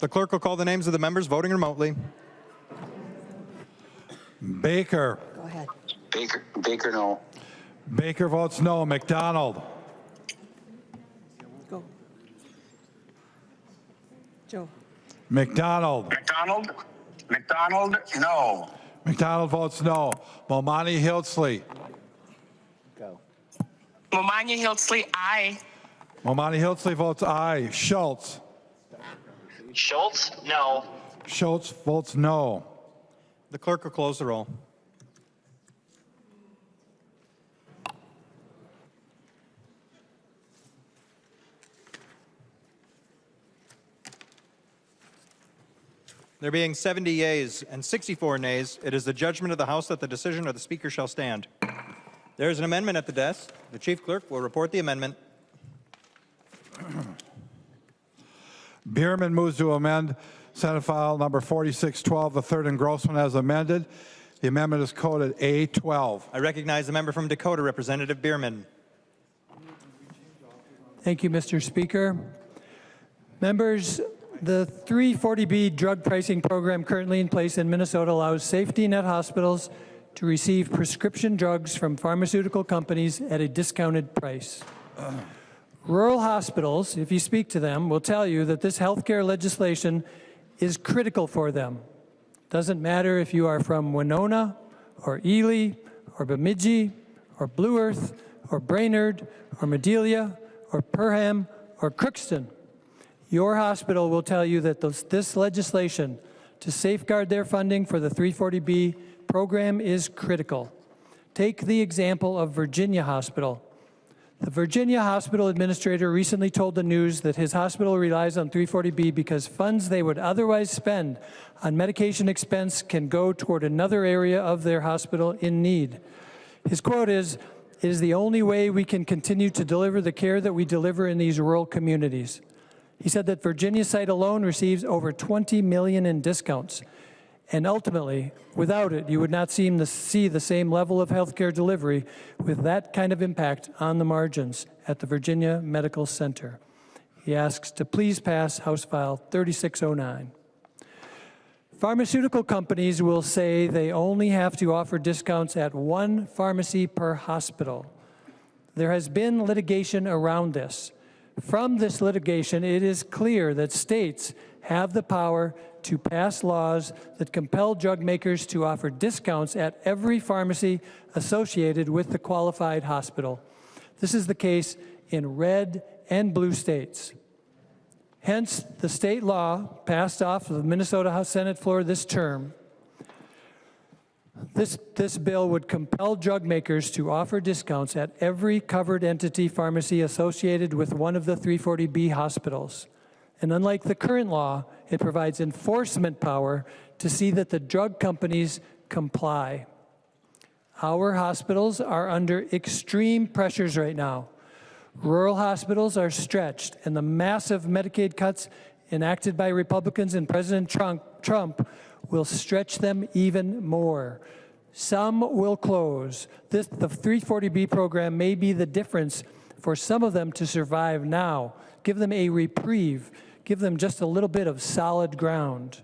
S1: The clerk will call the names of the members voting remotely.
S2: Baker.
S17: Go ahead.
S8: Baker, no.
S2: Baker votes no. McDonald.
S17: Go. Joe.
S2: McDonald.
S9: McDonald, no.
S2: McDonald votes no. Momani Hiltsley.
S9: Momanya Hiltsley, aye.
S2: Momani Hiltsley votes aye. Schultz.
S8: Schultz, no.
S2: Schultz votes no.
S1: The clerk will close the roll. There being 70 yeas and 64 nays, it is the judgment of the House that the decision of the Speaker shall stand. There is an amendment at the desk. The Chief Clerk will report the amendment.
S2: Bierman moves to amend Senate File number 4612, the third engrossment as amended. The amendment is coded A12.
S1: I recognize the member from Dakota, Representative Bierman.
S15: Thank you, Mr. Speaker. Members, the 340B drug pricing program currently in place in Minnesota allows safety net hospitals to receive prescription drugs from pharmaceutical companies at a discounted price. Rural hospitals, if you speak to them, will tell you that this healthcare legislation is critical for them. Doesn't matter if you are from Winona, or Ely, or Bemidji, or Blue Earth, or Brainerd, or Madelia, or Perham, or Crookston. Your hospital will tell you that this legislation to safeguard their funding for the 340B program is critical. Take the example of Virginia Hospital. The Virginia Hospital Administrator recently told the news that his hospital relies on 340B because funds they would otherwise spend on medication expense can go toward another area of their hospital in need. His quote is, "It is the only way we can continue to deliver the care that we deliver in these rural communities." He said that Virginia site alone receives over $20 million in discounts. And ultimately, without it, you would not seem to see the same level of healthcare delivery with that kind of impact on the margins at the Virginia Medical Center. He asks to please pass House File 3609. Pharmaceutical companies will say they only have to offer discounts at one pharmacy per hospital. There has been litigation around this. From this litigation, it is clear that states have the power to pass laws that compel drug makers to offer discounts at every pharmacy associated with the qualified hospital. This is the case in red and blue states. Hence, the state law passed off the Minnesota House Senate floor this term. This bill would compel drug makers to offer discounts at every covered entity pharmacy associated with one of the 340B hospitals. And unlike the current law, it provides enforcement power to see that the drug companies comply. Our hospitals are under extreme pressures right now. Rural hospitals are stretched, and the massive Medicaid cuts enacted by Republicans and President Trump will stretch them even more. Some will close. The 340B program may be the difference for some of them to survive now. Give them a reprieve. Give them just a little bit of solid ground.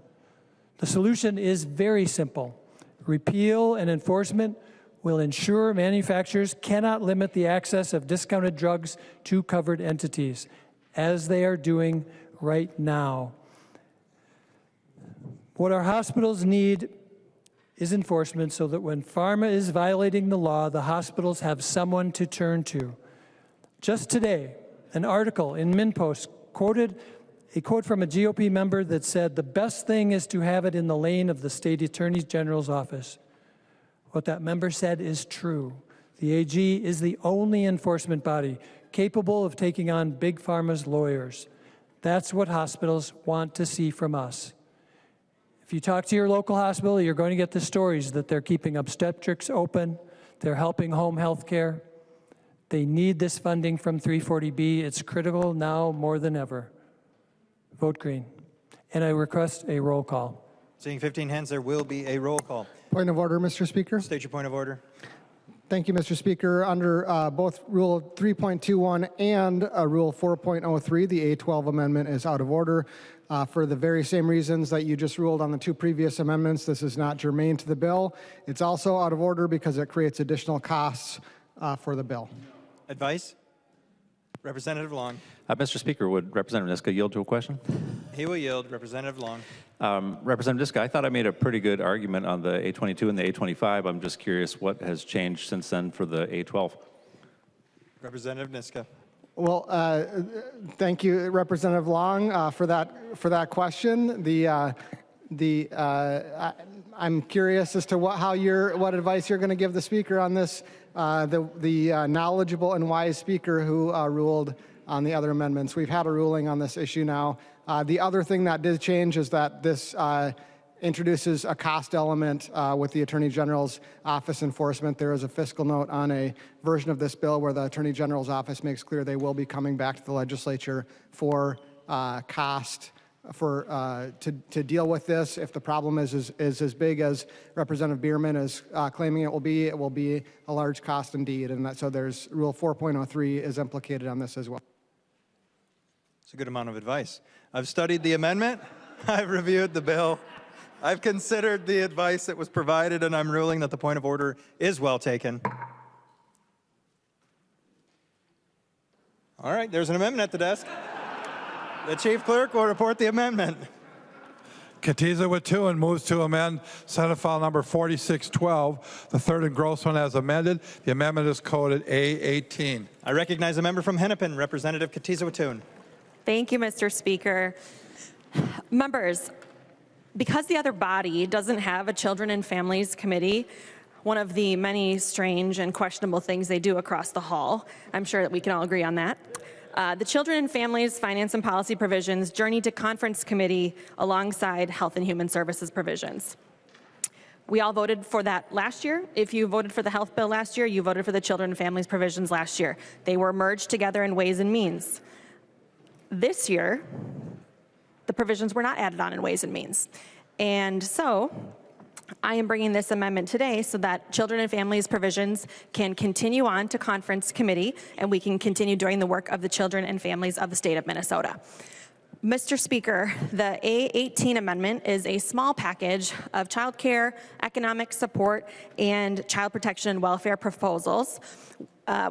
S15: The solution is very simple. Repeal and enforcement will ensure manufacturers cannot limit the access of discounted drugs to covered entities, as they are doing right now. What our hospitals need is enforcement so that when pharma is violating the law, the hospitals have someone to turn to. Just today, an article in MinPost quoted a quote from a GOP member that said, "The best thing is to have it in the lane of the state attorney general's office." What that member said is true. The AG is the only enforcement body capable of taking on Big Pharma's lawyers. That's what hospitals want to see from us. If you talk to your local hospital, you're going to get the stories that they're keeping obstetrics open, they're helping home health care. They need this funding from 340B. It's critical now more than ever. Vote green. And I request a roll call.
S1: Seeing 15 hands, there will be a roll call.
S3: Point of order, Mr. Speaker.
S1: State your point of order.
S3: Thank you, Mr. Speaker. Under both Rule 3.21 and Rule 4.03, the A12 amendment is out of order. For the very same reasons that you just ruled on the two previous amendments, this is not germane to the bill. It's also out of order because it creates additional costs for the bill.
S1: Advice? Representative Long.
S16: Mr. Speaker, would Representative Niska yield to a question?
S1: He will yield. Representative Long.
S16: Representative Niska, I thought I made a pretty good argument on the A22 and the A25. I'm just curious what has changed since then for the A12.
S3: Representative Niska. Well, thank you, Representative Long, for that question. I'm curious as to what advice you're going to give the speaker on this. The knowledgeable and wise speaker who ruled on the other amendments. We've had a ruling on this issue now. The other thing that did change is that this introduces a cost element with the Attorney General's Office enforcement. There is a fiscal note on a version of this bill where the Attorney General's Office makes clear they will be coming back to the legislature for cost to deal with this. If the problem is as big as Representative Bierman is claiming it will be a large cost indeed. And so there's Rule 4.03 is implicated on this as well.
S1: It's a good amount of advice. I've studied the amendment. I've reviewed the bill. I've considered the advice that was provided, and I'm ruling that the point of order is well taken. All right, there's an amendment at the desk. The Chief Clerk will report the amendment.
S2: Katiza with 2 and moves to amend Senate File Number 4612, the third engrossment as amended. The amendment is coded A18.
S1: I recognize a member from Hennepin, Representative Katiza Wattoon.
S13: Thank you, Mr. Speaker. Members, because the other body doesn't have a Children and Families Committee, one of the many strange and questionable things they do across the hall, I'm sure that we can all agree on that. The Children and Families Finance and Policy provisions journey to conference committee alongside Health and Human Services provisions. We all voted for that last year. If you voted for the health bill last year, you voted for the Children and Families provisions last year. They were merged together in Ways and Means. This year, the provisions were not added on in Ways and Means. And so I am bringing this amendment today so that Children and Families provisions can continue on to conference committee and we can continue doing the work of the children and families of the state of Minnesota. Mr. Speaker, the A18 amendment is a small package of child care, economic support, and child protection and welfare proposals,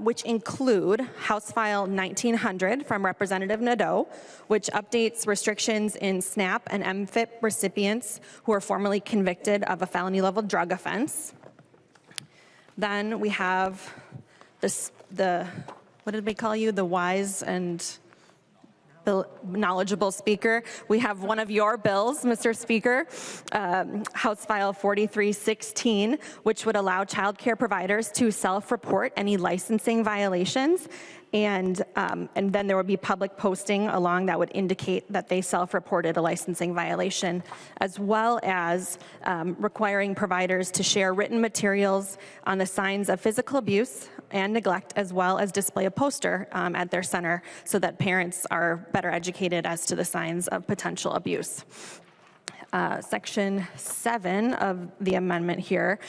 S13: which include House File 1900 from Representative Nadeau, which updates restrictions in SNAP and MFIP recipients who are formerly convicted of a felony-level drug offense. Then we have what did we call you? The wise and the knowledgeable speaker. We have one of your bills, Mr. Speaker, House File 4316, which would allow child care providers to self-report any licensing violations, and then there would be public posting along that would indicate that they self-reported a licensing violation, as well as requiring providers to share written materials on the signs of physical abuse and neglect, as well as display a poster at their center so that parents are better educated as to the signs of potential abuse. Section 7 of the amendment here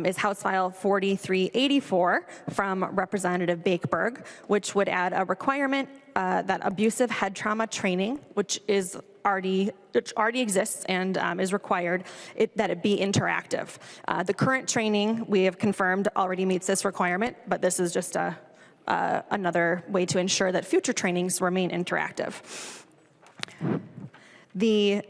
S13: is House File 4384 from Representative Bakeberg, which would add a requirement that abusive head trauma training, which already exists and is required, that it be interactive. The current training, we have confirmed, already meets this requirement, but this is just another way to ensure that future trainings remain interactive. The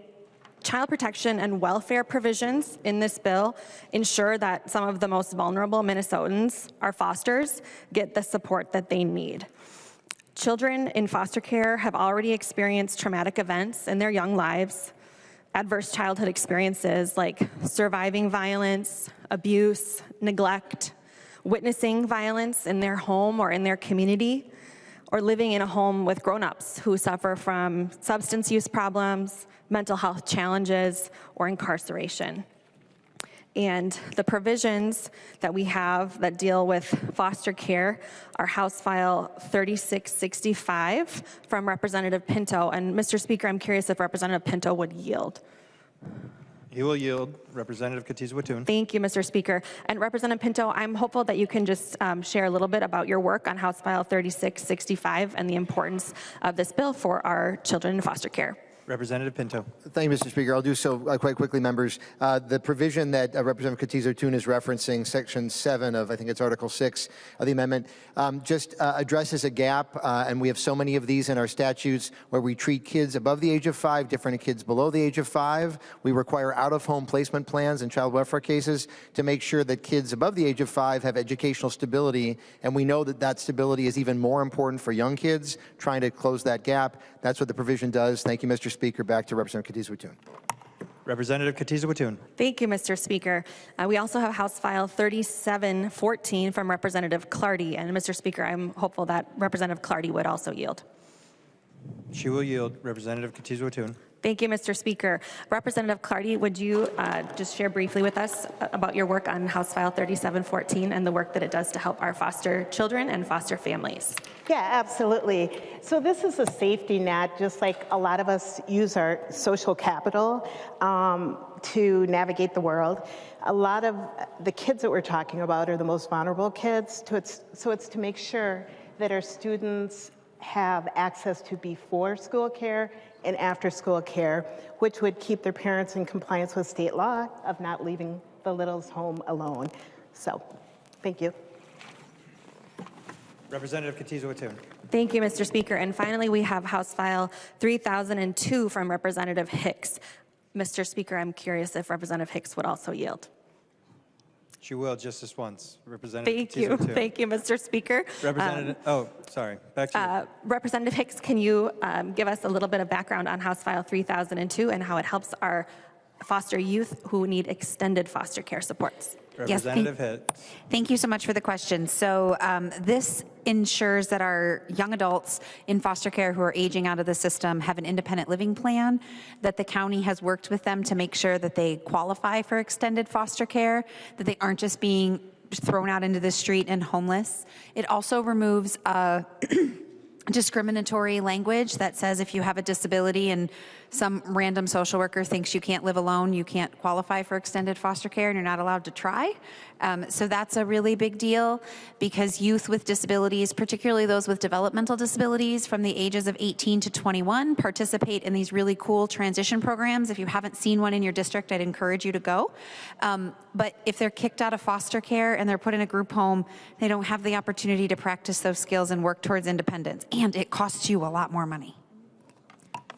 S13: child protection and welfare provisions in this bill ensure that some of the most vulnerable Minnesotans, our fosters, get the support that they need. Children in foster care have already experienced traumatic events in their young lives, adverse childhood experiences like surviving violence, abuse, neglect, witnessing violence in their home or in their community, or living in a home with grown-ups who suffer from substance use problems, mental health challenges, or incarceration. And the provisions that we have that deal with foster care are House File 3665 from Representative Pinto. And Mr. Speaker, I'm curious if Representative Pinto would yield.
S1: He will yield. Representative Katiza-Watun.
S13: Thank you, Mr. Speaker. And Representative Pinto, I'm hopeful that you can just share a little bit about your work on House File 3665 and the importance of this bill for our children in foster care.
S1: Representative Pinto.
S19: Thank you, Mr. Speaker. I'll do so quite quickly, members. The provision that Representative Katiza-Watun is referencing, Section 7 of, I think it's Article 6 of the amendment, just addresses a gap, and we have so many of these in our statutes where we treat kids above the age of 5 different than kids below the age of 5. We require out-of-home placement plans in child welfare cases to make sure that kids above the age of 5 have educational stability, and we know that that stability is even more important for young kids, trying to close that gap. That's what the provision does. Thank you, Mr. Speaker. Back to Representative Katiza-Watun.
S1: Representative Katiza-Watun.
S13: Thank you, Mr. Speaker. We also have House File 3714 from Representative Clardy. And Mr. Speaker, I'm hopeful that Representative Clardy would also yield.
S1: She will yield. Representative Katiza-Watun.
S13: Thank you, Mr. Speaker. Representative Clardy, would you just share briefly with us about your work on House File 3714 and the work that it does to help our foster children and foster families?
S19: Yeah, absolutely. So this is a safety net, just like a lot of us use our social capital to navigate the world. A lot of the kids that we're talking about are the most vulnerable kids, so it's to make sure that our students have access to before school care and after school care, which would keep their parents in compliance with state law of not leaving the littles home alone. So, thank you.
S1: Representative Katiza-Watun.
S13: Thank you, Mr. Speaker. And finally, we have House File 3002 from Representative Hicks. Mr. Speaker, I'm curious if Representative Hicks would also yield.
S1: She will just this once. Representative
S13: Thank you.
S1: Katiza-Watun.
S13: Thank you, Mr. Speaker.
S1: Representative, sorry, back to you.
S13: Representative Hicks, can you give us a little bit of background on House File 3002 and how it helps our foster youth who need extended foster care supports?
S1: Representative Hicks.
S20: Thank you so much for the question. So this ensures that our young adults in foster care who are aging out of the system have an independent living plan, that the county has worked with them to make sure that they qualify for extended foster care, that they aren't just being thrown out into the street and homeless. It also removes discriminatory language that says if you have a disability and some random social worker thinks you can't live alone, you can't qualify for extended foster care, and you're not allowed to try. So that's a really big deal because youth with disabilities, particularly those with developmental disabilities from the ages of 18 to 21, participate in these really cool transition programs. If you haven't seen one in your district, I'd encourage you to go. But if they're kicked out of foster care and they're put in a group home, they don't have the opportunity to practice those skills and work towards independence. And it costs you a lot more money.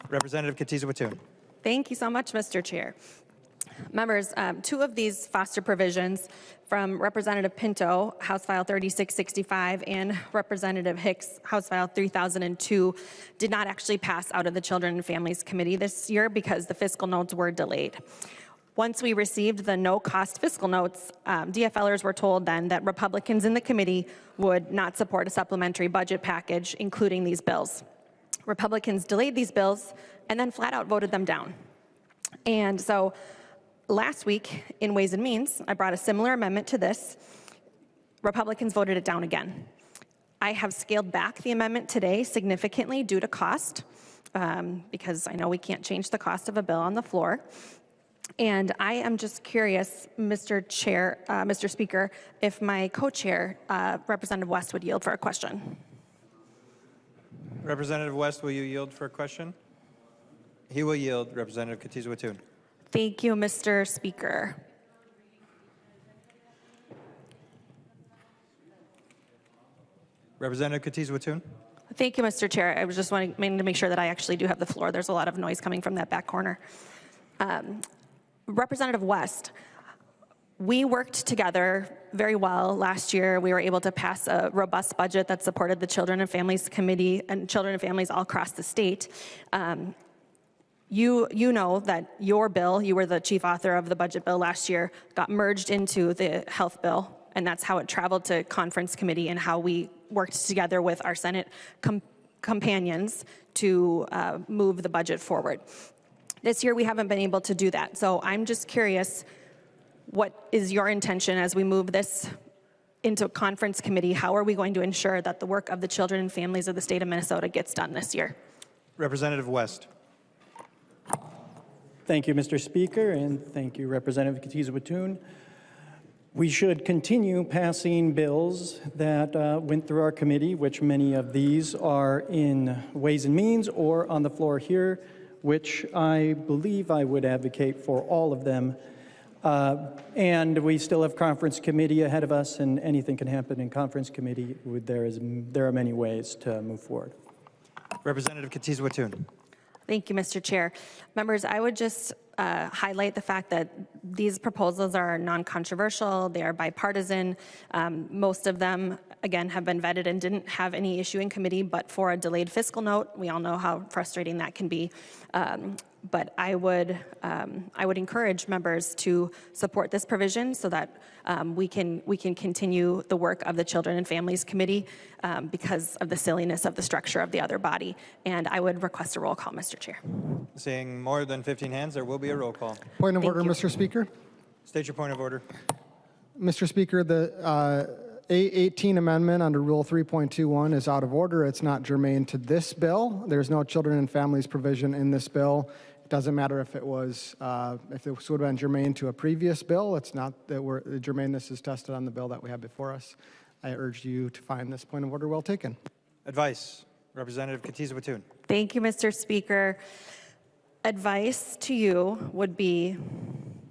S1: Representative Katiza-Wattoon.
S13: Thank you so much, Mr. Chair. Members, two of these foster provisions from Representative Pinto, House File 3665, and Representative Hicks, House File 3002, did not actually pass out of the Children and Families Committee this year because the fiscal notes were delayed. Once we received the no-cost fiscal notes, DFLers were told then that Republicans in the committee would not support a supplementary budget package, including these bills. Republicans delayed these bills and then flat out voted them down. And so last week in Ways and Means, I brought a similar amendment to this. Republicans voted it down again. I have scaled back the amendment today significantly due to cost, because I know we can't change the cost of a bill on the floor. And I am just curious, Mr. Chair, Mr. Speaker, if my co-chair, Representative West, would yield for a question.
S1: Representative West, will you yield for a question? He will yield. Representative Katiza-Wattoon.
S13: Thank you, Mr. Speaker.
S1: Representative Katiza-Wattoon.
S13: Thank you, Mr. Chair. I was just wanting to make sure that I actually do have the floor. There's a lot of noise coming from that back corner. Representative West, we worked together very well last year. We were able to pass a robust budget that supported the Children and Families Committee and children and families all across the state. You know that your bill, you were the chief author of the budget bill last year, got merged into the health bill, and that's how it traveled to conference committee and how we worked together with our Senate companions to move the budget forward. This year we haven't been able to do that, so I'm just curious, what is your intention as we move this into conference committee? How are we going to ensure that the work of the children and families of the state of Minnesota gets done this year?
S1: Representative West.
S4: Thank you, Mr. Speaker, and thank you, Representative Katiza-Wattoon. We should continue passing bills that went through our committee, which many of these are in Ways and Means or on the floor here, which I believe I would advocate for all of them. And we still have conference committee ahead of us, and anything can happen in conference committee. There are many ways to move forward.
S1: Representative Katiza-Wattoon.
S13: Thank you, Mr. Chair. Members, I would just highlight the fact that these proposals are non-controversial, they are bipartisan. Most of them, again, have been vetted and didn't have any issue in committee, but for a delayed fiscal note, we all know how frustrating that can be. But I would encourage members to support this provision so that we can continue the work of the Children and Families Committee because of the silliness of the structure of the other body. And I would request a roll call, Mr. Chair.
S1: Seeing more than 15 hands, there will be a roll call.
S3: Point of order,
S13: you.
S3: Mr. Speaker.
S1: State your point of order.
S3: Mr. Speaker, the A18 amendment under Rule 3.21 is out of order. It's not germane to this bill. There's no children and families provision in this bill. It doesn't matter if it was, if this would have been germane to a previous bill. It's not that the germaneness is tested on the bill that we have before us. I urge you to find this point of order well taken.
S1: Advice. Representative Katiza-Wattoon.
S13: Thank you, Mr. Speaker. Advice to you would be,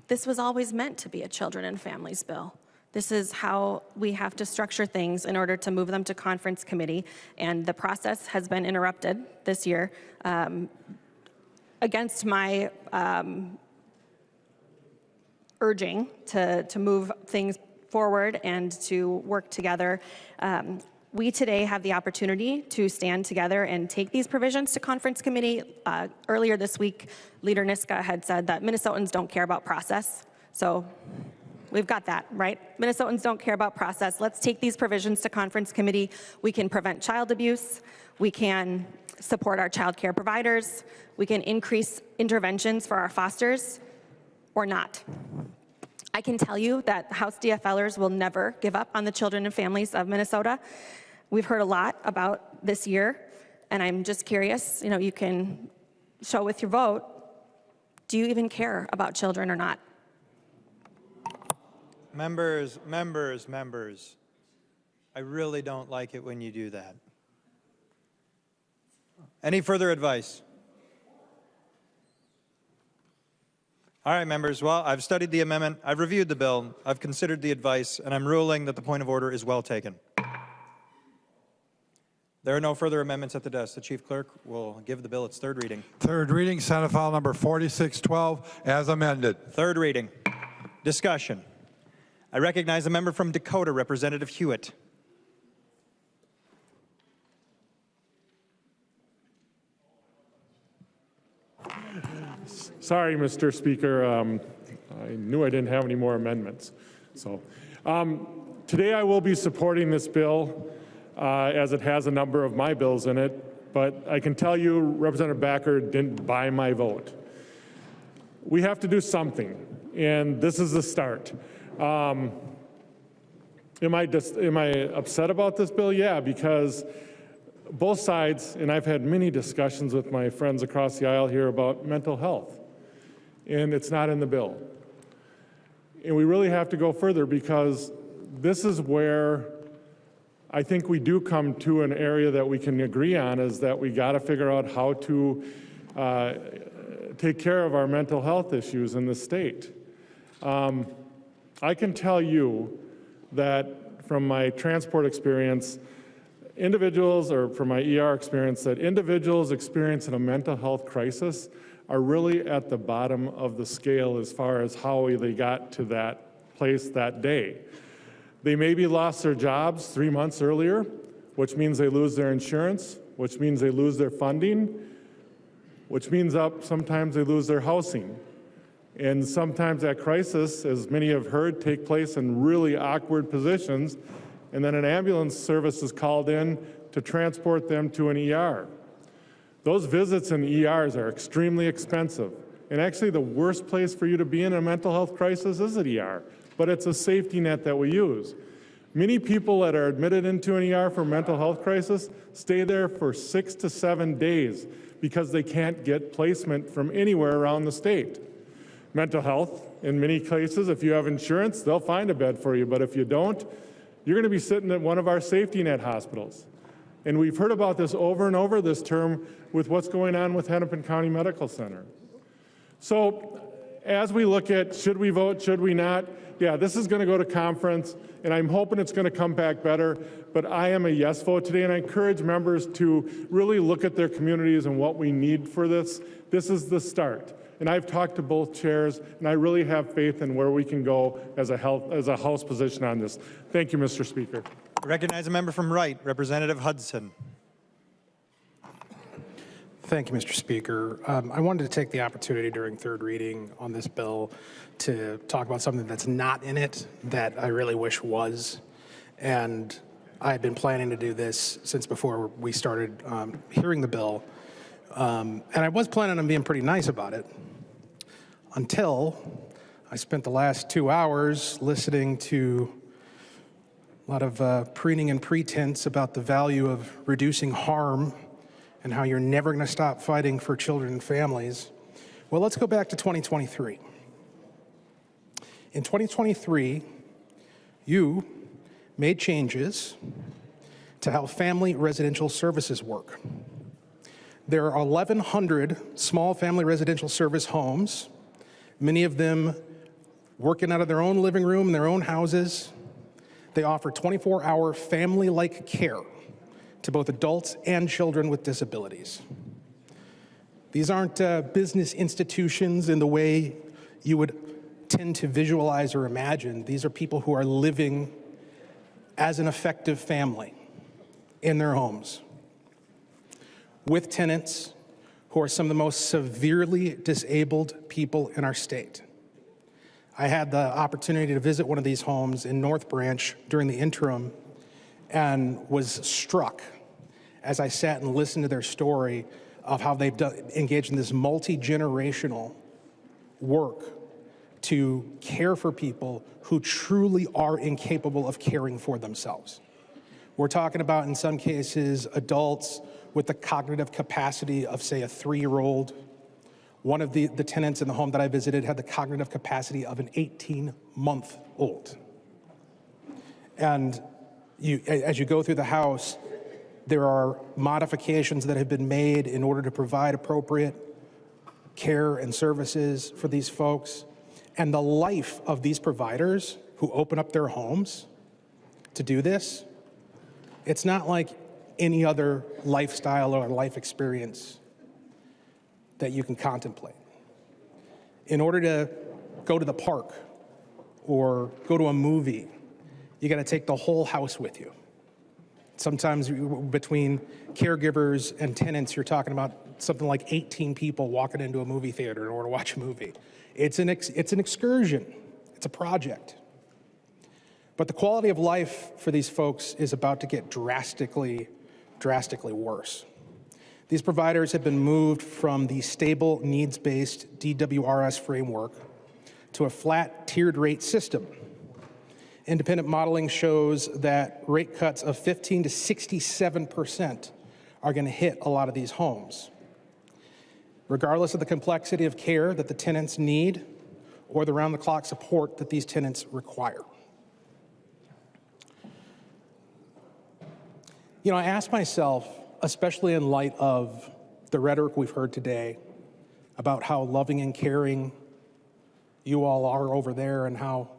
S13: this was always meant to be a children and families bill. This is how we have to structure things in order to move them to conference committee, and the process has been interrupted this year against my urging to move things forward and to work together. We today have the opportunity to stand together and take these provisions to conference committee. Earlier this week, Leader Niska had said that Minnesotans don't care about process. So we've got that, right? Minnesotans don't care about process. Let's take these provisions to conference committee. We can prevent child abuse. We can support our child care providers. We can increase interventions for our fosters or not. I can tell you that House DFLers will never give up on the children and families of Minnesota. We've heard a lot about this year, and I'm just curious, you can show with your vote Do you even care about children or not?
S1: Members. I really don't like it when you do that. Any further advice? All right, members. Well, I've studied the amendment, I've reviewed the bill, I've considered the advice, and I'm ruling that the point of order is well taken. There are no further amendments at the desk. The Chief Clerk will give the bill its third reading.
S2: Third reading, Senate File Number 4612, as amended.
S1: Third reading. Discussion. I recognize the member from Dakota, Representative Hewitt.
S19: Sorry, Mr. Speaker. I knew I didn't have any more amendments. So today I will be supporting this bill as it has a number of my bills in it, but I can tell you Representative Backer didn't buy my vote. We have to do something, and this is the start. Am I upset about this bill? Yeah, because both sides, and I've had many discussions with my friends across the aisle here about mental health, and it's not in the bill. And we really have to go further because this is where I think we do come to an area that we can agree on, is that we got to figure out how to take care of our mental health issues in the state. I can tell you that from my transport experience, individuals, or from my ER experience, that individuals experiencing a mental health crisis are really at the bottom of the scale as far as how they got to that place that day. They maybe lost their jobs 3 months earlier, which means they lose their insurance, which means they lose their funding, which means sometimes they lose their housing. And sometimes that crisis, as many have heard, take place in really awkward positions, and then an ambulance service is called in to transport them to an ER. Those visits in ERs are extremely expensive. And actually the worst place for you to be in a mental health crisis is an ER, but it's a safety net that we use. Many people that are admitted into an ER for mental health crisis stay there for 6 to 7 days because they can't get placement from anywhere around the state. Mental health, in many cases, if you have insurance, they'll find a bed for you, but if you don't, you're going to be sitting at one of our safety net hospitals. And we've heard about this over and over this term with what's going on with Hennepin County Medical Center. So as we look at should we vote, should we not, yeah, this is going to go to conference, and I'm hoping it's going to come back better, but I am a yes vote today, and I encourage members to really look at their communities and what we need for this. This is the start. And I've talked to both chairs, and I really have faith in where we can go as a House position on this. Thank you, Mr. Speaker.
S1: I recognize a member from Wright, Representative Hudson.
S6: Thank you, Mr. Speaker. I wanted to take the opportunity during third reading on this bill to talk about something that's not in it that I really wish was. And I had been planning to do this since before we started hearing the bill. And I was planning on being pretty nice about it until I spent the last 2 hours listening to a lot of preening and pretense about the value of reducing harm and how you're never going to stop fighting for children and families. Well, let's go back to 2023. In 2023, you made changes to how family residential services work. There are 1,100 small family residential service homes, many of them working out of their own living room in their own houses. They offer 24-hour family-like care to both adults and children with disabilities. These aren't business institutions in the way you would tend to visualize or imagine. These are people who are living as an effective family in their homes, with tenants who are some of the most severely disabled people in our state. I had the opportunity to visit one of these homes in North Branch during the interim and was struck as I sat and listened to their story of how they've engaged in this multi-generational work to care for people who truly are incapable of caring for themselves. We're talking about, in some cases, adults with the cognitive capacity of, say, a 3-year-old, One of the tenants in the home that I visited had the cognitive capacity of an 18-month-old. And as you go through the house, there are modifications that have been made in order to provide appropriate care and services for these folks. And the life of these providers who open up their homes to do this, it's not like any other lifestyle or life experience that you can contemplate. In order to go to the park or go to a movie, you got to take the whole house with you. Sometimes between caregivers and tenants, you're talking about something like 18 people walking into a movie theater in order to watch a movie. It's an excursion. It's a project. But the quality of life for these folks is about to get drastically worse. These providers have been moved from the stable needs-based DWRS framework to a flat tiered rate system. Independent modeling shows that rate cuts of 15 to 67% are going to hit a lot of these homes, regardless of the complexity of care that the tenants need or the round-the-clock support that these tenants require. You know, I ask myself, especially in light of the rhetoric we've heard today about how loving and caring you all are over there and how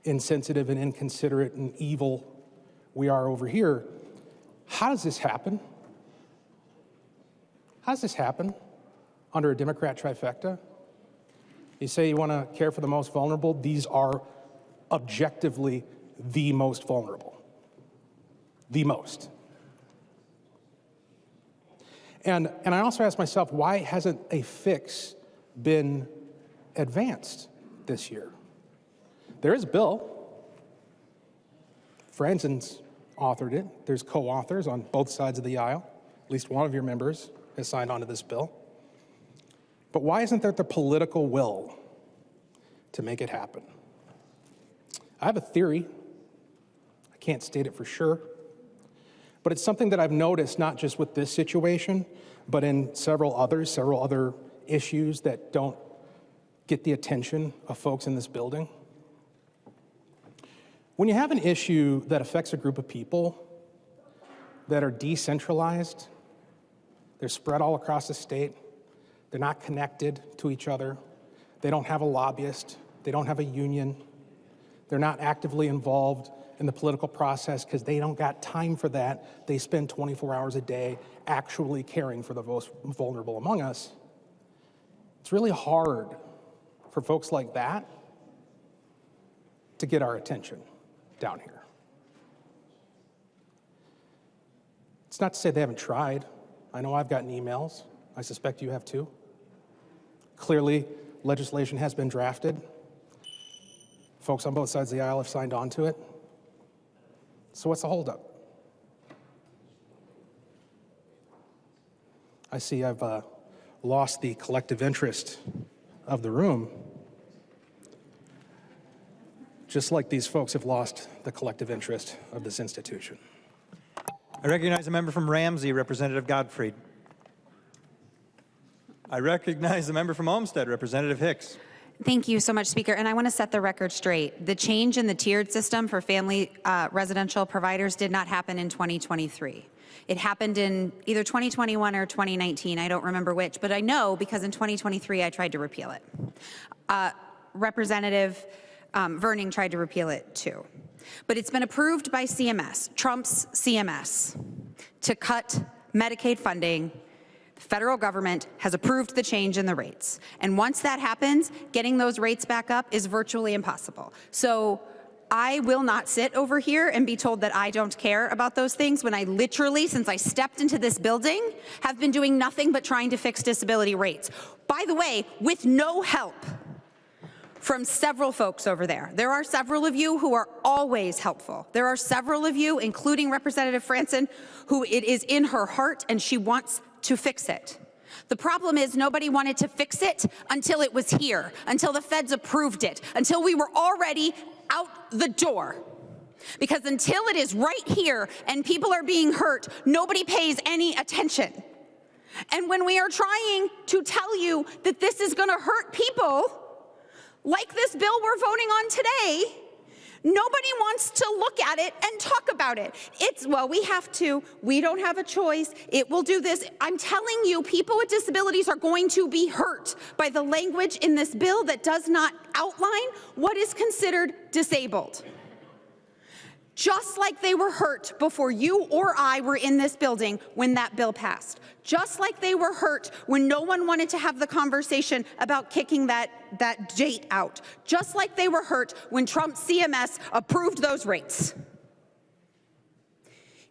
S6: insensitive and inconsiderate and evil we are over here, how does this happen? How does this happen under a Democrat trifecta? You say you want to care for the most vulnerable. These are objectively the most vulnerable. The most. And I also ask myself, why hasn't a fix been advanced this year? There is a bill. Franson's authored it. There's co-authors on both sides of the aisle. At least one of your members has signed on to this bill. But why isn't there the political will to make it happen? I have a theory. I can't state it for sure. But it's something that I've noticed not just with this situation, but in several other issues that don't get the attention of folks in this building. When you have an issue that affects a group of people that are decentralized, they're spread all across the state, they're not connected to each other, they don't have a lobbyist, they don't have a union, they're not actively involved in the political process because they don't got time for that. They spend 24 hours a day actually caring for the most vulnerable among us. It's really hard for folks like that to get our attention down here. It's not to say they haven't tried. I know I've gotten emails. I suspect you have too. Clearly, legislation has been drafted. Folks on both sides of the aisle have signed on to it. So what's the holdup? I see I've lost the collective interest of the room, just like these folks have lost the collective interest of this institution.
S1: I recognize a member from Ramsey, Representative Gottfried. I recognize the member from Olmsted, Representative Hicks.
S20: Thank you so much, Speaker. And I want to set the record straight. The change in the tiered system for family residential providers did not happen in 2023. It happened in either 2021 or 2019. I don't remember which, but I know because in 2023 I tried to repeal it. Representative Verning tried to repeal it too. But it's been approved by CMS, Trump's CMS, to cut Medicaid funding. The federal government has approved the change in the rates. And once that happens, getting those rates back up is virtually impossible. So I will not sit over here and be told that I don't care about those things when I literally, since I stepped into this building, have been doing nothing but trying to fix disability rates. By the way, with no help from several folks over there. There are several of you who are always helpful. There are several of you, including Representative Franson, who it is in her heart and she wants to fix it. The problem is nobody wanted to fix it until it was here, until the feds approved it, until we were already out the door. Because until it is right here and people are being hurt, nobody pays any attention.
S19: And when we are trying to tell you that this is going to hurt people, like this bill we're voting on today, nobody wants to look at it and talk about it. It's, well, we have to, we don't have a choice, it will do this. I'm telling you, people with disabilities are going to be hurt by the language in this bill that does not outline what is considered disabled. Just like they were hurt before you or I were in this building when that bill passed. Just like they were hurt when no one wanted to have the conversation about kicking that date out. Just like they were hurt when Trump's CMS approved those rates.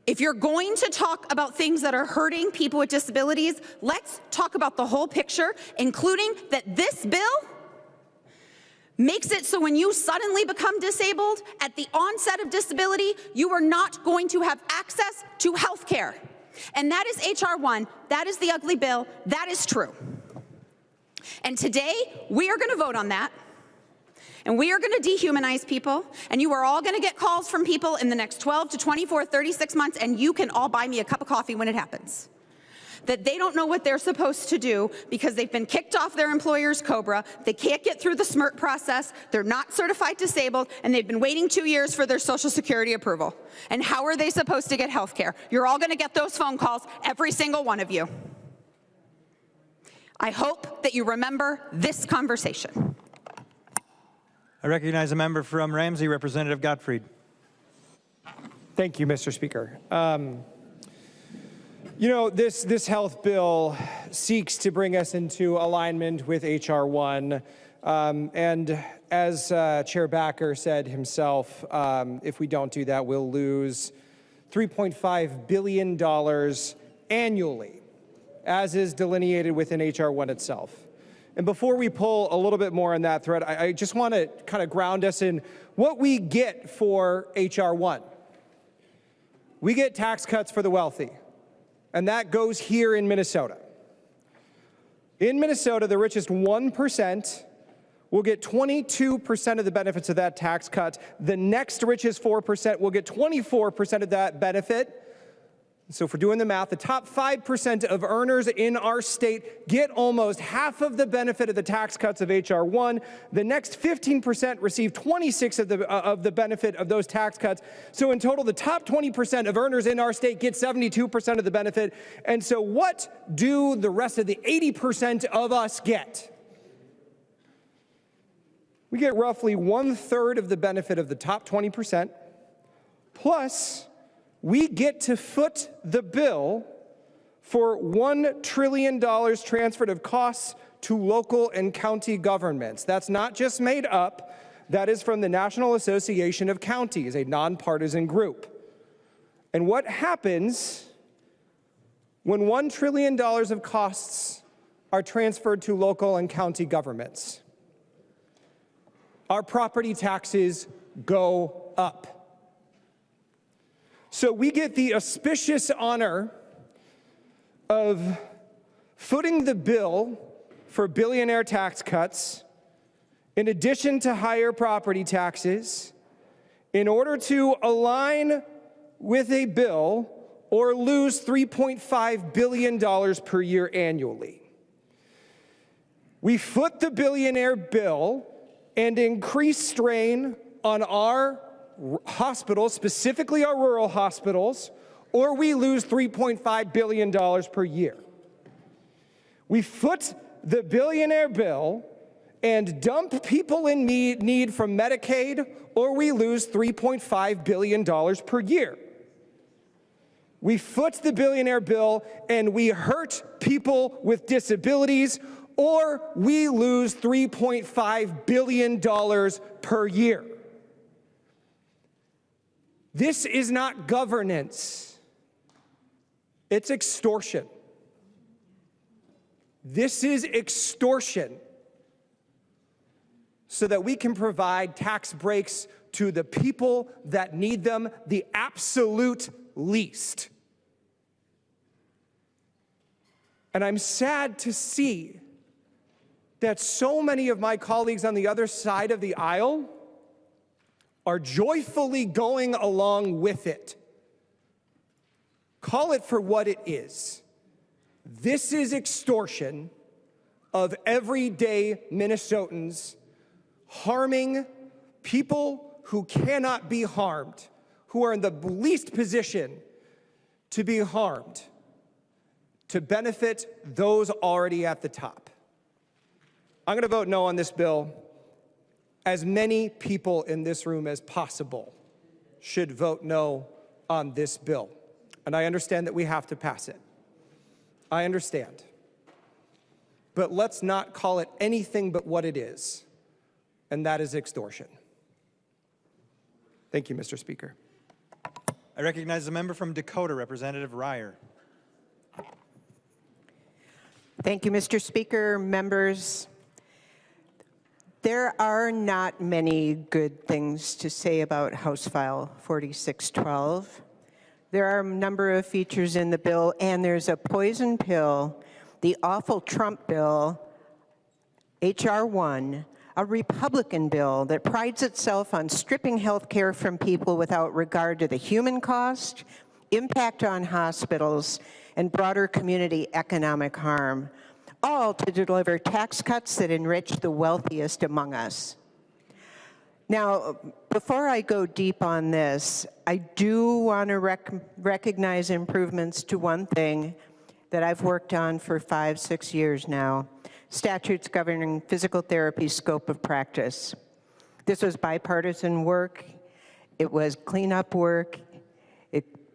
S19: If you're going to talk about things that are hurting people with disabilities, let's talk about the whole picture, including that this bill makes it so when you suddenly become disabled at the onset of disability, you are not going to have access to health care. And that is H.R. 1. That is the ugly bill. That is true. And today, we are going to vote on that. And we are going to dehumanize people. And you are all going to get calls from people in the next 12 to 24, 36 months, and you can all buy me a cup of coffee when it happens. That they don't know what they're supposed to do because they've been kicked off their employer's COBRA, they can't get through the SMRT process, they're not certified disabled, and they've been waiting 2 years for their Social Security approval. And how are they supposed to get health care? You're all going to get those phone calls, every single one of you. I hope that you remember this conversation.
S1: I recognize a member from Ramsey, Representative Gottfried.
S4: Thank you, Mr. Speaker. You know, this health bill seeks to bring us into alignment with H.R. 1. And as Chair Backer said himself, if we don't do that, we'll lose $3.5 billion annually, as is delineated within H.R. 1 itself. And before we pull a little bit more on that thread, I just want to kind of ground us in what we get for H.R. 1. We get tax cuts for the wealthy. And that goes here in Minnesota. In Minnesota, the richest 1% will get 22% of the benefits of that tax cut. The next richest 4% will get 24% of that benefit. So if we're doing the math, the top 5% of earners in our state get almost half of the benefit of the tax cuts of H.R. 1. The next 15% receive 26 of the benefit of those tax cuts. So in total, the top 20% of earners in our state get 72% of the benefit. And so what do the rest of the 80% of us get? We get roughly 1/3 of the benefit of the top 20%, plus we get to foot the bill for $1 trillion transferred of costs to local and county governments. That's not just made up. That is from the National Association of Counties, a nonpartisan group. And what happens when $1 trillion of costs are transferred to local and county governments? Our property taxes go up. So we get the auspicious honor of footing the bill for billionaire tax cuts, in addition to higher property taxes, in order to align with a bill or lose $3.5 billion per year annually. We foot the billionaire bill and increase strain on our hospitals, specifically our rural hospitals, or we lose $3.5 billion per year. We foot the billionaire bill and dump people in need from Medicaid, or we lose $3.5 billion per year. We foot the billionaire bill and we hurt people with disabilities, or we lose $3.5 billion per year. This is not governance. It's extortion. This is extortion so that we can provide tax breaks to the people that need them the absolute least. And I'm sad to see that so many of my colleagues on the other side of the aisle are joyfully going along with it. Call it for what it is.
S19: This is extortion of everyday Minnesotans, harming people who cannot be harmed, who are in the least position to be harmed, to benefit those already at the top. I'm going to vote no on this bill. As many people in this room as possible should vote no on this bill. And I understand that we have to pass it. I understand. But let's not call it anything but what it is, and that is extortion. Thank you, Mr. Speaker.
S1: I recognize the member from Dakota, Representative Ryer.
S4: Thank you, Mr. Speaker, members. There are not many good things to say about House File 4612. There are a number of features in the bill, and there's a poison pill, the awful Trump bill, H.R. 1, a Republican bill that prides itself on stripping health care from people without regard to the human cost, impact on hospitals, and broader community economic harm, all to deliver tax cuts that enrich the wealthiest among us. Now, before I go deep on this, I do want to recognize improvements to one thing that I've worked on for 5-6 years now, statutes governing physical therapy scope of practice. This was bipartisan work. It was cleanup work.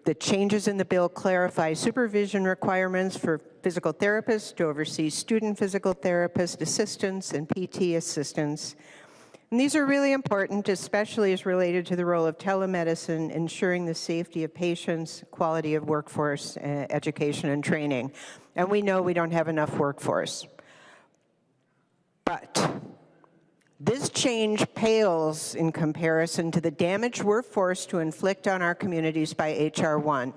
S4: The changes in the bill clarify supervision requirements for physical therapists to oversee student physical therapist assistants and PT assistants. And these are really important, especially as related to the role of telemedicine, ensuring the safety of patients, quality of workforce, education and training. And we know we don't have enough workforce. But this change pales in comparison to the damage we're forced to inflict on our communities by H.R. 1.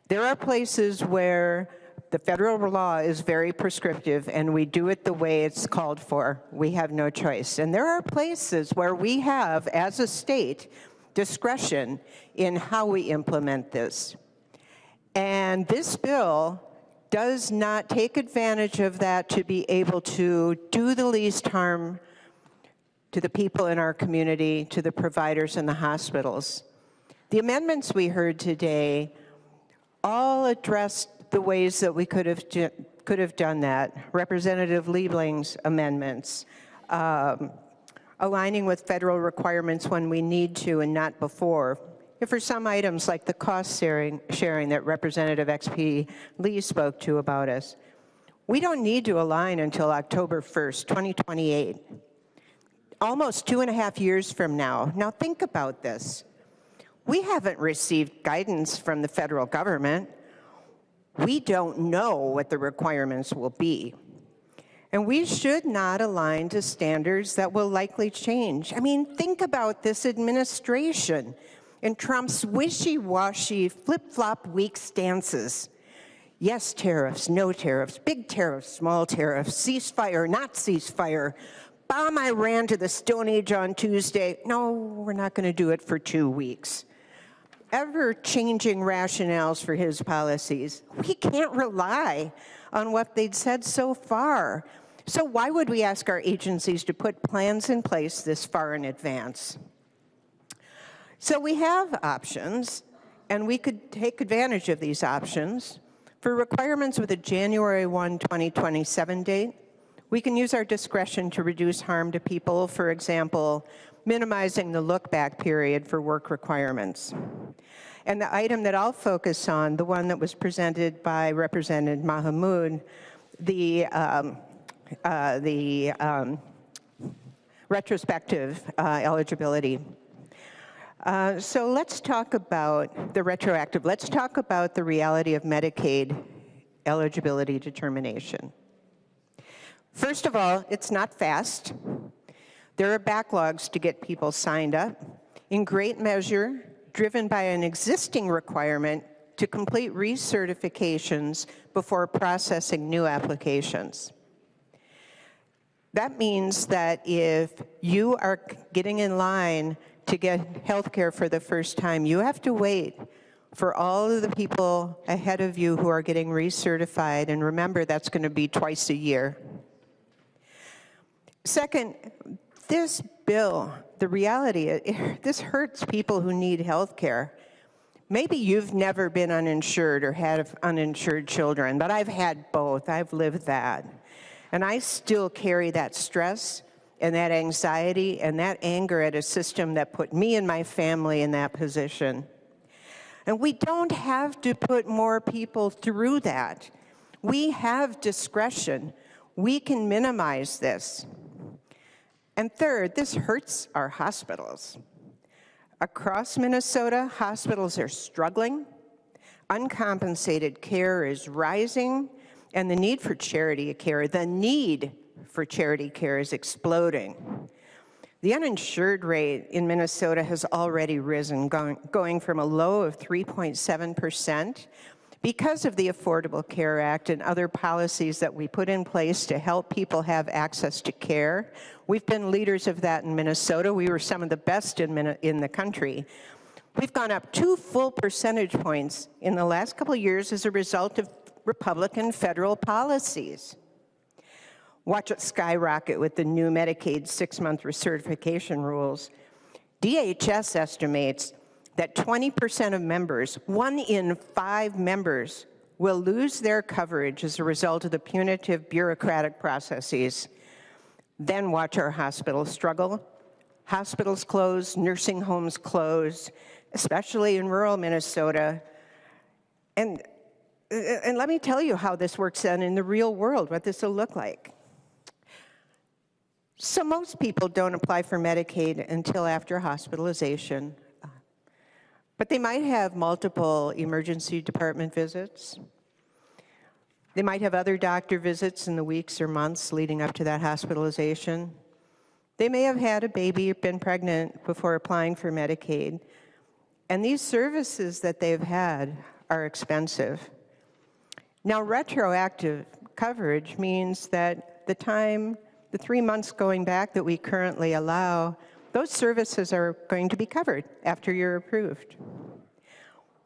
S4: There are places where the federal law is very prescriptive and we do it the way it's called for. We have no choice. And there are places where we have, as a state, discretion in how we implement this. And this bill does not take advantage of that to be able to do the least harm to the people in our community, to the providers and the hospitals. The amendments we heard today all addressed the ways that we could have done that. Representative Liebling's amendments, aligning with federal requirements when we need to and not before. For some items like the cost sharing that Representative XP Lee spoke to about us, we don't need to align until October 1st, 2028. Almost 2.5 years from now. Now think about this. We haven't received guidance from the federal government. We don't know what the requirements will be. And we should not align to standards that will likely change. I mean, think about this administration and Trump's wishy-washy, flip-flop, weak stances. Yes tariffs, no tariffs, big tariffs, small tariffs, ceasefire, not ceasefire, bomb Iran to the Stone Age on Tuesday. No, we're not going to do it for 2 weeks. Ever-changing rationales for his policies. We can't rely on what they'd said so far. So why would we ask our agencies to put plans in place this far in advance? So we have options, and we could take advantage of these options. For requirements with a January 1, 2027 date, we can use our discretion to reduce harm to people, for example, minimizing the look-back period for work requirements. And the item that I'll focus on, the one that was presented by Representative Mahmoud, the retrospective eligibility. So let's talk about the retroactive. Let's talk about the reality of Medicaid eligibility determination. First of all, it's not fast. There are backlogs to get people signed up, in great measure driven by an existing requirement to complete recertifications before processing new applications. That means that if you are getting in line to get health care for the first time, you have to wait
S19: for all of the people ahead of you who are getting recertified, and remember that's going to be twice a year. Second, this bill, the reality, this hurts people who need health care. Maybe you've never been uninsured or had uninsured children, but I've had both. I've lived that. And I still carry that stress and that anxiety and that anger at a system that put me and my family in that position. And we don't have to put more people through that. We have discretion. We can minimize this. And third, this hurts our hospitals. Across Minnesota, hospitals are struggling, uncompensated care is rising, and the need for charity care is exploding. The uninsured rate in Minnesota has already risen, going from a low of 3.7% because of the Affordable Care Act and other policies that we put in place to help people have access to care. We've been leaders of that in Minnesota. We were some of the best in the country. We've gone up 2 full percentage points in the last couple of years as a result of Republican federal policies. Watch it skyrocket with the new Medicaid 6-month recertification rules. DHS estimates that 20% of members, 1 in 5 members, will lose their coverage as a result of the punitive bureaucratic processes. Then watch our hospitals struggle. Hospitals close, nursing homes close, especially in rural Minnesota. And let me tell you how this works then in the real world, what this will look like. So most people don't apply for Medicaid until after hospitalization, but they might have multiple emergency department visits. They might have other doctor visits in the weeks or months leading up to that hospitalization. They may have had a baby or been pregnant before applying for Medicaid. And these services that they've had are expensive. Now, retroactive coverage means that the 3 months going back that we currently allow, those services are going to be covered after you're approved.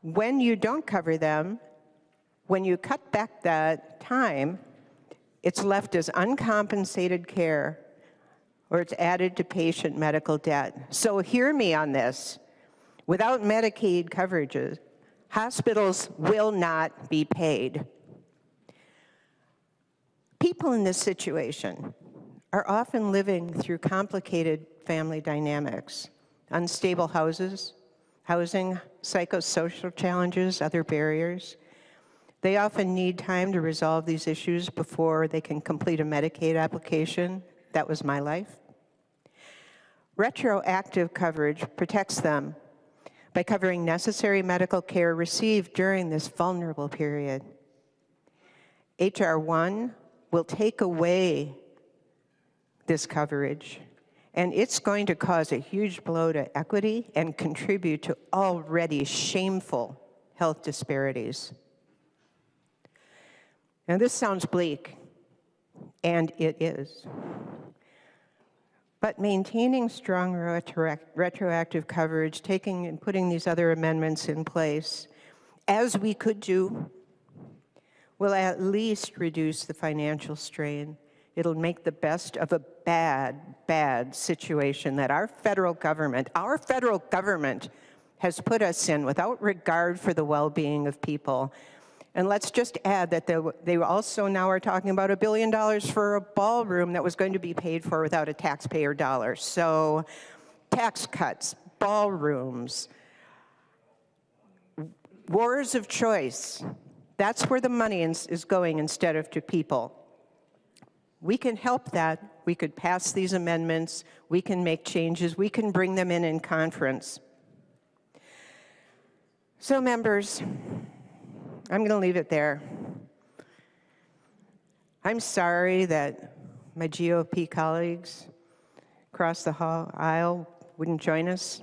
S19: When you don't cover them, when you cut back that time, it's left as uncompensated care or it's added to patient medical debt. So hear me on this. Without Medicaid coverages, hospitals will not be paid. People in this situation are often living through complicated family dynamics, unstable housing, psychosocial challenges, other barriers. They often need time to resolve these issues before they can complete a Medicaid application. That was my life. Retroactive coverage protects them by covering necessary medical care received during this vulnerable period. H.R. 1 will take away this coverage, and it's going to cause a huge blow to equity and contribute to already shameful health disparities. Now, this sounds bleak, and it is. But maintaining strong retroactive coverage, taking and putting these other amendments in place, as we could do, will at least reduce the financial strain. It'll make the best of a bad situation that our federal government has put us in without regard for the well-being of people. And let's just add that they also now are talking about $1 billion for a ballroom that was going to be paid for without a taxpayer dollar. So tax cuts, ballrooms, wars of choice, that's where the money is going instead of to people. We can help that. We could pass these amendments. We can make changes. We can bring them in conference. So members, I'm going to leave it there. I'm sorry that my GOP colleagues across the aisle wouldn't join us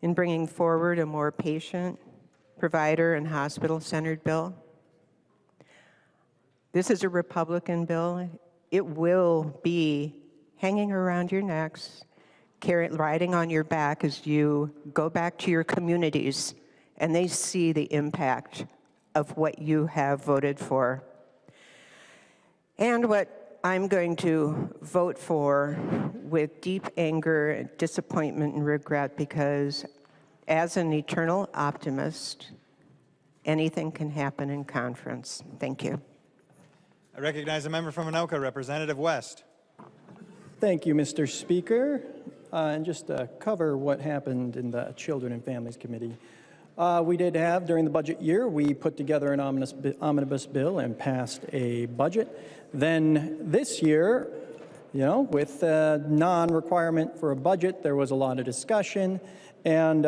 S19: in bringing forward a more patient, provider, and hospital-centered bill. This is a Republican bill. It will be hanging around your necks, riding on your back as you go back to your communities
S4: and they see the impact of what you have voted for. And what I'm going to vote for with deep anger, disappointment, and regret, because as an eternal optimist, anything can happen in conference. Thank you.
S1: I recognize a member from Anoka, Representative West.
S19: Thank you, Mr. Speaker. And just to cover what happened in the Children and Families Committee, we did have, during the budget year, we put together an omnibus bill and passed a budget. Then this year, with a non-requirement for a budget, there was a lot of discussion. And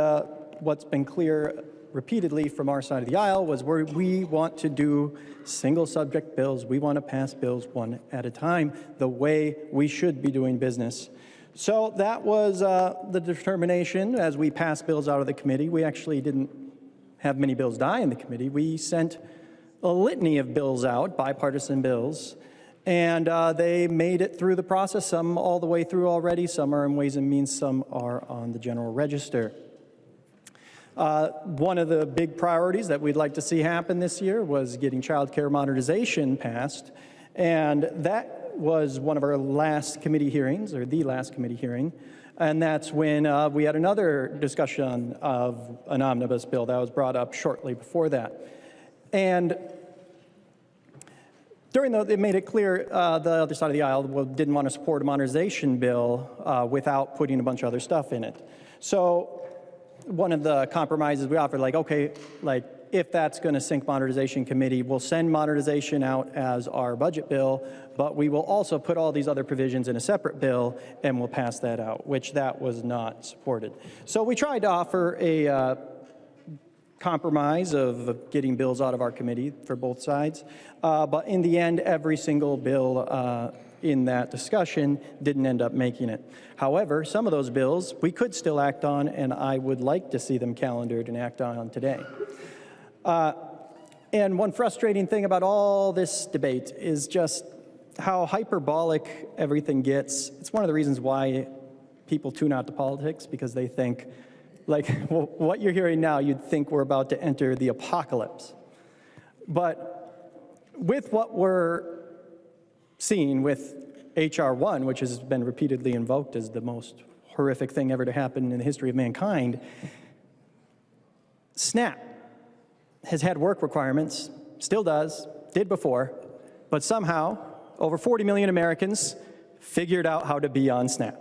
S19: what's been clear repeatedly from our side of the aisle was we want to do single subject bills. We want to pass bills one at a time, the way we should be doing business. So that was the determination as we passed bills out of the committee. We actually didn't have many bills die in the committee. We sent a litany of bills out, bipartisan bills, and they made it through the process, some all the way through already, some are in Ways and Means, some are on the General Register. One of the big priorities that we'd like to see happen this year was getting child care modernization passed, and that was one of our last committee hearings, or the last committee hearing, and that's when we had another discussion of an omnibus bill that was brought up shortly before that. And it made it clear the other side of the aisle didn't want to support a modernization bill without putting a bunch of other stuff in it. So one of the compromises we offered, if that's going to sink modernization committee, we'll send modernization out as our budget bill, but we will also put all these other provisions in a separate bill, and we'll pass that out, which that was not supported. So we tried to offer a compromise of getting bills out of our committee for both sides, but in the end, every single bill in that discussion didn't end up making it. However, some of those bills we could still act on, and I would like to see them calendared and act on today. And one frustrating thing about all this debate is just how hyperbolic everything gets. It's one of the reasons why people tune out to politics, because they think, what you're hearing now, you'd think we're about to enter the apocalypse. But with what we're seeing with H.R. 1, which has been repeatedly invoked as the most horrific thing ever to happen in the history of mankind, SNAP has had work requirements, still does, did before, but somehow over 40 million Americans figured out how to be on SNAP.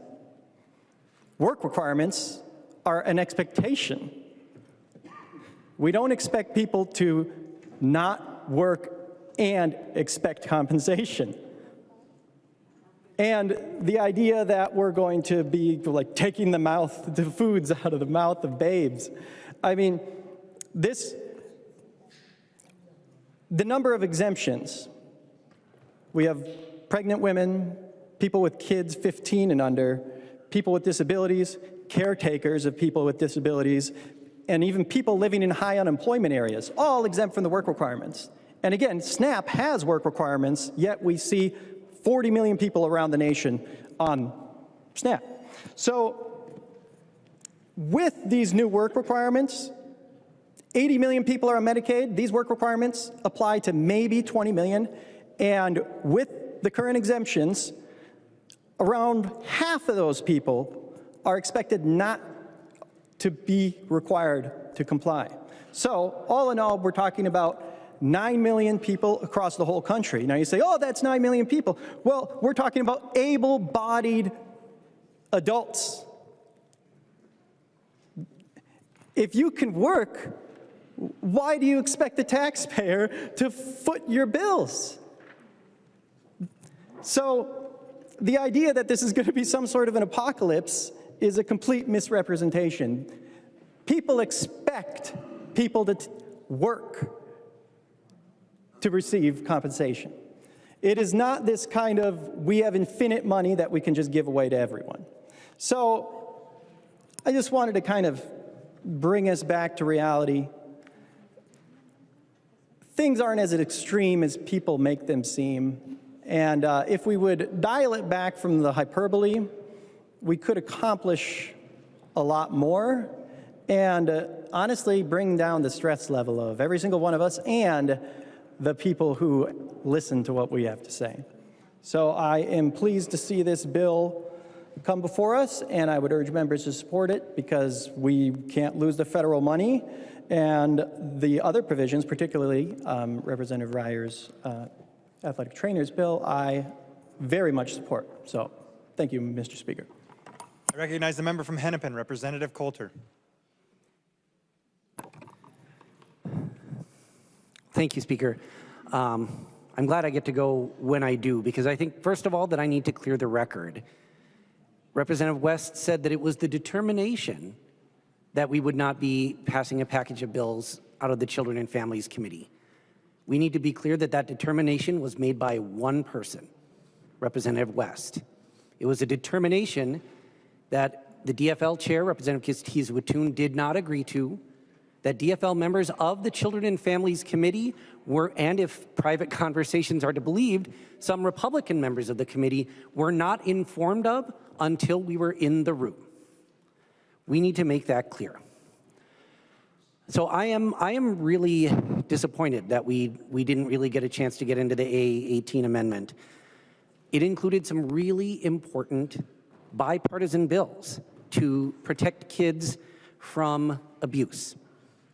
S19: Work requirements are an expectation. We don't expect people to not work and expect compensation. And the idea that we're going to be taking the foods out of the mouth of babes. I mean, the number of exemptions, we have pregnant women, people with kids 15 and under, people with disabilities, caretakers of people with disabilities, and even people living in high unemployment areas, all exempt from the work requirements. And again, SNAP has work requirements, yet we see 40 million people around the nation on SNAP. So with these new work requirements, 80 million people are on Medicaid. These work requirements apply to maybe 20 million. And with the current exemptions, around half of those people are expected not to be required to comply. So all in all, we're talking about 9 million people across the whole country. Now you say, oh, that's 9 million people. Well, we're talking about able-bodied adults. If you can work, why do you expect the taxpayer to foot your bills? So the idea that this is going to be some sort of an apocalypse is a complete misrepresentation. People expect people to work to receive compensation. It is not this kind of, we have infinite money that we can just give away to everyone. So I just wanted to kind of bring us back to reality. Things aren't as extreme as people make them seem. And if we would dial it back from the hyperbole, we could accomplish a lot more. and honestly bring down the stress level of every single one of us and the people who listen to what we have to say. So I am pleased to see this bill come before us, and I would urge members to support it because we can't lose the federal money, and the other provisions, particularly Representative Ryer's athletic trainers bill, I very much support. So thank you, Mr. Speaker.
S1: I recognize the member from Hennepin, Representative Coulter.
S21: Thank you, Speaker. I'm glad I get to go when I do, because I think, first of all, that I need to clear the record. Representative West said that it was the determination that we would not be passing a package of bills out of the Children and Families Committee. We need to be clear that that determination was made by one person, Representative West. It was a determination that the DFL chair, Representative Koznick, did not agree to, that DFL members of the Children and Families Committee were, and if private conversations are to be believed, some Republican members of the committee were not informed of until we were in the room. We need to make that clear. So I am really disappointed that we didn't really get a chance to get into the A18 amendment. It included some really important bipartisan bills to protect kids from abuse,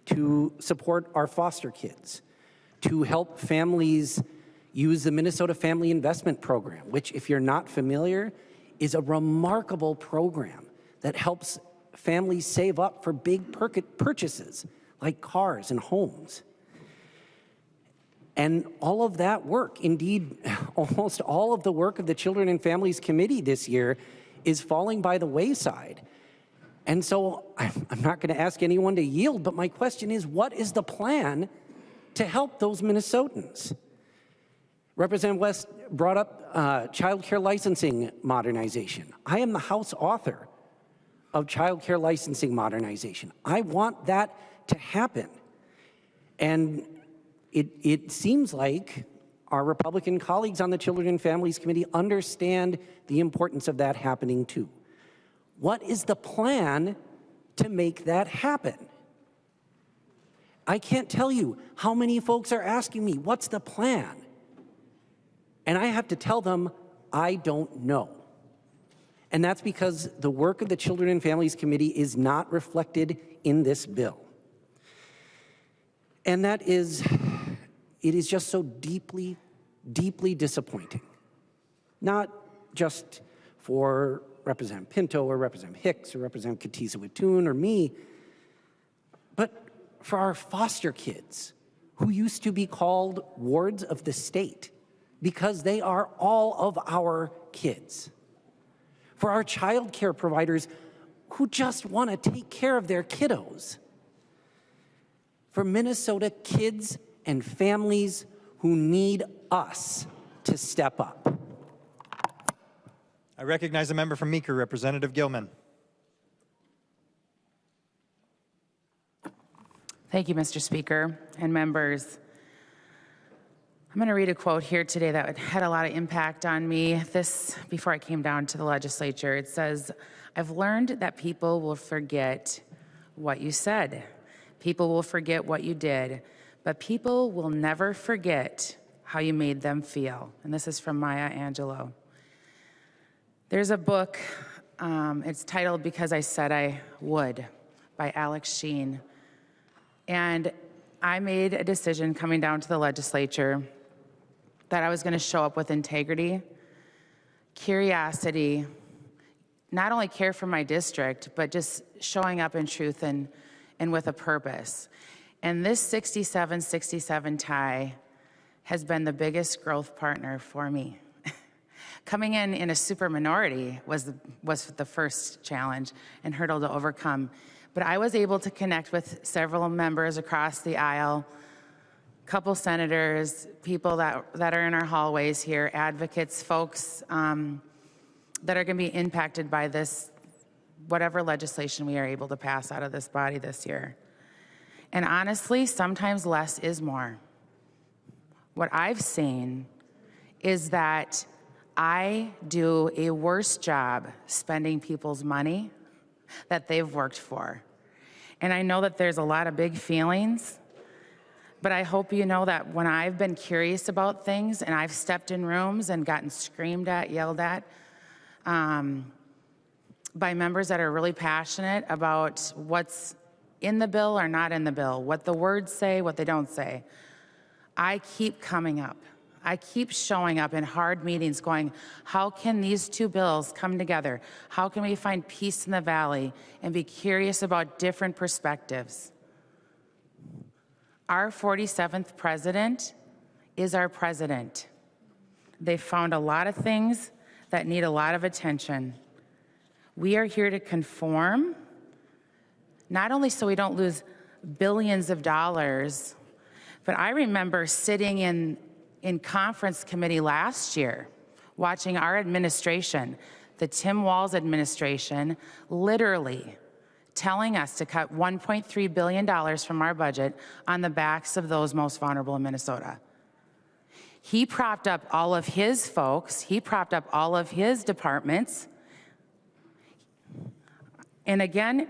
S21: to support our foster kids, to help families use the Minnesota Family Investment Program, which, if you're not familiar, is a remarkable program that helps families save up for big purchases like cars and homes. And all of that work, indeed, almost all of the work of the Children and Families Committee this year is falling by the wayside. And so I'm not going to ask anyone to yield, but my question is, what is the plan to help those Minnesotans? Representative West brought up child care licensing modernization. I am the House author of child care licensing modernization. I want that to happen. And it seems like our Republican colleagues on the Children and Families Committee understand the importance of that happening too. What is the plan to make that happen? I can't tell you how many folks are asking me, what's the plan? And I have to tell them, I don't know. And that's because the work of the Children and Families Committee is not reflected in this bill. And it is just so deeply, deeply disappointing. Not just for Representative Pinto or Representative Hicks or Representative Katiza-Wittoon or me, but for our foster kids who used to be called wards of the state because they are all of our kids. For our child care providers who just want to take care of their kiddos. For Minnesota kids and families who need us to step up.
S1: I recognize the member from Meeker, Representative Gilman.
S22: Thank you, Mr. Speaker and members. I'm going to read a quote here today that had a lot of impact on me before I came down to the legislature. It says, "I've learned that people will forget what you said. People will forget what you did, but people will never forget how you made them feel." And this is from Maya Angelou. There's a book, it's titled Because I Said I Would by Alex Sheen. And I made a decision coming down to the legislature that I was going to show up with integrity, curiosity, not only care for my district, but just showing up in truth and with a purpose. And this 67-67 tie has been the biggest growth partner for me. Coming in a super minority was the first challenge and hurdle to overcome. But I was able to connect with several members across the aisle, couple senators, people that are in our hallways here, advocates, folks that are going to be impacted by this, whatever legislation we are able to pass out of this body this year. And honestly, sometimes less is more. What I've seen is that I do a worse job spending people's money that they've worked for. And I know that there's a lot of big feelings, but I hope you know that when I've been curious about things and I've stepped in rooms and gotten screamed at, yelled at by members that are really passionate about what's in the bill or not in the bill, what the words say, what they don't say, I keep coming up. I keep showing up in hard meetings going, how can these two bills come together? How can we find peace in the valley and be curious about different perspectives? Our 47th president is our president. They found a lot of things that need a lot of attention. We are here to conform, not only so we don't lose billions of dollars, but I remember sitting in conference committee last year, watching our administration, the Tim Walz administration, literally telling us to cut $1.3 billion from our budget on the backs of those most vulnerable in Minnesota. He propped up all of his folks, he propped up all of his departments. And again,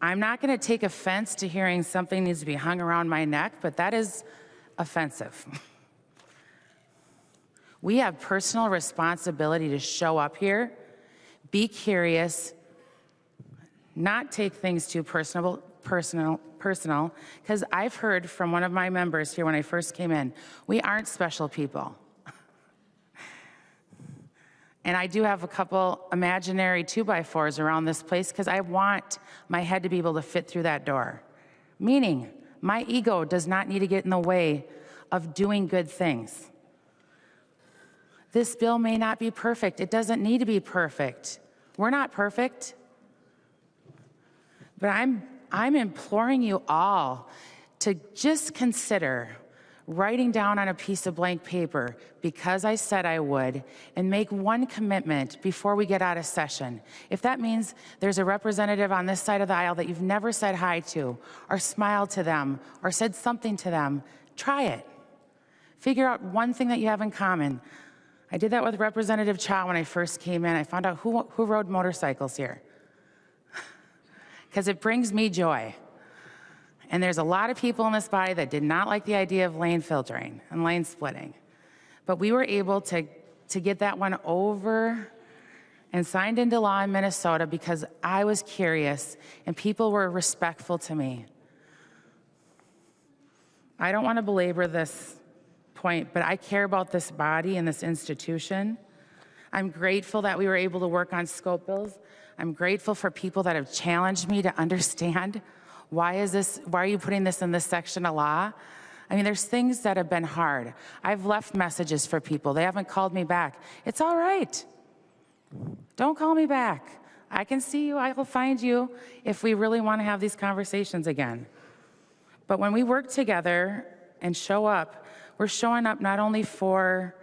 S22: I'm not going to take offense to hearing something needs to be hung around my neck, but that is offensive. We have personal responsibility to show up here, be curious, not take things too personal, because I've heard from one of my members here when I first came in, we aren't special people. And I do have a couple imaginary 2x4s around this place because I want my head to be able to fit through that door. Meaning, my ego does not need to get in the way of doing good things. This bill may not be perfect. It doesn't need to be perfect. We're not perfect. But I'm imploring you all to just consider writing down on a piece of blank paper, because I said I would, and make one commitment before we get out of session. If that means there's a representative on this side of the aisle that you've never said hi to, or smiled to them, or said something to them, try it. Figure out one thing that you have in common. I did that with Representative Cha when I first came in. I found out who rode motorcycles here. Because it brings me joy. And there's a lot of people in this body that did not like the idea of lane filtering and lane splitting. But we were able to get that one over and signed into law in Minnesota because I was curious and people were respectful to me. I don't want to belabor this point, but I care about this body and this institution. I'm grateful that we were able to work on scope bills. I'm grateful for people that have challenged me to understand why are you putting this in this section of law? I mean, there's things that have been hard. I've left messages for people. They haven't called me back. It's all right. Don't call me back. I can see you. I will find you if we really want to have these conversations again. But when we work together and show up, we're showing up not only for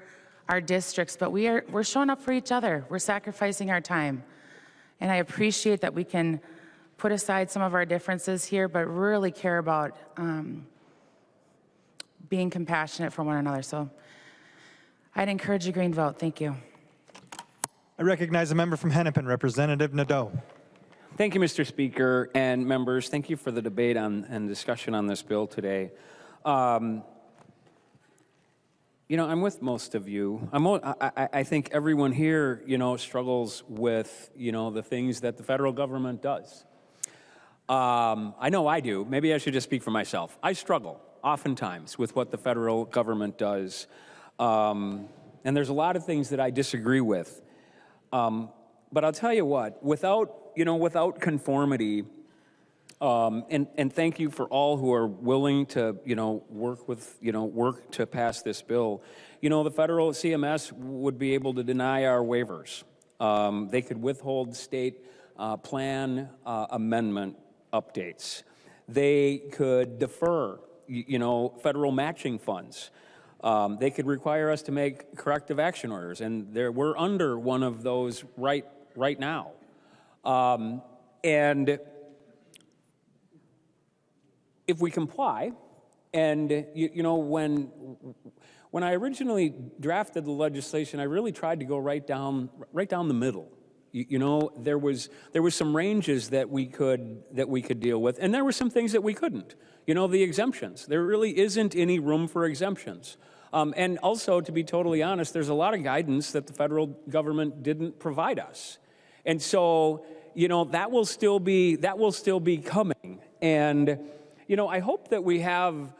S22: our districts, but we're showing up for each other. We're sacrificing our time. And I appreciate that we can put aside some of our differences here, but really care about being compassionate for one another. So I'd encourage a green vote. Thank you.
S1: I recognize a member from Hennepin, Representative Nadeau.
S18: Thank you, Mr. Speaker and members. Thank you for the debate and discussion on this bill today. You know, I'm with most of you. I think everyone here, struggles with, the things that the federal government does. I know I do. Maybe I should just speak for myself. I struggle oftentimes with what the federal government does. And there's a lot of things that I disagree with. But I'll tell you what, without conformity, and thank you for all who are willing to, work to pass this bill. The federal CMS would be able to deny our waivers. They could withhold state plan amendment updates. They could defer, federal matching funds. They could require us to make corrective action orders, and we're under one of those right now. And if we comply, and when I originally drafted the legislation, I really tried to go right down the middle. You know, there was some ranges that we could deal with, and there were some things that we couldn't. You know, the exemptions. There really isn't any room for exemptions. And also, to be totally honest, there's a lot of guidance that the federal government didn't provide us. And so, you know, that will still be coming. And, you know, I hope that we have,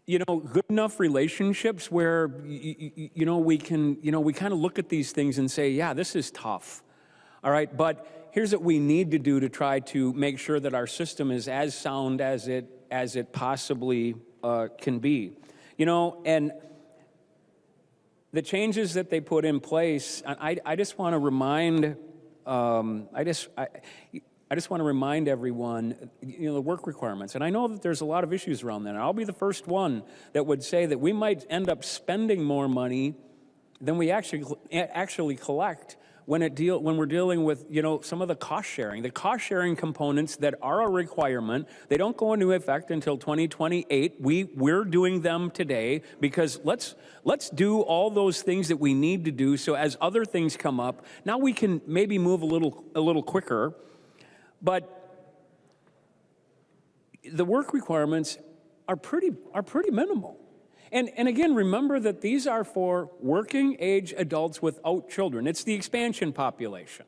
S18: you know, good enough relationships where, you know, we can, you know, we kind of look at these things and say, yeah, this is tough. All right, but here's what we need to do to try to make sure that our system is as sound as it possibly can be. You know, and the changes that they put in place, I just want to remind, I just want to remind everyone, you know, the work requirements. And I know that there's a lot of issues around that. And I'll be the first one that would say that we might end up spending more money than we actually collect when we're dealing with, you know, some of the cost sharing components that are a requirement. They don't go into effect until 2028. We're doing them today because let's do all those things that we need to do. So as other things come up, now we can maybe move a little quicker. But the work requirements are pretty minimal. And again, remember that these are for working age adults without children. It's the expansion population.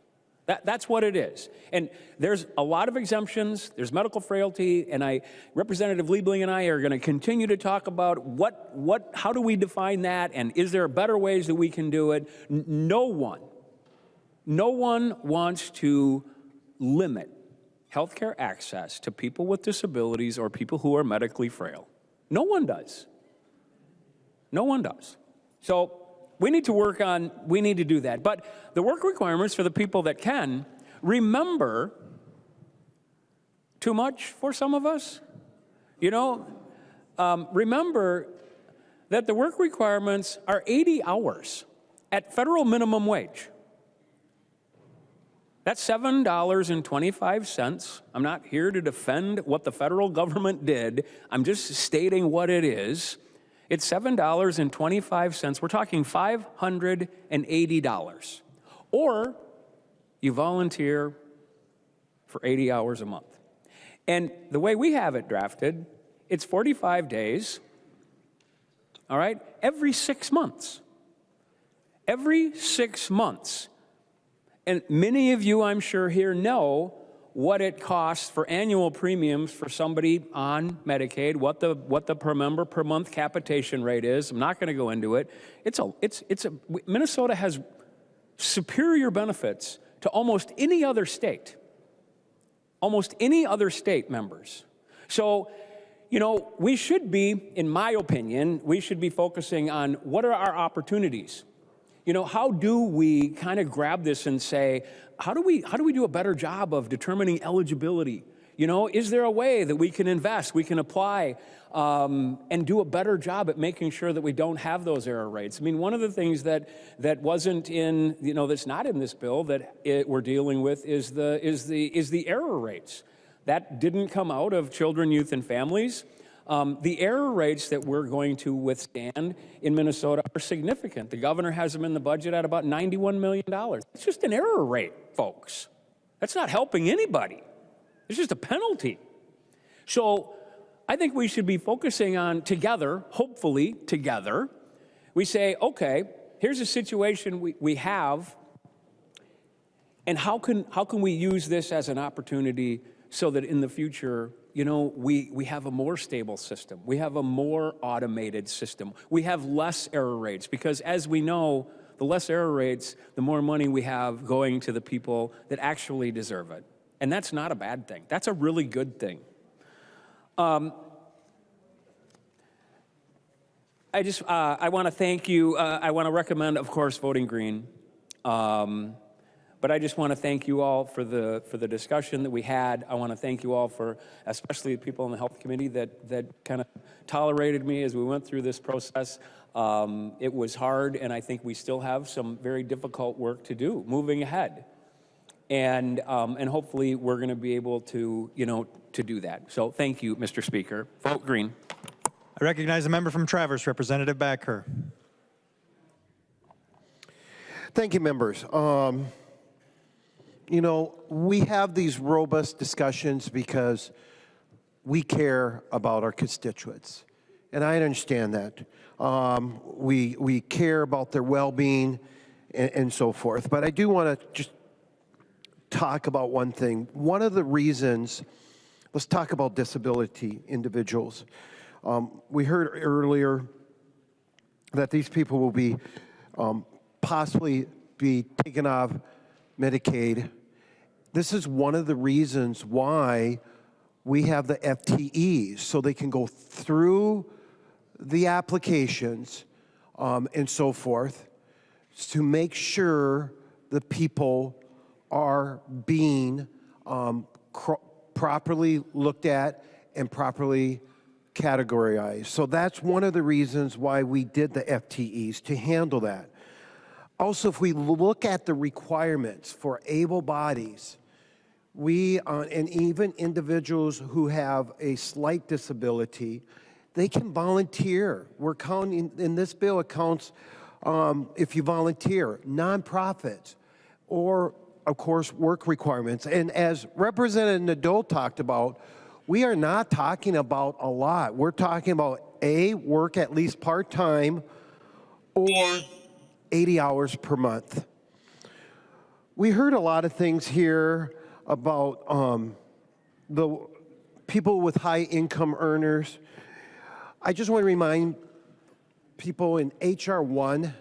S18: That's what it is. And there's a lot of exemptions. There's medical frailty, and Representative Liebling and I are going to continue to talk about how do we define that, and is there better ways that we can do it? No one wants to limit healthcare access to people with disabilities or people who are medically frail. No one does. No one does. So we need to do that. But the work requirements for the people that can, remember, too much for some of us? You know, remember that the work requirements are 80 hours at federal minimum wage. That's $7.25. I'm not here to defend what the federal government did. I'm just stating what it is. It's $7.25. We're talking $580. Or you volunteer for 80 hours a month. And the way we have it drafted, it's 45 days, all right, every 6 months. Every 6 months. And many of you, I'm sure, here know what it costs for annual premiums for somebody on Medicaid, what the per member per month capitation rate is. I'm not going to go into it. Minnesota has superior benefits to almost any other state. Almost any other state, members. So, you know, we should be, in my opinion, we should be focusing on what are our opportunities. You know, how do we kind of grab this and say, how do we do a better job of determining eligibility? You know, is there a way that we can invest, we can apply, and do a better job at making sure that we don't have those error rates? I mean, one of the things that wasn't in, you know, that's not in this bill that we're dealing with is the error rates. That didn't come out of children, youth, and families. The error rates that we're going to withstand in Minnesota are significant. The governor has them in the budget at about $91 million. It's just an error rate, folks. That's not helping anybody. It's just a penalty. So I think we should be focusing on together, hopefully together. We say, okay, here's a situation we have, and how can we use this as an opportunity so that in the future, you know, we have a more stable system. We have a more automated system. We have less error rates because, as we know, the less error rates, the more money we have going to the people that actually deserve it. And that's not a bad thing. That's a really good thing. I want to thank you. I want to recommend, of course, voting green. But I just want to thank you all for the discussion that we had. I want to thank you all for, especially the people in the Health Committee that kind of tolerated me as we went through this process. It was hard, and I think we still have some very difficult work to do moving ahead. And hopefully we're going to be able to, you know, to do that. So thank you, Mr. Speaker. Vote green.
S1: I recognize the member from Traverse, Representative
S12: You know, we have these robust discussions because we care about our constituents. And I understand that. We care about their well-being and so forth. But I do want to just talk about one thing. One of the reasons, let's talk about disability individuals. We heard earlier that these people will be possibly be taken off Medicaid. This is one of the reasons why we have the FTEs, so they can go through the applications and so forth to make sure the people are being properly looked at and properly categorized. So that's one of the reasons why we did the FTEs, to handle that. Also, if we look at the requirements for able bodies, and even individuals who have a slight disability, they can volunteer. We're counting, in this bill, it counts if you volunteer, nonprofits, or, of course, work requirements. And as Representative Nadeau talked about, we are not talking about a lot. We're talking about work at least part-time or 80 hours per month. We heard a lot of things here about the people with high income earners. I just want to remind people in H.R. 1,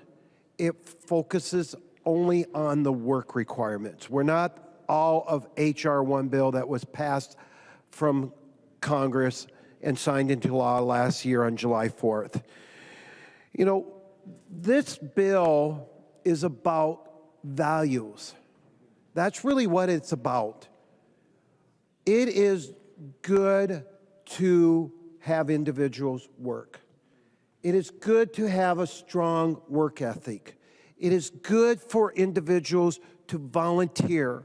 S12: it focuses only on the work requirements. We're not all of H.R. 1 bill that was passed from Congress and signed into law last year on July 4th. You know, this bill is about values. That's really what it's about. It is good to have individuals work. It is good to have a strong work ethic. It is good for individuals to volunteer.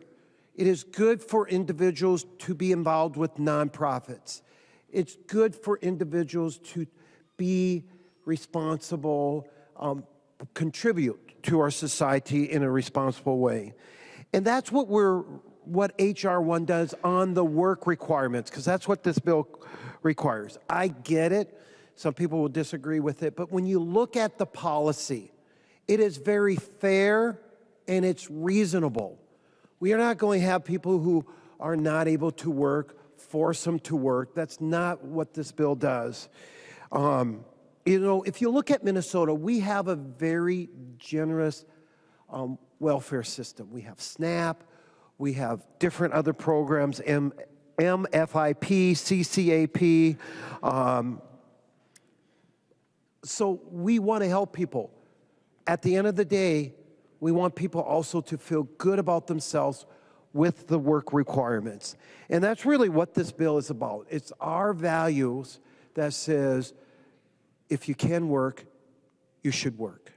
S12: It is good for individuals to be involved with nonprofits. It's good for individuals to be responsible, contribute to our society in a responsible way. And that's what H.R. 1 does on the work requirements, because that's what this bill requires. I get it. Some people will disagree with it. But when you look at the policy, it is very fair and it's reasonable. We are not going to have people who are not able to work, force them to work. That's not what this bill does. You know, if you look at Minnesota, we have a very generous welfare system. We have SNAP, we have different other programs, MFIP, CCAP. So we want to help people. At the end of the day, we want people also to feel good about themselves with the work requirements. And that's really what this bill is about. It's our values that says, if you can work, you should work.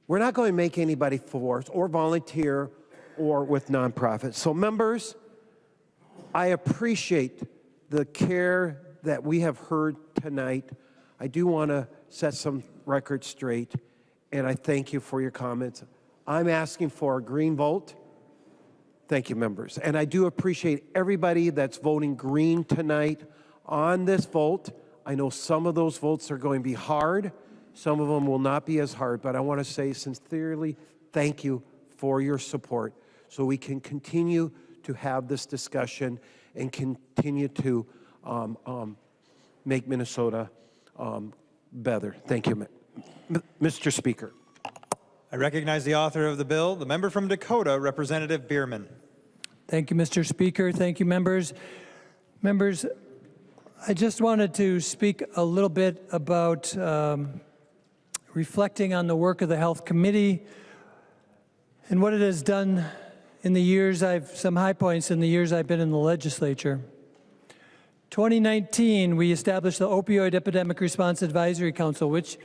S12: We're not going to make anybody force or volunteer or with nonprofits. So members, I appreciate the care that we have heard tonight. I do want to set some records straight, and I thank you for your comments. I'm asking for a green vote. Thank you, members. And I do appreciate everybody that's voting green tonight on this vote. I know some of those votes are going to be hard. Some of them will not be as hard, but I want to say sincerely thank you for your support so we can continue to have this discussion and continue to make Minnesota better. Thank you, Mr. Speaker.
S1: I recognize the author of the bill, the member from Dakota, Representative Bierman.
S15: Thank you, Mr. Speaker. Thank you, members. Members, I just wanted to speak a little bit about reflecting on the work of the Health Committee and what it has done in the years some high points in the years I've been in the legislature. 2019, we established the Opioid Epidemic Response Advisory Council, which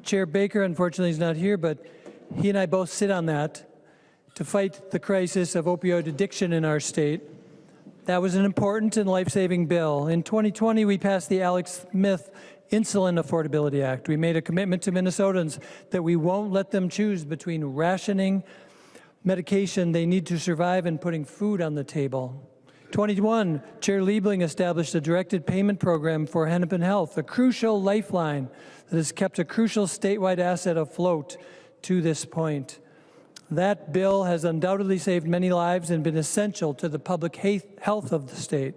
S15: Chair Baker, unfortunately, is not here, but he and I both sit on that to fight the crisis of opioid addiction in our state. That was an important and life-saving bill. In 2020, we passed the Alex Smith Insulin Affordability Act. We made a commitment to Minnesotans that we won't let them choose between rationing medication they need to survive and putting food on the table. 21, Chair Liebling established a directed payment program for Hennepin Health, a crucial lifeline that has kept a crucial statewide asset afloat to this point. That bill has undoubtedly saved many lives and been essential to the public health of the state.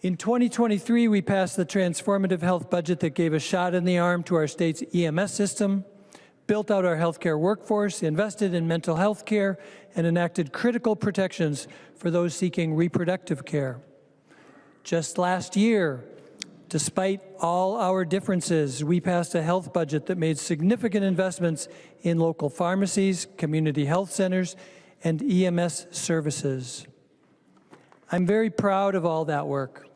S15: In 2023, we passed the transformative health budget that gave a shot in the arm to our state's EMS system, built out our healthcare workforce, invested in mental health care, and enacted critical protections for those seeking reproductive care. Just last year, despite all our differences, we passed a health budget that made significant investments in local pharmacies, community health centers, and EMS services. I'm very proud of all that work.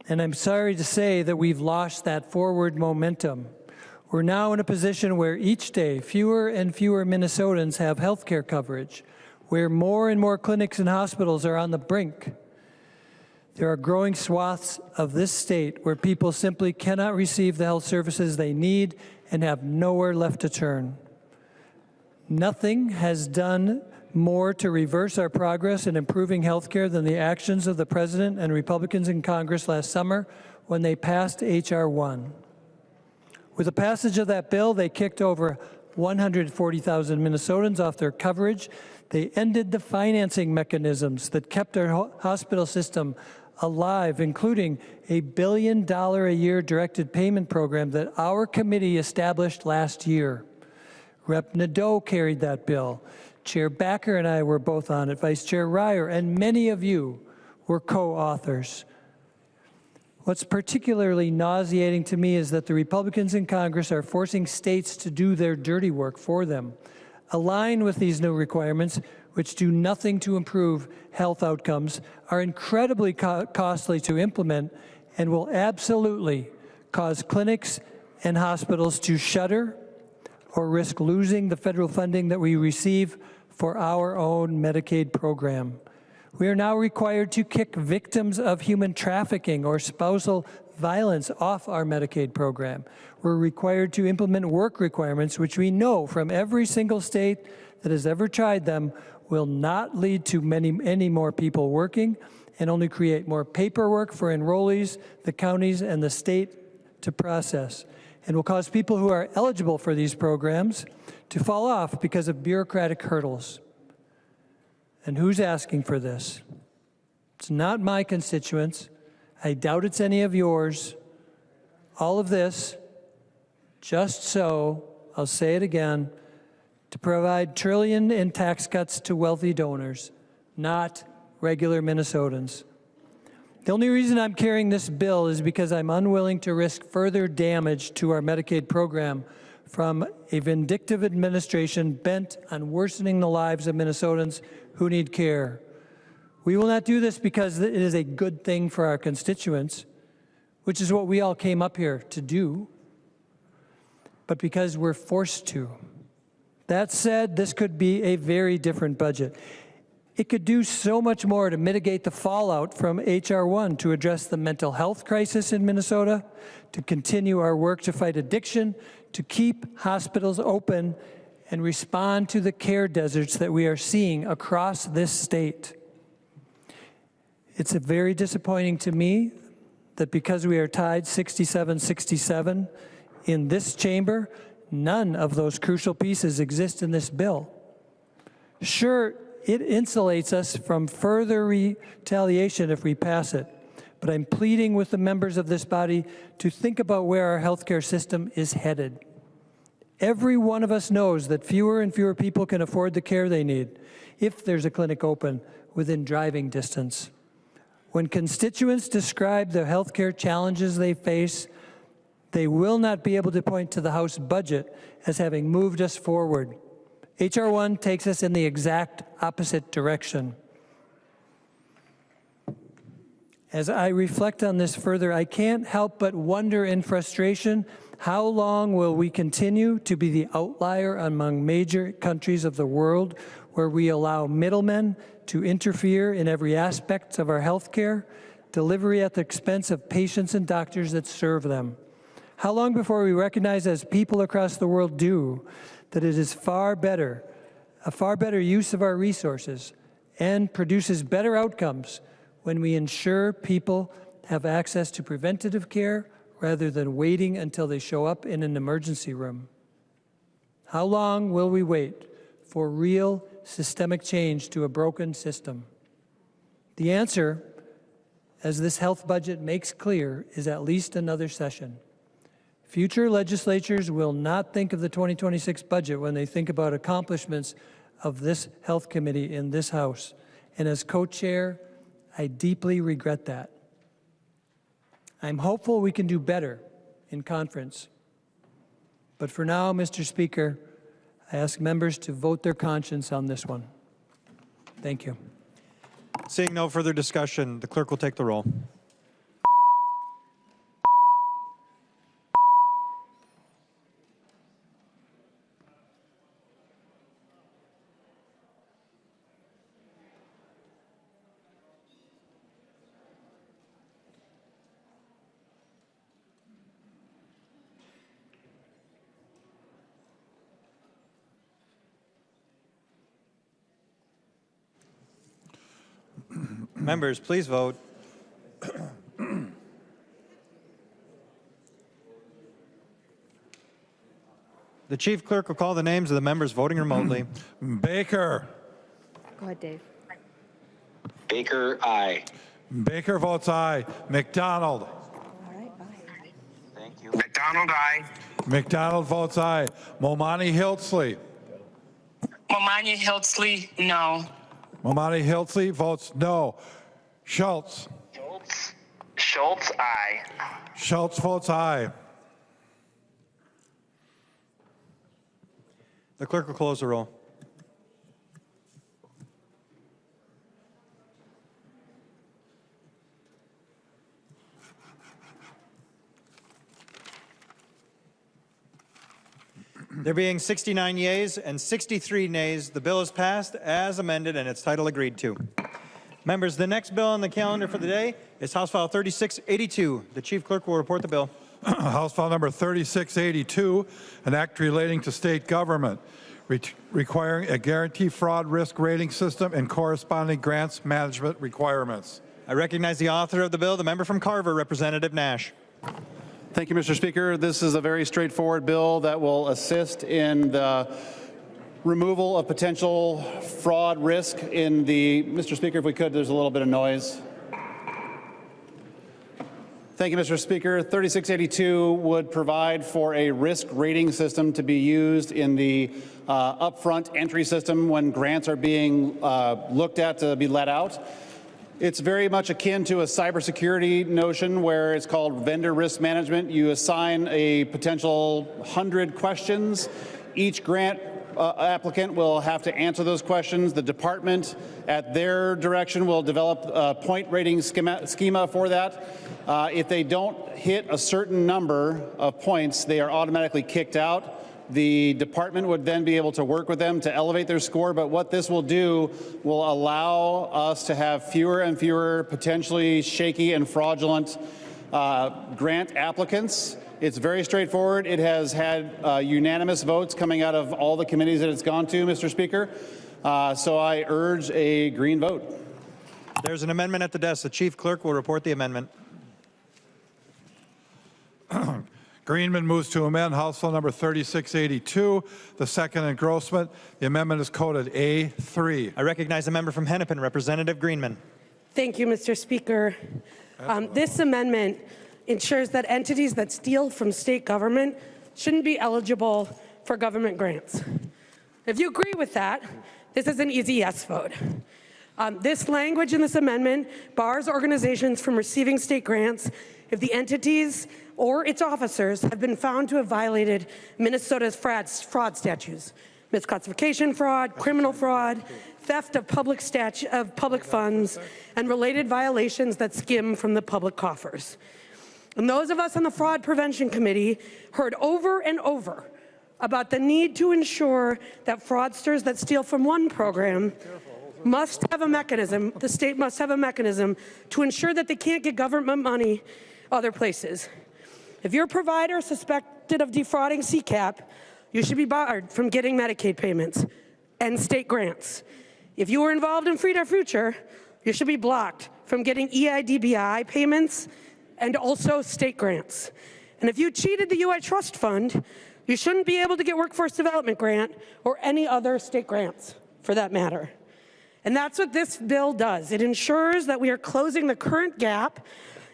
S15: And I'm sorry to say that we've lost that forward momentum. We're now in a position where each day fewer and fewer Minnesotans have health care coverage, where more and more clinics and hospitals are on the brink. There are growing swaths of this state where people simply cannot receive the health services they need and have nowhere left to turn. Nothing has done more to reverse our progress in improving health care than the actions of the President and Republicans in Congress last summer when they passed H.R. 1. With the passage of that bill, they kicked over 140,000 Minnesotans off their coverage. They ended the financing mechanisms that kept our hospital system alive, including a $1 billion a year directed payment program that our committee established last year. Rep. Nadeau carried that bill. Chair Backer and I were both on it. Vice Chair Ryer and many of you were co-authors. What's particularly nauseating to me is that the Republicans in Congress are forcing states to do their dirty work for them. Align with these new requirements, which do nothing to improve health outcomes, are incredibly costly to implement, and will absolutely cause clinics and hospitals to shutter or risk losing the federal funding that we receive for our own Medicaid program. We are now required to kick victims of human trafficking or spousal violence off our Medicaid program. We're required to implement work requirements, which we know from every single state that has ever tried them will not lead to any more people working and only create more paperwork for enrollees, the counties, and the state to process, and will cause people who are eligible for these programs to fall off because of bureaucratic hurdles. And who's asking for this? It's not my constituents. I doubt it's any of yours. All of this, just so, I'll say it again, to provide trillion in tax cuts to wealthy donors, not regular Minnesotans. The only reason I'm carrying this bill is because I'm unwilling to risk further damage to our Medicaid program from a vindictive administration bent on worsening the lives of Minnesotans who need care. We will not do this because it is a good thing for our constituents, which is what we all came up here to do, but because we're forced to. That said, this could be a very different budget. It could do so much more to mitigate the fallout from H.R. 1, to address the mental health crisis in Minnesota, to continue our work to fight addiction, to keep hospitals open, and respond to the care deserts that we are seeing across this state. It's very disappointing to me that because we are tied 67-67 in this chamber, none of those crucial pieces exist in this bill. Sure, it insulates us from further retaliation if we pass it, but I'm pleading with the members of this body to think about where our healthcare system is headed. Every one of us knows that fewer and fewer people can afford the care they need if there's a clinic open within driving distance. When constituents describe the healthcare challenges they face, they will not be able to point to the House budget as having moved us forward. H.R. 1 takes us in the exact opposite direction. As I reflect on this further, I can't help but wonder in frustration, how long will we continue to be the outlier among major countries of the world where we allow middlemen to interfere in every aspect of our health care, delivery at the expense of patients and doctors that serve them? How long before we recognize, as people across the world do, that it is far better a far better use of our resources, and produces better outcomes when we ensure people have access to preventative care rather than waiting until they show up in an emergency room. How long will we wait for real systemic change to a broken system? The answer, as this health budget makes clear, is at least another session. Future legislatures will not think of the 2026 budget when they think about accomplishments of this health committee in this House. And as co-chair, I deeply regret that. I'm hopeful we can do better in conference. But for now, Mr. Speaker, I ask members to vote their conscience on this one. Thank you.
S1: Seeing no further discussion, the clerk will take the roll. Members, please vote. The chief clerk will call the names of the members voting remotely.
S2: Baker.
S10: Go ahead, Dave.
S8: Baker, aye.
S2: Baker votes aye. McDonald.
S10: All right, bye.
S8: Thank you.
S9: McDonald, I.
S2: McDonald votes aye. Momani Hiltsley.
S9: Momanya Hiltsley, no.
S2: Momani Hiltsley votes no. Schultz.
S8: Schultz, aye.
S2: Schultz votes aye.
S1: The clerk will close the roll. There being 69 yeas and 63 nays, the bill is passed as amended and its title agreed to. Members, the next bill on the calendar for the day is House File 3682. The chief clerk will report the bill.
S2: House File number 3682, an act relating to state government, requiring a guarantee fraud risk rating system and corresponding grants management requirements.
S1: I recognize the author of the bill, the member from Carver, Representative Nash.
S5: Thank you, Mr. Speaker. This is a very straightforward bill that will assist in the removal of potential fraud risk in the, Mr. Speaker, if we could, there's a little bit of noise. Thank you, Mr. Speaker. 3682 would provide for a risk rating system to be used in the upfront entry system when grants are being looked at to be let out. It's very much akin to a cybersecurity notion where it's called vendor risk management. You assign a potential 100 questions. Each grant applicant will have to answer those questions. The department, at their direction, will develop a point rating schema for that. If they don't hit a certain number of points, they are automatically kicked out. The department would then be able to work with them to elevate their score, but what this will do will allow us to have fewer and fewer potentially shaky and fraudulent grant applicants. It's very straightforward. It has had unanimous votes coming out of all the committees that it's gone to, Mr. Speaker. So I urge a green vote.
S1: There's an amendment at the desk. The chief clerk will report the amendment.
S2: Greenman moves to amend House Bill number 3682, the second engrossment. The amendment is coded A3.
S1: I recognize the member from Hennepin, Representative Greenman.
S11: Thank you, Mr. Speaker. This amendment ensures that entities that steal from state government shouldn't be eligible for government grants. If you agree with that, this is an easy yes vote. This language in this amendment bars organizations from receiving state grants if the entities or its officers have been found to have violated Minnesota's fraud statutes, misclassification fraud, criminal fraud, theft of public funds, and related violations that skim from the public coffers. And those of us on the Fraud Prevention Committee heard over and over about the need to ensure that fraudsters that steal from one program must have a mechanism, the state must have a mechanism to ensure that they can't get government money other places. If you're a provider suspected of defrauding CCAP, you should be barred from getting Medicaid payments. and state grants. If you were involved in Feed Our Future, you should be blocked from getting EIDBI payments and also state grants. And if you cheated the UI Trust Fund, you shouldn't be able to get Workforce Development Grant or any other state grants, for that matter. And that's what this bill does. It ensures that we are closing the current gap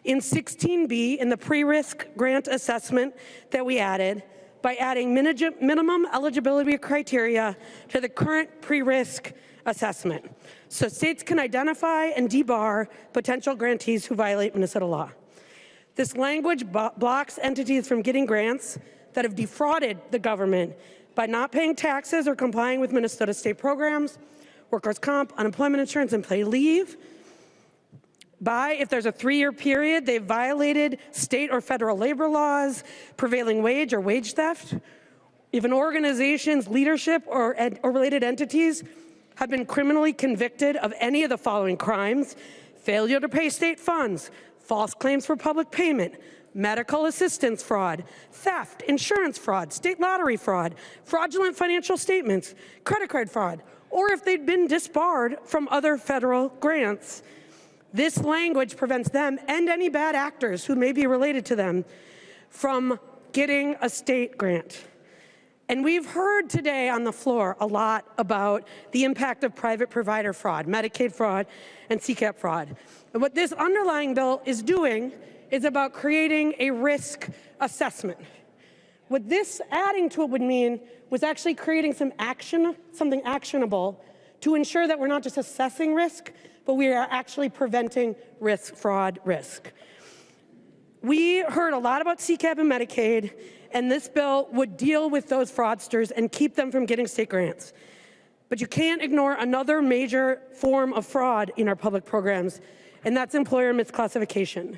S11: in 16B in the pre-risk grant assessment that we added by adding minimum eligibility criteria to the current pre-risk assessment, so states can identify and debar potential grantees who violate Minnesota law. This language blocks entities from getting grants that have defrauded the government by not paying taxes or complying with Minnesota state programs, workers' comp, unemployment insurance, and paid leave. If there's a 3-year period, they've violated state or federal labor laws, prevailing wage or wage theft. If an organization's leadership or related entities have been criminally convicted of any of the following crimes: failure to pay state funds, false claims for public payment, medical assistance fraud, theft, insurance fraud, state lottery fraud, fraudulent financial statements, credit card fraud, or if they'd been disbarred from other federal grants. This language prevents them and any bad actors who may be related to them from getting a state grant. And we've heard today on the floor a lot about the impact of private provider fraud, Medicaid fraud, and CCAP fraud. And what this underlying bill is doing is about creating a risk assessment. What this adding to it would mean was actually creating something actionable to ensure that we're not just assessing risk, but we are actually preventing fraud risk. We heard a lot about CCAP and Medicaid, and this bill would deal with those fraudsters and keep them from getting state grants. But you can't ignore another major form of fraud in our public programs, and that's employer misclassification.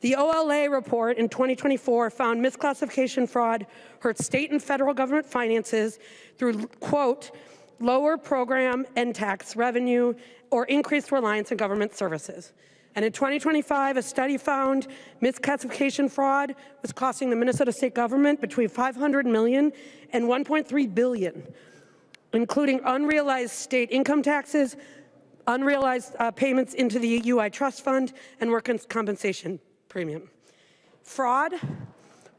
S11: The OLA report in 2024 found misclassification fraud hurt state and federal government finances through, quote, lower program and tax revenue or increased reliance on government services. And in 2025, a study found misclassification fraud was costing the Minnesota state government between $500 million and $1.3 billion, including unrealized state income taxes, unrealized payments into the UI Trust Fund, and workers' compensation premium. Fraud,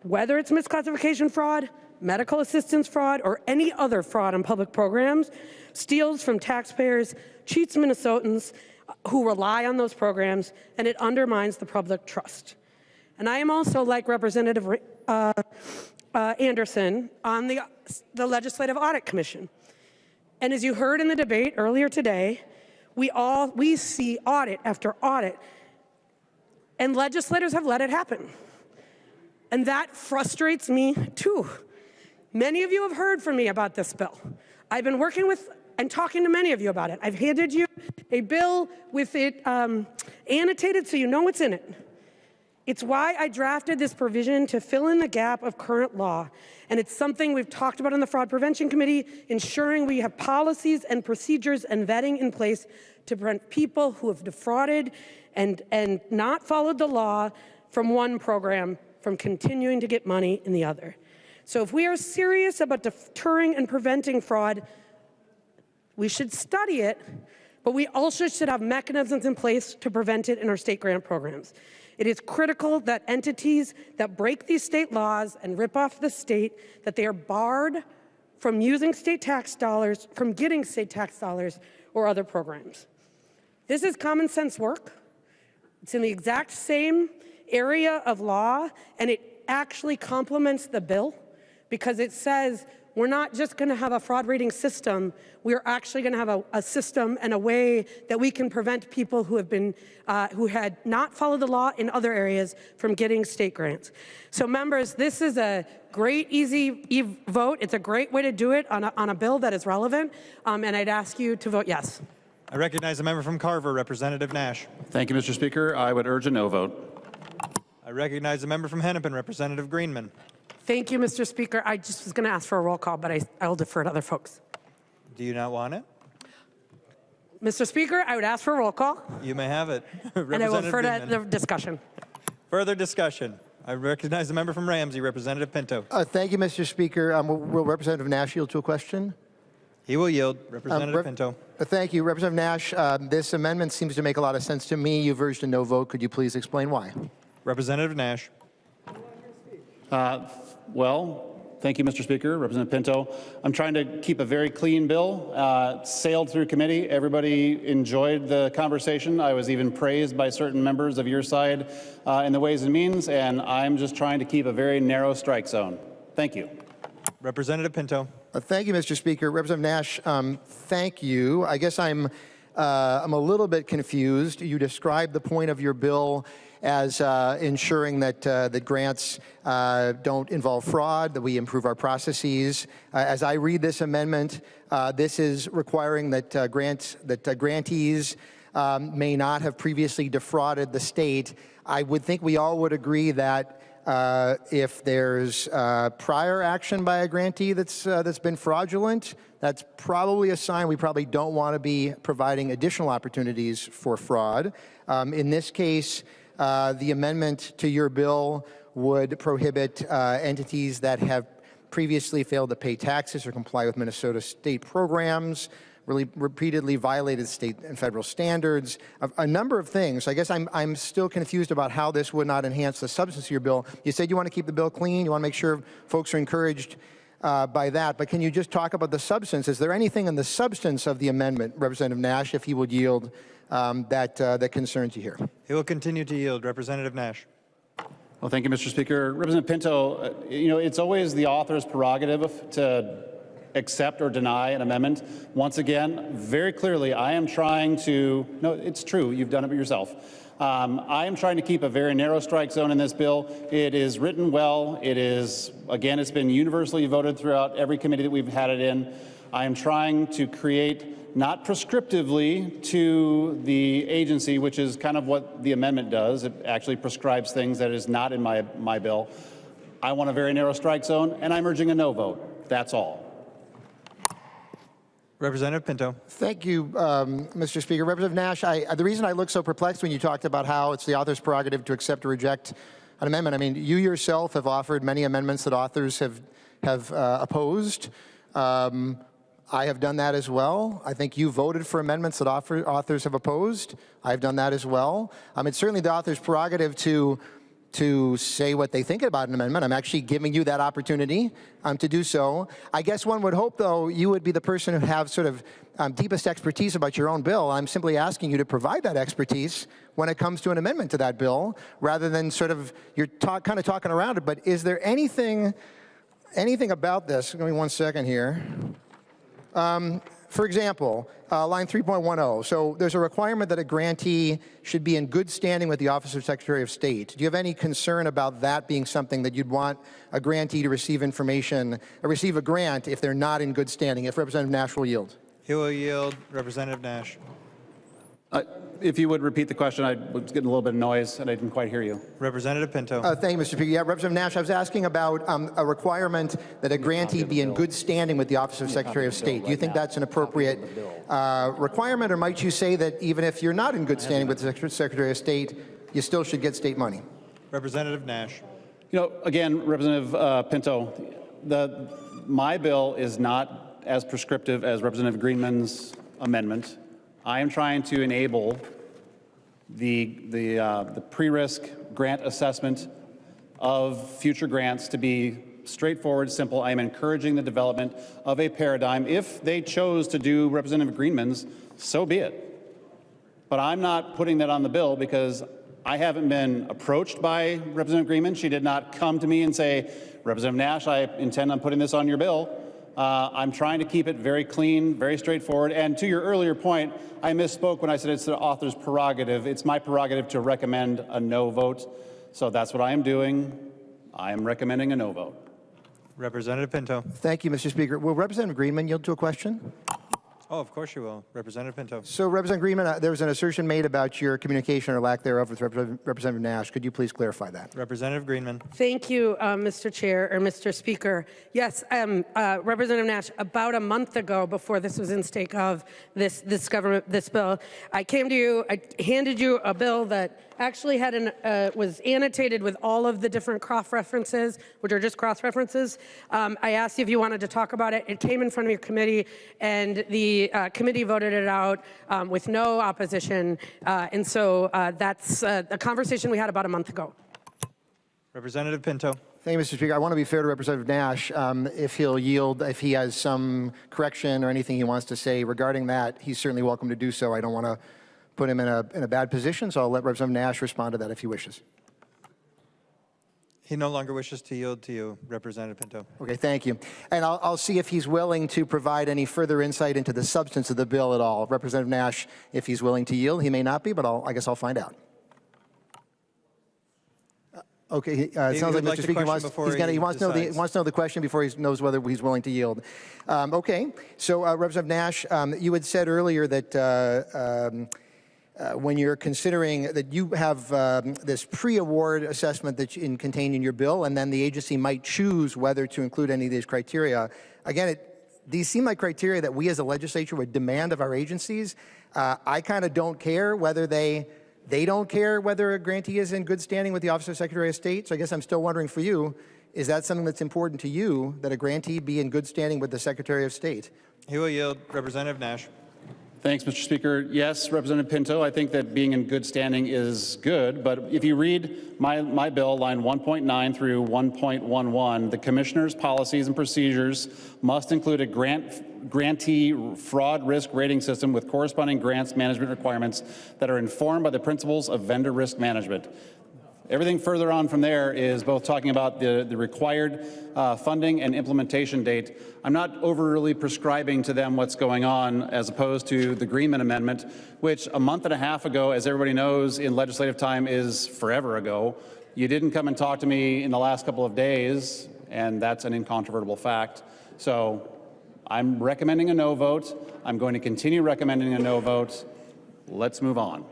S11: whether it's misclassification fraud, medical assistance fraud, or any other fraud on public programs, steals from taxpayers, cheats Minnesotans who rely on those programs, and it undermines the public trust. And I am also, like Representative Anderson, on the Legislative Audit Commission. And as you heard in the debate earlier today, we see audit after audit, and legislators have let it happen. And that frustrates me too. Many of you have heard from me about this bill. I've been working with and talking to many of you about it. I've handed you a bill with it annotated so you know what's in it. It's why I drafted this provision to fill in the gap of current law. And it's something we've talked about in the Fraud Prevention Committee, ensuring we have policies and procedures and vetting in place to prevent people who have defrauded and not followed the law from one program from continuing to get money in the other. So if we are serious about deterring and preventing fraud, we should study it, but we also should have mechanisms in place to prevent it in our state grant programs. It is critical that entities that break these state laws and rip off the state, that they are barred from using state tax dollars, from getting state tax dollars or other programs. This is common sense work. It's in the exact same area of law, and it actually complements the bill because it says we're not just going to have a fraud rating system, we're actually going to have a system and a way that we can prevent people who have been, who had not followed the law in other areas from getting state grants. So members, this is a great, easy vote. It's a great way to do it on a bill that is relevant, and I'd ask you to vote yes.
S1: I recognize the member from Carver, Representative Nash.
S5: Thank you, Mr. Speaker. I would urge a no vote.
S1: I recognize the member from Hennepin, Representative Greenman.
S11: Thank you, Mr. Speaker. I just was going to ask for a roll call, but I will defer to other folks.
S1: Do you not want it?
S11: Mr. Speaker, I would ask for a roll call.
S1: You may have it.
S11: And I will defer to the discussion.
S1: Further discussion. I recognize the member from Ramsey, Representative Pinto.
S19: Thank you, Mr. Speaker. Will Representative Nash yield to a question?
S1: He will yield. Representative Pinto.
S19: Thank you. Representative Nash, this amendment seems to make a lot of sense to me. You've urged a no vote. Could you please explain why?
S1: Representative Nash.
S5: Well, thank you, Mr. Speaker. Representative Pinto. I'm trying to keep a very clean bill. Sailed through committee. Everybody enjoyed the conversation. I was even praised by certain members of your side in the Ways and Means, and I'm just trying to keep a very narrow strike zone. Thank you.
S1: Representative Pinto.
S19: Thank you, Mr. Speaker. Representative Nash, thank you. I guess I'm a little bit confused. You described the point of your bill as ensuring that that grants don't involve fraud, that we improve our processes. As I read this amendment, this is requiring that grantees may not have previously defrauded the state. I would think we all would agree that if there's prior action by a grantee that's been fraudulent, that's probably a sign we probably don't want to be providing additional opportunities for fraud. In this case, the amendment to your bill would prohibit entities that have previously failed to pay taxes or comply with Minnesota state programs, really repeatedly violated state and federal standards, a number of things. I guess I'm still confused about how this would not enhance the substance of your bill. You said you want to keep the bill clean, you want to make sure folks are encouraged by that, but can you just talk about the substance? Is there anything in the substance of the amendment, Representative Nash, if he would yield, that concerns you here?
S1: He will continue to yield. Representative Nash.
S5: Well, thank you, Mr. Speaker. Representative Pinto, it's always the author's prerogative to accept or deny an amendment. Once again, very clearly, I am trying to, no, it's true, you've done it yourself. I am trying to keep a very narrow strike zone in this bill. It is written well. It is, again, it's been universally voted throughout every committee that we've had it in. I am trying to create, not prescriptively to the agency, which is kind of what the amendment does. It actually prescribes things that is not in my bill. I want a very narrow strike zone, and I'm urging a no vote. That's all.
S1: Representative Pinto.
S19: Thank you, Mr. Speaker. Representative Nash, the reason I look so perplexed when you talked about how it's the author's prerogative to accept or reject an amendment, I mean, you yourself have offered many amendments that authors have opposed. I have done that as well. I think you voted for amendments that authors have opposed. I've done that as well. It's certainly the author's prerogative to say what they think about an amendment. I'm actually giving you that opportunity to do so. I guess one would hope, though, you would be the person who have sort of deepest expertise about your own bill. I'm simply asking you to provide that expertise when it comes to an amendment to that bill, rather than sort of, you're kind of talking around it. But is there anything about this? Give me 1 second here. For example, line 3.10. So there's a requirement that a grantee should be in good standing with the Office of Secretary of State. Do you have any concern about that being something that you'd want a grantee to receive information, or receive a grant if they're not in good standing? If Representative Nash will yield.
S1: He will yield. Representative Nash.
S5: If you would repeat the question, I was getting a little bit of noise and I didn't quite hear you.
S1: Representative Pinto.
S19: Thank you, Mr. Speaker. Yeah, Representative Nash, I was asking about a requirement that a grantee be in good standing with the Office of Secretary of State. Do you think that's an appropriate requirement, or might you say that even if you're not in good standing with the Secretary of State, you still should get state money?
S1: Representative Nash.
S5: Again, Representative Pinto, my bill is not as prescriptive as Representative Greenman's amendment. I am trying to enable the pre-risk grant assessment of future grants to be straightforward, simple. I am encouraging the development of a paradigm. If they chose to do Representative Greenman's, so be it. But I'm not putting that on the bill because I haven't been approached by Representative Greenman. She did not come to me and say, Representative Nash, I intend on putting this on your bill. I'm trying to keep it very clean, very straightforward. And to your earlier point, I misspoke when I said it's the author's prerogative. It's my prerogative to recommend a no vote. So that's what I am doing. I am recommending a no vote.
S1: Representative Pinto.
S19: Thank you, Mr. Speaker. Will Representative Greenman yield to a question?
S1: Oh, of course you will. Representative Pinto.
S19: So, Representative Greenman, there was an assertion made about your communication or lack thereof with Representative Nash. Could you please clarify that?
S1: Representative Greenman.
S11: Thank you, Mr. Chair, or Mr. Speaker. Yes, Representative Nash, about a month ago, before this was in stake of this bill, I came to you, I handed you a bill that actually had was annotated with all of the different cross-references, which are just cross-references. I asked you if you wanted to talk about it. It came in front of your committee, and the committee voted it out with no opposition. And so that's a conversation we had about a month ago.
S1: Representative Pinto.
S19: Thank you, Mr. Speaker. I want to be fair to Representative Nash. If he'll yield, if he has some correction or anything he wants to say regarding that, he's certainly welcome to do so. I don't want to put him in a bad position, so I'll let Representative Nash respond to that if he wishes.
S1: He no longer wishes to yield to you, Representative Pinto.
S19: Okay, thank you. And I'll see if he's willing to provide any further insight into the substance of the bill at all. Representative Nash, if he's willing to yield, he may not be, but I guess I'll find out. Okay, it sounds like Mr. Speaker wants to know the question before he knows whether he's willing to yield. Okay, so Representative Nash, you had said earlier that when you're considering that you have this pre-award assessment that's contained in your bill, and then the agency might choose whether to include any of these criteria. Again, these seem like criteria that we as a legislature would demand of our agencies. I kind of don't care whether they don't care whether a grantee is in good standing with the Office of Secretary of State. So I guess I'm still wondering for you, is that something that's important to you, that a grantee be in good standing with the Secretary of State?
S1: He will yield. Representative Nash.
S5: Thanks, Mr. Speaker. Yes, Representative Pinto, I think that being in good standing is good, but if you read my bill, line 1.9 through 1.11, the Commissioner's policies and procedures must include a grantee fraud risk rating system with corresponding grants management requirements that are informed by the principles of vendor risk management. Everything further on from there is both talking about the required funding and implementation date. I'm not overly prescribing to them what's going on as opposed to the Greenman Amendment, which a month and a half ago, as everybody knows in legislative time, is forever ago. You didn't come and talk to me in the last couple of days, and that's an incontrovertible fact. So I'm recommending a no vote. I'm going to continue recommending a no vote. Let's move on.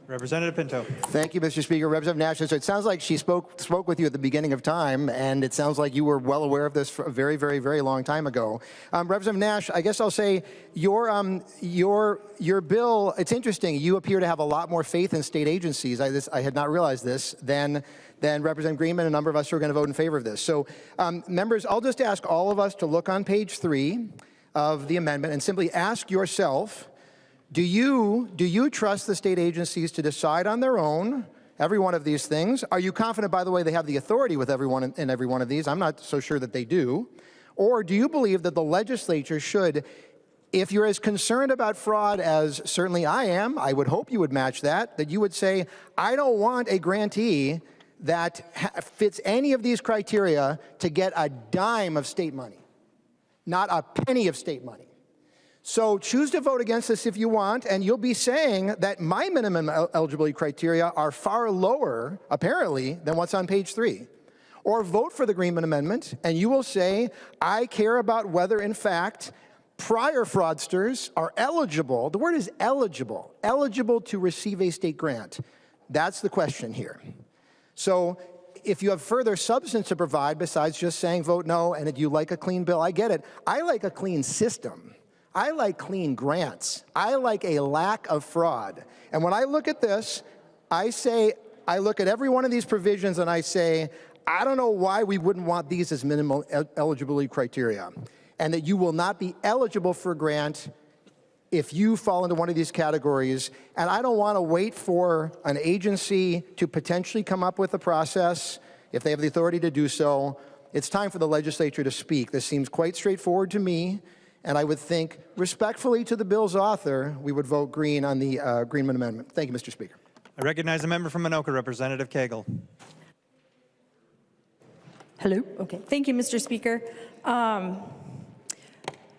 S1: Representative Pinto.
S19: Thank you, Mr. Speaker. Representative Nash, so it sounds like she spoke with you at the beginning of time, and it sounds like you were well aware of this for a very, very, very long time ago. Representative Nash, I guess I'll say your bill, it's interesting. You appear to have a lot more faith in state agencies. I had not realized this than Representative Greenman. A number of us who are going to vote in favor of this. So, members, I'll just ask all of us to look on page 3 of the amendment and simply ask yourself, do you trust the state agencies to decide on their own every one of these things? Are you confident, by the way, they have the authority with every one of these? I'm not so sure that they do. Or do you believe that the legislature should, if you're as concerned about fraud as certainly I am, I would hope you would match that you would say, I don't want a grantee that fits any of these criteria to get a dime of state money, not a penny of state money. So choose to vote against this if you want, and you'll be saying that my minimum eligibility criteria are far lower, apparently, than what's on page 3. Or vote for the Greenman Amendment, and you will say, I care about whether, in fact, prior fraudsters are eligible, the word is eligible to receive a state grant. That's the question here. So if you have further substance to provide besides just saying vote no and that you like a clean bill, I get it. I like a clean system. I like clean grants. I like a lack of fraud. And when I look at this, I look at every one of these provisions and I say, I don't know why we wouldn't want these as minimal eligibility criteria, and that you will not be eligible for a grant if you fall into one of these categories. And I don't want to wait for an agency to potentially come up with a process if they have the authority to do so. It's time for the legislature to speak. This seems quite straightforward to me. And I would think, respectfully to the bill's author, we would vote green on the Greenman Amendment. Thank you, Mr. Speaker.
S1: I recognize the member from Anoka, Representative Cagle.
S7: Hello. Okay. Thank you, Mr. Speaker.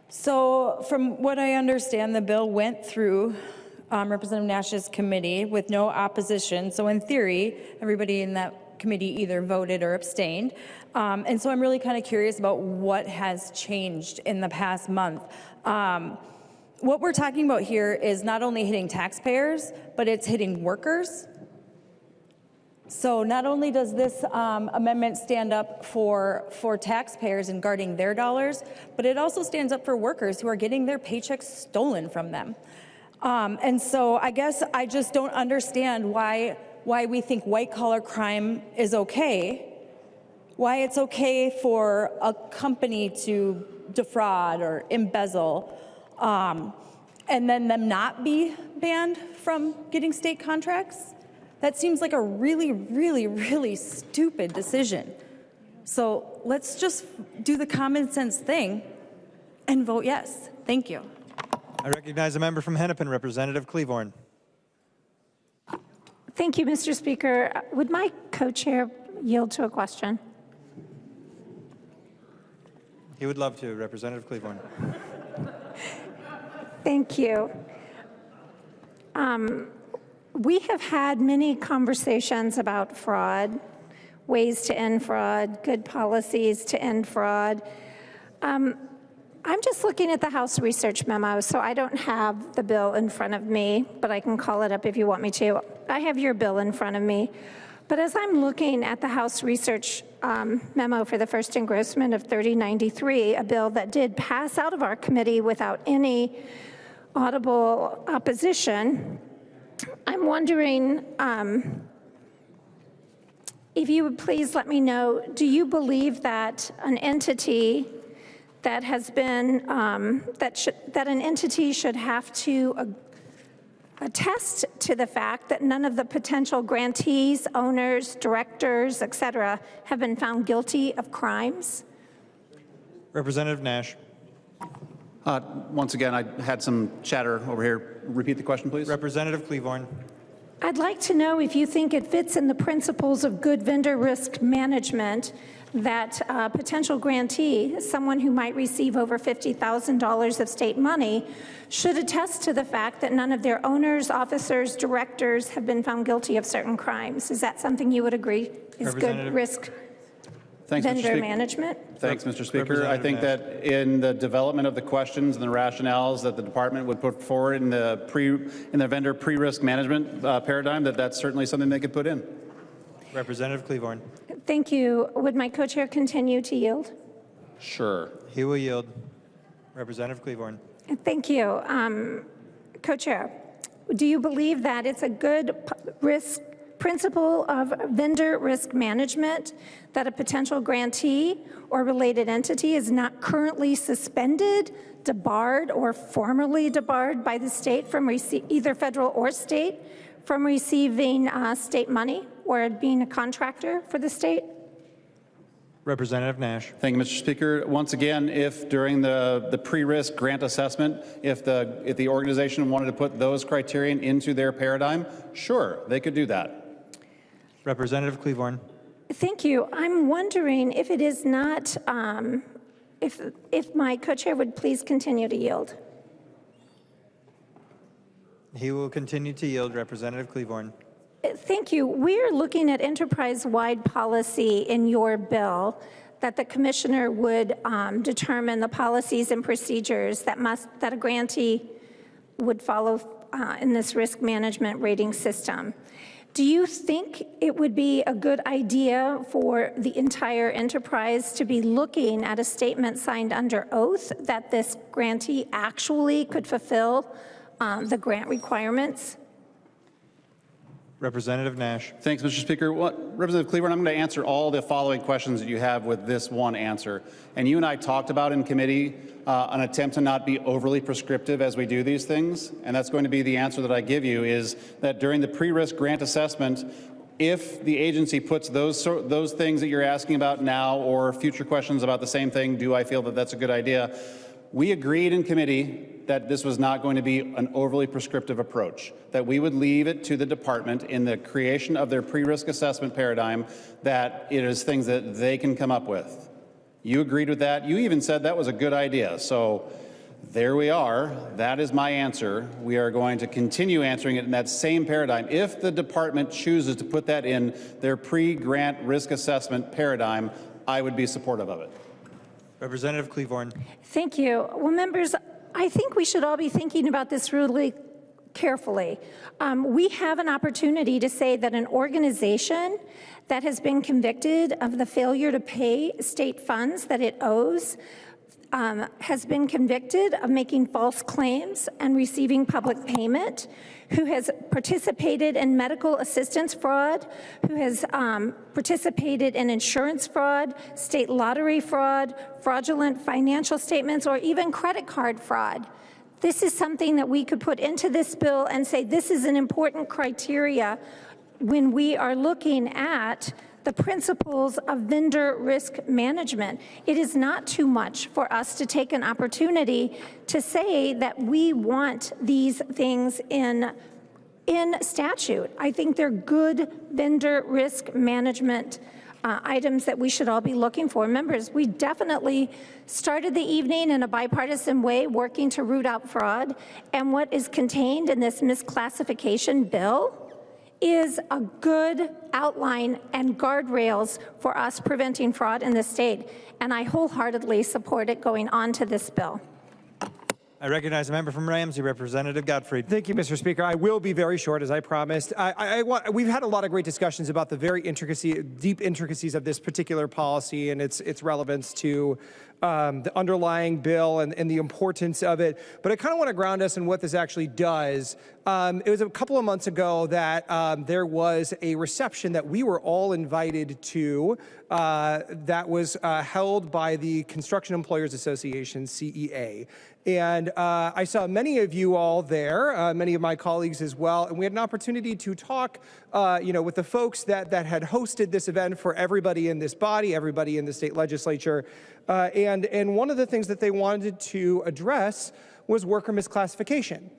S7: So from what I understand, the bill went through Representative Nash's committee with no opposition. So in theory, everybody in that committee either voted or abstained. And so I'm really kind of curious about what has changed in the past month. What we're talking about here is not only hitting taxpayers, but it's hitting workers. So not only does this amendment stand up for taxpayers and guarding their dollars, but it also stands up for workers who are getting their paychecks stolen from them. And so I guess I just don't understand why why we think white-collar crime is okay, why it's okay for a company to defraud or embezzle, and then them not be banned from getting state contracts. That seems like a really, really, really stupid decision. So let's just do the common sense thing and vote yes. Thank you.
S1: I recognize a member from Hennepin, Representative Cleavorn.
S14: Thank you, Mr. Speaker. Would my co-chair yield to a question?
S1: He would love to, Representative Cleavorn.
S14: Thank you. We have had many conversations about fraud, ways to end fraud, good policies to end fraud. I'm just looking at the House research memo, so I don't have the bill in front of me, but I can call it up if you want me to. I have your bill in front of me. But as I'm looking at the House research memo for the first engrossment of 3093, a bill that did pass out of our committee without any audible opposition, I'm wondering if you would please let me know, do you believe that an entity that has been, that an entity should have to attest to the fact that none of the potential grantees, owners, directors, et cetera, have been found guilty of crimes?
S1: Representative Nash.
S5: Once again, I had some chatter over here. Repeat the question, please.
S1: Representative Cleavorn.
S14: I'd like to know if you think it fits in the principles of good vendor risk management that a potential grantee, someone who might receive over $50,000 of state money, should attest to the fact that none of their owners, officers, directors have been found guilty of certain crimes. Is that something you would agree is good risk vendor management?
S5: Thanks, Mr. Speaker. I think that in the development of the questions and the rationales that the department would put forward in the vendor pre-risk management paradigm, that's certainly something they could put in.
S1: Representative Cleavorn.
S14: Thank you. Would my co-chair continue to yield?
S5: Sure.
S1: He will yield. Representative Cleavorn.
S14: Thank you. Co-chair, do you believe that it's a good principle of vendor risk management that a potential grantee or related entity is not currently suspended, debarred, or formally debarred by the state from either federal or state from receiving state money or being a contractor for the state?
S1: Representative Nash.
S5: Thank you, Mr. Speaker. Once again, if during the pre-risk grant assessment, if the organization wanted to put those criterion into their paradigm, sure, they could do that.
S1: Representative Cleavorn.
S14: Thank you. I'm wondering if it is not, if my co-chair would please continue to yield.
S1: He will continue to yield. Representative Cleavorn.
S14: Thank you. We're looking at enterprise-wide policy in your bill that the commissioner would determine the policies and procedures that a grantee would follow in this risk management rating system. Do you think it would be a good idea for the entire enterprise to be looking at a statement signed under oath that this grantee actually could fulfill the grant requirements?
S1: Representative Nash.
S5: Thanks, Mr. Speaker. Representative Cleavorn, I'm going to answer all the following questions that you have with this one answer. And you and I talked about in committee an attempt to not be overly prescriptive as we do these things. And that's going to be the answer that I give you, is that during the pre-risk grant assessment, if the agency puts those things that you're asking about now or future questions about the same thing, do I feel that that's a good idea? We agreed in committee that this was not going to be an overly prescriptive approach, that we would leave it to the department in the creation of their pre-risk assessment paradigm, that it is things that they can come up with. You agreed with that. You even said that was a good idea. So there we are. That is my answer. We are going to continue answering it in that same paradigm. If the department chooses to put that in their pre-grant risk assessment paradigm, I would be supportive of it.
S1: Representative Cleavorn.
S14: Thank you. Well, members, I think we should all be thinking about this really carefully. We have an opportunity to say that an organization that has been convicted of the failure to pay state funds that it owes has been convicted of making false claims and receiving public payment, who has participated in medical assistance fraud, who has participated in insurance fraud, state lottery fraud, fraudulent financial statements, or even credit card fraud. This is something that we could put into this bill and say this is an important criteria when we are looking at the principles of vendor risk management. It is not too much for us to take an opportunity to say that we want these things in statute. I think they're good vendor risk management items that we should all be looking for. Members, we definitely started the evening in a bipartisan way working to root out fraud, and what is contained in this misclassification bill is a good outline and guardrails for us preventing fraud in the state, and I wholeheartedly support it going on to this bill.
S1: I recognize a member from Ramsey, Representative Gottfried.
S16: Thank you, Mr. Speaker. I will be very short, as I promised. We've had a lot of great discussions about the very deep intricacies of this particular policy and its relevance to the underlying bill and the importance of it. But I kind of want to ground us in what this actually does. It was a couple of months ago that there was a reception that we were all invited to that was held by the Construction Employers Association, CEA. And I saw many of you all there, many of my colleagues as well, and we had an opportunity to talk with the folks that had hosted this event for everybody in this body, everybody in the state legislature. And one of the things that they wanted to address was worker misclassification.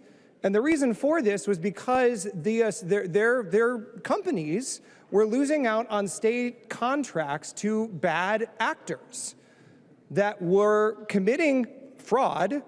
S16: And the reason for this was because their companies were losing out on state contracts to bad actors that were committing fraud,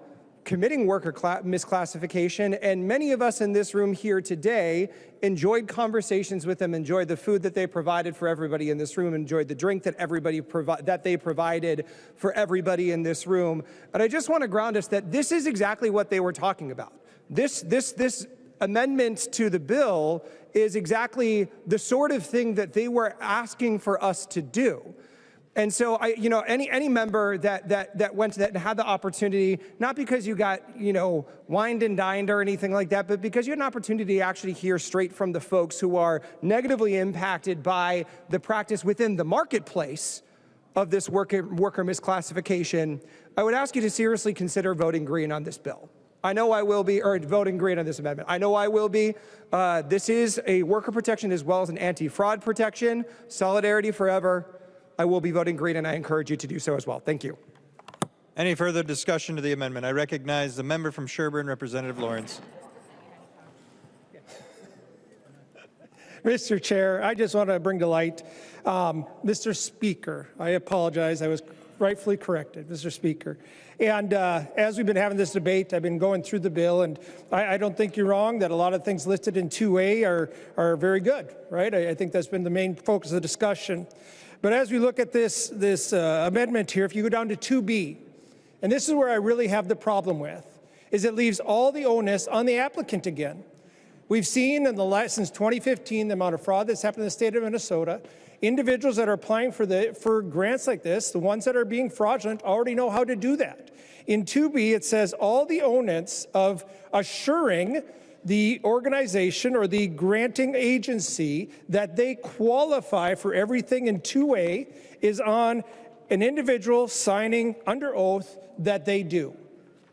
S16: committing worker misclassification, and many of us in this room here today enjoyed conversations with them, enjoyed the food that they provided for everybody in this room, enjoyed the drink that they provided for everybody in this room. And I just want to ground us that this is exactly what they were talking about. This amendment to the bill is exactly the sort of thing that they were asking for us to do. And so, any member that went to that and had the opportunity, not because you got, wined and dined or anything like that, but because you had an opportunity to actually hear straight from the folks who are negatively impacted by the practice within the marketplace of this worker misclassification, I would ask you to seriously consider voting green on this bill. I know I will be, or voting green on this amendment. I know I will be. This is a worker protection as well as an anti-fraud protection. Solidarity forever. I will be voting green, and I encourage you to do so as well. Thank you.
S1: Any further discussion to the amendment? I recognize the member from Sherburne, Representative Lawrence.
S17: Mr. Chair, I just want to bring to light, Mr. Speaker, I apologize. I was rightfully corrected, Mr. Speaker. And as we've been having this debate, I've been going through the bill, and I don't think you're wrong that a lot of things listed in 2A are very good, right? I think that's been the main focus of the discussion. But as we look at this amendment here, if you go down to 2B, and this is where I really have the problem with, is it leaves all the onus on the applicant again. We've seen since 2015 the amount of fraud that's happened in the state of Minnesota. Individuals that are applying for grants like this, the ones that are being fraudulent, already know how to do that. In 2B, it says all the onus of assuring the organization or the granting agency that they qualify for everything in 2A is on an individual signing under oath that they do.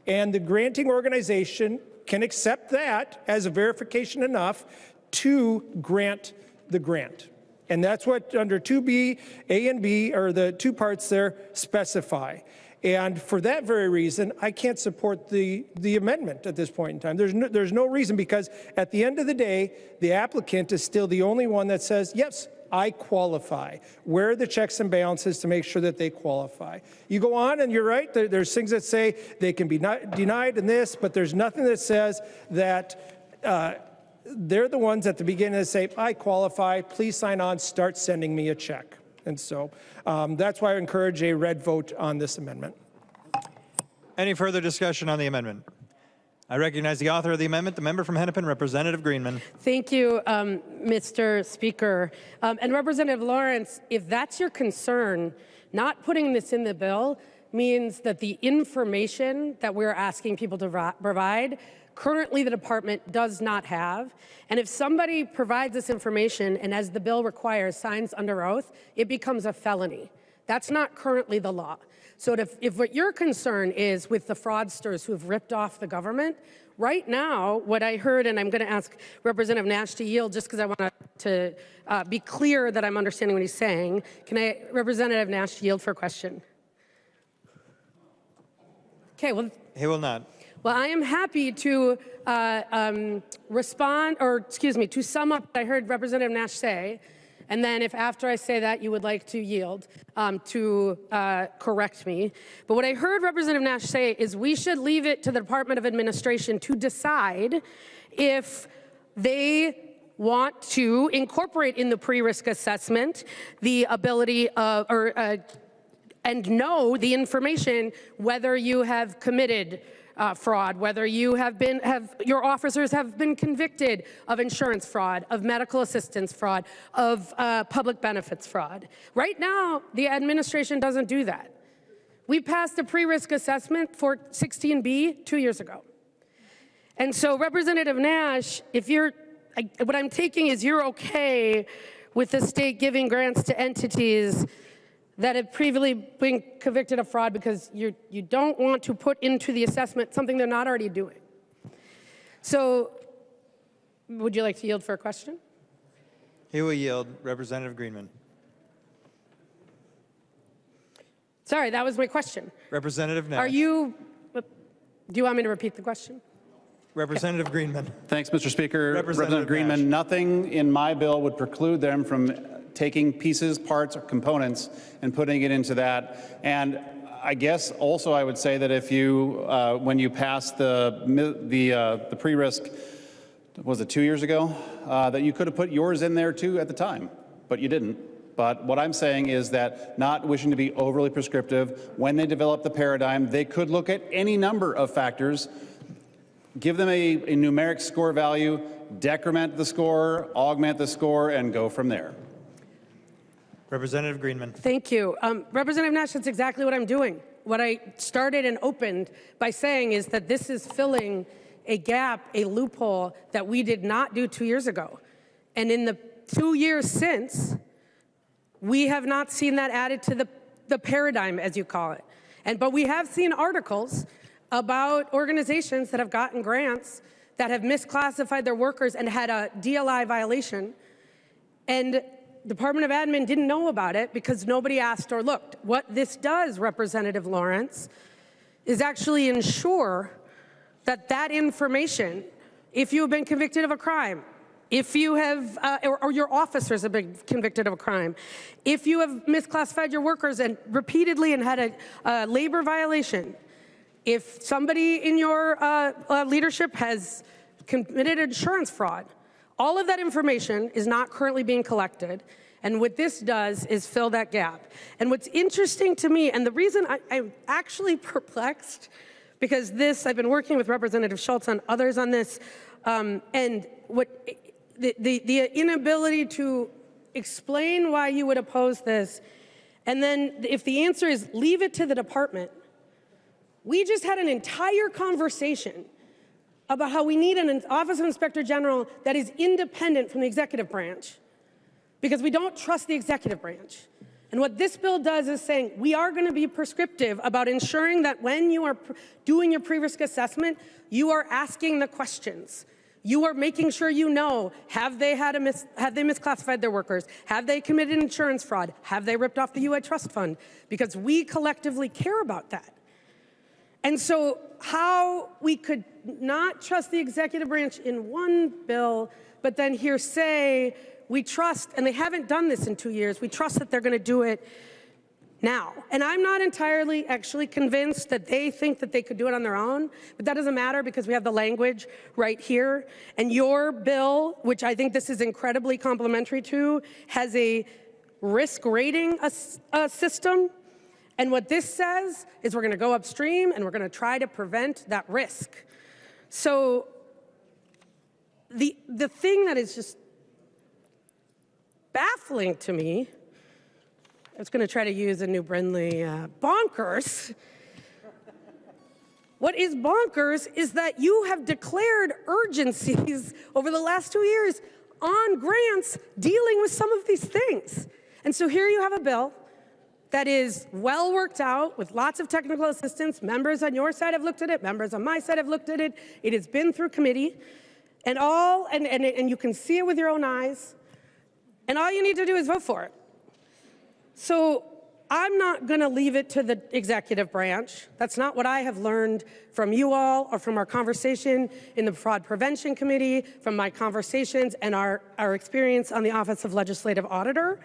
S17: And the granting organization can accept that as a verification enough to grant the grant. And that's what under 2B, A and B, or the two parts there, specify. And for that very reason, I can't support the amendment at this point in time. There's no reason, because at the end of the day, the applicant is still the only one that says, yes, I qualify. Where are the checks and balances to make sure that they qualify? You go on, and you're right, there's things that say they can be denied in this, but there's nothing that says that they're the ones at the beginning that say, I qualify, please sign on, start sending me a check. And so that's why I encourage a red vote on this amendment.
S1: Any further discussion on the amendment? I recognize the author of the amendment, the member from Hennepin, Representative Greenman.
S11: Thank you, Mr. Speaker. And Representative Lawrence, if that's your concern, not putting this in the bill means that the information that we're asking people to provide, currently the department does not have. And if somebody provides this information and, as the bill requires, signs under oath, it becomes a felony. That's not currently the law. So if what your concern is with the fraudsters who have ripped off the government, right now, what I heard, and I'm going to ask Representative Nash to yield just because I want to be clear that I'm understanding what he's saying. Can I, Representative Nash, yield for a question? Okay, well.
S1: He will not.
S11: Well, I am happy to respond, or excuse me, to sum up what I heard Representative Nash say. And then if after I say that you would like to yield, to correct me. But what I heard Representative Nash say is we should leave it to the Department of Administration to decide if they want to incorporate in the pre-risk assessment the ability of, and know the information whether you have committed fraud, whether you have your officers have been convicted of insurance fraud, of medical assistance fraud, of public benefits fraud. Right now, the administration doesn't do that. We passed a pre-risk assessment for 16B 2 years ago. And so, Representative Nash, if you're, what I'm taking is you're okay with the state giving grants to entities that have previously been convicted of fraud because you don't want to put into the assessment something they're not already doing. So, would you like to yield for a question?
S1: He will yield. Representative Greenman.
S11: Sorry, that was my question.
S1: Representative Nash.
S11: Do you want me to repeat the question?
S1: Representative Greenman.
S5: Thanks, Mr. Speaker.
S1: Representative
S5: Greenman,
S1: Nash.
S5: nothing in my bill would preclude them from taking pieces, parts, or components and putting it into that. And I guess also I would say that if you, when you passed the pre-risk, was it 2 years ago, that you could have put yours in there too at the time, but you didn't. But what I'm saying is that, not wishing to be overly prescriptive, when they develop the paradigm, they could look at any number of factors, give them a numeric score value, decrement the score, augment the score, and go from there.
S1: Representative Greenman.
S11: Thank you. Representative Nash, that's exactly what I'm doing. What I started and opened by saying is that this is filling a gap, a loophole that we did not do 2 years ago. And in the 2 years since, we have not seen that added to the paradigm, as you call it. But we have seen articles about organizations that have gotten grants that have misclassified their workers and had a DLI violation. And Department of Admin didn't know about it because nobody asked or looked. What this does, Representative Lawrence, is actually ensure that that information, if you have been convicted of a crime, if you have, or your officers have been convicted of a crime, if you have misclassified your workers and repeatedly and had a labor violation, if somebody in your leadership has committed insurance fraud, all of that information is not currently being collected, and what this does is fill that gap. And what's interesting to me, and the reason I'm actually perplexed, because I've been working with Representative Schultz and others on this, and what the inability to explain why you would oppose this, and then if the answer is leave it to the department, we just had an entire conversation about how we need an Office of Inspector General that is independent from the executive branch because we don't trust the executive branch. And what this bill does is saying we are going to be prescriptive about ensuring that when you are doing your pre-risk assessment, you are asking the questions. You are making sure you know, have they misclassified their workers? Have they committed insurance fraud? Have they ripped off the UI trust fund? Because we collectively care about that. And so how we could not trust the executive branch in one bill, but then here say we trust, and they haven't done this in 2 years, we trust that they're going to do it now. And I'm not entirely actually convinced that they think that they could do it on their own, but that doesn't matter because we have the language right here. And your bill, which I think this is incredibly complementary to, has a risk rating system. And what this says is we're going to go upstream and we're going to try to prevent that risk. So the thing that is just baffling to me I was going to try to use a New Brindley bonkers. What is bonkers is that you have declared urgencies over the last 2 years on grants dealing with some of these things. And so here you have a bill that is well worked out with lots of technical assistance. Members on your side have looked at it. Members on my side have looked at it. It has been through committee. And you can see it with your own eyes. And all you need to do is vote for it. So I'm not going to leave it to the executive branch. That's not what I have learned from you all or from our conversation in the Fraud Prevention Committee, from my conversations and our experience on the Office of Legislative Auditor.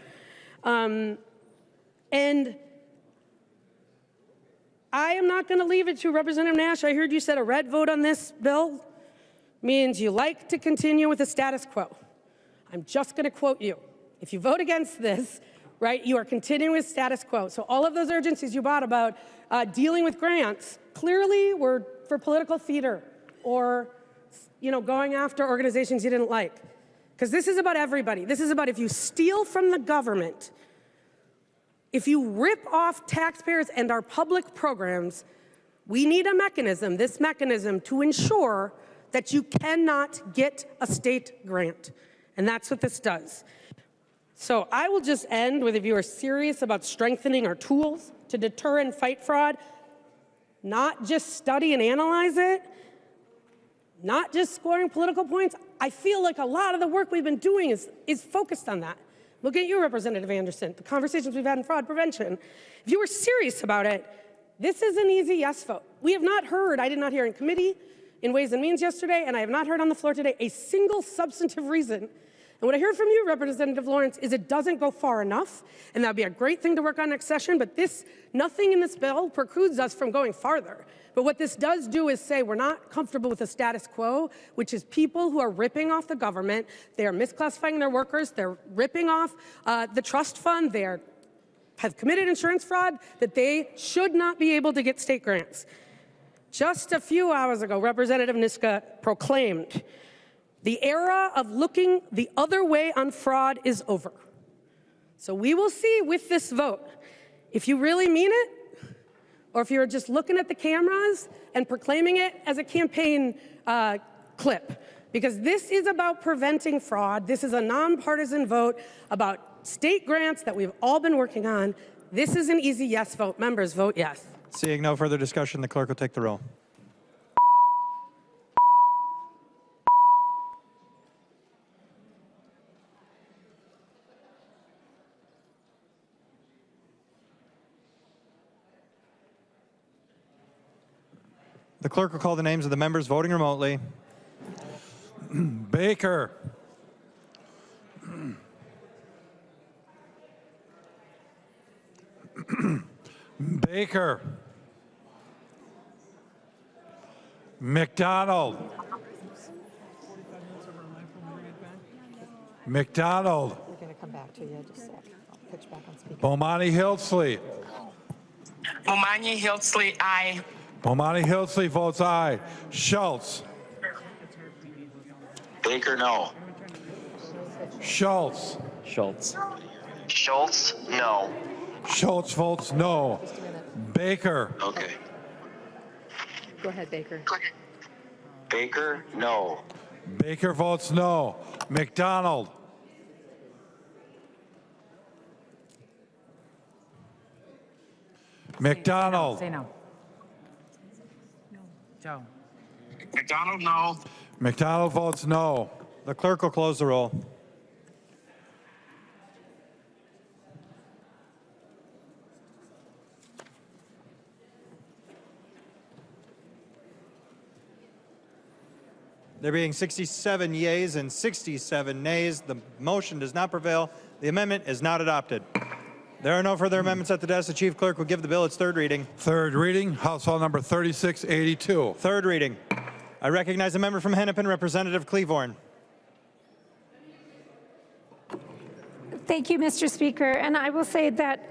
S11: And I am not going to leave it to Representative Nash. I heard you said a red vote on this bill means you like to continue with the status quo. I'm just going to quote you. If you vote against this, right, you are continuing with status quo. So all of those urgencies you brought about dealing with grants clearly were for political theater or, going after organizations you didn't like. Because this is about everybody. This is about if you steal from the government, if you rip off taxpayers and our public programs, we need a mechanism, this mechanism, to ensure that you cannot get a state grant. And that's what this does. So I will just end with, if you are serious about strengthening our tools to deter and fight fraud, not just study and analyze it, not just scoring political points. I feel like a lot of the work we've been doing is focused on that. Look at you, Representative Anderson, the conversations we've had in fraud prevention. If you were serious about it, this is an easy yes vote. We have not heard, I did not hear in committee, in Ways and Means yesterday, and I have not heard on the floor today, a single substantive reason. And what I heard from you, Representative Lawrence, is it doesn't go far enough, and that would be a great thing to work on next session, but nothing in this bill precludes us from going farther. But what this does do is say we're not comfortable with the status quo, which is people who are ripping off the government, they are misclassifying their workers, they're ripping off the trust fund, they have committed insurance fraud, that they should not be able to get state grants. Just a few hours ago, Representative Niska proclaimed the era of looking the other way on fraud is over. So we will see with this vote if you really mean it, or if you're just looking at the cameras and proclaiming it as a campaign clip. Because this is about preventing fraud. This is a nonpartisan vote about state grants that we've all been working on. This is an easy yes vote. Members, vote yes.
S1: Seeing no further discussion, the clerk will take the roll. The clerk will call the names of the members voting remotely.
S2: Baker. Baker. McDonald. McDonald.
S3: We're going to come back to you. Just I'll pitch back on speaker.
S2: Bomani Hildsley.
S9: Bomani Hildsley, aye.
S2: Bomani Hildsley votes aye. Schultz.
S8: Baker, no.
S2: Schultz.
S13: Schultz.
S8: Schultz, no.
S2: Schultz votes no. Baker.
S8: Okay.
S3: Go ahead, Baker.
S8: Baker, no.
S2: Baker votes no. McDonald. McDonald.
S22: Say no. Joe.
S9: McDonald, no.
S2: McDonald votes no.
S1: The clerk will close the roll. There being 67 yeas and 67 nays, the motion does not prevail. The amendment is not adopted. There are no further amendments at the desk. The chief clerk will give the bill its third reading.
S2: Third reading, House Bill number 3682.
S1: Third reading. I recognize the member from Hennepin, Representative Cleavorn.
S14: Thank you, Mr. Speaker. And I will say that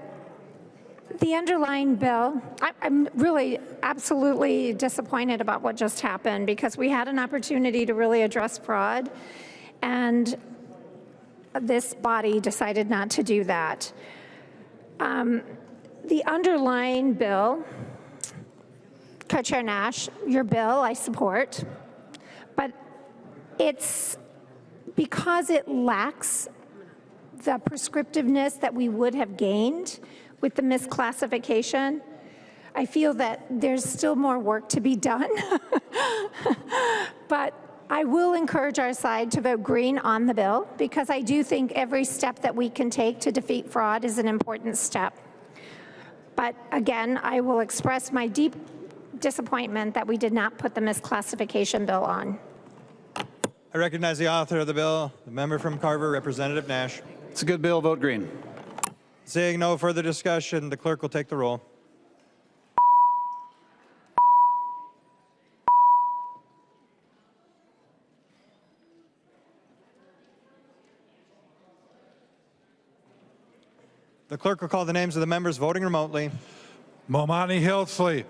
S14: the underlying bill, I'm really absolutely disappointed about what just happened because we had an opportunity to really address fraud, and this body decided not to do that. The underlying bill, Co-Chair Nash, your bill I support, but it's because it lacks the prescriptiveness that we would have gained with the misclassification. I feel that there's still more work to be done, but I will encourage our side to vote green on the bill because I do think every step that we can take to defeat fraud is an important step. But again, I will express my deep disappointment that we did not put the misclassification bill on.
S1: I recognize the author of the bill, the member from Carver, Representative Nash.
S5: It's a good bill. Vote green.
S1: Seeing no further discussion, the clerk will take the roll. The clerk will call the names of the members voting remotely.
S2: Momani Hilsley.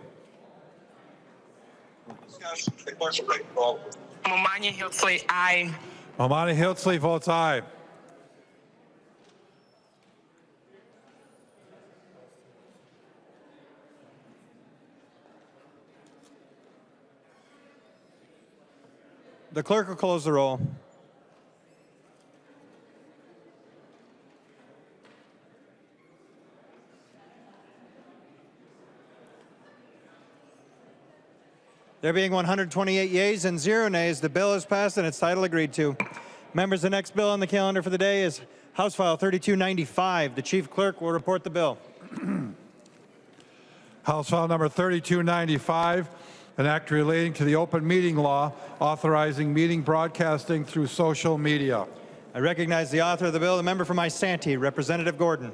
S9: Momani Hilsley, aye.
S2: Momani Hilsley votes aye.
S1: The clerk will close the roll. There being 128 yeas and 0 nays, the bill is passed and its title agreed to. Members, the next bill on the calendar for the day is House File 3295. The Chief Clerk will report the bill.
S2: House File number 3295, an act relating to the open meeting law, authorizing meeting broadcasting through social media.
S1: I recognize the author of the bill, the member from Isante, Representative Gordon.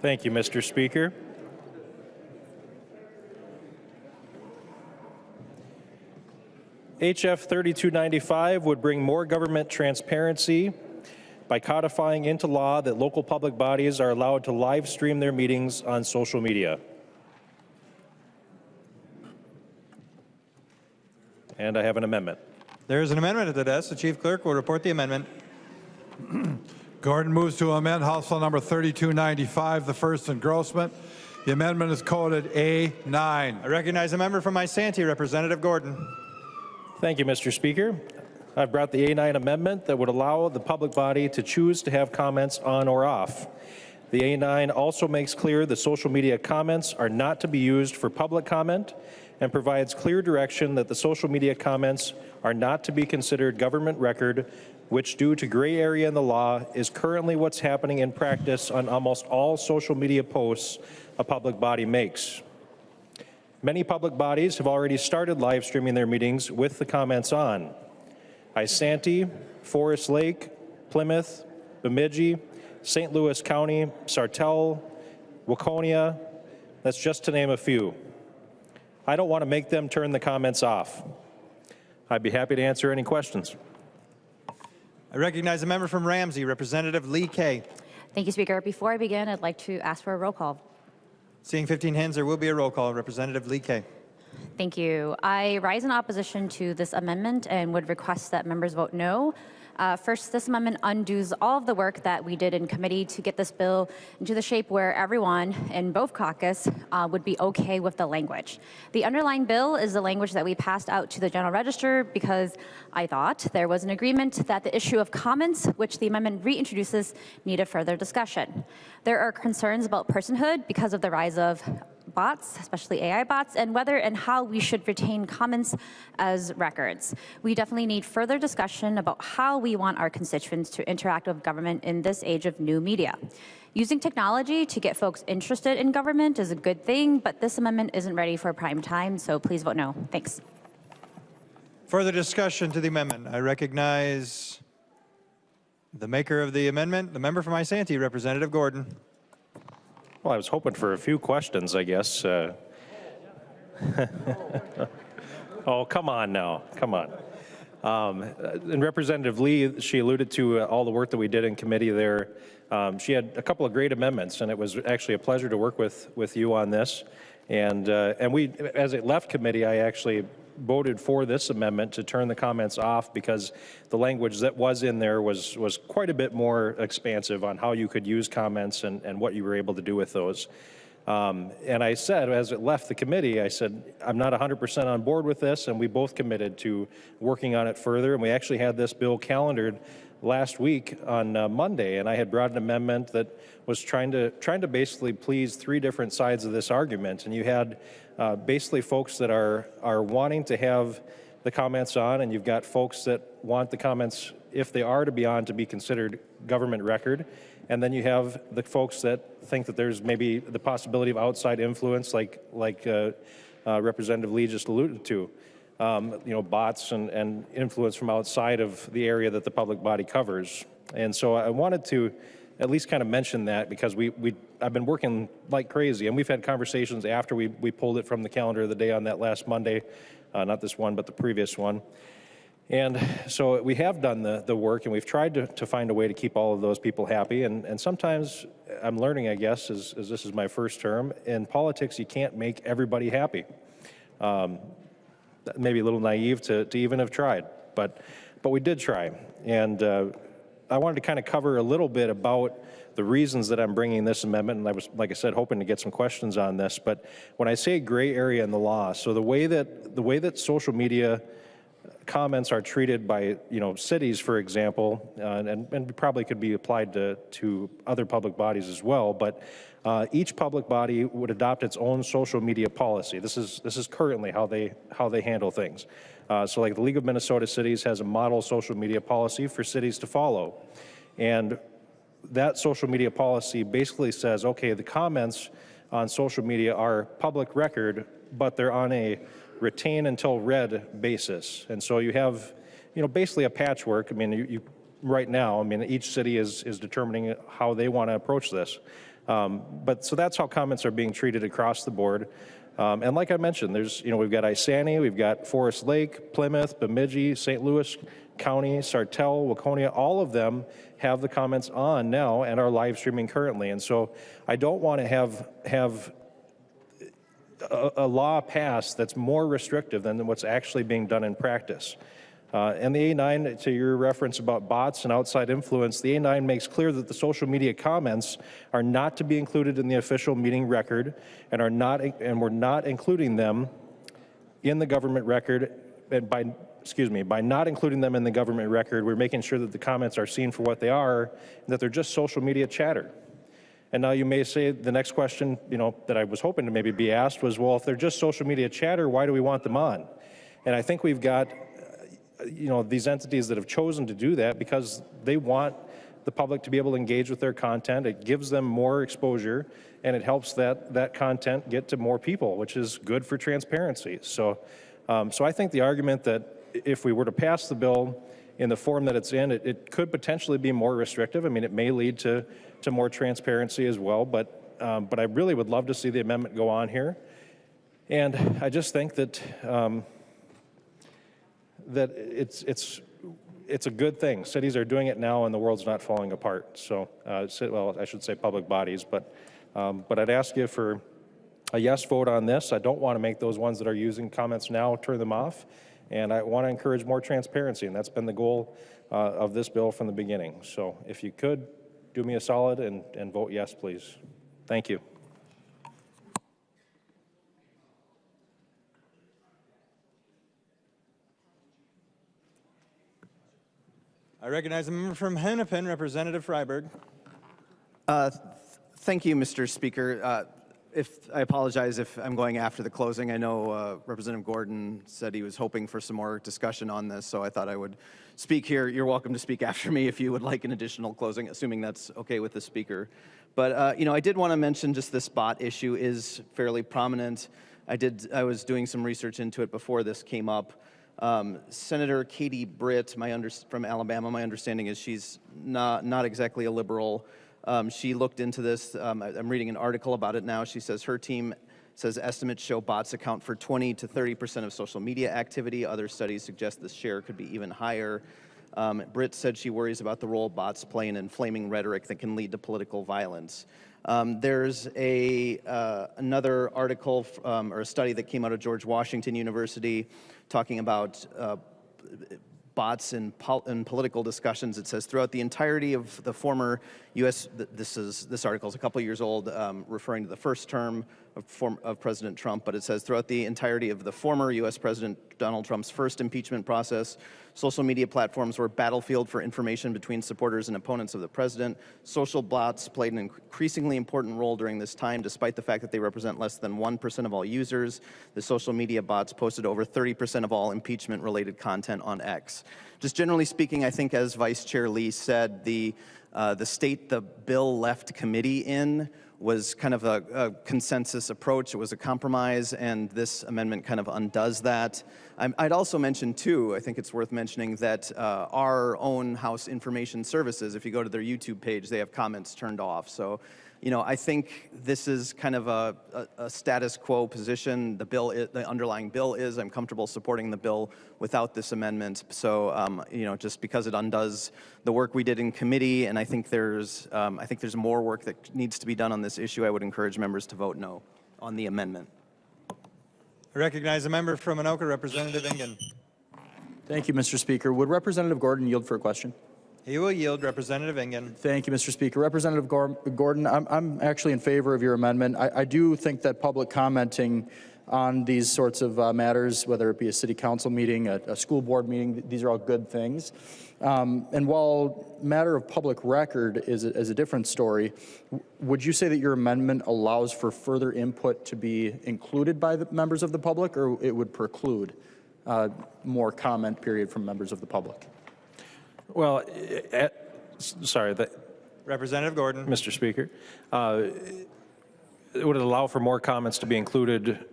S6: Thank you, Mr. Speaker. HF 3295 would bring more government transparency by codifying into law that local public bodies are allowed to live stream their meetings on social media. And I have an amendment.
S1: There is an amendment to the desk. The Chief Clerk will report the amendment.
S2: Gordon moves to amend House File number 3295, the first engrossment. The amendment is coded A9.
S1: I recognize the member from Isante, Representative Gordon.
S6: Thank you, Mr. Speaker. I've brought the A9 amendment that would allow the public body to choose to have comments on or off. The A9 also makes clear that social media comments are not to be used for public comment and provides clear direction that the social media comments are not to be considered government record, which, due to gray area in the law, is currently what's happening in practice on almost all social media posts a public body makes. Many public bodies have already started live streaming their meetings with the comments on. Isante, Forest Lake, Plymouth, Bemidji, St. Louis County, Sartell, Waconia, that's just to name a few. I don't want to make them turn the comments off. I'd be happy to answer any questions.
S1: I recognize the member from Ramsey, Representative Lee Kay.
S13: Thank you, Speaker. Before I begin, I'd like to ask for a roll call.
S1: Seeing 15 hands, there will be a roll call. Representative Lee Kay.
S13: Thank you. I rise in opposition to this amendment and would request that members vote no. First, this amendment undoes all of the work that we did in committee to get this bill into the shape where everyone in both caucus would be okay with the language. The underlying bill is the language that we passed out to the General Register because I thought there was an agreement that the issue of comments, which the amendment reintroduces, needed further discussion. There are concerns about personhood because of the rise of bots, especially AI bots, and whether and how we should retain comments as records. We definitely need further discussion about how we want our constituents to interact with government in this age of new media. Using technology to get folks interested in government is a good thing, but this amendment isn't ready for prime time, so please vote no. Thanks.
S1: Further discussion to the amendment. I recognize the maker of the amendment, the member from Isante, Representative Gordon.
S6: Well, I was hoping for a few questions, I guess. Oh, come on now, come on. And Representative Lee, she alluded to all the work that we did in committee there. She had a couple of great amendments, and it was actually a pleasure to work with you on this. And we, as it left committee, I actually voted for this amendment to turn the comments off because the language that was in there was quite a bit more expansive on how you could use comments and what you were able to do with those. And I said, as it left the committee, I said, I'm not 100% on board with this, and we both committed to working on it further, and we actually had this bill calendared last week on Monday, and I had brought an amendment that was trying to basically please three different sides of this argument, and you had basically folks that are wanting to have the comments on, and you've got folks that want the comments, if they are to be on, to be considered government record. And then you have the folks that think that there's maybe the possibility of outside influence, like Representative Lee just alluded to, bots and influence from outside of the area that the public body covers. And so I wanted to at least kind of mention that because I've been working like crazy, and we've had conversations after we pulled it from the calendar of the day on that last Monday, not this one, but the previous one. And so we have done the work, and we've tried to find a way to keep all of those people happy. And sometimes I'm learning, I guess, as this is my first term, in politics you can't make everybody happy. Maybe a little naive to even have tried, but we did try. And I wanted to kind of cover a little bit about the reasons that I'm bringing this amendment, and I was, like I said, hoping to get some questions on this. But when I say gray area in the law, so the way that social media comments are treated by cities, for example, and probably could be applied to other public bodies as well, but each public body would adopt its own social media policy. This is currently how they handle things. So like the League of Minnesota Cities has a model social media policy for cities to follow. And that social media policy basically says, okay, the comments on social media are public record, but they're on a retain until read basis. And so you have, basically a patchwork. I mean, right now, each city is determining how they want to approach this. But so that's how comments are being treated across the board. And like I mentioned, we've got Isani, we've got Forest Lake, Plymouth, Bemidji, St. Louis County, Sartell, Waconia, all of them have the comments on now and are live streaming currently. And so I don't want to have a law passed that's more restrictive than what's actually being done in practice. And the A9, to your reference about bots and outside influence, the A9 makes clear that the social media comments are not to be included in the official meeting record and we're not including them in the government record. And by not including them in the government record, we're making sure that the comments are seen for what they are and that they're just social media chatter. And now you may say the next question, that I was hoping to maybe be asked was, well, if they're just social media chatter, why do we want them on? And I think we've got, these entities that have chosen to do that because they want the public to be able to engage with their content. It gives them more exposure, and it helps that content get to more people, which is good for transparency. So I think the argument that if we were to pass the bill in the form that it's in, it could potentially be more restrictive. It may lead to more transparency as well, but I really would love to see the amendment go on here. And I just think that that it's a good thing. Cities are doing it now, and the world's not falling apart. So, well, I should say public bodies, but I'd ask you for a yes vote on this. I don't want to make those ones that are using comments now turn them off, and I want to encourage more transparency, and that's been the goal of this bill from the beginning. So, if you could do me a solid and vote yes, please. Thank you.
S1: I recognize a member from Hennepin, Representative Freiberg.
S4: Thank you, Mr. Speaker. I apologize if I'm going after the closing. I know Representative Gordon said he was hoping for some more discussion on this, so I thought I would speak here. You're welcome to speak after me if you would like an additional closing, assuming that's okay with the speaker. But I did want to mention just this bot issue is fairly prominent. I was doing some research into it before this came up. Senator Katie Britt, from Alabama, my understanding is she's not exactly a liberal. She looked into this. I'm reading an article about it now. She says her team says estimates show bots account for 20 to 30% of social media activity. Other studies suggest this share could be even higher. Britt said she worries about the role bots play in inflaming rhetoric that can lead to political violence. There's another article or a study that came out of George Washington University talking about bots in political discussions. It says throughout the entirety of the former U.S. This article is a couple years old, referring to the first term of President Trump, but it says throughout the entirety of the former U.S. President Donald Trump's first impeachment process, social media platforms were a battlefield for information between supporters and opponents of the president. Social bots played an increasingly important role during this time, despite the fact that they represent less than 1% of all users. The social media bots posted over 30% of all impeachment-related content on X. Just generally speaking, I think, as Vice Chair Lee said, the state the bill left committee in was kind of a consensus approach. It was a compromise, and this amendment kind of undoes that. I'd also mention, too, I think it's worth mentioning that our own House Information Services, if you go to their YouTube page, they have comments turned off. So, you know, I think this is kind of a status quo position. The underlying bill is. I'm comfortable supporting the bill without this amendment. So, you know, just because it undoes the work we did in committee, and I think there's more work that needs to be done on this issue, I would encourage members to vote no on the amendment.
S1: I recognize a member from Anoka, Representative Ingen.
S20: Thank you, Mr. Speaker. Would Representative Gordon yield for a question?
S1: He will yield. Representative Ingen.
S20: Thank you, Mr. Speaker. Representative Gordon, I'm actually in favor of your amendment. I do think that public commenting on these sorts of matters, whether it be a city council meeting, a school board meeting, these are all good things. And while matter of public record is a different story, would you say that your amendment allows for further input to be included by the members of the public, or it would preclude more comment period from members of the public?
S6: Well, sorry,
S1: Representative Gordon.
S6: Mr. Speaker, would it allow for more comments to be included?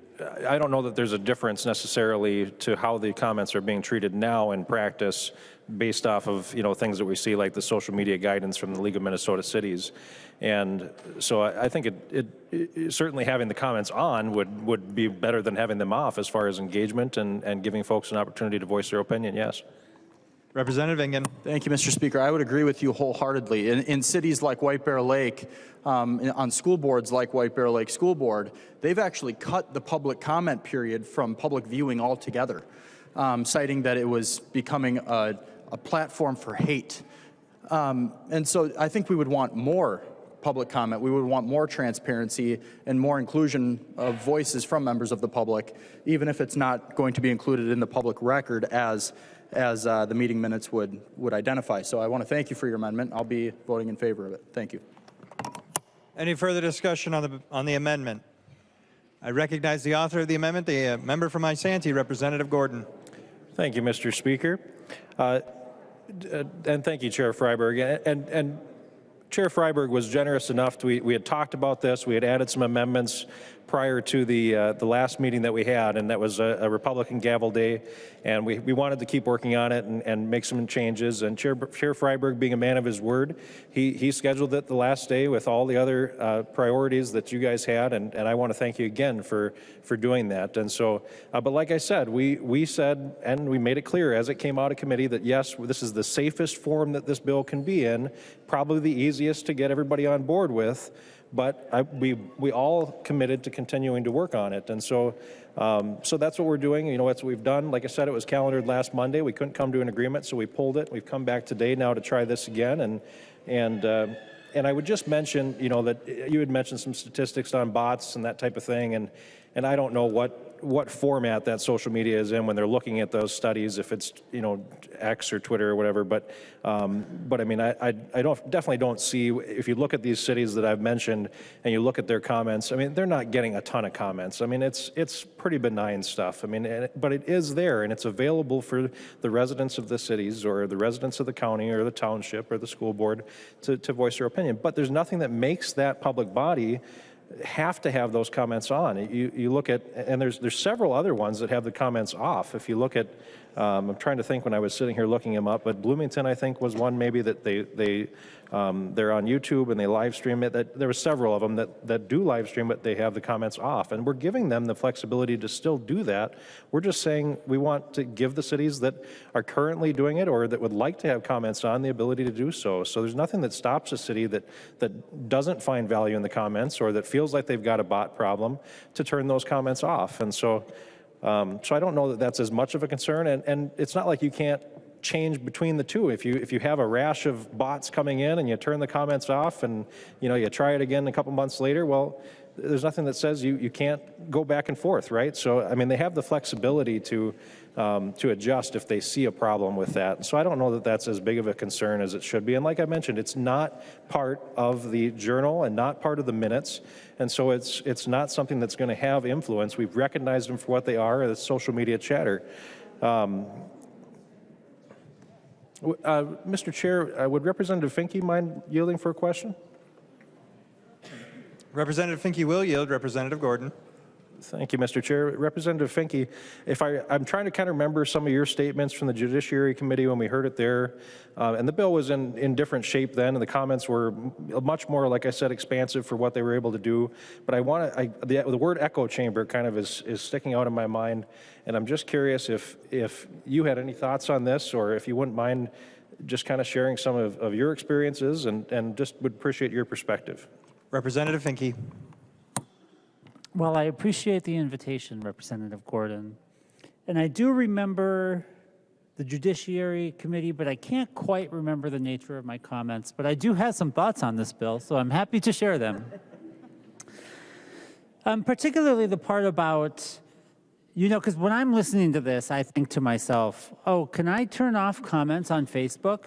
S6: I don't know that there's a difference necessarily to how the comments are being treated now in practice based off of, you know, things that we see like the social media guidance from the League of Minnesota Cities. And so I think it certainly having the comments on would be better than having them off as far as engagement and giving folks an opportunity to voice their opinion, yes.
S1: Representative Ingen.
S20: Thank you, Mr. Speaker. I would agree with you wholeheartedly. In cities like White Bear Lake, on school boards like White Bear Lake School Board, they've actually cut the public comment period from public viewing altogether, citing that it was becoming a platform for hate. And so I think we would want more public comment. We would want more transparency and more inclusion of voices from members of the public, even if it's not going to be included in the public record as the meeting minutes would identify. So I want to thank you for your amendment. I'll be voting in favor of it. Thank you.
S1: Any further discussion on the amendment? I recognize the author of the amendment, the member from Isanti, Representative Gordon.
S6: Thank you, Mr. Speaker. And thank you, Chair Freiberg. And Chair Freiberg was generous enough to, we had talked about this, we had added some amendments prior to the last meeting that we had, and that was a Republican gavel day, and we wanted to keep working on it and make some changes. And Chair Freiberg, being a man of his word, he scheduled it the last day with all the other priorities that you guys had, and I want to thank you again for doing that. And so, but like I said, we said, and we made it clear as it came out of committee, that yes, this is the safest form that this bill can be in, probably the easiest to get everybody on board with. But we all committed to continuing to work on it, and so that's what we're doing. You know, that's what we've done. Like I said, it was calendared last Monday. We couldn't come to an agreement, so we pulled it. We've come back today now to try this again, and I would just mention, you know, that you had mentioned some statistics on bots and that type of thing, and I don't know what format that social media is in when they're looking at those studies, if it's, you know, X or Twitter or whatever, but I mean, I definitely don't see, if you look at these cities that I've mentioned and you look at their comments, I mean, they're not getting a ton of comments. I mean, it's pretty benign stuff. I mean, but it is there, and it's available for the residents of the cities or the residents of the county or the township or the school board to voice their opinion. But there's nothing that makes that public body have to have those comments on. You look at, and there's several other ones that have the comments off. If you look at I'm trying to think when I was sitting here looking them up, but Bloomington, I think, was one maybe that they're on YouTube and they live stream it. There were several of them that do live stream, but they have the comments off. And we're giving them the flexibility to still do that. We're just saying we want to give the cities that are currently doing it or that would like to have comments on the ability to do so. So there's nothing that stops a city that doesn't find value in the comments or that feels like they've got a bot problem to turn those comments off. And so I don't know that that's as much of a concern, and it's not like you can't change between the two. If you have a rash of bots coming in and you turn the comments off and you try it again a couple months later, well, there's nothing that says you can't go back and forth, right? So I mean, they have the flexibility to adjust if they see a problem with that. So I don't know that that's as big of a concern as it should be. And like I mentioned, it's not part of the journal and not part of the minutes. And so it's not something that's going to have influence. We've recognized them for what they are, as social media chatter. Mr. Chair, would Representative Finke mind yielding for a question?
S1: Representative Finke will yield. Representative Gordon.
S6: Thank you, Mr. Chair. Representative Finke, I'm trying to kind of remember some of your statements from the Judiciary Committee when we heard it there, and the bill was in different shape then, and the comments were much more, like I said, expansive for what they were able to do. But the word echo chamber kind of is sticking out in my mind, and I'm just curious if you had any thoughts on this, or if you wouldn't mind just kind of sharing some of your experiences, and just would appreciate your perspective.
S1: Representative Finke.
S18: Well, I appreciate the invitation, Representative Gordon. And I do remember the Judiciary Committee, but I can't quite remember the nature of my comments. But I do have some thoughts on this bill, so I'm happy to share them. Particularly the part about, because when I'm listening to this, I think to myself, oh, can I turn off comments on Facebook?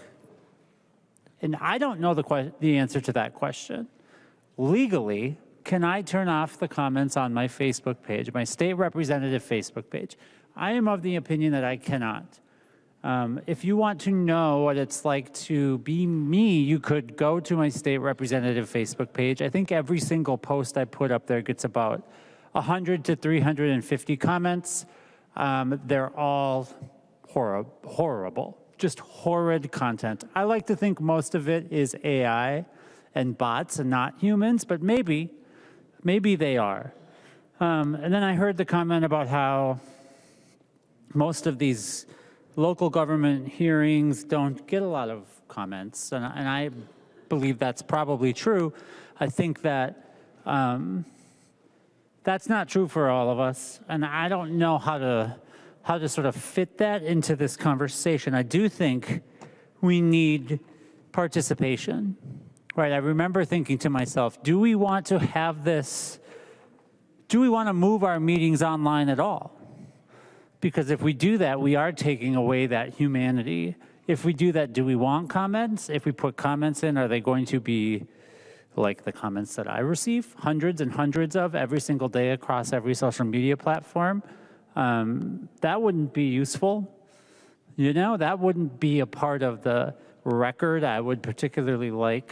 S18: And I don't know the answer to that question. Legally, can I turn off the comments on my Facebook page, my state representative Facebook page? I am of the opinion that I cannot. If you want to know what it's like to be me, you could go to my state representative Facebook page. I think every single post I put up there gets about 100 to 350 comments. They're all horrible, just horrid content. I like to think most of it is AI and bots and not humans, but maybe they are. And then I heard the comment about how most of these local government hearings don't get a lot of comments, and I believe that's probably true. I think that that's not true for all of us, and I don't know how to sort of fit that into this conversation. I do think we need participation. Right, I remember thinking to myself, do we want to have this, do we want to move our meetings online at all? Because if we do that, we are taking away that humanity. If we do that, do we want comments? If we put comments in, are they going to be like the comments that I receive, hundreds and hundreds of every single day across every social media platform? That wouldn't be useful. That wouldn't be a part of the record I would particularly like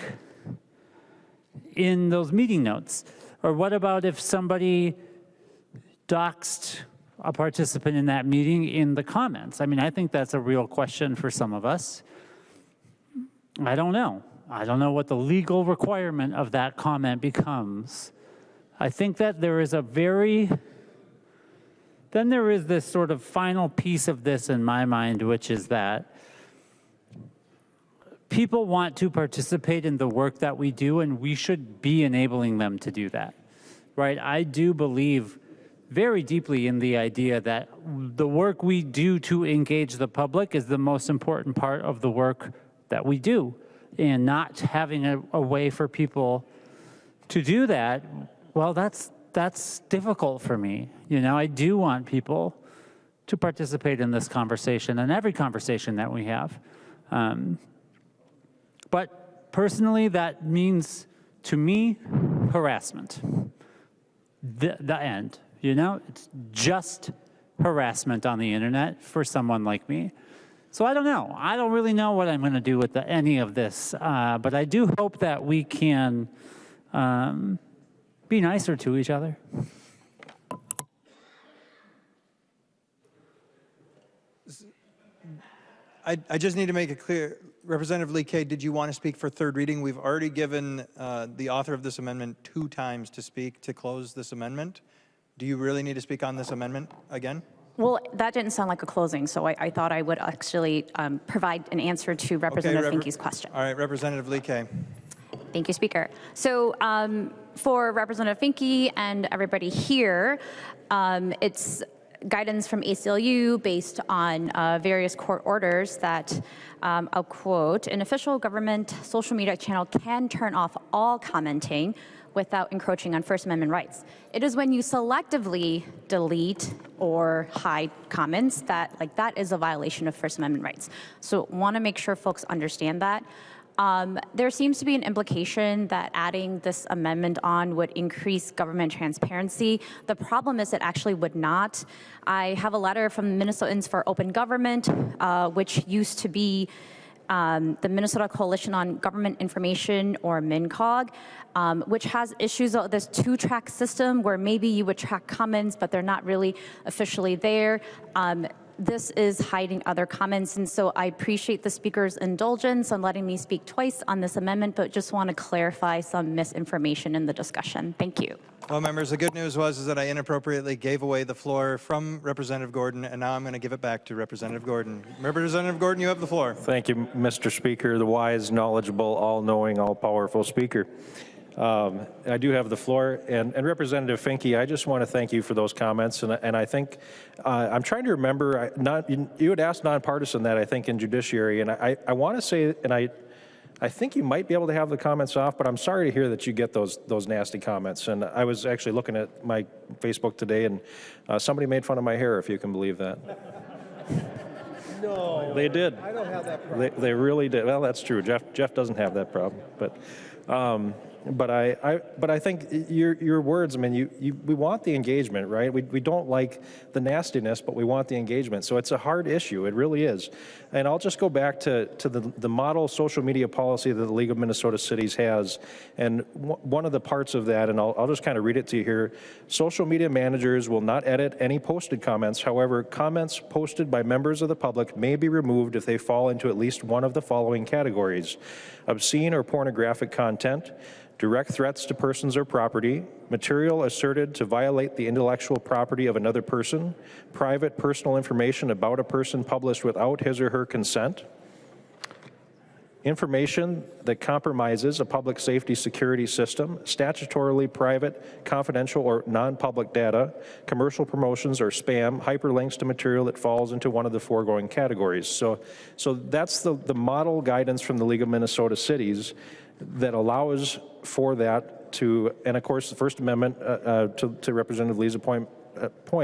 S18: in those meeting notes. Or what about if somebody doxed a participant in that meeting in the comments? I mean, I think that's a real question for some of us. I don't know. I don't know what the legal requirement of that comment becomes. I think that there is then there is this sort of final piece of this in my mind, which is that people want to participate in the work that we do, and we should be enabling them to do that, right? I do believe very deeply in the idea that the work we do to engage the public is the most important part of the work that we do. And not having a way for people to do that, well, that's difficult for me. I do want people to participate in this conversation and every conversation that we have. But personally, that means, to me, harassment. The end, It's just harassment on the internet for someone like me. So I don't know. I don't really know what I'm going to do with any of this. But I do hope that we can be nicer to each other.
S1: I just need to make it clear. Representative Lee Kay, did you want to speak for third reading? We've already given the author of this amendment 2 times to speak to close this amendment. Do you really need to speak on this amendment again?
S13: Well, that didn't sound like a closing, so I thought I would actually provide an answer to Representative Finke's question.
S1: All right, Representative Lee Kay.
S13: Thank you, Speaker. So for Representative Finke and everybody here, it's guidance from ACLU based on various court orders that, I'll quote, an official government social media channel can turn off all commenting without encroaching on First Amendment rights. It is when you selectively delete or hide comments that is a violation of First Amendment rights. So want to make sure folks understand that. There seems to be an implication that adding this amendment on would increase government transparency. The problem is it actually would not. I have a letter from Minnesotans for Open Government, which used to be the Minnesota Coalition on Government Information, or MINCOG, which has issues of this 2-track system where maybe you would track comments, but they're not really officially there. This is hiding other comments, and so I appreciate the Speaker's indulgence on letting me speak twice on this amendment, but just want to clarify some misinformation in the discussion. Thank you.
S1: Well, members, the good news was that I inappropriately gave away the floor from Representative Gordon, and now I'm going to give it back to Representative Gordon. Representative Gordon, you have the floor.
S6: Thank you, Mr. Speaker, the wise, knowledgeable, all-knowing, all-powerful Speaker. I do have the floor, and Representative Finke, I just want to thank you for those comments, and I think, I'm trying to remember, you had asked nonpartisan that, I think, in judiciary, and I want to say, and I think you might be able to have the comments off, but I'm sorry to hear that you get those nasty comments, and I was actually looking at my Facebook today, and somebody made fun of my hair, if you can believe that.
S17: No.
S6: They did.
S17: I don't have that problem.
S6: They really did. Well, that's true. Jeff doesn't have that problem, but I think your words, I mean, we want the engagement, right? We don't like the nastiness, but we want the engagement. So it's a hard issue. It really is. And I'll just go back to the model social media policy that the League of Minnesota Cities has. And one of the parts of that, and I'll just kind of read it to you here. Social media managers will not edit any posted comments. However, comments posted by members of the public may be removed if they fall into at least one of the following categories: obscene or pornographic content, direct threats to persons or property, material asserted to violate the intellectual property of another person, private personal information about a person published without his or her consent, information that compromises a public safety security system, statutorily private, confidential, or non-public data, commercial promotions or spam, hyperlinks to material that falls into one of the foregoing categories. So that's the model guidance from the League of Minnesota Cities that allows for that to, and of course the First Amendment, to Representative Lee's point,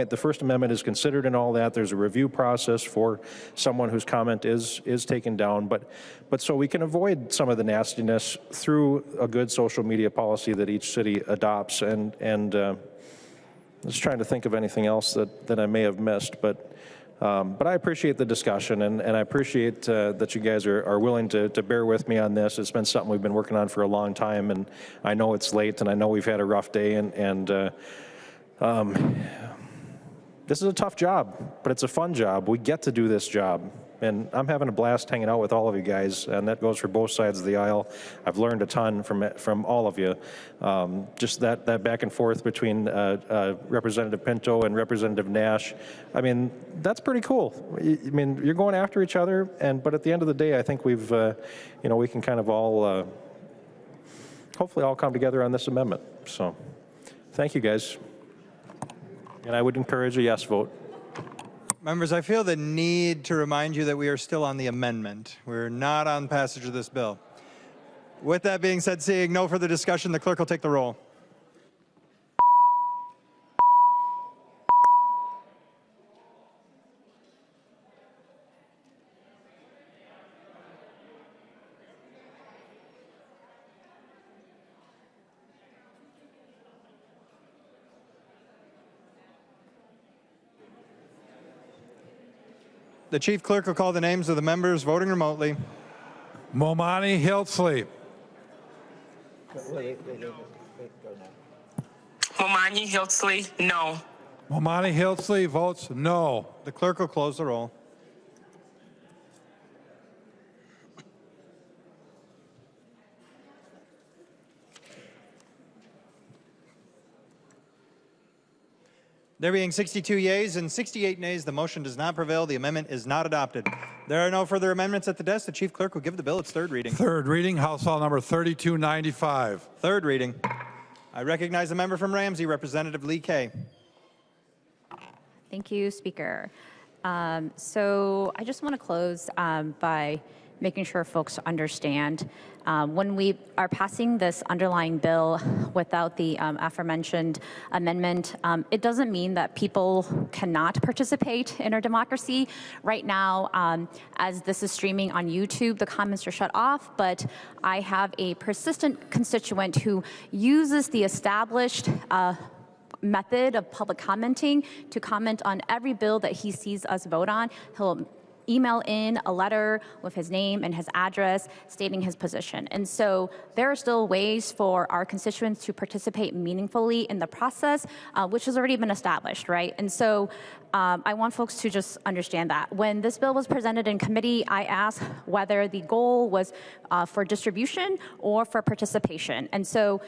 S6: the First Amendment is considered in all that. There's a review process for someone whose comment is taken down, but so we can avoid some of the nastiness through a good social media policy that each city adopts. And just trying to think of anything else that I may have missed, but I appreciate the discussion, and I appreciate that you guys are willing to bear with me on this. It's been something we've been working on for a long time, and I know it's late, and I know we've had a rough day, and this is a tough job, but it's a fun job. We get to do this job, and I'm having a blast hanging out with all of you guys, and that goes for both sides of the aisle. I've learned a ton from all of you. Just that back and forth between Representative Pinto and Representative Nash. I mean, that's pretty cool. I mean, you're going after each other, but at the end of the day, I think we've, we can kind of all, hopefully all come together on this amendment. So, thank you guys. And I would encourage a yes vote.
S1: Members, I feel the need to remind you that we are still on the amendment. We're not on passage of this bill. With that being said, seeing no further discussion, the clerk will take the roll. The chief clerk will call the names of the members voting remotely.
S2: Momani Hiltsley.
S9: Momani Hiltsley, no.
S2: Momani Hiltsley votes no.
S1: The clerk will close the roll. There being 62 yeas and 68 nays, the motion does not prevail. The amendment is not adopted. There are no further amendments at the desk. The Chief Clerk will give the bill its third reading.
S2: Third reading, House File Number 3295.
S1: Third reading. I recognize the member from Ramsey, Representative Lee Kay.
S13: Thank you, Speaker. So I just want to close by making sure folks understand when we are passing this underlying bill without the aforementioned amendment, it doesn't mean that people cannot participate in our democracy. Right now, as this is streaming on YouTube, the comments are shut off, but I have a persistent constituent who uses the established method of public commenting to comment on every bill that he sees us vote on. He'll email in a letter with his name and his address stating his position. And so there are still ways for our constituents to participate meaningfully in the process, which has already been established, right? And so I want folks to just understand that. When this bill was presented in committee, I asked whether the goal was for distribution or for participation. And so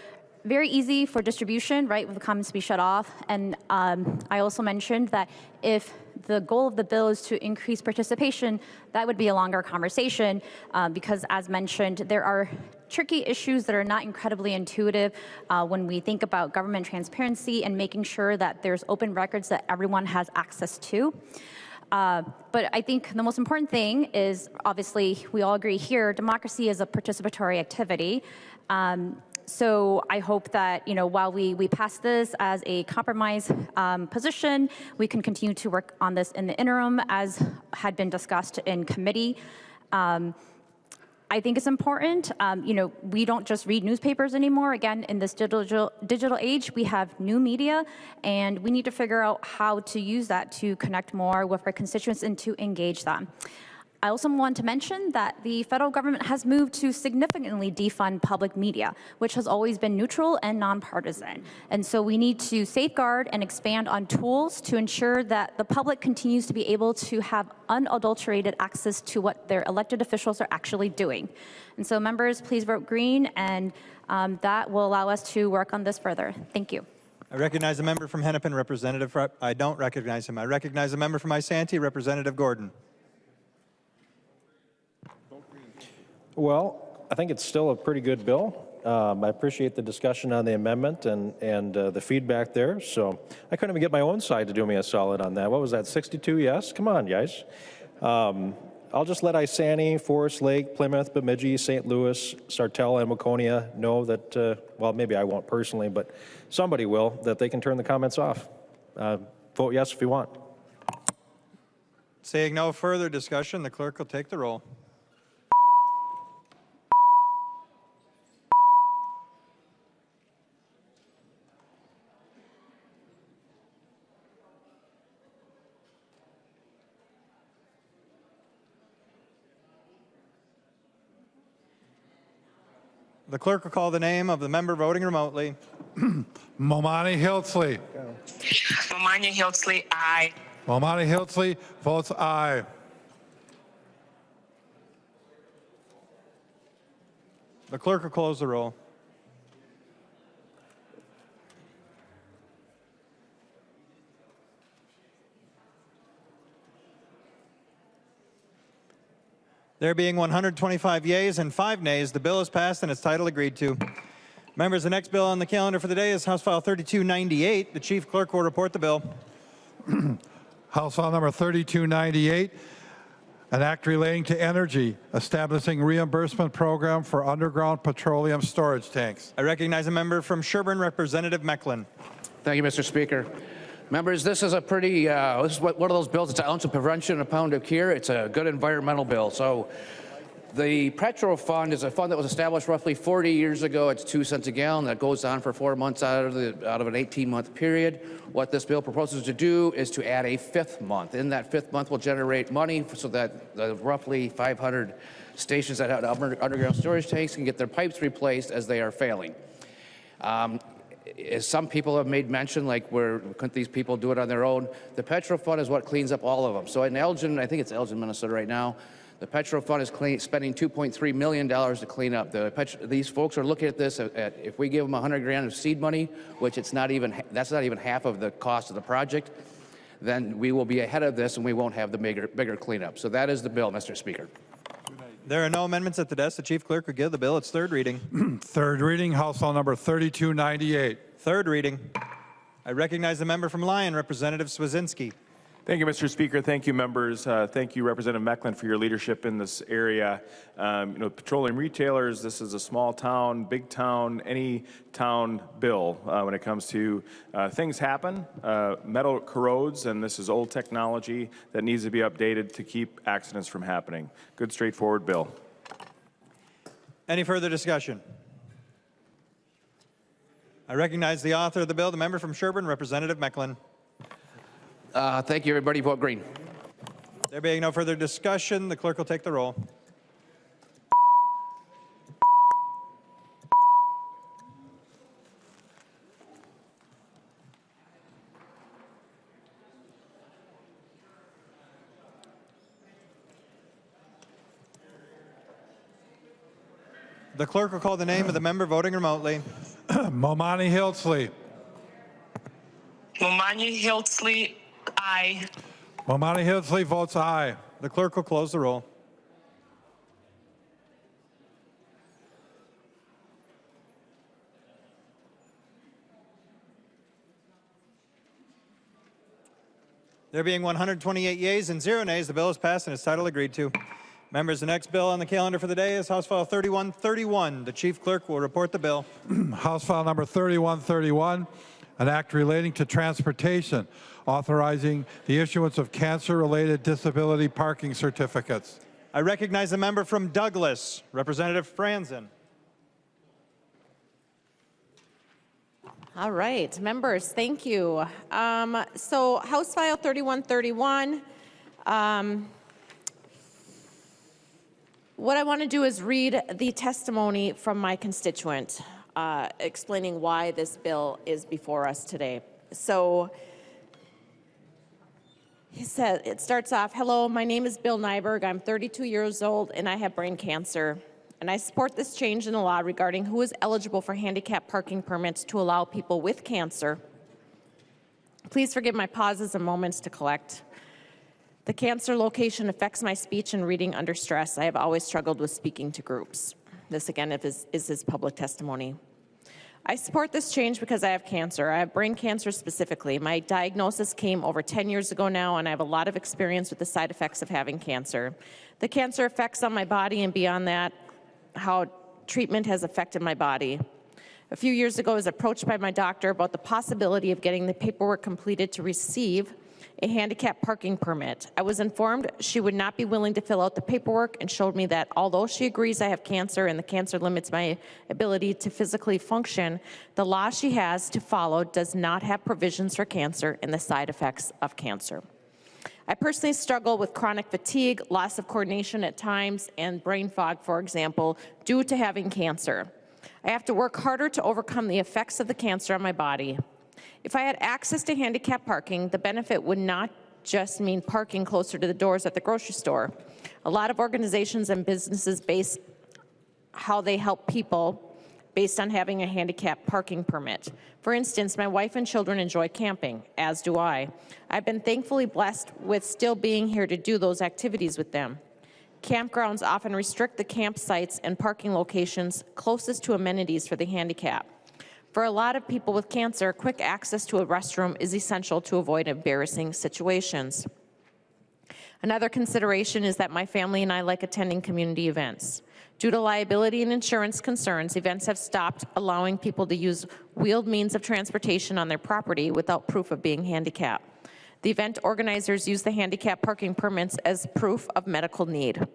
S13: very easy for distribution, right, with the comments to be shut off. And I also mentioned that if the goal of the bill is to increase participation, that would be a longer conversation because, as mentioned, there are tricky issues that are not incredibly intuitive when we think about government transparency and making sure that there's open records that everyone has access to. But I think the most important thing is, obviously, we all agree here, democracy is a participatory activity. So I hope that, while we pass this as a compromise position, we can continue to work on this in the interim as had been discussed in committee. I think it's important, we don't just read newspapers anymore. Again, in this digital age, we have new media, and we need to figure out how to use that to connect more with our constituents and to engage them. I also want to mention that the federal government has moved to significantly defund public media, which has always been neutral and nonpartisan. And so we need to safeguard and expand on tools to ensure that the public continues to be able to have unadulterated access to what their elected officials are actually doing. And so members, please vote green, and that will allow us to work on this further. Thank you.
S1: I recognize the member from Hennepin, Representative. I don't recognize him. I recognize the member from Isanti, Representative Gordon.
S6: Well, I think it's still a pretty good bill. I appreciate the discussion on the amendment and the feedback there. So I couldn't even get my own side to do me a solid on that. What was that, 62 yes? Come on, guys. I'll just let Isanti, Forest Lake, Plymouth, Bemidji, St. Louis, Sartell, and Waconia know that, well, maybe I won't personally, but somebody will, that they can turn the comments off. Vote yes if you want.
S1: Seeing no further discussion, the clerk will take the roll. The clerk will call the name of the member voting remotely.
S2: Momani Hiltzley.
S9: Momani Hiltzley, aye.
S2: Momani Hiltzley votes aye.
S1: The clerk will close the roll. There being 125 yeas and 5 nays, the bill is passed and its title agreed to. Members, the next bill on the calendar for the day is House File 3298. The Chief Clerk will report the bill.
S2: House File Number 3298, an act relating to energy, establishing reimbursement program for underground petroleum storage tanks.
S1: I recognize a member from Sherburne, Representative Mekeland.
S12: Thank you, Mr. Speaker. Members, this is a pretty, this is one of those bills. It's an ounce of prevention, a pound of cure. It's a good environmental bill. So the Petro Fund is a fund that was established roughly 40 years ago. It's 2 cents a gallon. That goes on for 4 months out of an 18-month period. What this bill proposes to do is to add a 5th month. In that 5th month will generate money so that the roughly 500 stations that have underground storage tanks can get their pipes replaced as they are failing. As some people have made mention, like couldn't these people do it on their own? The Petro Fund is what cleans up all of them. So in Elgin, I think it's Elgin, Minnesota right now, The Petro Fund is spending $2.3 million to clean up. These folks are looking at this at if we give them $100,000 of seed money, which that's not even half of the cost of the project, then we will be ahead of this and we won't have the bigger cleanup. So that is the bill, Mr. Speaker.
S1: There are no amendments at the desk. The Chief Clerk will give the bill its third reading.
S2: Third reading, House File Number 3298.
S1: Third reading. I recognize the member from Lyon, Representative Swazinski.
S15: Thank you, Mr. Speaker. Thank you, members. Thank you, Representative Mekeland, for your leadership in this area. Petroleum retailers, this is a small town, big town, any town bill when it comes to things happen. Metal corrodes, and this is old technology that needs to be updated to keep accidents from happening. Good, straightforward bill.
S1: Any further discussion? I recognize the author of the bill, the member from Sherburne, Representative Mekeland.
S12: Thank you, everybody. Vote green.
S1: There being no further discussion, the clerk will take the roll. The clerk will call the name of the member voting remotely.
S2: Momani Hiltsley.
S9: Momani Hiltsley, aye.
S2: Momani Hiltsley votes aye.
S1: The clerk will close the roll. There being 128 yeas and 0 nays, the bill is passed and its title agreed to. Members, the next bill on the calendar for the day is House File 3131. The Chief Clerk will report the bill.
S2: House File Number 3131, an act relating to transportation, authorizing the issuance of cancer-related disability parking certificates.
S1: I recognize the member from Douglas, Representative Franson.
S21: All right, members, thank you. So House File 3131, what I want to do is read the testimony from my constituent explaining why this bill is before us today. So it starts off, hello, my name is Bill Nyberg. I'm 32 years old and I have brain cancer. And I support this change in the law regarding who is eligible for handicap parking permits to allow people with cancer. Please forgive my pauses and moments to collect. The cancer location affects my speech and reading under stress. I have always struggled with speaking to groups. This again is his public testimony. I support this change because I have cancer. I have brain cancer specifically. My diagnosis came over 10 years ago now, and I have a lot of experience with the side effects of having cancer. The cancer effects on my body, and beyond that, how treatment has affected my body. A few years ago, I was approached by my doctor about the possibility of getting the paperwork completed to receive a handicap parking permit. I was informed she would not be willing to fill out the paperwork and showed me that although she agrees I have cancer and the cancer limits my ability to physically function, the law she has to follow does not have provisions for cancer and the side effects of cancer. I personally struggle with chronic fatigue, loss of coordination at times, and brain fog, for example, due to having cancer. I have to work harder to overcome the effects of the cancer on my body. If I had access to handicap parking, the benefit would not just mean parking closer to the doors at the grocery store. A lot of organizations and businesses base how they help people based on having a handicap parking permit. For instance, my wife and children enjoy camping, as do I. I've been thankfully blessed with still being here to do those activities with them. Campgrounds often restrict the campsites and parking locations closest to amenities for the handicap. For a lot of people with cancer, quick access to a restroom is essential to avoid embarrassing situations. Another consideration is that my family and I like attending community events. Due to liability and insurance concerns, events have stopped allowing people to use wheeled means of transportation on their property without proof of being handicapped. The event organizers use the handicap parking permits as proof of medical need.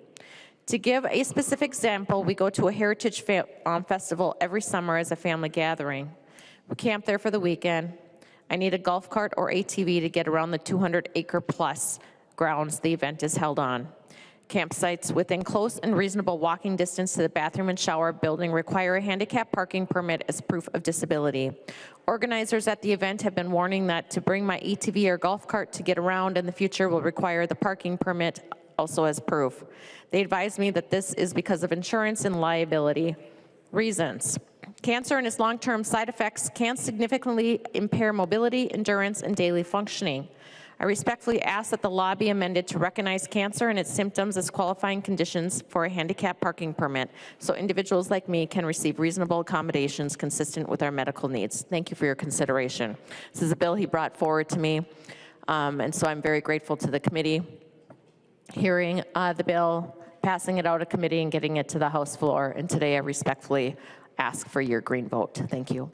S21: To give a specific example, we go to a heritage festival every summer as a family gathering. We camp there for the weekend. I need a golf cart or ATV to get around the 200-acre plus grounds the event is held on. Campsites within close and reasonable walking distance to the bathroom and shower building require a handicap parking permit as proof of disability. Organizers at the event have been warning that to bring my ATV or golf cart to get around in the future will require the parking permit also as proof. They advised me that this is because of insurance and liability reasons. Cancer and its long-term side effects can significantly impair mobility, endurance, and daily functioning. I respectfully ask that the law be amended to recognize cancer and its symptoms as qualifying conditions for a handicap parking permit, so individuals like me can receive reasonable accommodations consistent with our medical needs. Thank you for your consideration. This is a bill he brought forward to me, and so I'm very grateful to the committee hearing the bill, passing it out of committee, and getting it to the House floor. And today I respectfully ask for your green vote. Thank you.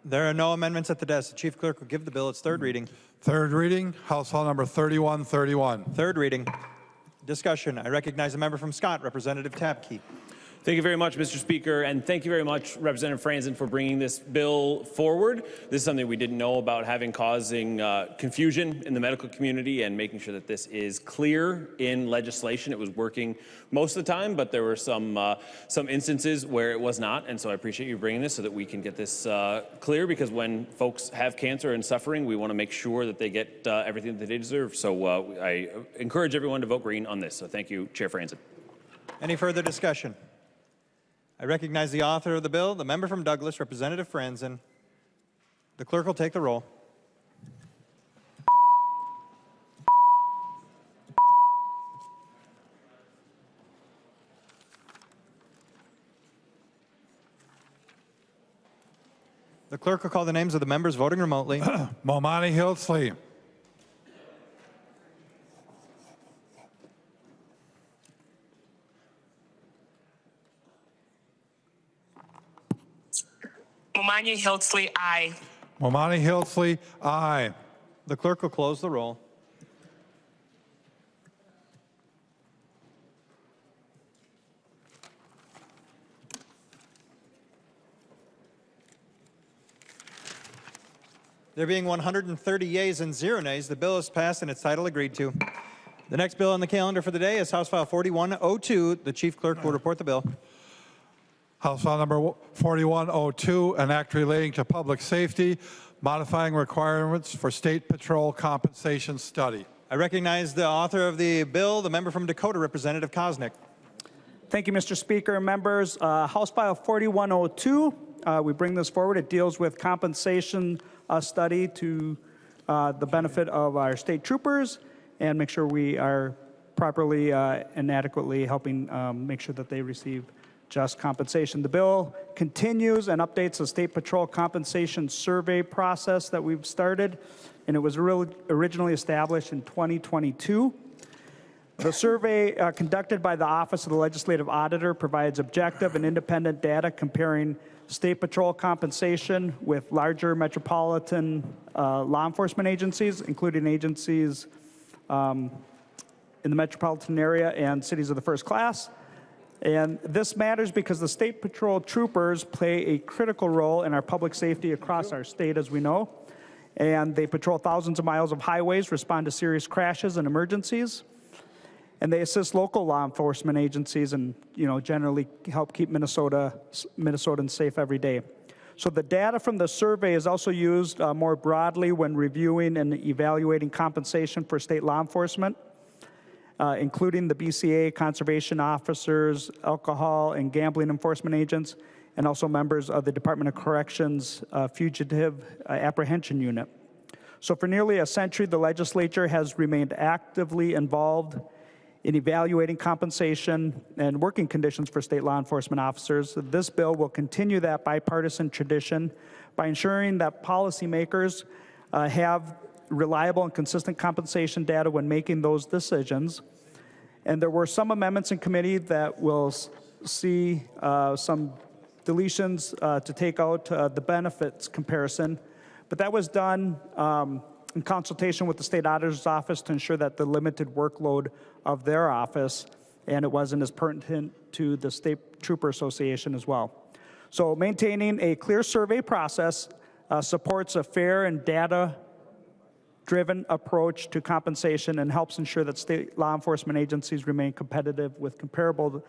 S1: There are no amendments at the desk. The Chief Clerk will give the bill its third reading.
S2: Third reading, House File Number 3131.
S1: Third reading. Discussion. I recognize a member from Scott, Representative Tabke.
S10: Thank you very much, Mr. Speaker, and thank you very much, Representative Franson, for bringing this bill forward. This is something we didn't know about causing confusion in the medical community, and making sure that this is clear in legislation. It was working most of the time, but there were some instances where it was not, and so I appreciate you bringing this so that we can get this clear, because when folks have cancer and suffering, we want to make sure that they get everything that they deserve. So I encourage everyone to vote green on this. So thank you, Chair Franson.
S1: Any further discussion? I recognize the author of the bill, the member from Douglas, Representative Franson. The clerk will take the roll. The clerk will call the names of the members voting remotely.
S2: Momani Hildsley.
S9: Momani Hildsley, aye.
S2: Momani Hildsley, aye.
S1: The clerk will close the roll. There being 130 yeas and 0 nays, the bill is passed and its title agreed to. The next bill on the calendar for the day is House File 4102. The Chief Clerk will report the bill.
S2: House File Number 4102, an act relating to public safety, modifying requirements for state patrol compensation study.
S1: I recognize the author of the bill, the member from Dakota, Representative Koznick.
S19: Thank you, Mr. Speaker and members. House File 4102, we bring this forward. It deals with compensation study to the benefit of our state troopers and make sure we are properly and adequately helping make sure that they receive just compensation. The bill continues and updates the State Patrol compensation survey process that we've started, and it was originally established in 2022. The survey conducted by the Office of the Legislative Auditor provides objective and independent data comparing State Patrol compensation with larger metropolitan law enforcement agencies, including agencies in the metropolitan area and cities of the first class. And this matters because the State Patrol troopers play a critical role in our public safety across our state, as we know. And they patrol thousands of miles of highways, respond to serious crashes and emergencies. And they assist local law enforcement agencies and, generally help keep Minnesotans safe every day. So the data from the survey is also used more broadly when reviewing and evaluating compensation for state law enforcement, including the BCA, conservation officers, alcohol and gambling enforcement agents, and also members of the Department of Corrections Fugitive Apprehension Unit. So for nearly a century, the legislature has remained actively involved in evaluating compensation and working conditions for state law enforcement officers. This bill will continue that bipartisan tradition by ensuring that policymakers have reliable and consistent compensation data when making those decisions. And there were some amendments in committee that will see some deletions to take out the benefits comparison, but that was done in consultation with the state auditor's office to ensure that the limited workload of their office, and it wasn't as pertinent to the State Trooper Association as well. So maintaining a clear survey process supports a fair and data-driven approach to compensation and helps ensure that state law enforcement agencies remain competitive with comparable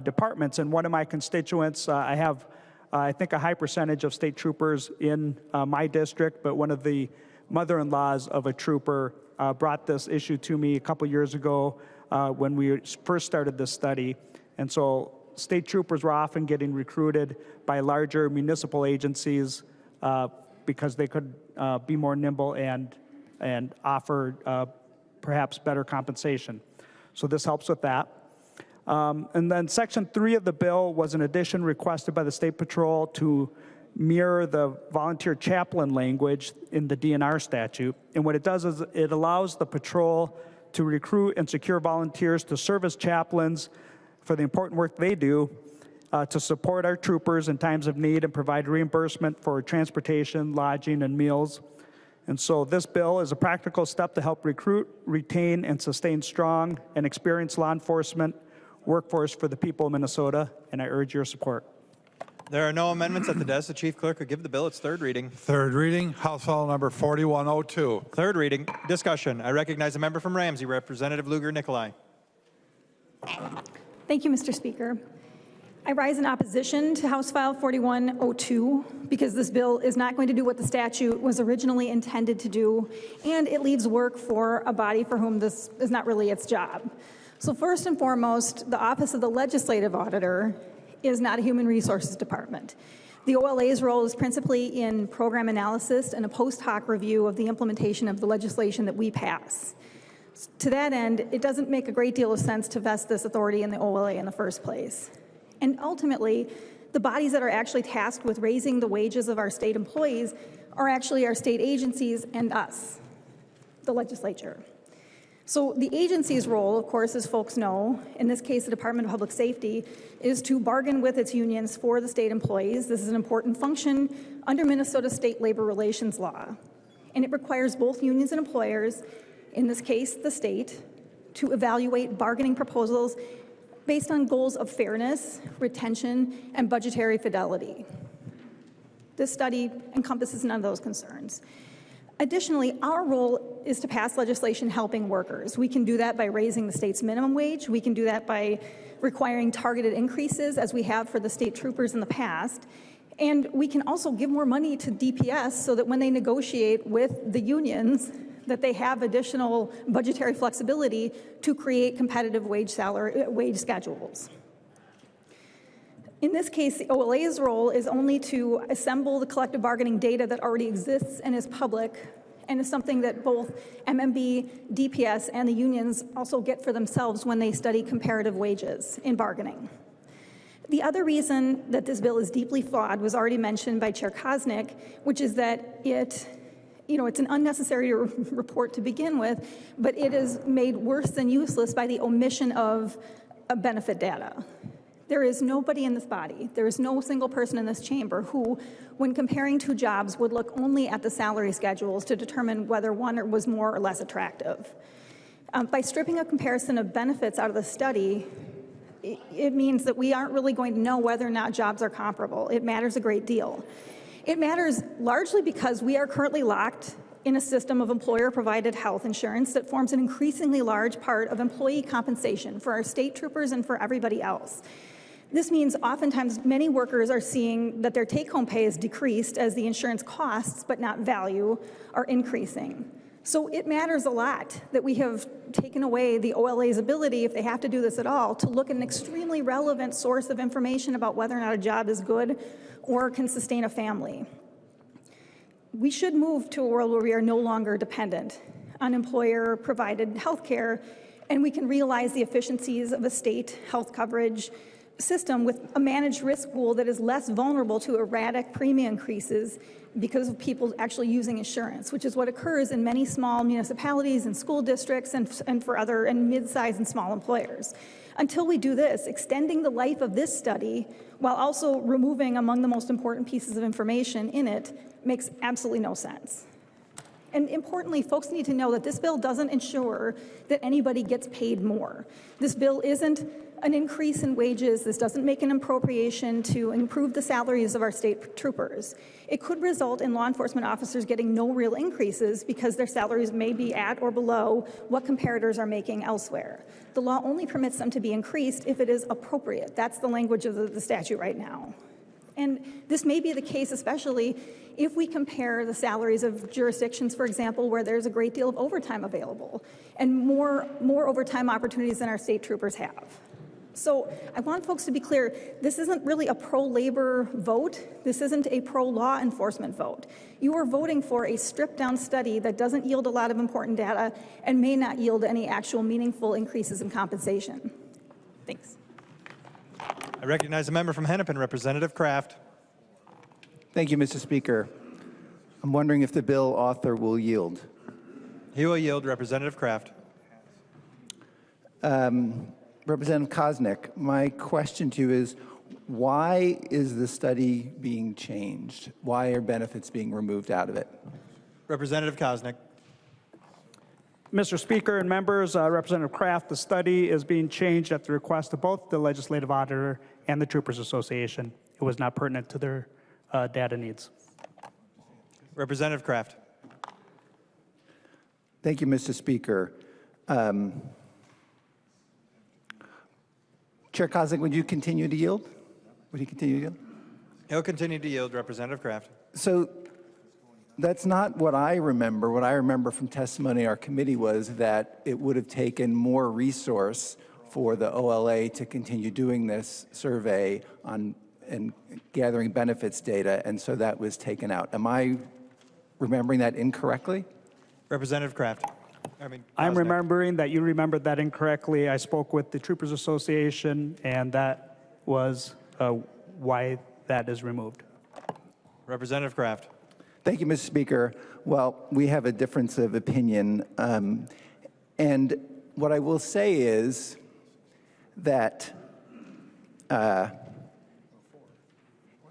S19: departments. And one of my constituents, I have, I think, a high percentage of state troopers in my district, but one of the mother-in-laws of a trooper brought this issue to me a couple years ago when we first started this study. And so state troopers were often getting recruited by larger municipal agencies because they could be more nimble and offer perhaps better compensation. So this helps with that. And then Section 3 of the bill was an addition requested by the State Patrol to mirror the volunteer chaplain language in the DNR statute. And what it does is it allows the patrol to recruit and secure volunteers to serve as chaplains for the important work they do to support our troopers in times of need and provide reimbursement for transportation, lodging, and meals. And so this bill is a practical step to help recruit, retain, and sustain strong and experienced law enforcement workforce for the people of Minnesota, and I urge your support.
S1: There are no amendments at the desk. The Chief Clerk will give the bill its third reading.
S2: Third reading, House File Number 4102.
S1: Third reading. Discussion. I recognize the member from Ramsey, Representative Lugar-Nicolai.
S7: Thank you, Mr. Speaker. I rise in opposition to House File 4102 because this bill is not going to do what the statute was originally intended to do, and it leaves work for a body for whom this is not really its job. So first and foremost, the Office of the Legislative Auditor is not a human resources department. The OLA's role is principally in program analysis and a post hoc review of the implementation of the legislation that we pass. To that end, it doesn't make a great deal of sense to vest this authority in the OLA in the first place. And ultimately, the bodies that are actually tasked with raising the wages of our state employees are actually our state agencies and us, the legislature. So the agency's role, of course, as folks know, in this case the Department of Public Safety, is to bargain with its unions for the state employees. This is an important function under Minnesota state labor relations law. And it requires both unions and employers, in this case the state, to evaluate bargaining proposals based on goals of fairness, retention, and budgetary fidelity. This study encompasses none of those concerns. Additionally, our role is to pass legislation helping workers. We can do that by raising the state's minimum wage. We can do that by requiring targeted increases, as we have for the state troopers in the past. And we can also give more money to DPS so that when they negotiate with the unions, that they have additional budgetary flexibility to create competitive wage schedules. In this case, the OLA's role is only to assemble the collective bargaining data that already exists and is public, and is something that both MMB, DPS, and the unions also get for themselves when they study comparative wages in bargaining. The other reason that this bill is deeply flawed was already mentioned by Chair Koznick, which is that it's an unnecessary report to begin with, but it is made worse than useless by the omission of benefit data. There is nobody in this body, there is no single person in this chamber who, when comparing two jobs, would look only at the salary schedules to determine whether one was more or less attractive. By stripping a comparison of benefits out of the study, it means that we aren't really going to know whether or not jobs are comparable. It matters a great deal. It matters largely because we are currently locked in a system of employer-provided health insurance that forms an increasingly large part of employee compensation for our state troopers and for everybody else. This means oftentimes many workers are seeing that their take-home pay is decreased as the insurance costs, but not value, are increasing. So it matters a lot that we have taken away the OLA's ability, if they have to do this at all, to look at an extremely relevant source of information about whether or not a job is good or can sustain a family. We should move to a world where we are no longer dependent on employer-provided health care, and we can realize the efficiencies of a state health coverage system with a managed risk pool that is less vulnerable to erratic premium increases because of people actually using insurance, which is what occurs in many small municipalities and school districts and for other and mid-sized and small employers. Until we do this, extending the life of this study while also removing among the most important pieces of information in it makes absolutely no sense. And importantly, folks need to know that this bill doesn't ensure that anybody gets paid more. This bill isn't an increase in wages. This doesn't make an appropriation to improve the salaries of our state troopers. It could result in law enforcement officers getting no real increases because their salaries may be at or below what comparators are making elsewhere. The law only permits them to be increased if it is appropriate. That's the language of the statute right now. And this may be the case especially if we compare the salaries of jurisdictions, for example, where there's a great deal of overtime available and more overtime opportunities than our state troopers have. So I want folks to be clear, this isn't really a pro-labor vote. This isn't a pro-law enforcement vote. You are voting for a stripped-down study that doesn't yield a lot of important data and may not yield any actual meaningful increases in compensation. Thanks.
S1: I recognize a member from Hennepin, Representative Kraft.
S11: Thank you, Mr. Speaker. I'm wondering if the bill author will yield.
S1: He will yield. Representative Kraft.
S11: Representative Koznick, my question to you is, why is the study being changed? Why are benefits being removed out of it?
S1: Representative Koznick.
S19: Mr. Speaker and members, Representative Kraft, the study is being changed at the request of both the Legislative Auditor and the Troopers Association. It was not pertinent to their data needs.
S1: Representative Kraft.
S11: Thank you, Mr. Speaker. Chair Koznick, would you continue to yield? Would he continue to yield?
S1: He'll continue to yield. Representative Kraft.
S11: So that's not what I remember. What I remember from testimony in our committee was that it would have taken more resource for the OLA to continue doing this survey on and gathering benefits data, and so that was taken out. Am I remembering that incorrectly?
S1: Representative Kraft.
S19: I'm remembering that you remembered that incorrectly. I spoke with the Troopers Association, and that was why that is removed.
S1: Representative Kraft.
S11: Thank you, Mr. Speaker. Well, we have a difference of opinion. And what I will say is that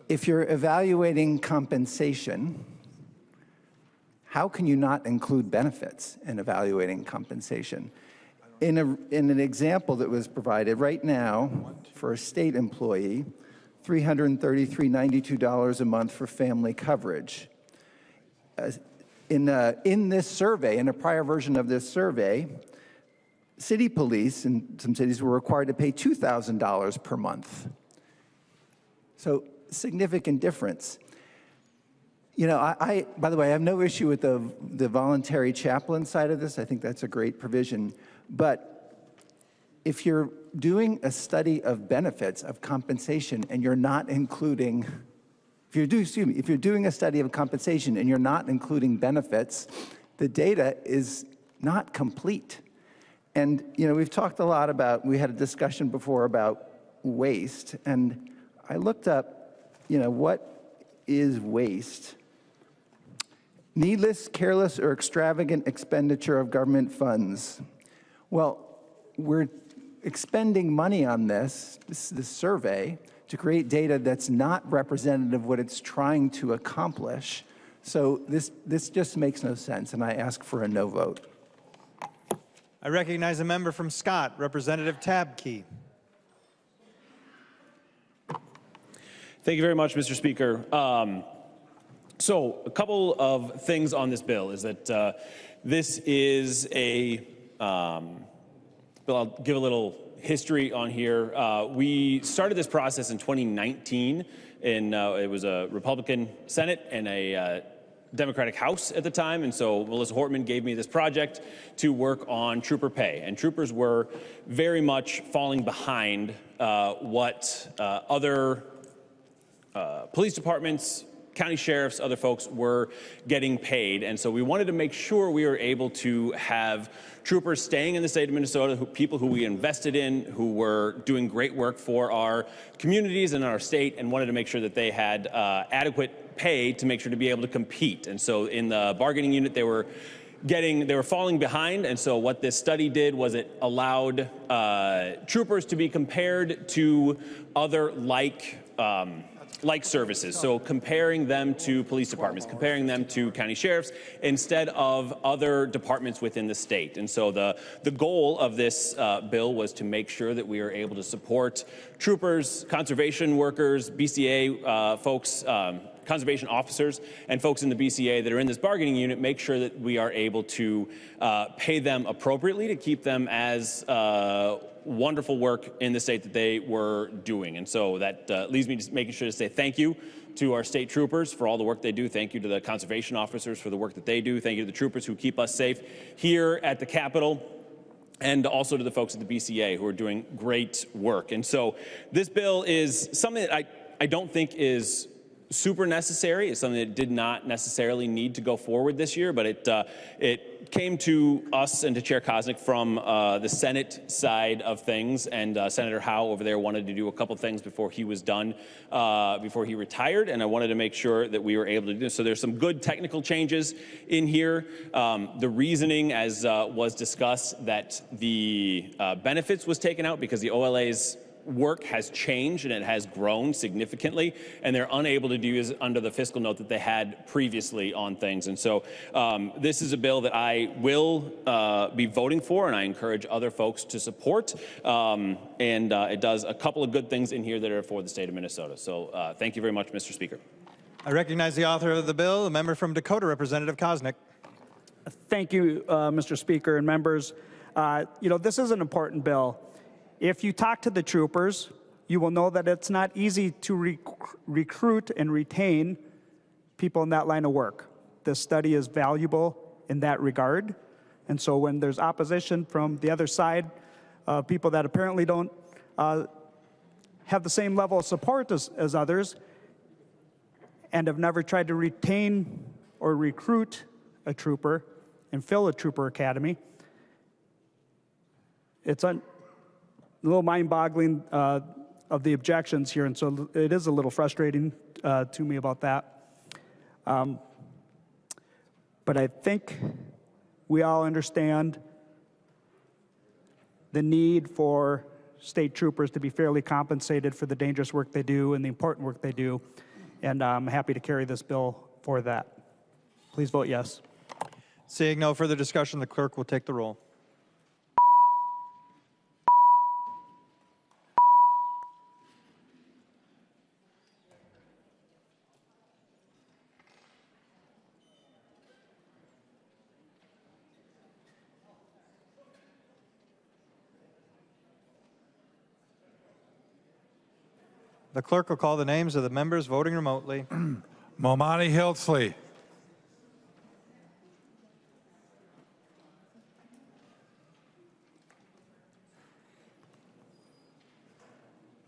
S11: if you're evaluating compensation, how can you not include benefits in evaluating compensation? In an example that was provided right now for a state employee, $333.92 a month for family coverage. In this survey, in a prior version of this survey, city police in some cities were required to pay $2,000 per month. So significant difference. You know, by the way, I have no issue with the voluntary chaplain side of this. I think that's a great provision. But if you're doing a study of benefits, of compensation, and you're not including, if you're doing a study of compensation and you're not including benefits, the data is not complete. And, you know, we've talked a lot about, we had a discussion before about waste, and I looked up, you know, what is waste? Needless, careless, or extravagant expenditure of government funds. Well, we're expending money on this survey to create data that's not representative of what it's trying to accomplish. So this just makes no sense, and I ask for a no vote.
S1: I recognize a member from Scott, Representative Tabke.
S10: Thank you very much, Mr. Speaker. So a couple of things on this bill is that this is a bill. I'll give a little history on here. We started this process in 2019, and it was a Republican Senate and a Democratic House at the time, and so Melissa Hortman gave me this project to work on trooper pay, and troopers were very much falling behind what other police departments, county sheriffs, other folks were getting paid. And so we wanted to make sure we were able to have troopers staying in the state of Minnesota, people who we invested in, who were doing great work for our communities and our state, and wanted to make sure that they had adequate pay to make sure to be able to compete. And so in the bargaining unit, they were falling behind, and so what this study did was it allowed troopers to be compared to other like services, so comparing them to police departments, comparing them to county sheriffs instead of other departments within the state. And so the goal of this bill was to make sure that we are able to support troopers, conservation workers, BCA folks, conservation officers, and folks in the BCA that are in this bargaining unit, make sure that we are able to pay them appropriately to keep them as wonderful work in the state that they were doing. And so that leaves me just making sure to say thank you to our state troopers for all the work they do. Thank you to the conservation officers for the work that they do. Thank you to the troopers who keep us safe here at the Capitol, and also to the folks at the BCA who are doing great work. And so this bill is something that I don't think is super necessary. It's something that did not necessarily need to go forward this year, but it came to us and to Chair Koznick from the Senate side of things, and Senator Howe over there wanted to do a couple things before he was done, before he retired, and I wanted to make sure that we were able to do this. So there's some good technical changes in here. The reasoning, as was discussed, that the benefits was taken out because the OLA's work has changed and it has grown significantly, and they're unable to do is under the fiscal note that they had previously on things. And so this is a bill that I will be voting for, and I encourage other folks to support. It does a couple of good things in here that are for the state of Minnesota. So thank you very much, Mr. Speaker.
S1: I recognize the author of the bill, the member from Dakota, Representative Koznick.
S19: Thank you, Mr. Speaker and members. This is an important bill. If you talk to the troopers, you will know that it's not easy to recruit and retain people in that line of work. This study is valuable in that regard. And so when there's opposition from the other side, people that apparently don't have the same level of support as others and have never tried to retain or recruit a trooper and fill a trooper academy, it's a little mind-boggling of the objections here, and so it is a little frustrating to me about that. But I think we all understand the need for state troopers to be fairly compensated for the dangerous work they do and the important work they do, and I'm happy to carry this bill for that. Please vote yes.
S1: Seeing no further discussion, the clerk will take the roll. The clerk will call the names of the members voting remotely.
S2: Momani Hiltsley.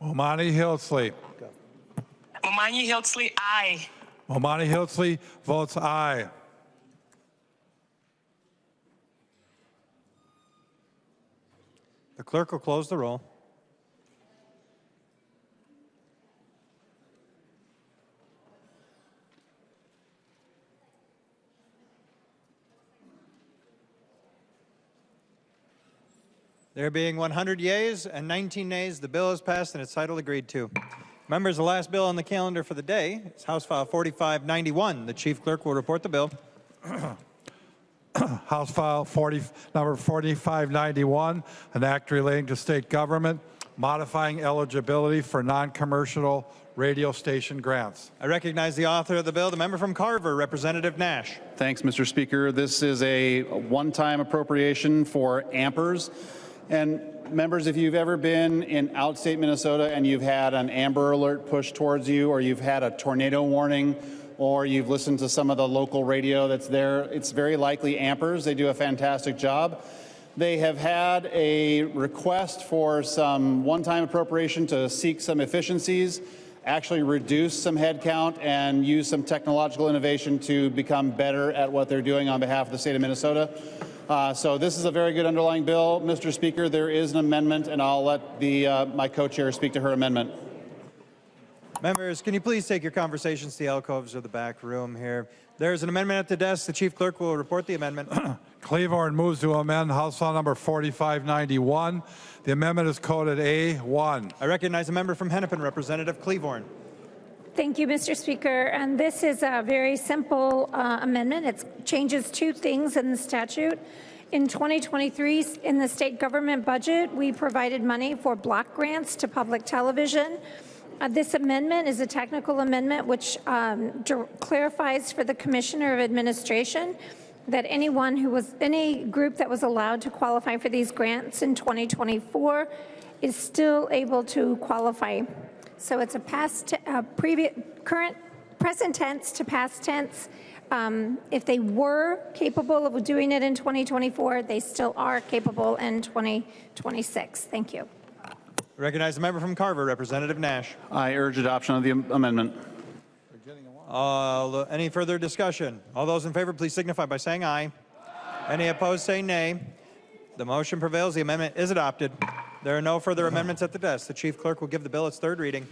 S2: Momani Hiltsley.
S9: Momani Hiltsley, aye.
S2: Momani Hiltsley votes aye.
S1: The clerk will close the roll. There being 100 yeas and 19 nays, the bill is passed and its title agreed to. Members, the last bill on the calendar for the day is House File 4591. The Chief Clerk will report the bill.
S2: House File number 4591, an act relating to state government, modifying eligibility for non-commercial radio station grants.
S1: I recognize the author of the bill, the member from Carver, Representative Nash.
S5: Thanks, Mr. Speaker. This is a one-time appropriation for AMPers. And members, if you've ever been in outstate Minnesota and you've had an Amber Alert pushed towards you, or you've had a tornado warning, or you've listened to some of the local radio that's there, it's very likely AMPers. They do a fantastic job. They have had a request for some one-time appropriation to seek some efficiencies, actually reduce some headcount, and use some technological innovation to become better at what they're doing on behalf of the state of Minnesota. So this is a very good underlying bill. Mr. Speaker, there is an amendment, and I'll let my co-chair speak to her amendment.
S1: Members, can you please take your conversations to the alcoves or the back room here? There's an amendment at the desk. The Chief Clerk will report the amendment.
S2: Cleavorn moves to amend House File number 4591. The amendment is coded A1.
S1: I recognize a member from Hennepin, Representative Cleavorn.
S14: Thank you, Mr. Speaker. And this is a very simple amendment. It changes two things in the statute. In 2023, in the state government budget, we provided money for block grants to public television. This amendment is a technical amendment which clarifies for the Commissioner of Administration that any group that was allowed to qualify for these grants in 2024 is still able to qualify. So it's a present tense to past tense. If they were capable of doing it in 2024, they still are capable in 2026. Thank you.
S1: Recognize the member from Carver, Representative Nash.
S5: I urge adoption of the amendment.
S1: Any further discussion? All those in favor, please signify by saying aye. Any opposed, say nay. The motion prevails. The amendment is adopted. There are no further amendments at the desk. The Chief Clerk will give the bill its third reading.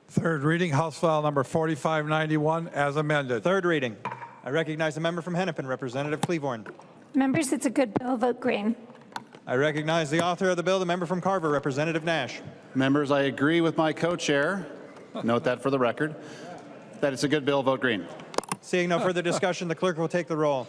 S2: Third reading, House File number 4591, as amended.
S1: Third reading. I recognize the member from Hennepin, Representative Cleavorn.
S14: Members, it's a good bill. Vote green.
S1: I recognize the author of the bill, the member from Carver, Representative Nash.
S5: Members, I agree with my co-chair. Note that for the record, that it's a good bill. Vote green.
S1: Seeing no further discussion, the clerk will take the roll.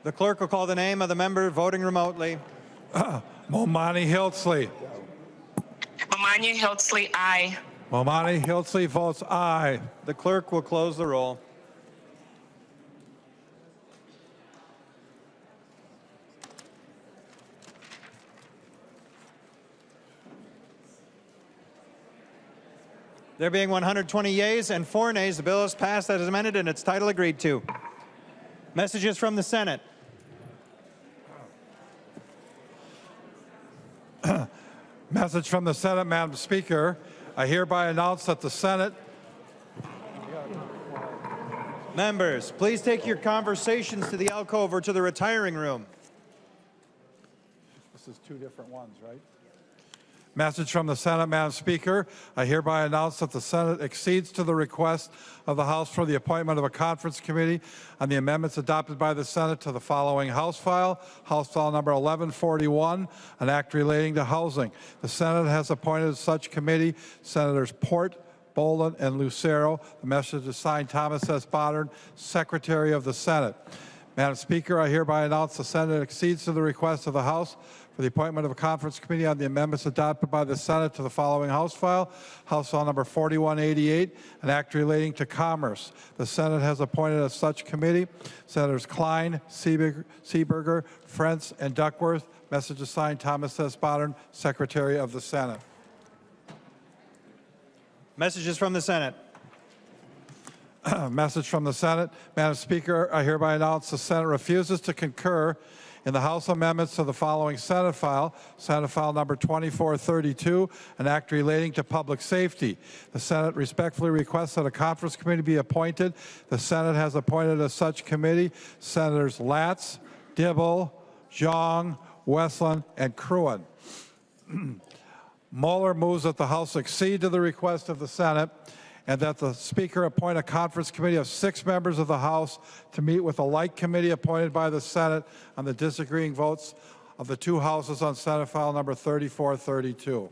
S1: The clerk will call the name of the member voting remotely.
S2: Momani Hiltsley.
S9: Momani Hiltsley, aye.
S2: Momani Hiltsley votes aye.
S1: The clerk will close the roll. There being 120 yeas and 4 nays, the bill is passed as amended and its title agreed to. Messages from the Senate.
S2: Message from the Senate, Madam Speaker. I hereby announce that the Senate...
S1: Members, please take your conversations to the alcove or to the retiring room.
S2: This is 2 different ones, right? Message from the Senate, Madam Speaker. I hereby announce that the Senate accedes to the request of the House for the appointment of a conference committee on the amendments adopted by the Senate to the following House File number 1141, an act relating to housing. The Senate has appointed such committee Senators Port, Boland, and Lucero. The message is signed Thomas S. Boddern, Secretary of the Senate. Madam Speaker, I hereby announce the Senate accedes to the request of the House for the appointment of a conference committee on the amendments adopted by the Senate to the following House File number 4188, an act relating to commerce. The Senate has appointed as such committee Senators Klein, Seeberger, Frentz, and Duckworth. Message is signed Thomas S. Boddern, Secretary of the Senate.
S1: Messages from the Senate.
S2: Message from the Senate. Madam Speaker, I hereby announce the Senate refuses to concur in the House amendments to the following Senate File number 2432, an act relating to public safety. The Senate respectfully requests that a conference committee be appointed. The Senate has appointed as such committee Senators Latz, Dibble, Zhang, Westland, and Cruan. Mueller moves that the House accede to the request of the Senate and that the Speaker appoint a conference committee of 6 members of the House to meet with a like committee appointed by the Senate on the disagreeing votes of the 2 houses on Senate File number 3432.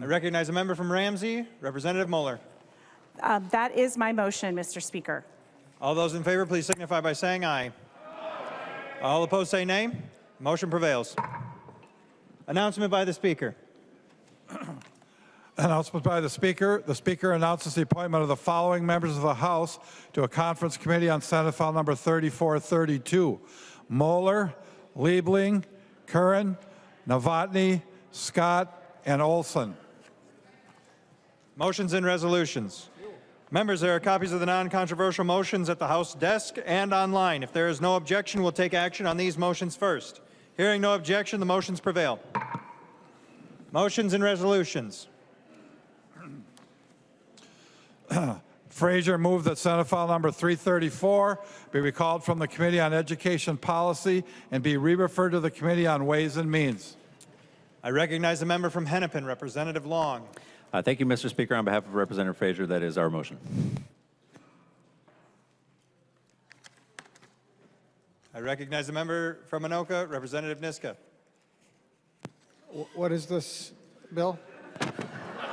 S1: I recognize a member from Ramsey, Representative Mueller.
S3: That is my motion, Mr. Speaker.
S1: All those in favor, please signify by saying aye. All opposed, say nay. Motion prevails. Announcement by the Speaker.
S2: Announcement by the Speaker. The Speaker announces the appointment of the following members of the House to a conference committee on Senate File number 3432. Mueller, Liebling, Curran, Novotny, Scott, and Olson.
S1: Motions and resolutions. Members, there are copies of the non-controversial motions at the House desk and online. If there is no objection, we'll take action on these motions first. Hearing no objection, the motions prevail. Motions and resolutions.
S2: Frazier moved that Senate File number 334 be recalled from the Committee on Education Policy and be re-referred to the Committee on Ways and Means.
S1: I recognize the member from Hennepin, Representative Long.
S16: Thank you, Mr. Speaker. On behalf of Representative Frazier, that is our motion.
S1: I recognize the member from Anoka, Representative Niska.
S23: What is this bill?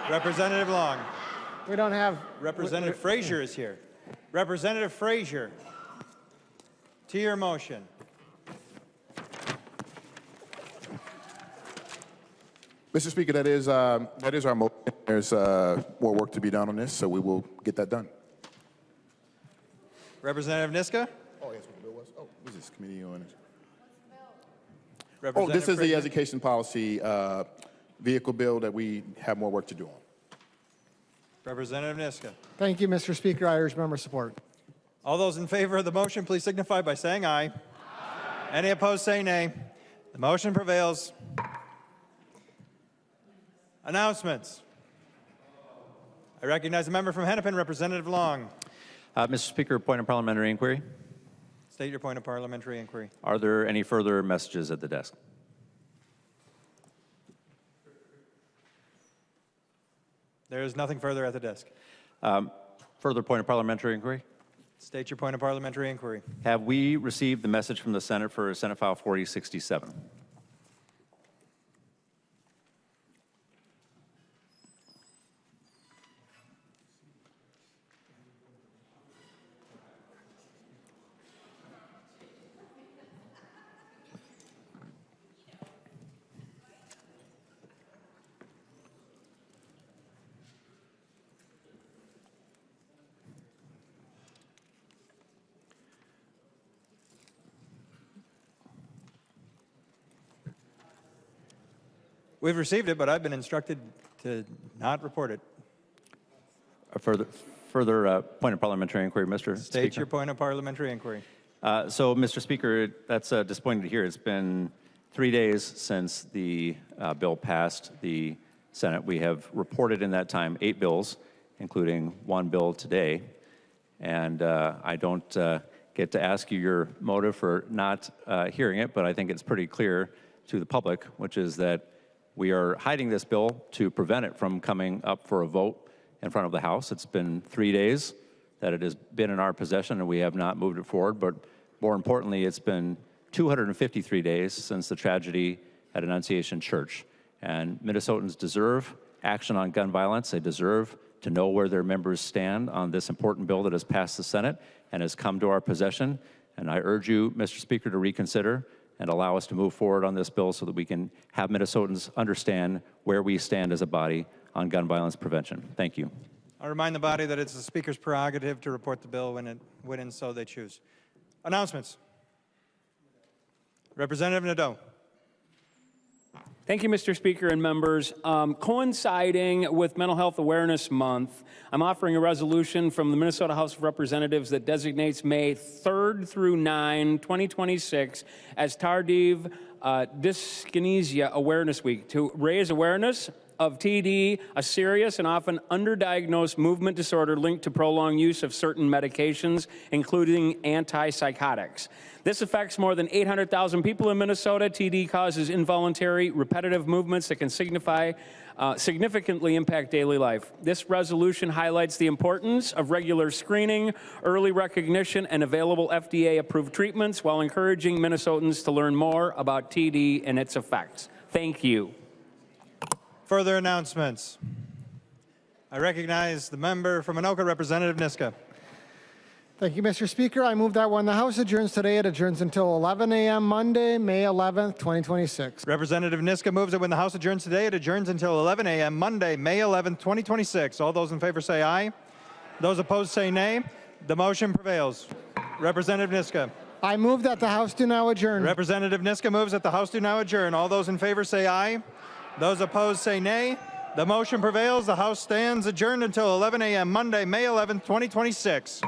S1: Representative Long.
S23: We don't have...
S1: Representative Frazier is here. Representative Frazier. To your motion.
S8: Mr. Speaker, that is our motion. There's more work to be done on this, so we will get that done.
S1: Representative Niska?
S8: Oh, yes, what the bill was? Oh, what is this committee on? Oh,
S1: Representative
S8: this is the
S1: Frazier?
S8: education policy vehicle bill that we have more work to do on.
S1: Representative Niska.
S22: Thank you, Mr. Speaker. I urge member support.
S1: All those in favor of the motion, please signify by saying aye. Aye. Any opposed, say nay. The motion prevails. Announcements. I recognize the member from Hennepin, Representative Long.
S16: Mr. Speaker, point of parliamentary inquiry.
S1: State your point of parliamentary inquiry.
S16: Are there any further messages at the desk?
S1: There is nothing further at the desk.
S16: Further point of parliamentary inquiry.
S1: State your point of parliamentary inquiry.
S16: Have we received the message from the Senate for Senate File 4067?
S1: We've received it, but I've been instructed to not report it.
S16: A further point of parliamentary inquiry, Mr.
S1: State
S16: Speaker.
S1: your point of parliamentary inquiry.
S16: So, Mr. Speaker, that's disappointing to hear. It's been 3 days since the bill passed the Senate. We have reported in that time 8 bills, including 1 bill today. And I don't get to ask you your motive for not hearing it, but I think it's pretty clear to the public, which is that we are hiding this bill to prevent it from coming up for a vote in front of the House. It's been 3 days that it has been in our possession, and we have not moved it forward. But more importantly, it's been 253 days since the tragedy at Annunciation Church. And Minnesotans deserve action on gun violence. They deserve to know where their members stand on this important bill that has passed the Senate and has come to our possession. And I urge you, Mr. Speaker, to reconsider and allow us to move forward on this bill so that we can have Minnesotans understand where we stand as a body on gun violence prevention. Thank you.
S1: I remind the body that it's the Speaker's prerogative to report the bill when and so they choose. Announcements. Representative Nadeau.
S23: Thank you, Mr. Speaker and members. Coinciding with Mental Health Awareness Month, I'm offering a resolution from the Minnesota House of Representatives that designates May 3rd through 9, 2026 as Tardive Dyskinesia Awareness Week to raise awareness of TD, a serious and often underdiagnosed movement disorder linked to prolonged use of certain medications, including antipsychotics. This affects more than 800,000 people in Minnesota. TD causes involuntary, repetitive movements that can significantly impact daily life. This resolution highlights the importance of regular screening, early recognition, and available FDA-approved treatments while encouraging Minnesotans to learn more about TD and its effects. Thank you.
S1: Further announcements. I recognize the member from Anoka, Representative Niska.
S22: Thank you, Mr. Speaker. I move that when the House adjourns today, it adjourns until 11 a.m. Monday, May 11th, 2026.
S1: Representative Niska moves that when the House adjourns today, it adjourns until 11 a.m. Monday, May 11th, 2026. All those in favor say aye. Those opposed say nay. The motion prevails. Representative Niska.
S22: I move that the House do now adjourn.
S1: Representative Niska moves that the House do now adjourn. All those in favor say aye. Those opposed say nay. The motion prevails. The House stands adjourned until 11 a.m. Monday, May 11th, 2026.